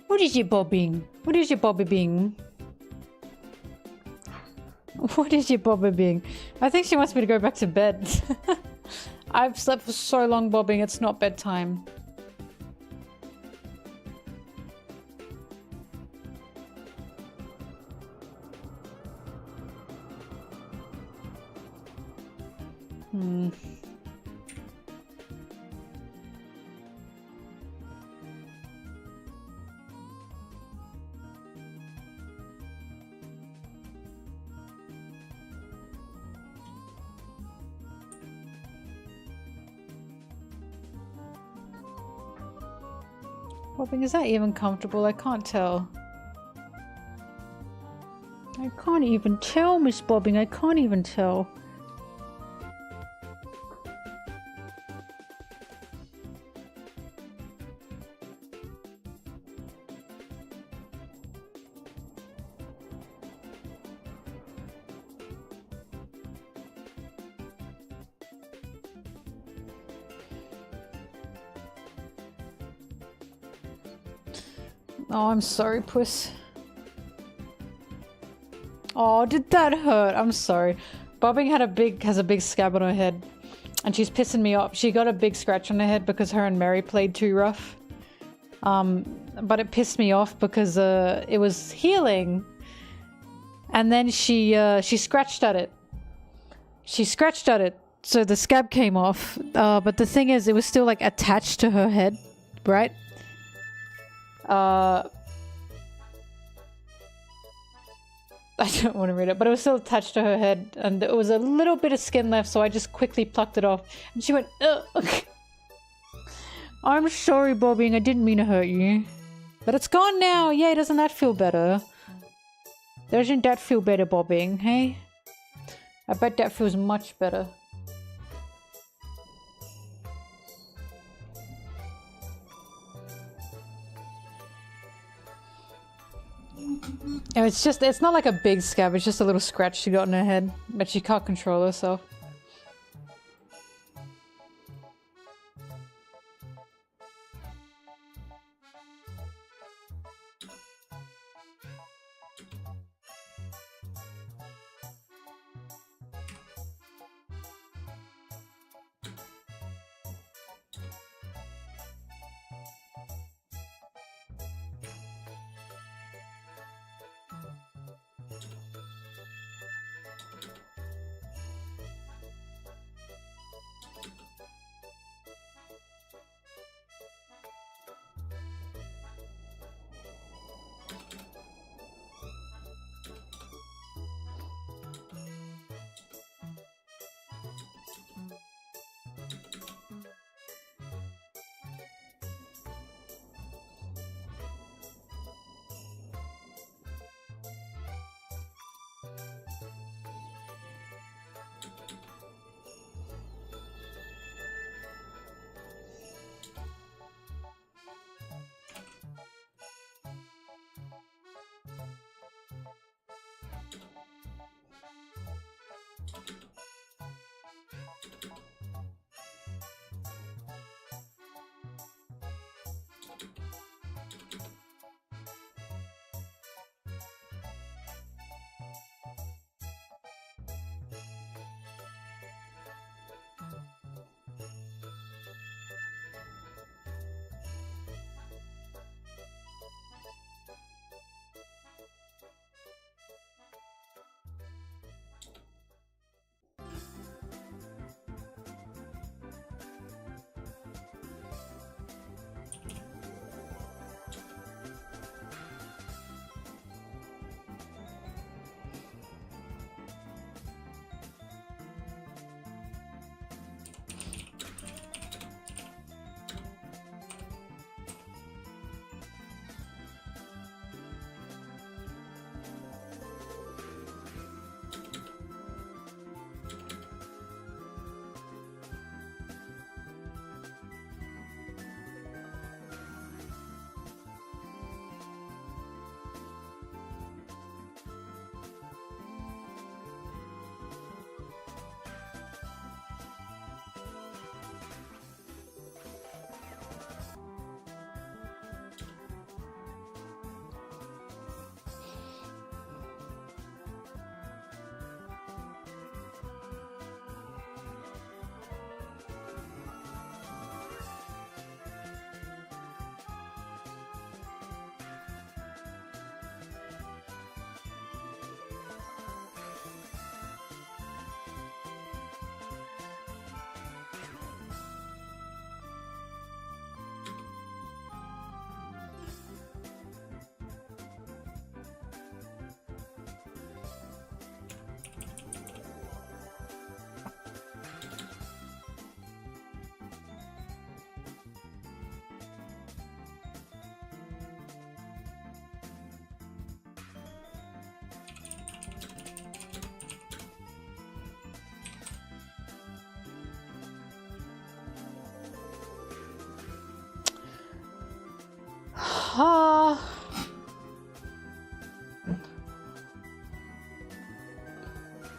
What is your bobbing? What is your bobby being? What is your bobby being? I think she wants me to go back to bed. I've slept for so long, bobbing, it's not bedtime. Bobbing, is that even comfortable? I can't tell. I can't even tell, Miss Bobbing. I can't even tell. Oh, I'm sorry, puss. Oh, did that hurt? I'm sorry. Bobbing has a big scab on her head, and she's pissing me off. She got a big scratch on her head because her and Mary played too rough. But it pissed me off because it was healing, and then she scratched at it. She scratched at it, so the scab came off. But the thing is, it was still like attached to her head, right? I don't want to read it, but it was still attached to her head, and there was a little bit of skin left, so I just quickly plucked it off. And she went, ugh. I'm sorry, Bobbing, I didn't mean to hurt you. But it's gone now! Yay, doesn't that feel better? Doesn't that feel better, Bobbing, hey? I bet that feels much better. It's not like a big scab, it's just a little scratch she got in her head, but she can't control herself.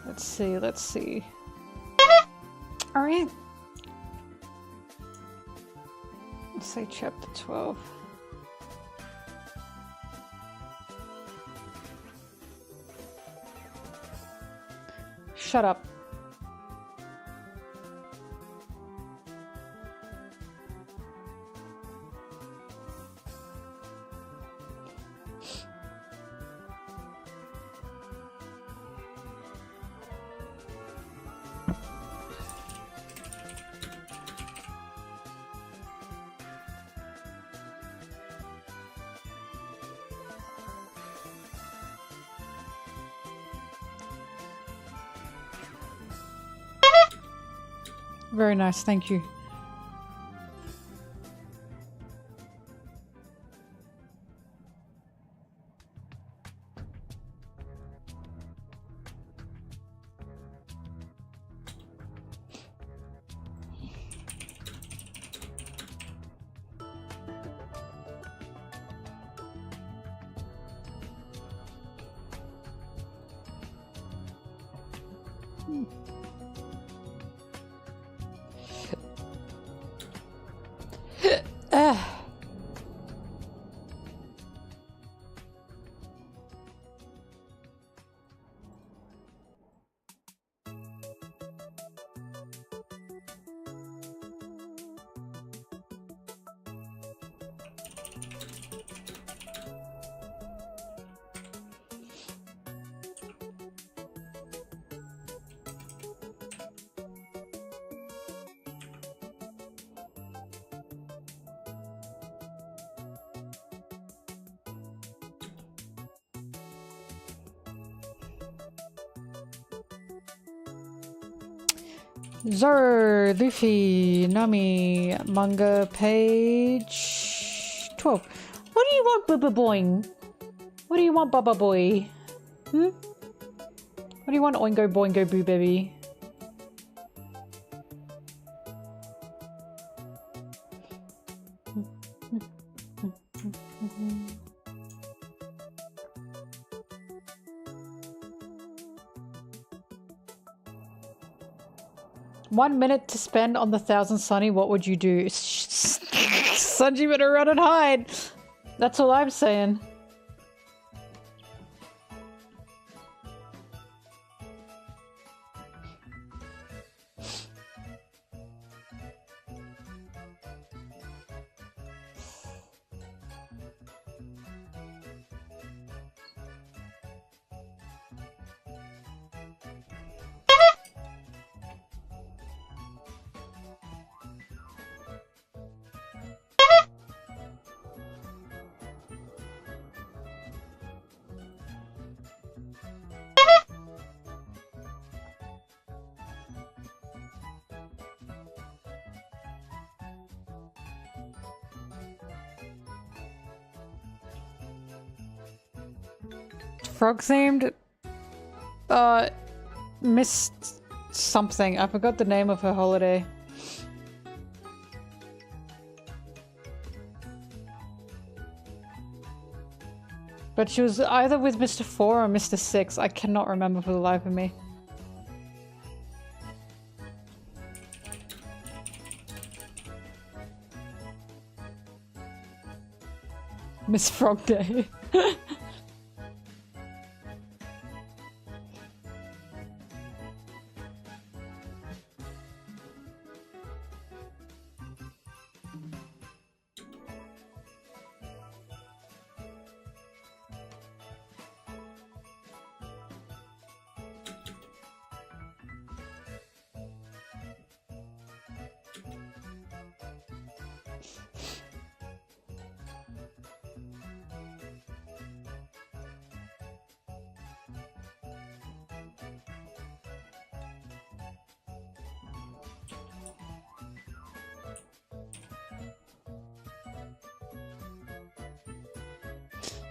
Let's see, let's see. Alright. Let's say chapter 12. Shut up. Very nice, thank you. Zoro, Luffy, Nami, manga page 12. What do you want, Bubba Boing? What do you want, Bubba Boy? Hmm? What do you want, Oingo Boingo Boo Baby? One minute to spend on the Thousand Sunny, what would you do? Sanji better run and hide! That's all I'm saying. Frog themed? Missed something. I forgot the name of her holiday. But she was either with Mr. 4 or Mr. 6. I cannot remember for the life of me. Miss Frog Day.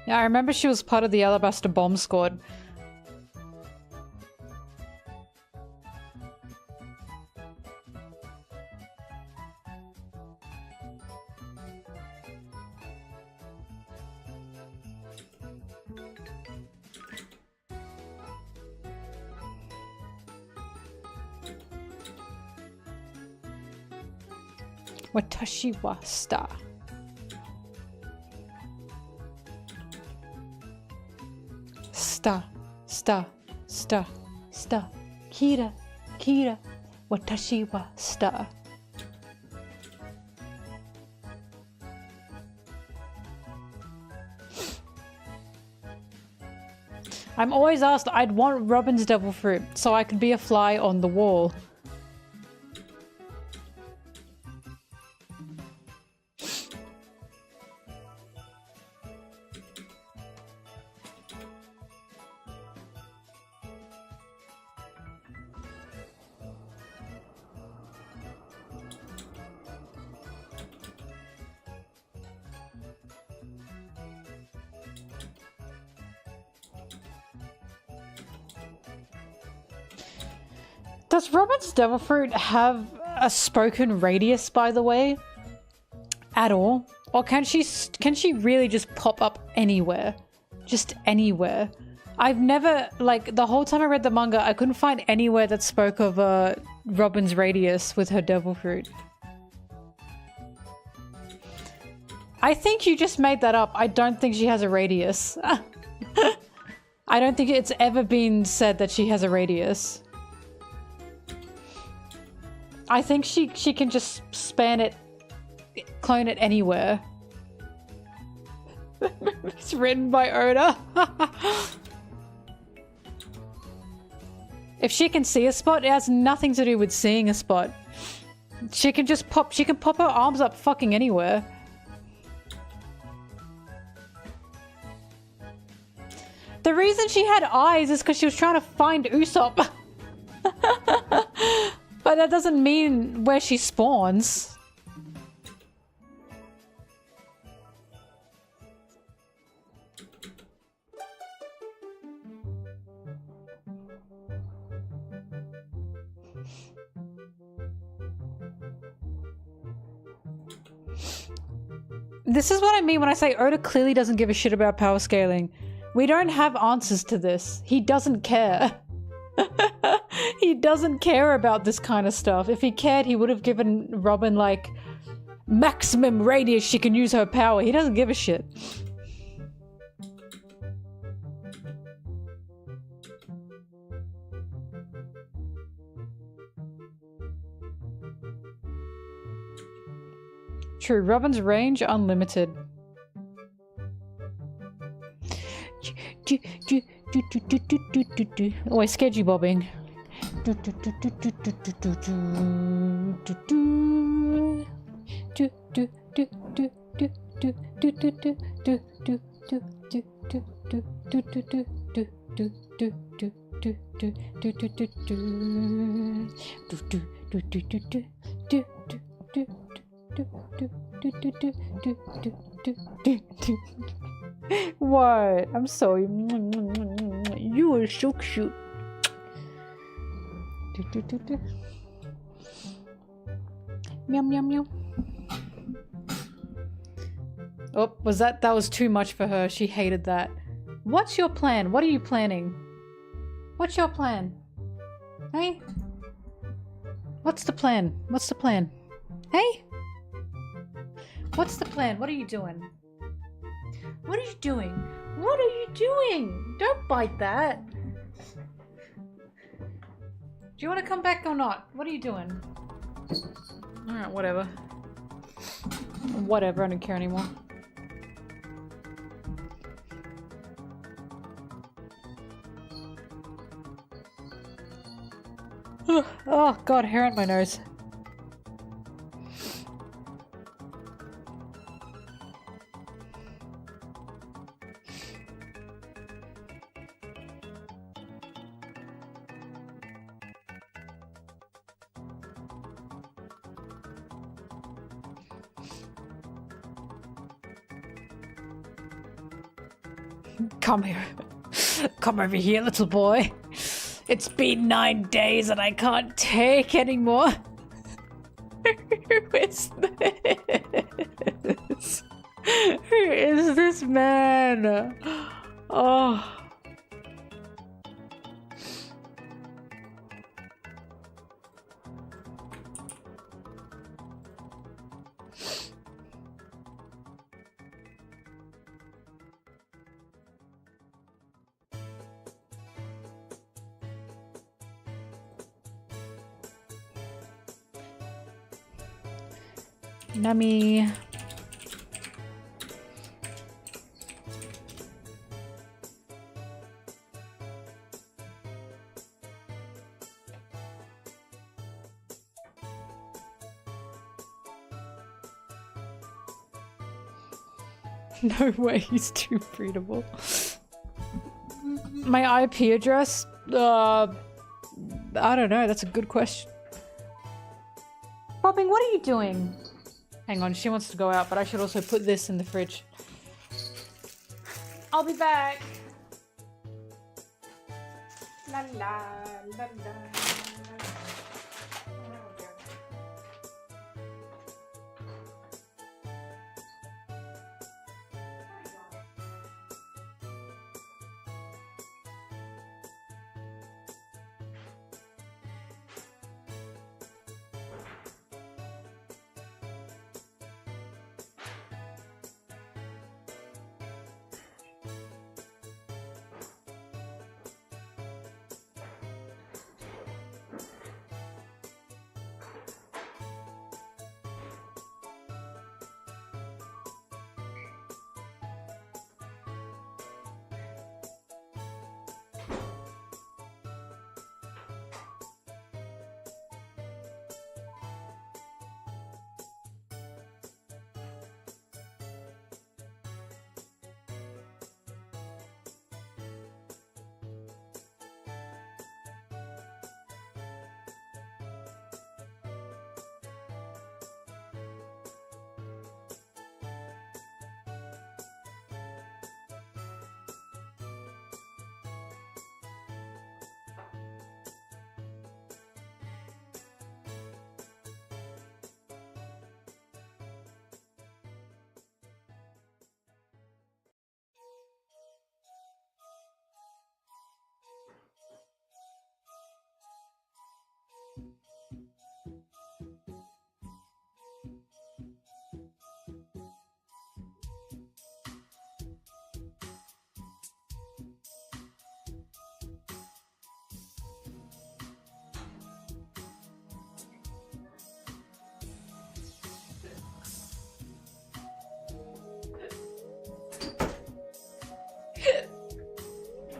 Yeah, I remember she was part of the Alabaster Bomb Squad. Watashi wa star. Star, star, star, star. Kira, kira. Watashi wa star. I'm always asked, I'd want Robin's devil fruit so I could be a fly on the wall. Does Robin's devil fruit have a spoken radius, by the way? At all? Or can she really just pop up anywhere? Just anywhere? I've never, like, the whole time I read the manga, I couldn't find anywhere that spoke of Robin's radius with her devil fruit. I think you just made that up. I don't think she has a radius. I don't think it's ever been said that she has a radius. I think she can just span it, clone it anywhere. It's written by Oda. If she can see a spot, it has nothing to do with seeing a spot. She can just pop her arms up fucking anywhere. The reason she had eyes is because she was trying to find Usopp. But that doesn't mean where she spawns. This is what I mean when I say Oda clearly doesn't give a shit about power scaling. We don't have answers to this. He doesn't care. He doesn't care about this kind of stuff. If he cared, he would have given Robin, like, maximum radius she can use her power. He doesn't give a shit. True, Robin's range unlimited. Oh, I scared you, bobbing. What? I'm sorry. You are so cute. Meow meow meow. Oh, that was too much for her. She hated that. What's your plan? What are you planning? What's your plan? Hey? What's the plan? What's the plan? Hey? What's the plan? What are you doing? What are you doing? What are you doing? Don't bite that. Do you want to come back or not? What are you doing? Alright, whatever. Whatever, I don't care anymore. Oh god, hair on my nose. Come here. Come over here, little boy. It's been 9 days and I can't take anymore. Who is this? Who is this man? Oh. Nummy. No way, he's too breedable. My IP address? I don't know, that's a good question. Bobbing, what are you doing? Hang on, she wants to go out, but I should also put this in the fridge. I'll be back. La la la la.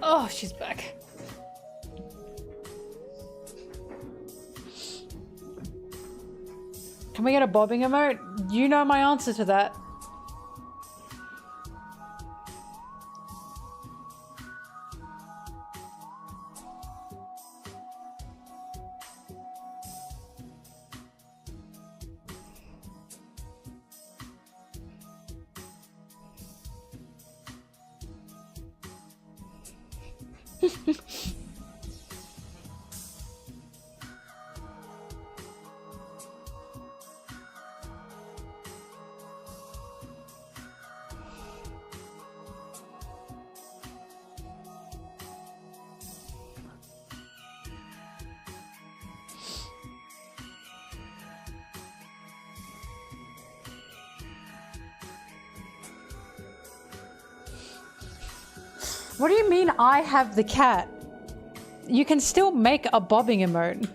Oh, she's back. Can we get a bobbing emote? You know my answer to that. What do you mean I have the cat? You can still make a bobbing emote.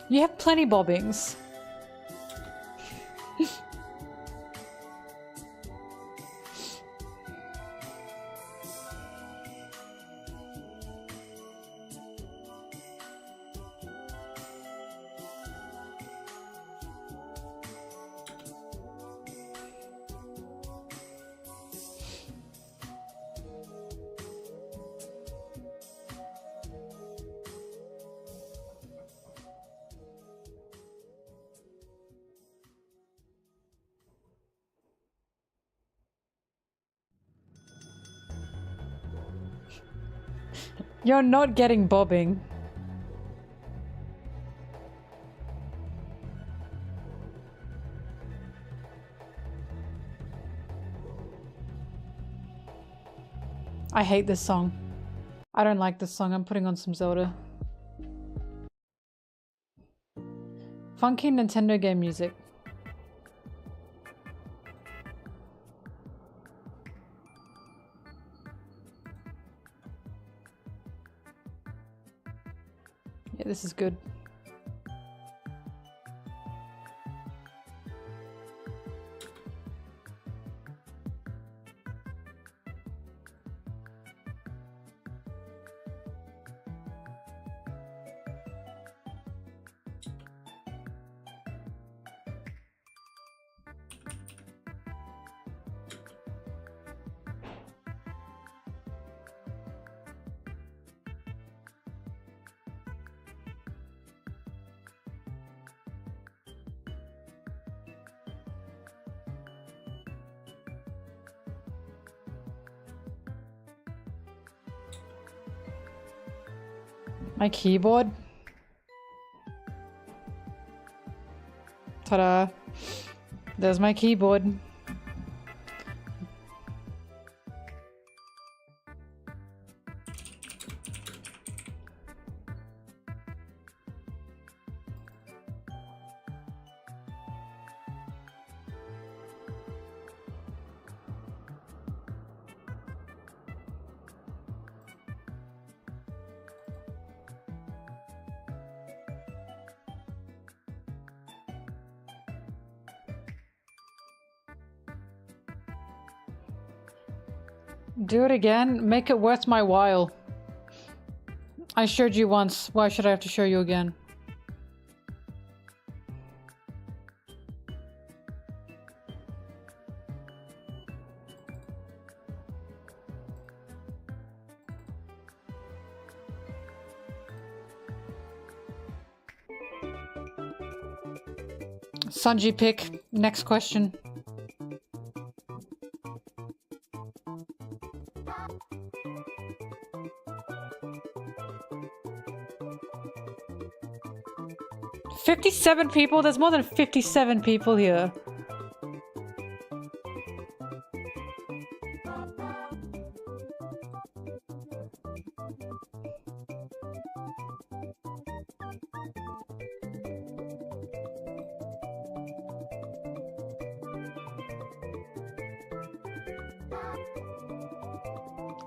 You have plenty bobbings. You're not getting bobbing. I hate this song. I don't like this song. I'm putting on some Zelda. Funky Nintendo game music. Yeah, this is good. My keyboard. Ta-da. There's my keyboard. Do it again? Make it worth my while. I showed you once. Why should I have to show you again? Sanji pick. Next question. "57 people? There's more than 57 people here.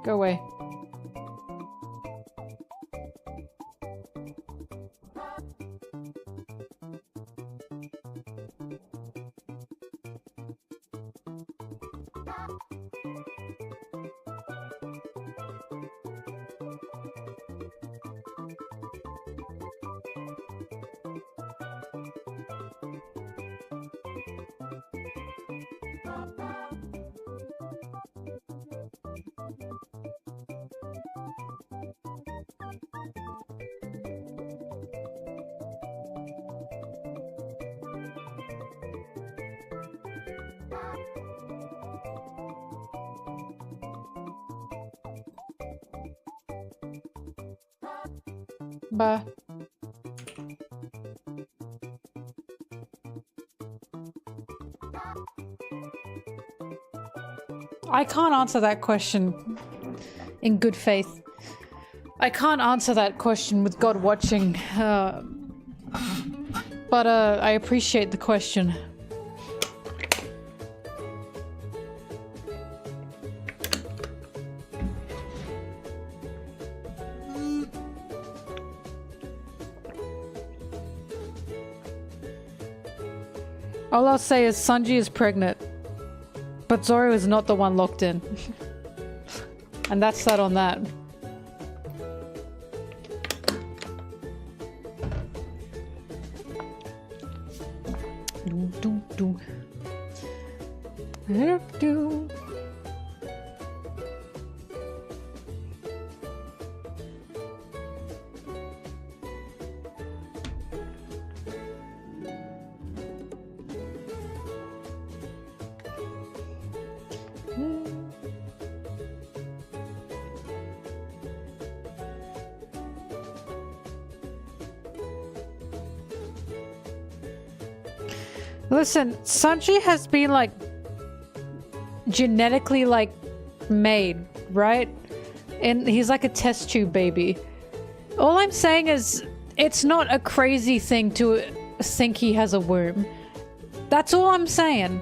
Go away. Bye. I can't answer that question in good faith. I can't answer that question with God watching. But I appreciate the question. All I'll say is Sanji is pregnant, but Zoro is not the one locked in. And that's that on that. Listen, Sanji has been like genetically like made, right? And he's like a test tube baby. All I'm saying is it's not a crazy thing to think he has a womb. That's all I'm saying.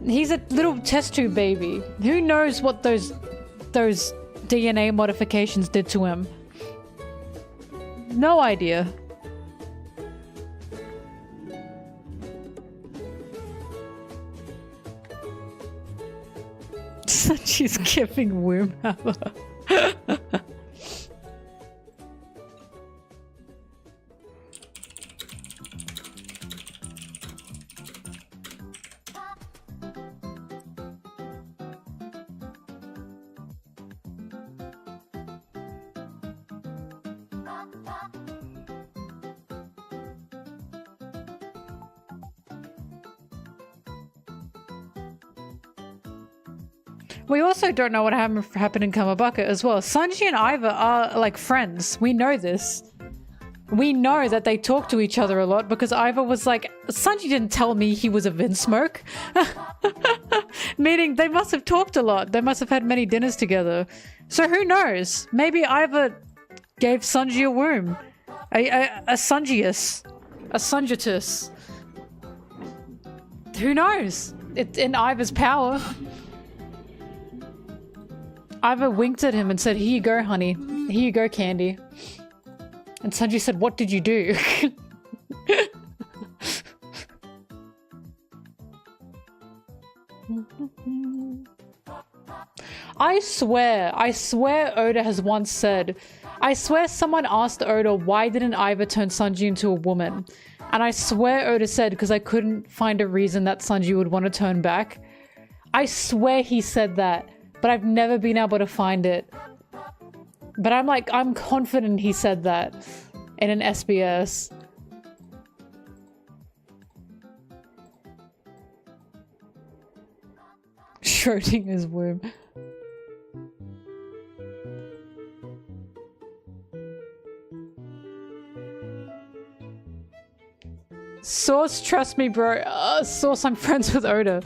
He's a little test tube baby. Who knows what those DNA modifications did to him? no idea. She's giving womb hammer. We also don't know what happened in Kamabaka as well. Sanji and Iva are like friends. We know this. We know that they talk to each other a lot because Iva was like, Sanji didn't tell me he was a Vinsmoke. Meaning they must have talked a lot. They must have had many dinners together. So who knows? Maybe Iva gave Sanji a womb. A Sanjius. A Sanjitus. Who knows? It's in Iva's power. Iva winked at him and said, "Here you go, honey. Here you go, candy." And Sanji said, "What did you do?" I swear Oda has once said, I swear someone asked Oda, why didn't Iva turn Sanji into a woman? And I swear Oda said, because I couldn't find a reason that Sanji would want to turn back. I swear he said that. But I've never been able to find it. But I'm confident he said that in an SBS. Schrodinger's womb. Source, trust me, bro. Source, I'm friends with Oda.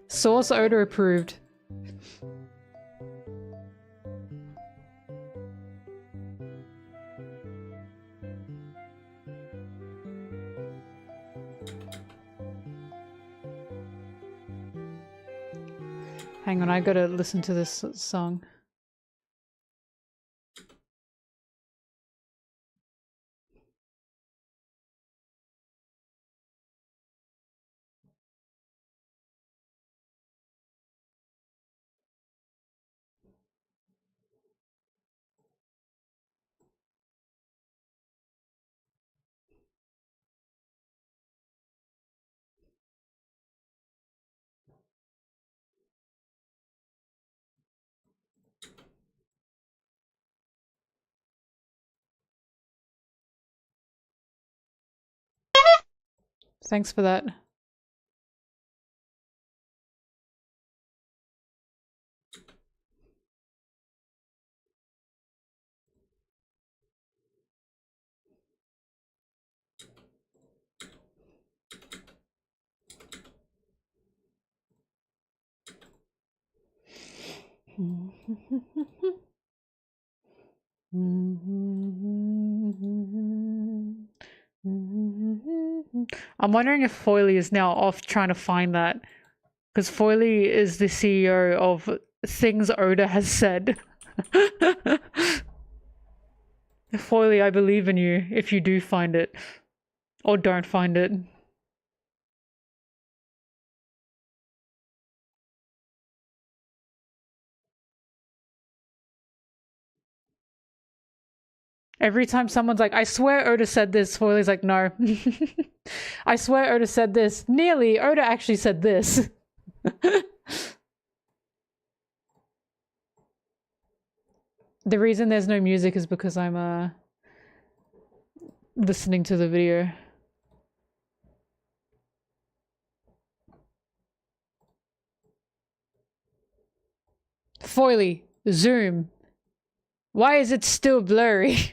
Source, Oda approved. Hang on, I gotta listen to this song. Thanks for that. I'm wondering if Foily is now off trying to find that. Because Foily is the CEO of Things Oda Has Said. Foily, I believe in you if you do find it. Or don't find it. Every time someone's like, I swear Oda said this, Foily's like, no. I swear Oda said this. Nearly, Oda actually said this. The reason there's no music is because I'm listening to the video. Foily, zoom. Why is it still blurry?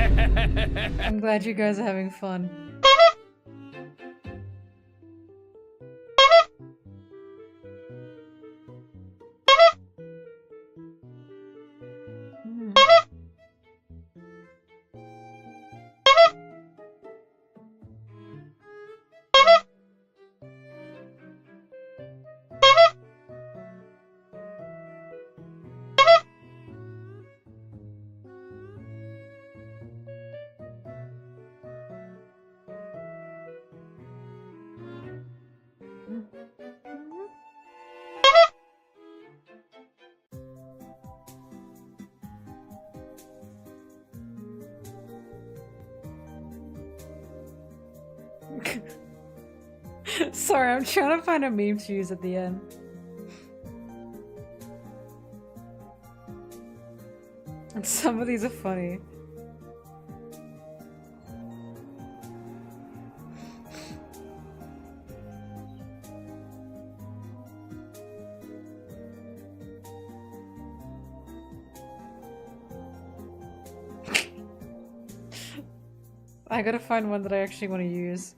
I'm glad you guys are having fun. Sorry, I'm trying to find a meme to use at the end. And some of these are funny. I gotta find one that I actually want to use.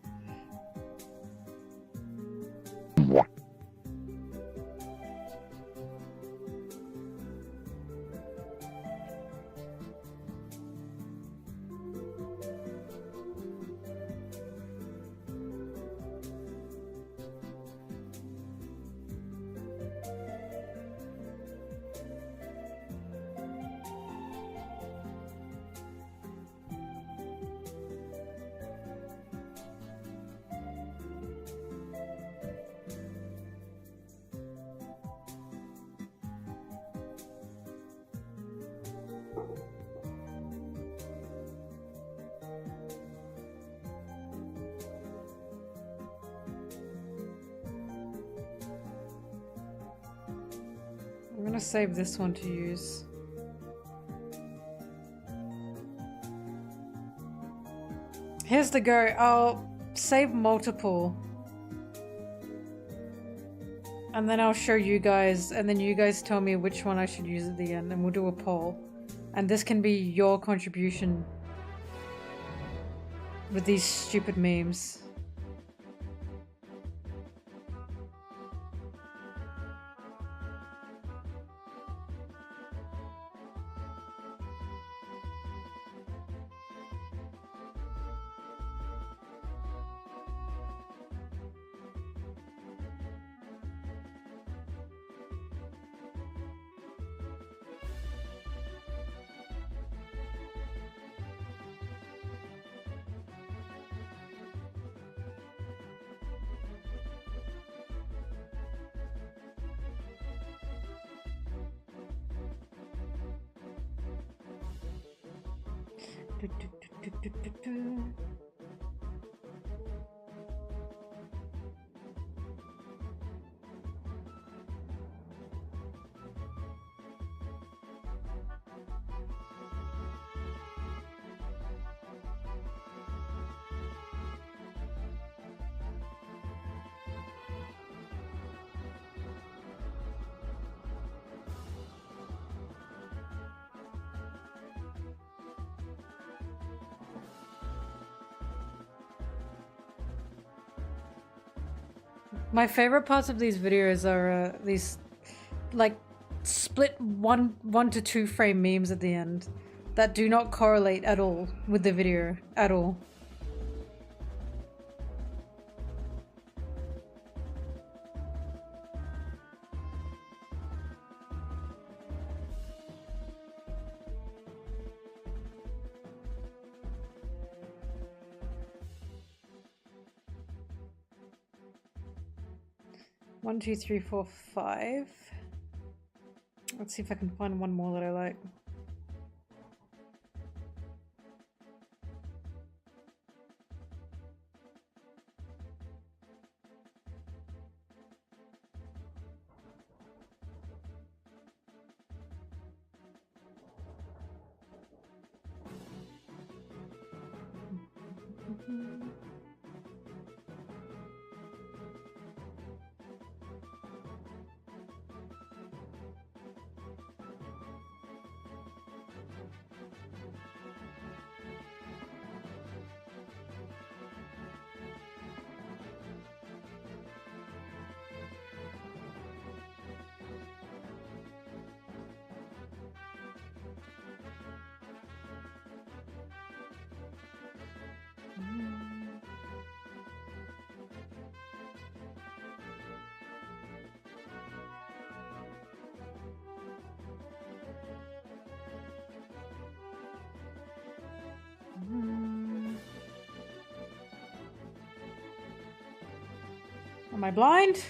I'm gonna save this one to use. Here's the go. I'll save multiple. And then I'll show you guys, and then you guys tell me which one I should use at the end, and we'll do a poll. And this can be your contribution with these stupid memes. My favorite parts of these videos are these, like, split one to two frame memes at the end that do not correlate at all with the video at all. One, two, three, four, five. Let's see if I can find one more that I like. Am I blind?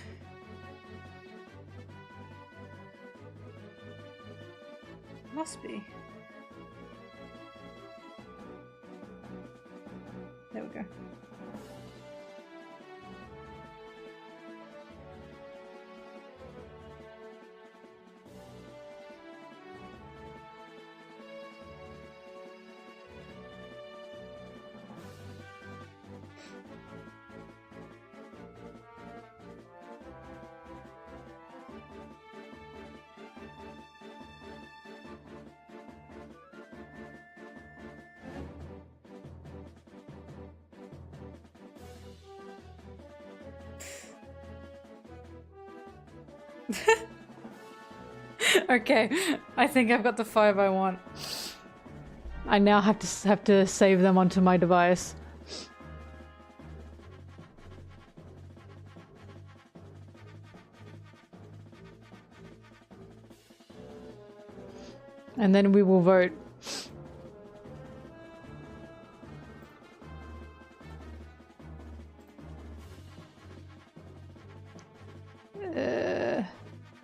Must be. There we go. Okay, I think I've got the 5 I want. I now have to save them onto my device. And then we will vote.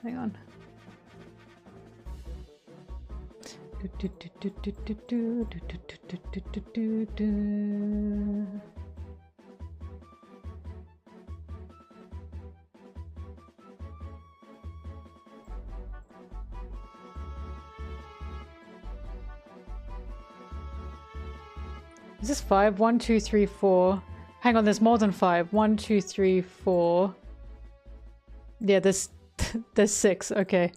Hang on. Is this 5? 1, 2, 3, 4. Hang on, there's more than 5. 1, 2, 3, 4. Yeah, there's 6. Okay.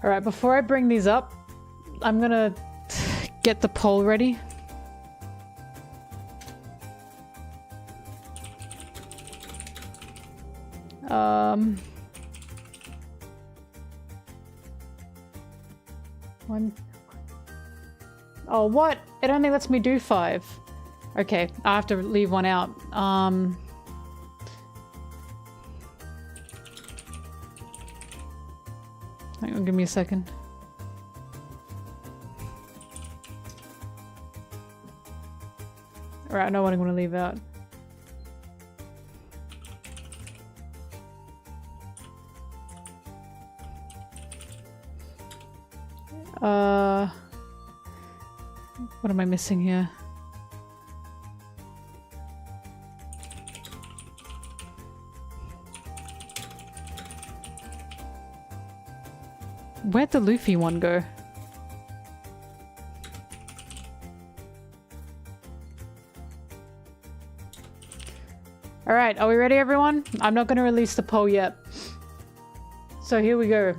Alright, before I bring these up, I'm gonna get the poll ready. One. Oh, what? It only lets me do 5. Okay, I have to leave one out. Hang on, give me a second. Alright, I know what I'm gonna leave out. What am I missing here? Where'd the Luffy one go? Alright, are we ready everyone? I'm not gonna release the poll yet. So here we go.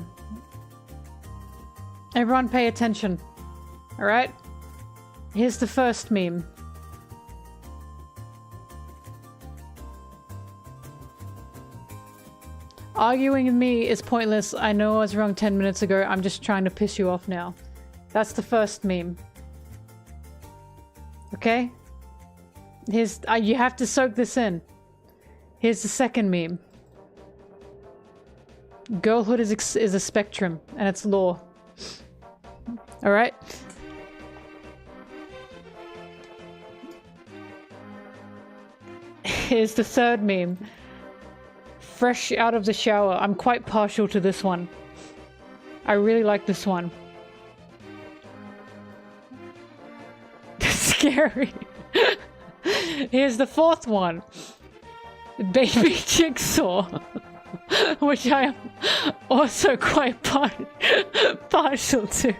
Everyone pay attention. Alright? Here's the first meme. Arguing with me is pointless. I know I was wrong 10 minutes ago. I'm just trying to piss you off now. That's the first meme. Okay? Here's... you have to soak this in. Here's the second meme. Girlhood is a spectrum, and it's law. Alright? Here's the third meme. Fresh out of the shower. I'm quite partial to this one. I really like this one. Scary. Here's the fourth one. Baby Jigsaw. Which I am also quite partial to.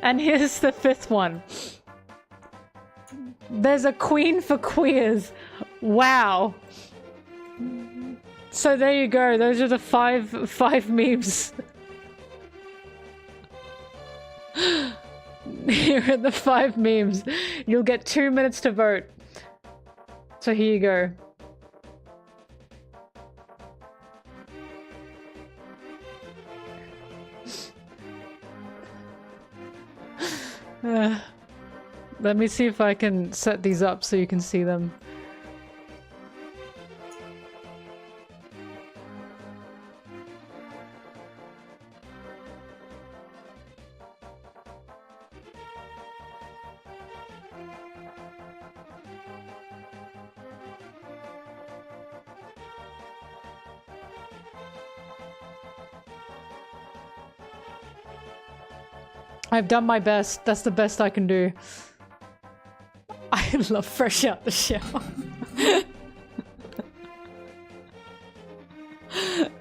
And here's the fifth one. There's a queen for queers. Wow. So there you go. Those are the five memes. Here are the 5 memes. You'll get 2 minutes to vote. So here you go. Let me see if I can set these up so you can see them. I've done my best. That's the best I can do. I love fresh out the shower.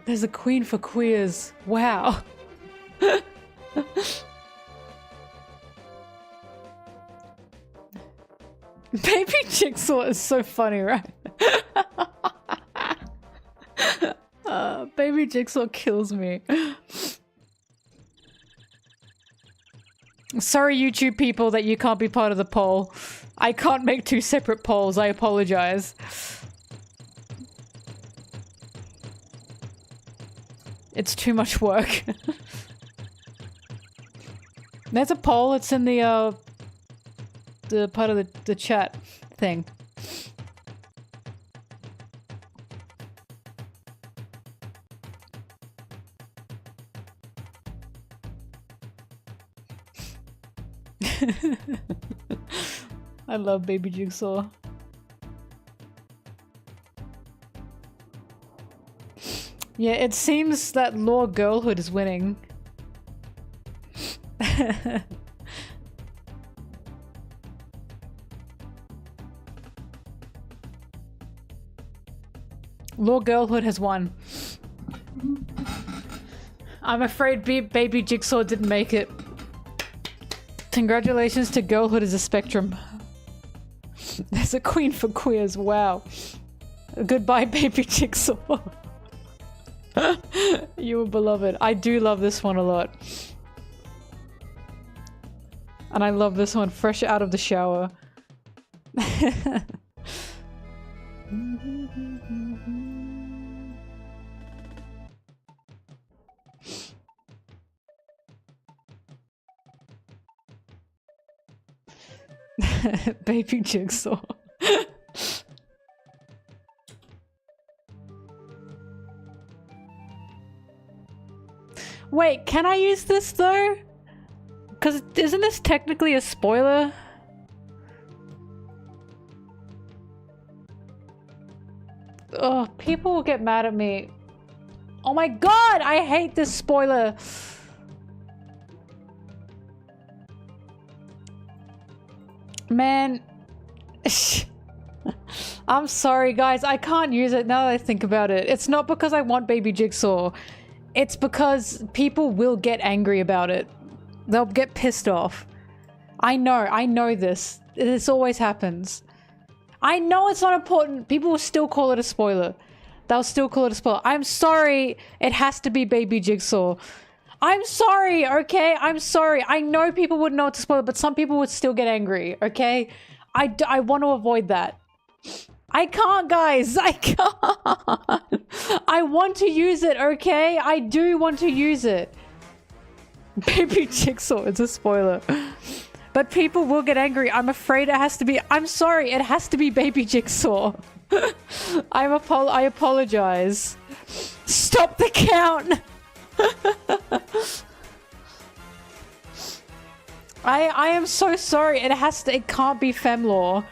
There's a queen for queers. Wow. Baby Jigsaw is so funny, right? Baby Jigsaw kills me. Sorry, YouTube people, that you can't be part of the poll. I can't make 2 separate polls. I apologize. It's too much work. There's a poll. It's in the part of the chat thing. I love Baby Jigsaw. Yeah, it seems that Law Girlhood is winning. Law Girlhood has won. I'm afraid Baby Jigsaw didn't make it. Congratulations to Girlhood as a spectrum. There's a queen for queers, wow. Goodbye, Baby Jigsaw. You were beloved. I do love this one a lot. And I love this one fresh out of the shower. Baby Jigsaw. Wait, can I use this though? Because isn't this technically a spoiler? Oh, people will get mad at me. Oh my god, I hate this spoiler. Man. I'm sorry guys, I can't use it now that I think about it. It's not because I want Baby Jigsaw. It's because people will get angry about it. They'll get pissed off. I know this. This always happens. I know it's not important. People will still call it a spoiler. They'll still call it a spoiler. I'm sorry. It has to be Baby Jigsaw. I'm sorry, okay? I'm sorry. I know people wouldn't know it's a spoiler, but some people would still get angry, okay? I want to avoid that. I can't, guys. I can't. I want to use it, okay? I do want to use it. Baby Jigsaw, it's a spoiler. But people will get angry. I'm afraid it has to be... I'm sorry, it has to be Baby Jigsaw. I apologize. Stop the count! I am so sorry. It can't be Femlaw.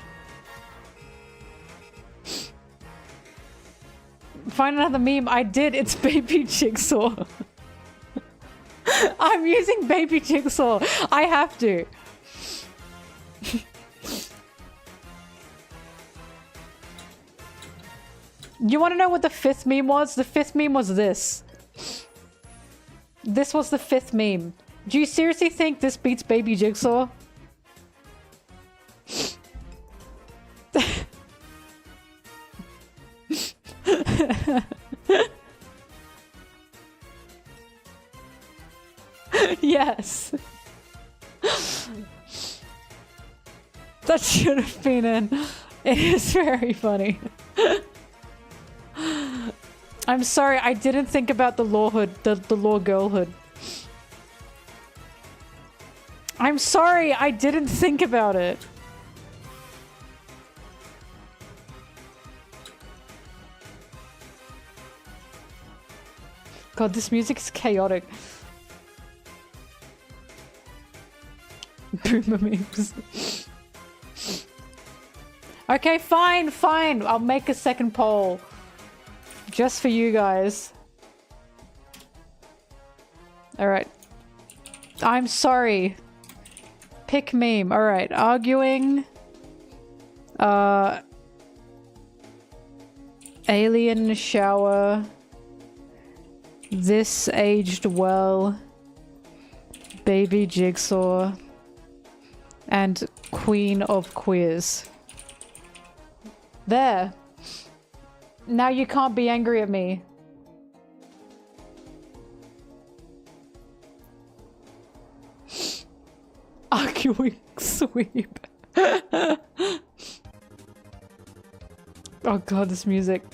Find another meme. I did. It's Baby Jigsaw. I'm using Baby Jigsaw. I have to. You want to know what the 5th meme was? The 5th meme was this. This was the 5th meme. Do you seriously think this beats Baby Jigsaw? Yes. That should have been in. It is very funny. I'm sorry, I didn't think about the lawhood, the law girlhood. I'm sorry, I didn't think about it. God, this music is chaotic. Boomer memes. Okay, fine, fine. I'll make a second poll. Just for you guys. Alright. I'm sorry. Pick meme. Alright, arguing. Alien shower. This aged well. Baby jigsaw. And queen of queers. There. Now you can't be angry at me. Arguing sweep. Oh god, this music.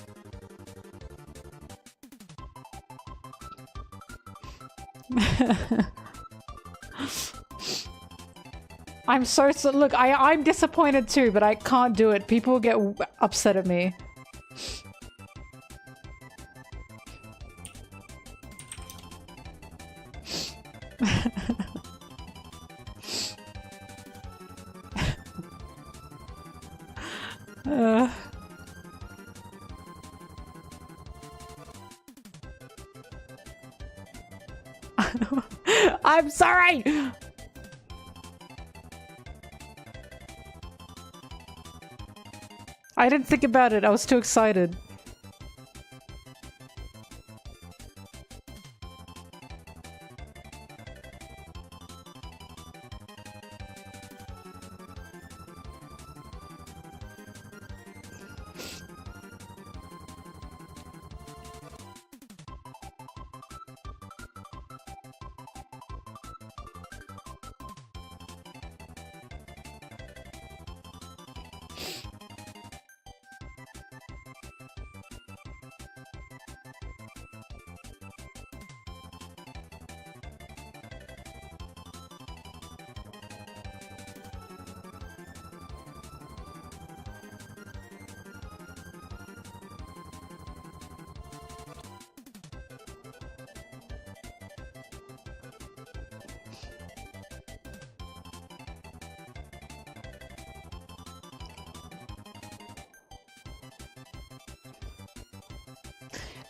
I'm so look, I'm disappointed too, but I can't do it. People will get upset at me. I'm sorry! I didn't think about it, I was too excited.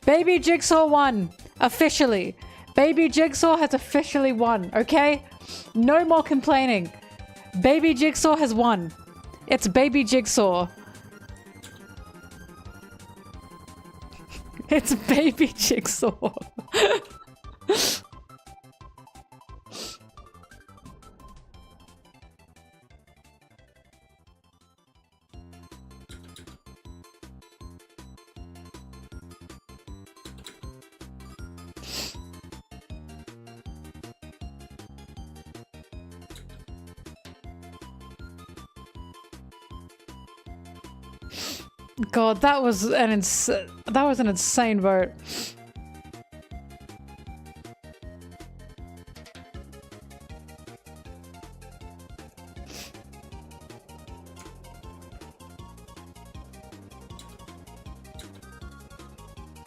Baby Jigsaw won! Officially. Baby Jigsaw has officially won, okay? No more complaining. Baby Jigsaw has won. It's Baby Jigsaw. It's Baby Jigsaw. God, that was an insane vote.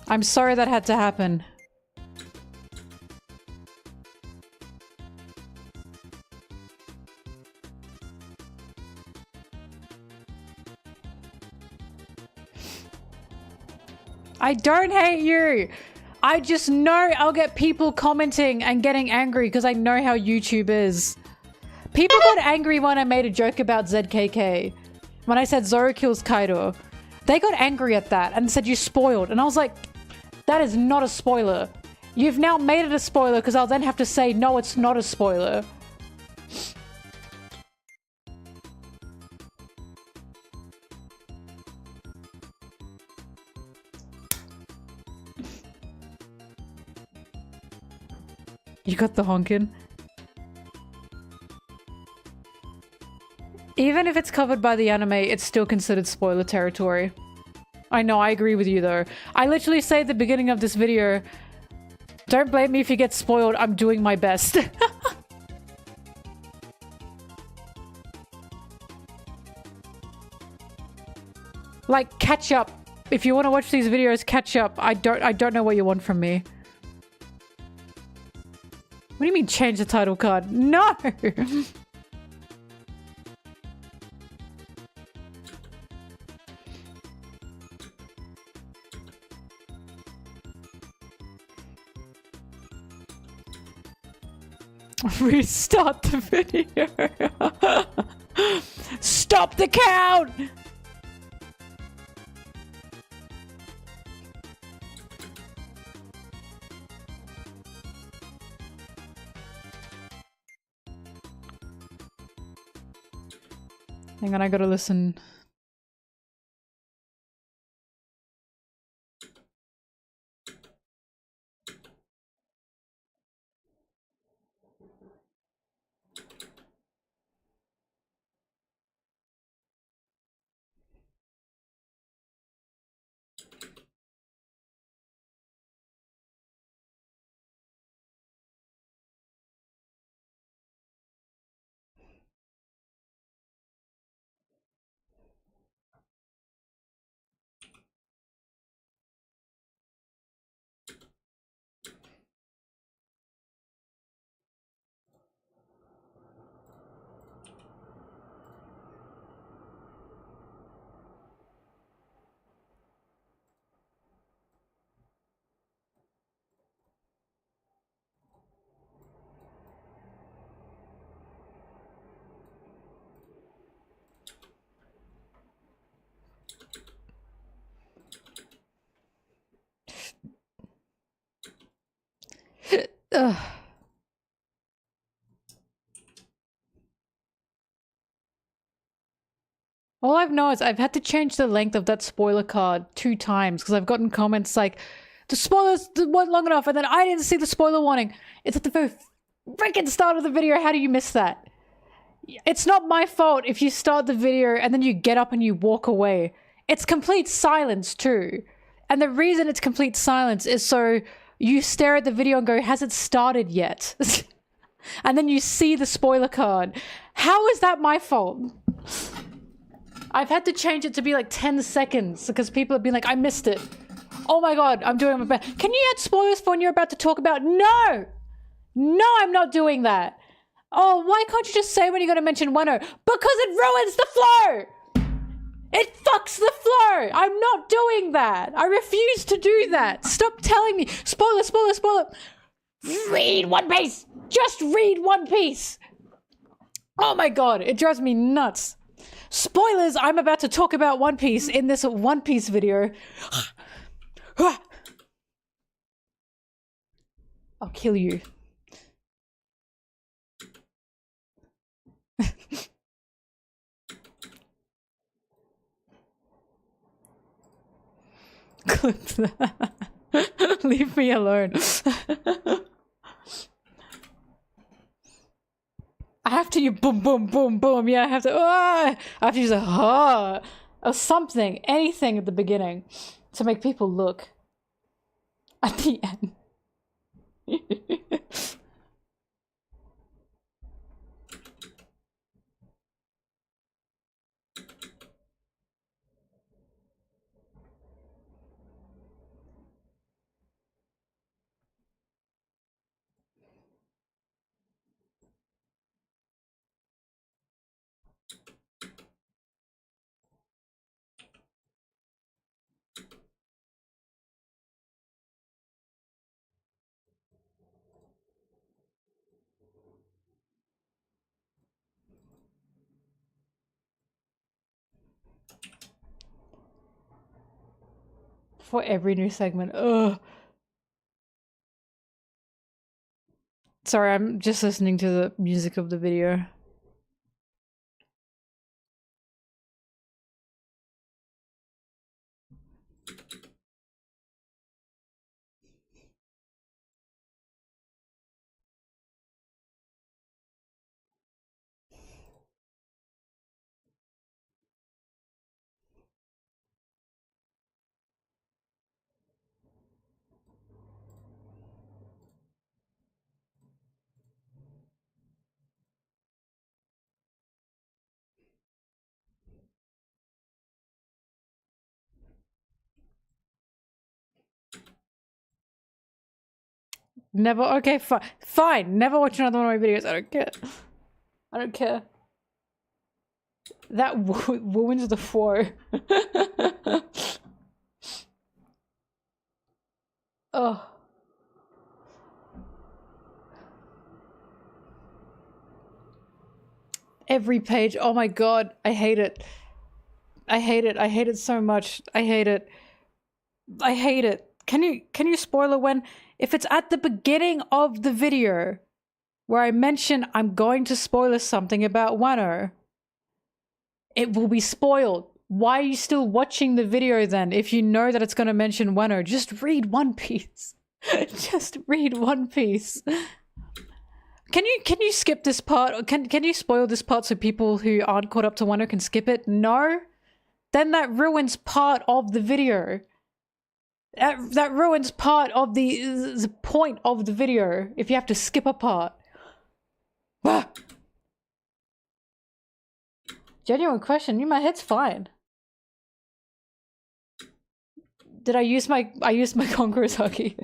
I'm sorry that had to happen. I don't hate you. I just know I'll get people commenting and getting angry because I know how YouTube is. People got angry when I made a joke about ZKK. When I said Zoro kills Kaido. They got angry at that and said you spoiled. And I was like, that is not a spoiler. You've now made it a spoiler because I'll then have to say, no, it's not a spoiler. You got the honkin'? Even if it's covered by the anime, it's still considered spoiler territory. I know, I agree with you though. I literally say at the beginning of this video, don't blame me if you get spoiled, I'm doing my best. Like, catch up. If you want to watch these videos, catch up. I don't know what you want from me. What do you mean change the title card? No! Restart the video. Stop the count! Hang on, I gotta listen. Ugh. All I've noticed, I've had to change the length of that spoiler card 2 times because I've gotten comments like, the spoilers weren't long enough and then I didn't see the spoiler warning. It's at the very freaking start of the video. How do you miss that? It's not my fault if you start the video and then you get up and you walk away. It's complete silence too. And the reason it's complete silence is so you stare at the video and go, has it started yet? And then you see the spoiler card. How is that my fault? I've had to change it to be like 10 seconds because people have been like, I missed it. Oh my god, I'm doing my best. Can you add spoilers for when you're about to talk about? No! No, I'm not doing that. Oh, why can't you just say when you're going to mention Wano? Because it ruins the flow! It fucks the flow! I'm not doing that! I refuse to do that! Stop telling me! Spoiler, spoiler, spoiler! Read One Piece! Just read One Piece! Oh my god, it drives me nuts. Spoilers, I'm about to talk about One Piece in this One Piece video. I'll kill you. Clip that. Leave me alone. I have to use boom, boom, boom, boom. Yeah, I have to. I have to use a or something, anything at the beginning to make people look. At the end. For every new segment. Ugh. Sorry, I'm just listening to the music of the video. Never. Okay, fine. Fine. Never watch another one of my videos. I don't care. I don't care. That ruins the flow. Oh. Every page. Oh my god. I hate it. I hate it. I hate it so much. I hate it. I hate it. Can you spoil it when if it's at the beginning of the video where I mention I'm going to spoil something about Wano, it will be spoiled. Why are you still watching the video then if you know that it's going to mention Wano? Just read One Piece. Just read One Piece. Can you skip this part? Can you spoil this part so people who aren't caught up to Wano can skip it? No? Then that ruins part of the video. That ruins part of the point of the video if you have to skip a part. Ah. Genuine question. My head's fine. Did I use my Conqueror's Haki?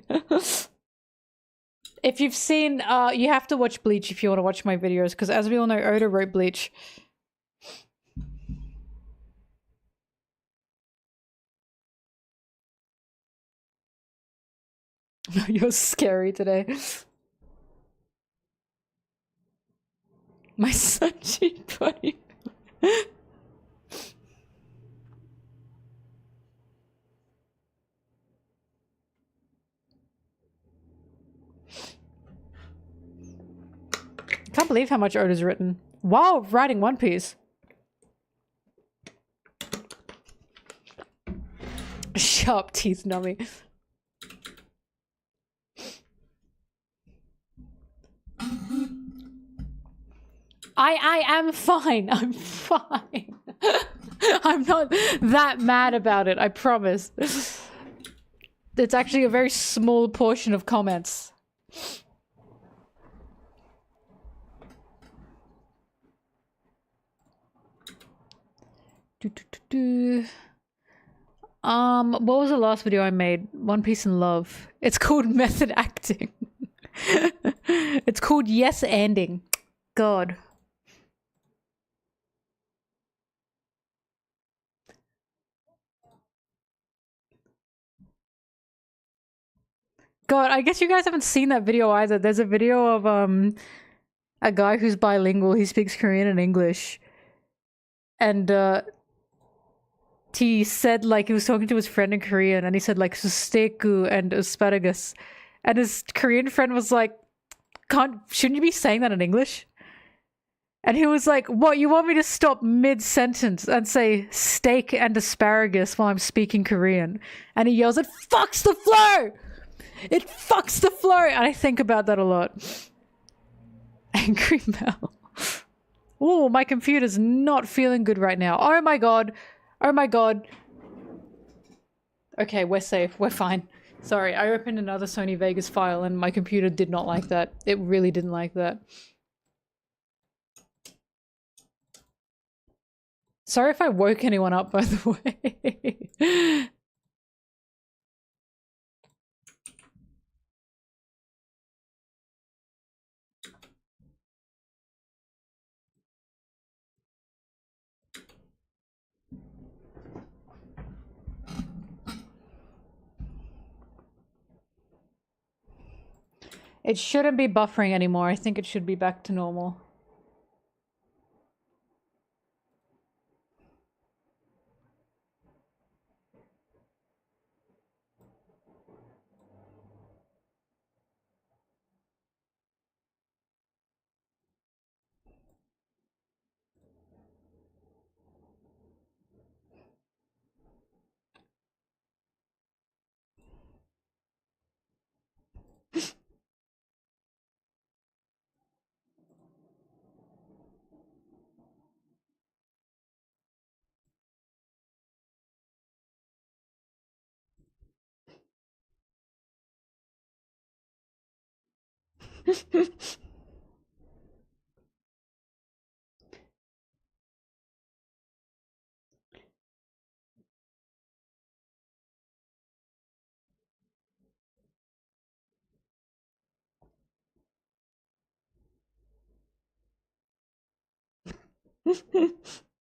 If you've seen, you have to watch Bleach if you want to watch my videos, because as we all know, Oda wrote Bleach. You're scary today. My Sanji buddy. Can't believe how much Oda's written while writing One Piece. Sharp teeth, nummy. I am fine. I'm fine. I'm not that mad about it, I promise. It's actually a very small portion of comments. What was the last video I made? One Piece in Love. It's called Method Acting. It's called Yes Anding. God. God, I guess you guys haven't seen that video either. There's a video of a guy who's bilingual. He speaks Korean and English. And he said, like, he was talking to his friend in Korean, and he said, like, susteku and asparagus. And his Korean friend was like, shouldn't you be saying that in English? And he was like, what, you want me to stop mid-sentence and say steak and asparagus while I'm speaking Korean? And he yells, it fucks the flow! It fucks the flow! And I think about that a lot. Angry Mel. Oh, my computer's not feeling good right now. Oh my god. Oh my god. Okay, we're safe. We're fine. Sorry, I opened another Sony Vegas file and my computer did not like that. It really didn't like that. Sorry if I woke anyone up, by the way. It shouldn't be buffering anymore. I think it should be back to normal.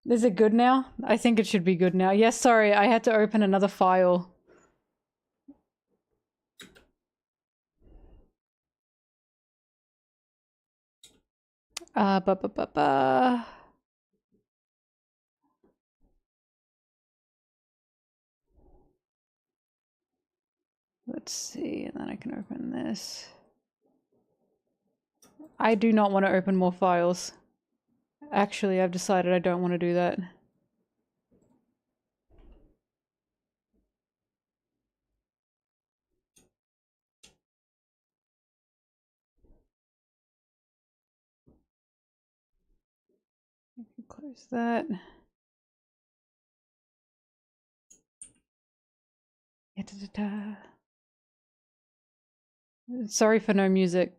Is it good now? I think it should be good now. Yes, sorry, I had to open another file. Ba ba ba ba. Let's see, and then I can open this. I do not want to open more files. Actually, I've decided I don't want to do that. Close that. Sorry for no music.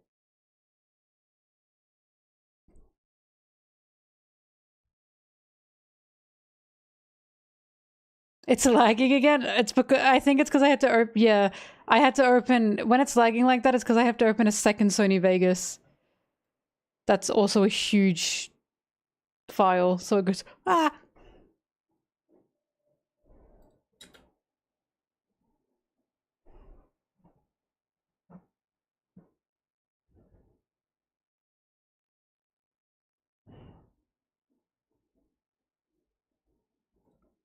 It's lagging again? It's because I think it's because I had to open. Yeah, I had to open. When it's lagging like that, it's because I have to open a second Sony Vegas. That's also a huge file, so it goes. Ah!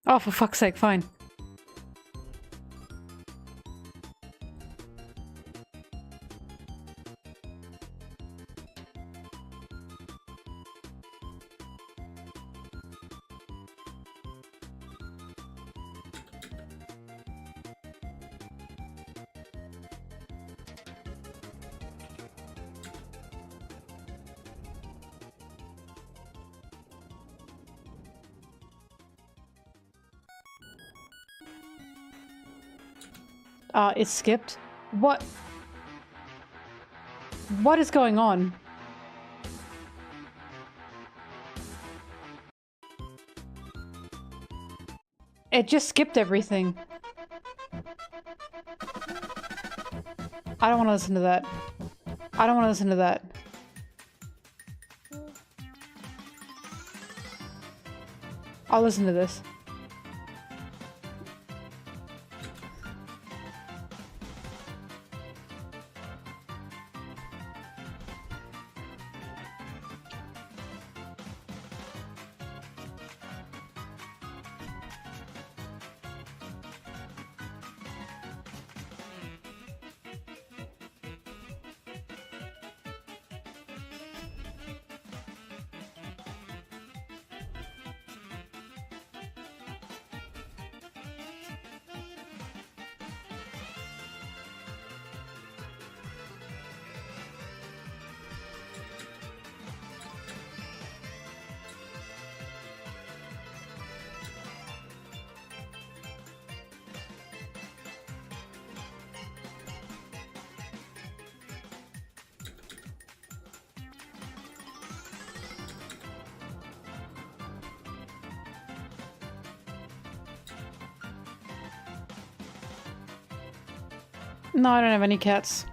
Oh, for fuck's sake, fine. It skipped? What? What is going on? It just skipped everything. I don't want to listen to that. I don't want to listen to that. I'll listen to this. No, I don't have any cats.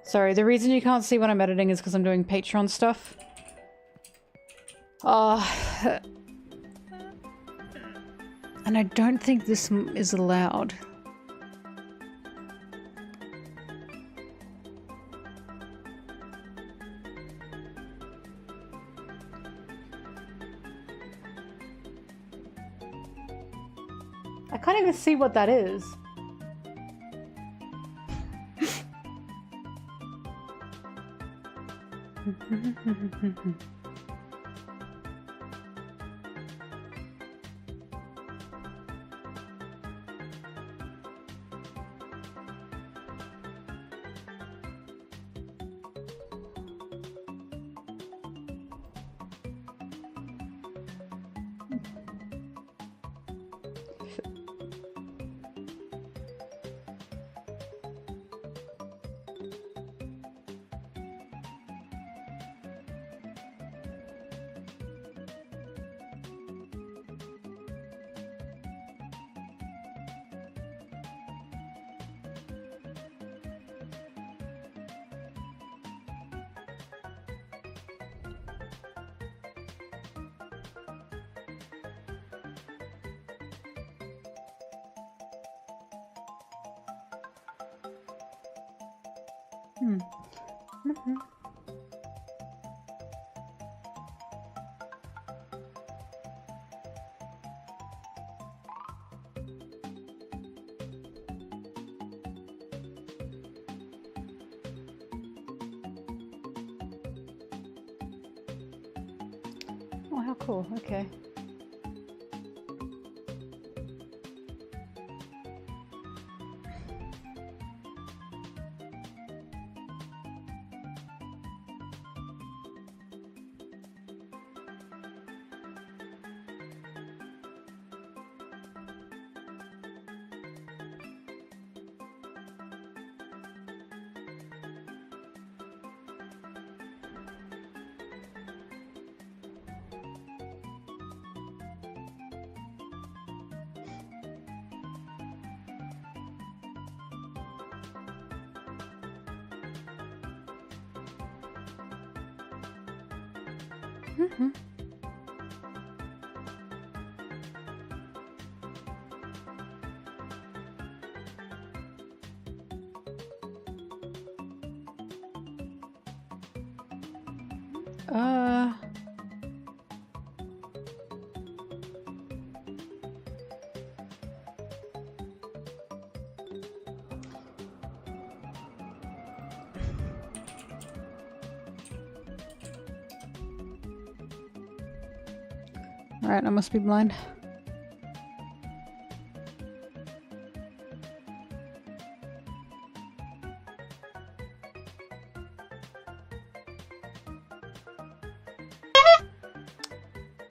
Sorry, the reason you can't see when I'm editing is because I'm doing Patreon stuff. And I don't think this is allowed. can't even see what that is. Oh, how cool. Okay. Uh... Alright, I must be blind.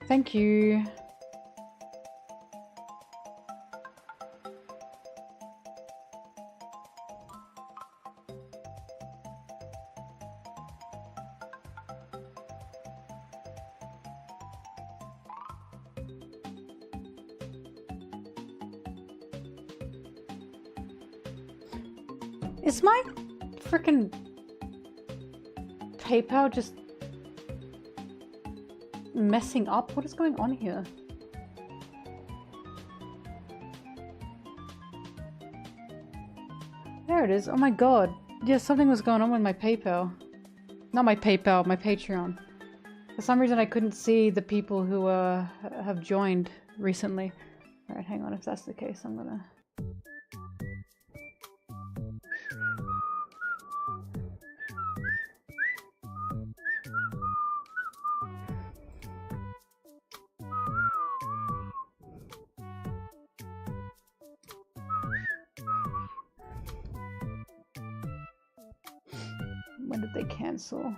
Thank you. Is my freaking PayPal just messing up? What is going on here? There it is. Oh my god. Yeah, something was going on with my PayPal. Not my PayPal, my Patreon. For some reason I couldn't see the people who have joined recently. Alright, hang on. If that's the case, I'm gonna... When did they cancel?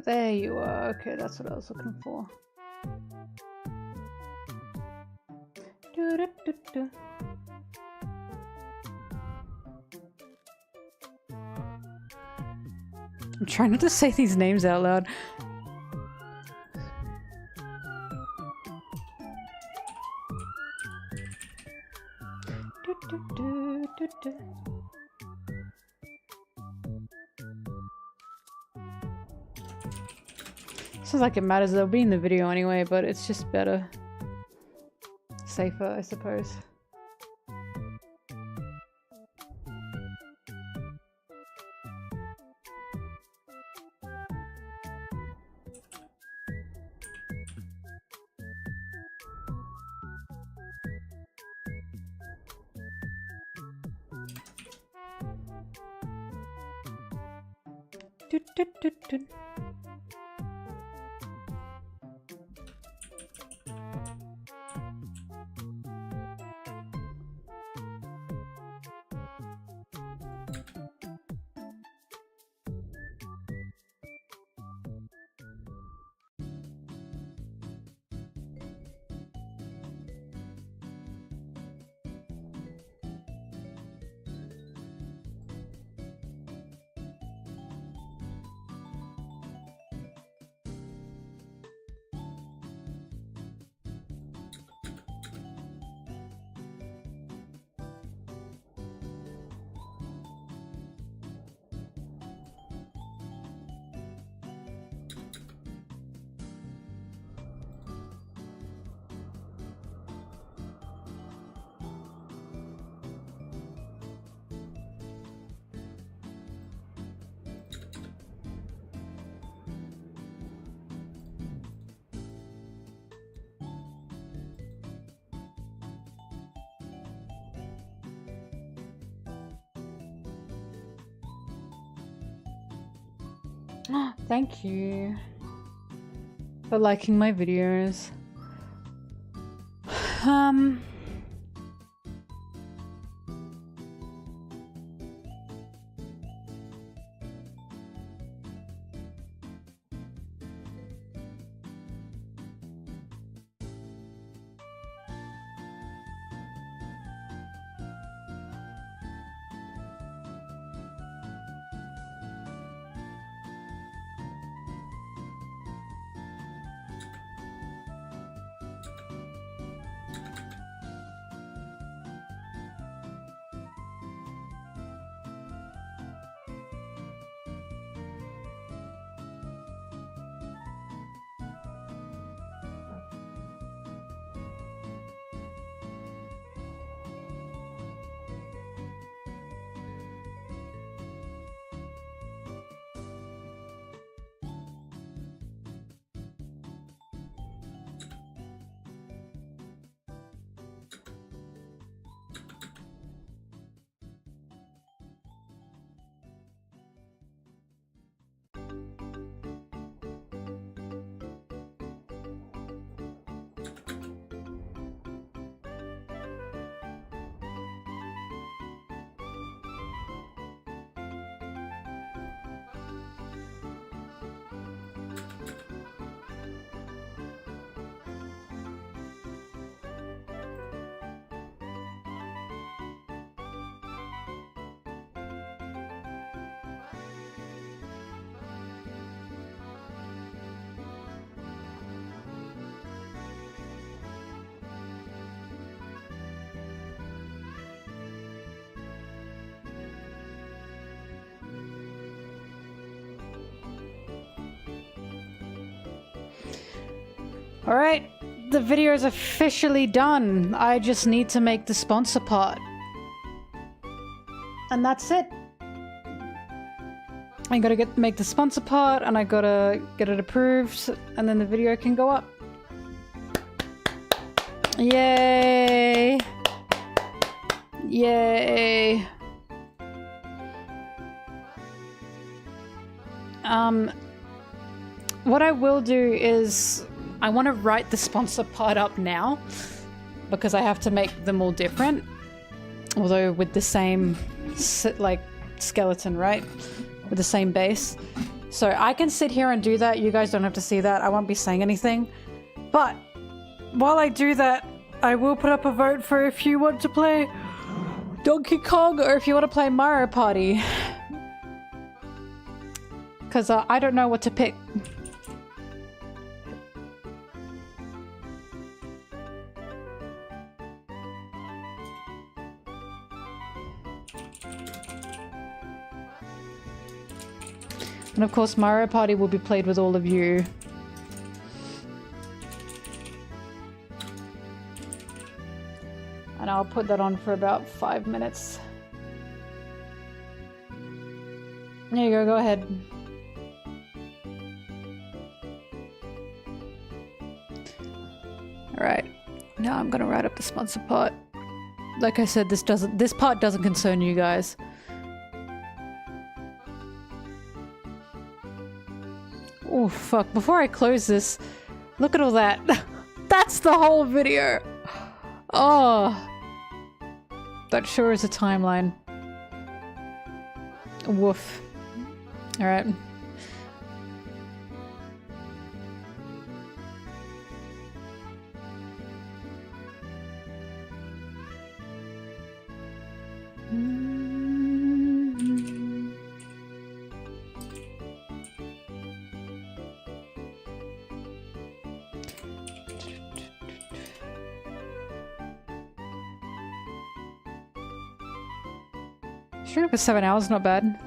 There you are. Okay, that's what I was looking for. Do-do-do-do. I'm trying not to say these names out loud. Do-do-do-do-do. Sounds like it matters. They'll be in the video anyway, but it's just better. Safer, I suppose. Do, do, do, do. Thank you for liking my videos. Alright, the video is officially done. I just need to make the sponsor part. And that's it. I gotta make the sponsor part and I gotta get it approved and then the video can go up. Yay! Yay! What I will do is I want to write the sponsor part up now because I have to make them all different, although with the same like skeleton, right? With the same base. So I can sit here and do that. You guys don't have to see that. I won't be saying anything. But while I do that, I will put up a vote for if you want to play Donkey Kong or if you want to play Mario Party. Because I don't know what to pick. And of course, Mario Party will be played with all of you. And I'll put that on for about 5 minutes. There you go, go ahead. Alright, now I'm gonna write up the sponsor part. Like I said, this part doesn't concern you guys. Oh fuck, before I close this, look at all that. That's the whole video! Oh! That sure is a timeline. Woof. Alright. Sure, for 7 hours, not bad.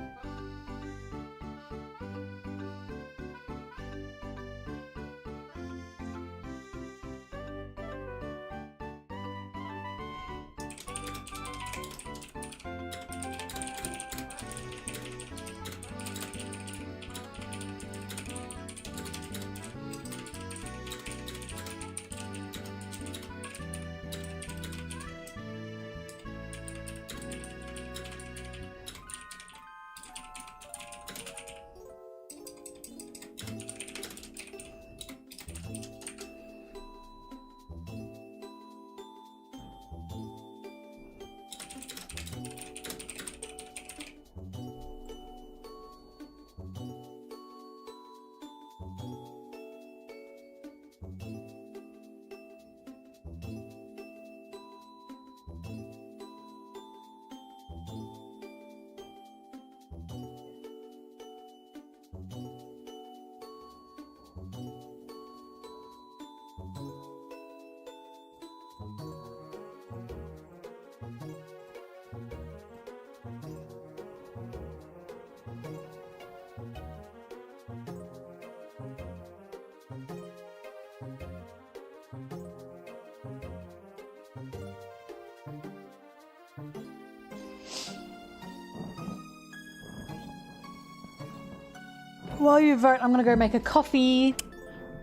While you vote, I'm gonna go make a coffee.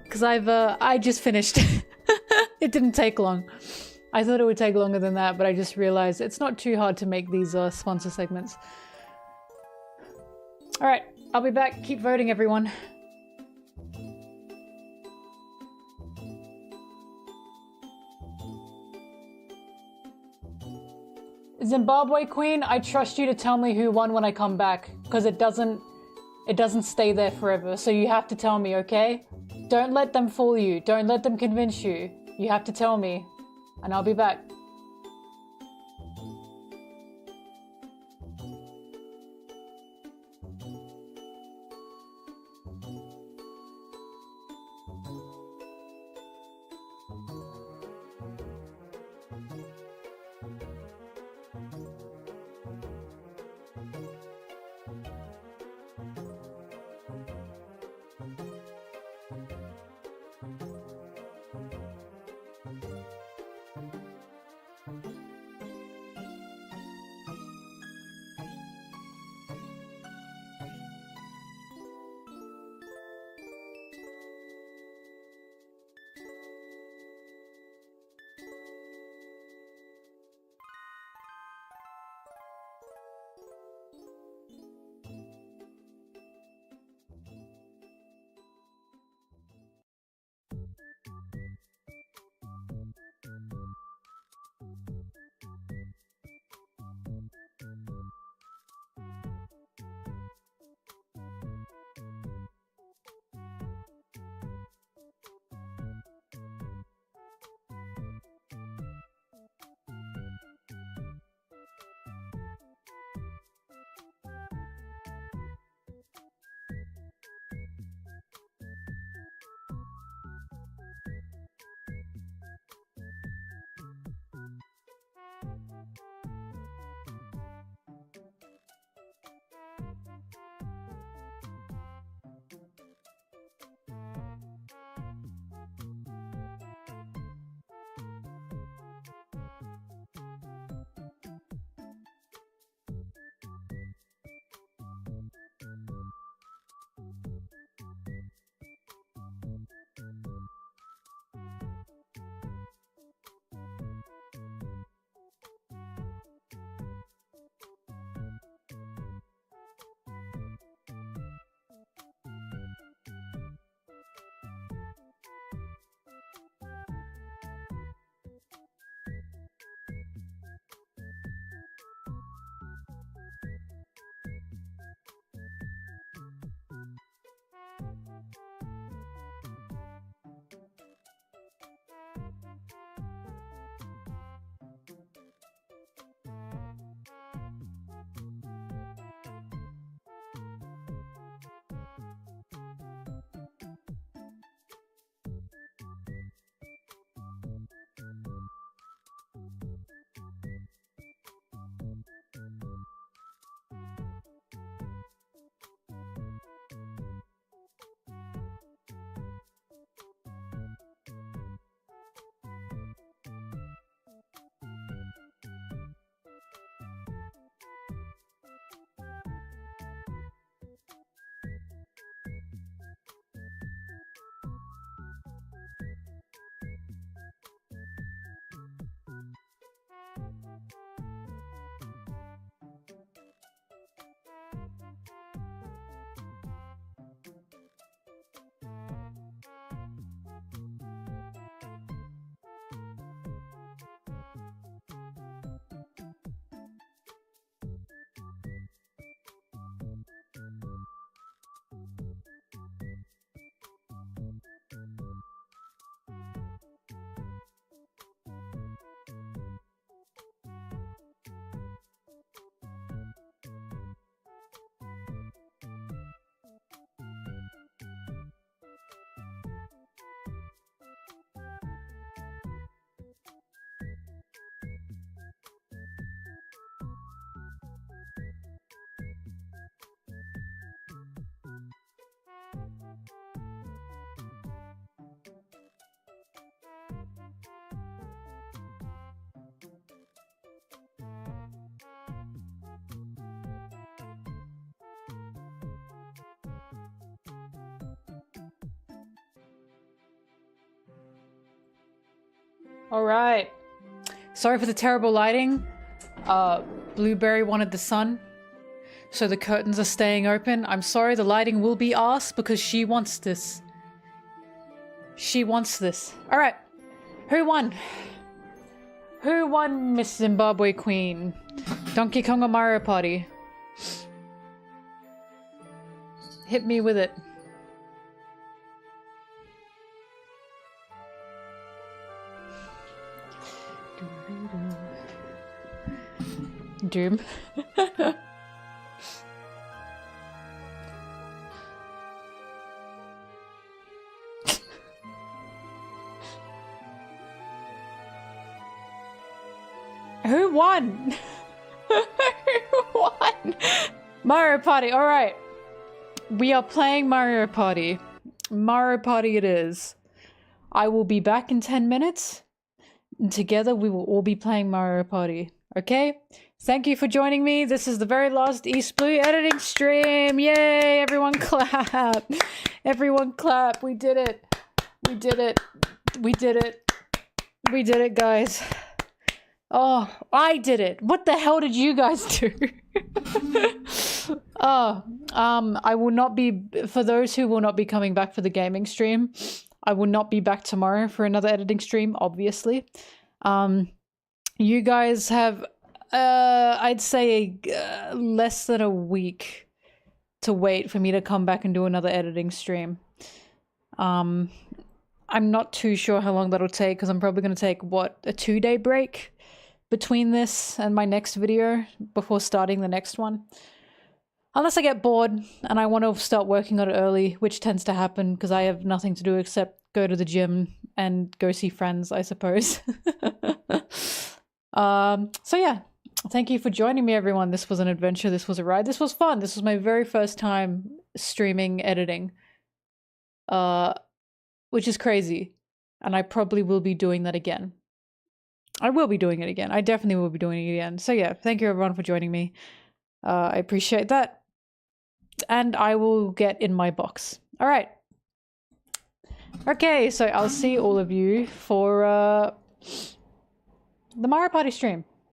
Because I just finished. It didn't take long. I thought it would take longer than that, but I just realized it's not too hard to make these sponsor segments. Alright, I'll be back. Keep voting, everyone. Zimbabwe Queen, I trust you to tell me who won when I come back. Because it doesn't stay there forever, so you have to tell me, okay? Don't let them fool you. Don't let them convince you. You have to tell me, and I'll be back. Alright. Sorry for the terrible lighting. Blueberry wanted the sun, so the curtains are staying open. I'm sorry, the lighting will be arse because she wants this. She wants this. Alright. Who won? Who won, Miss Zimbabwe Queen? Donkey Kong or Mario Party? Hit me with it. Doom. Who won? Who won? Mario Party, alright. We are playing Mario Party. Mario Party it is. I will be back in 10 minutes. And together we will all be playing Mario Party. Okay? Thank you for joining me. This is the very last East Blue editing stream. Yay! Everyone clap. Everyone clap. We did it. We did it. We did it. We did it, guys. Oh, I did it. What the hell did you guys do? I will not be, for those who will not be coming back for the gaming stream, I will not be back tomorrow for another editing stream, obviously. You guys have, I'd say less than a week to wait for me to come back and do another editing stream. I'm not too sure how long that'll take because I'm probably going to take, what, a 2-day break between this and my next video before starting the next one. Unless I get bored and I want to start working on it early, which tends to happen because I have nothing to do except go to the gym and go see friends, I suppose. So yeah, thank you for joining me, everyone. This was an adventure. This was a ride. This was fun. This was my very first time streaming editing, which is crazy. And I probably will be doing that again. I will be doing it again. I definitely will be doing it again. So yeah, thank you everyone for joining me. I appreciate that. And I will get in my box. All right. Okay, so I'll see all of you for the Mario Party stream.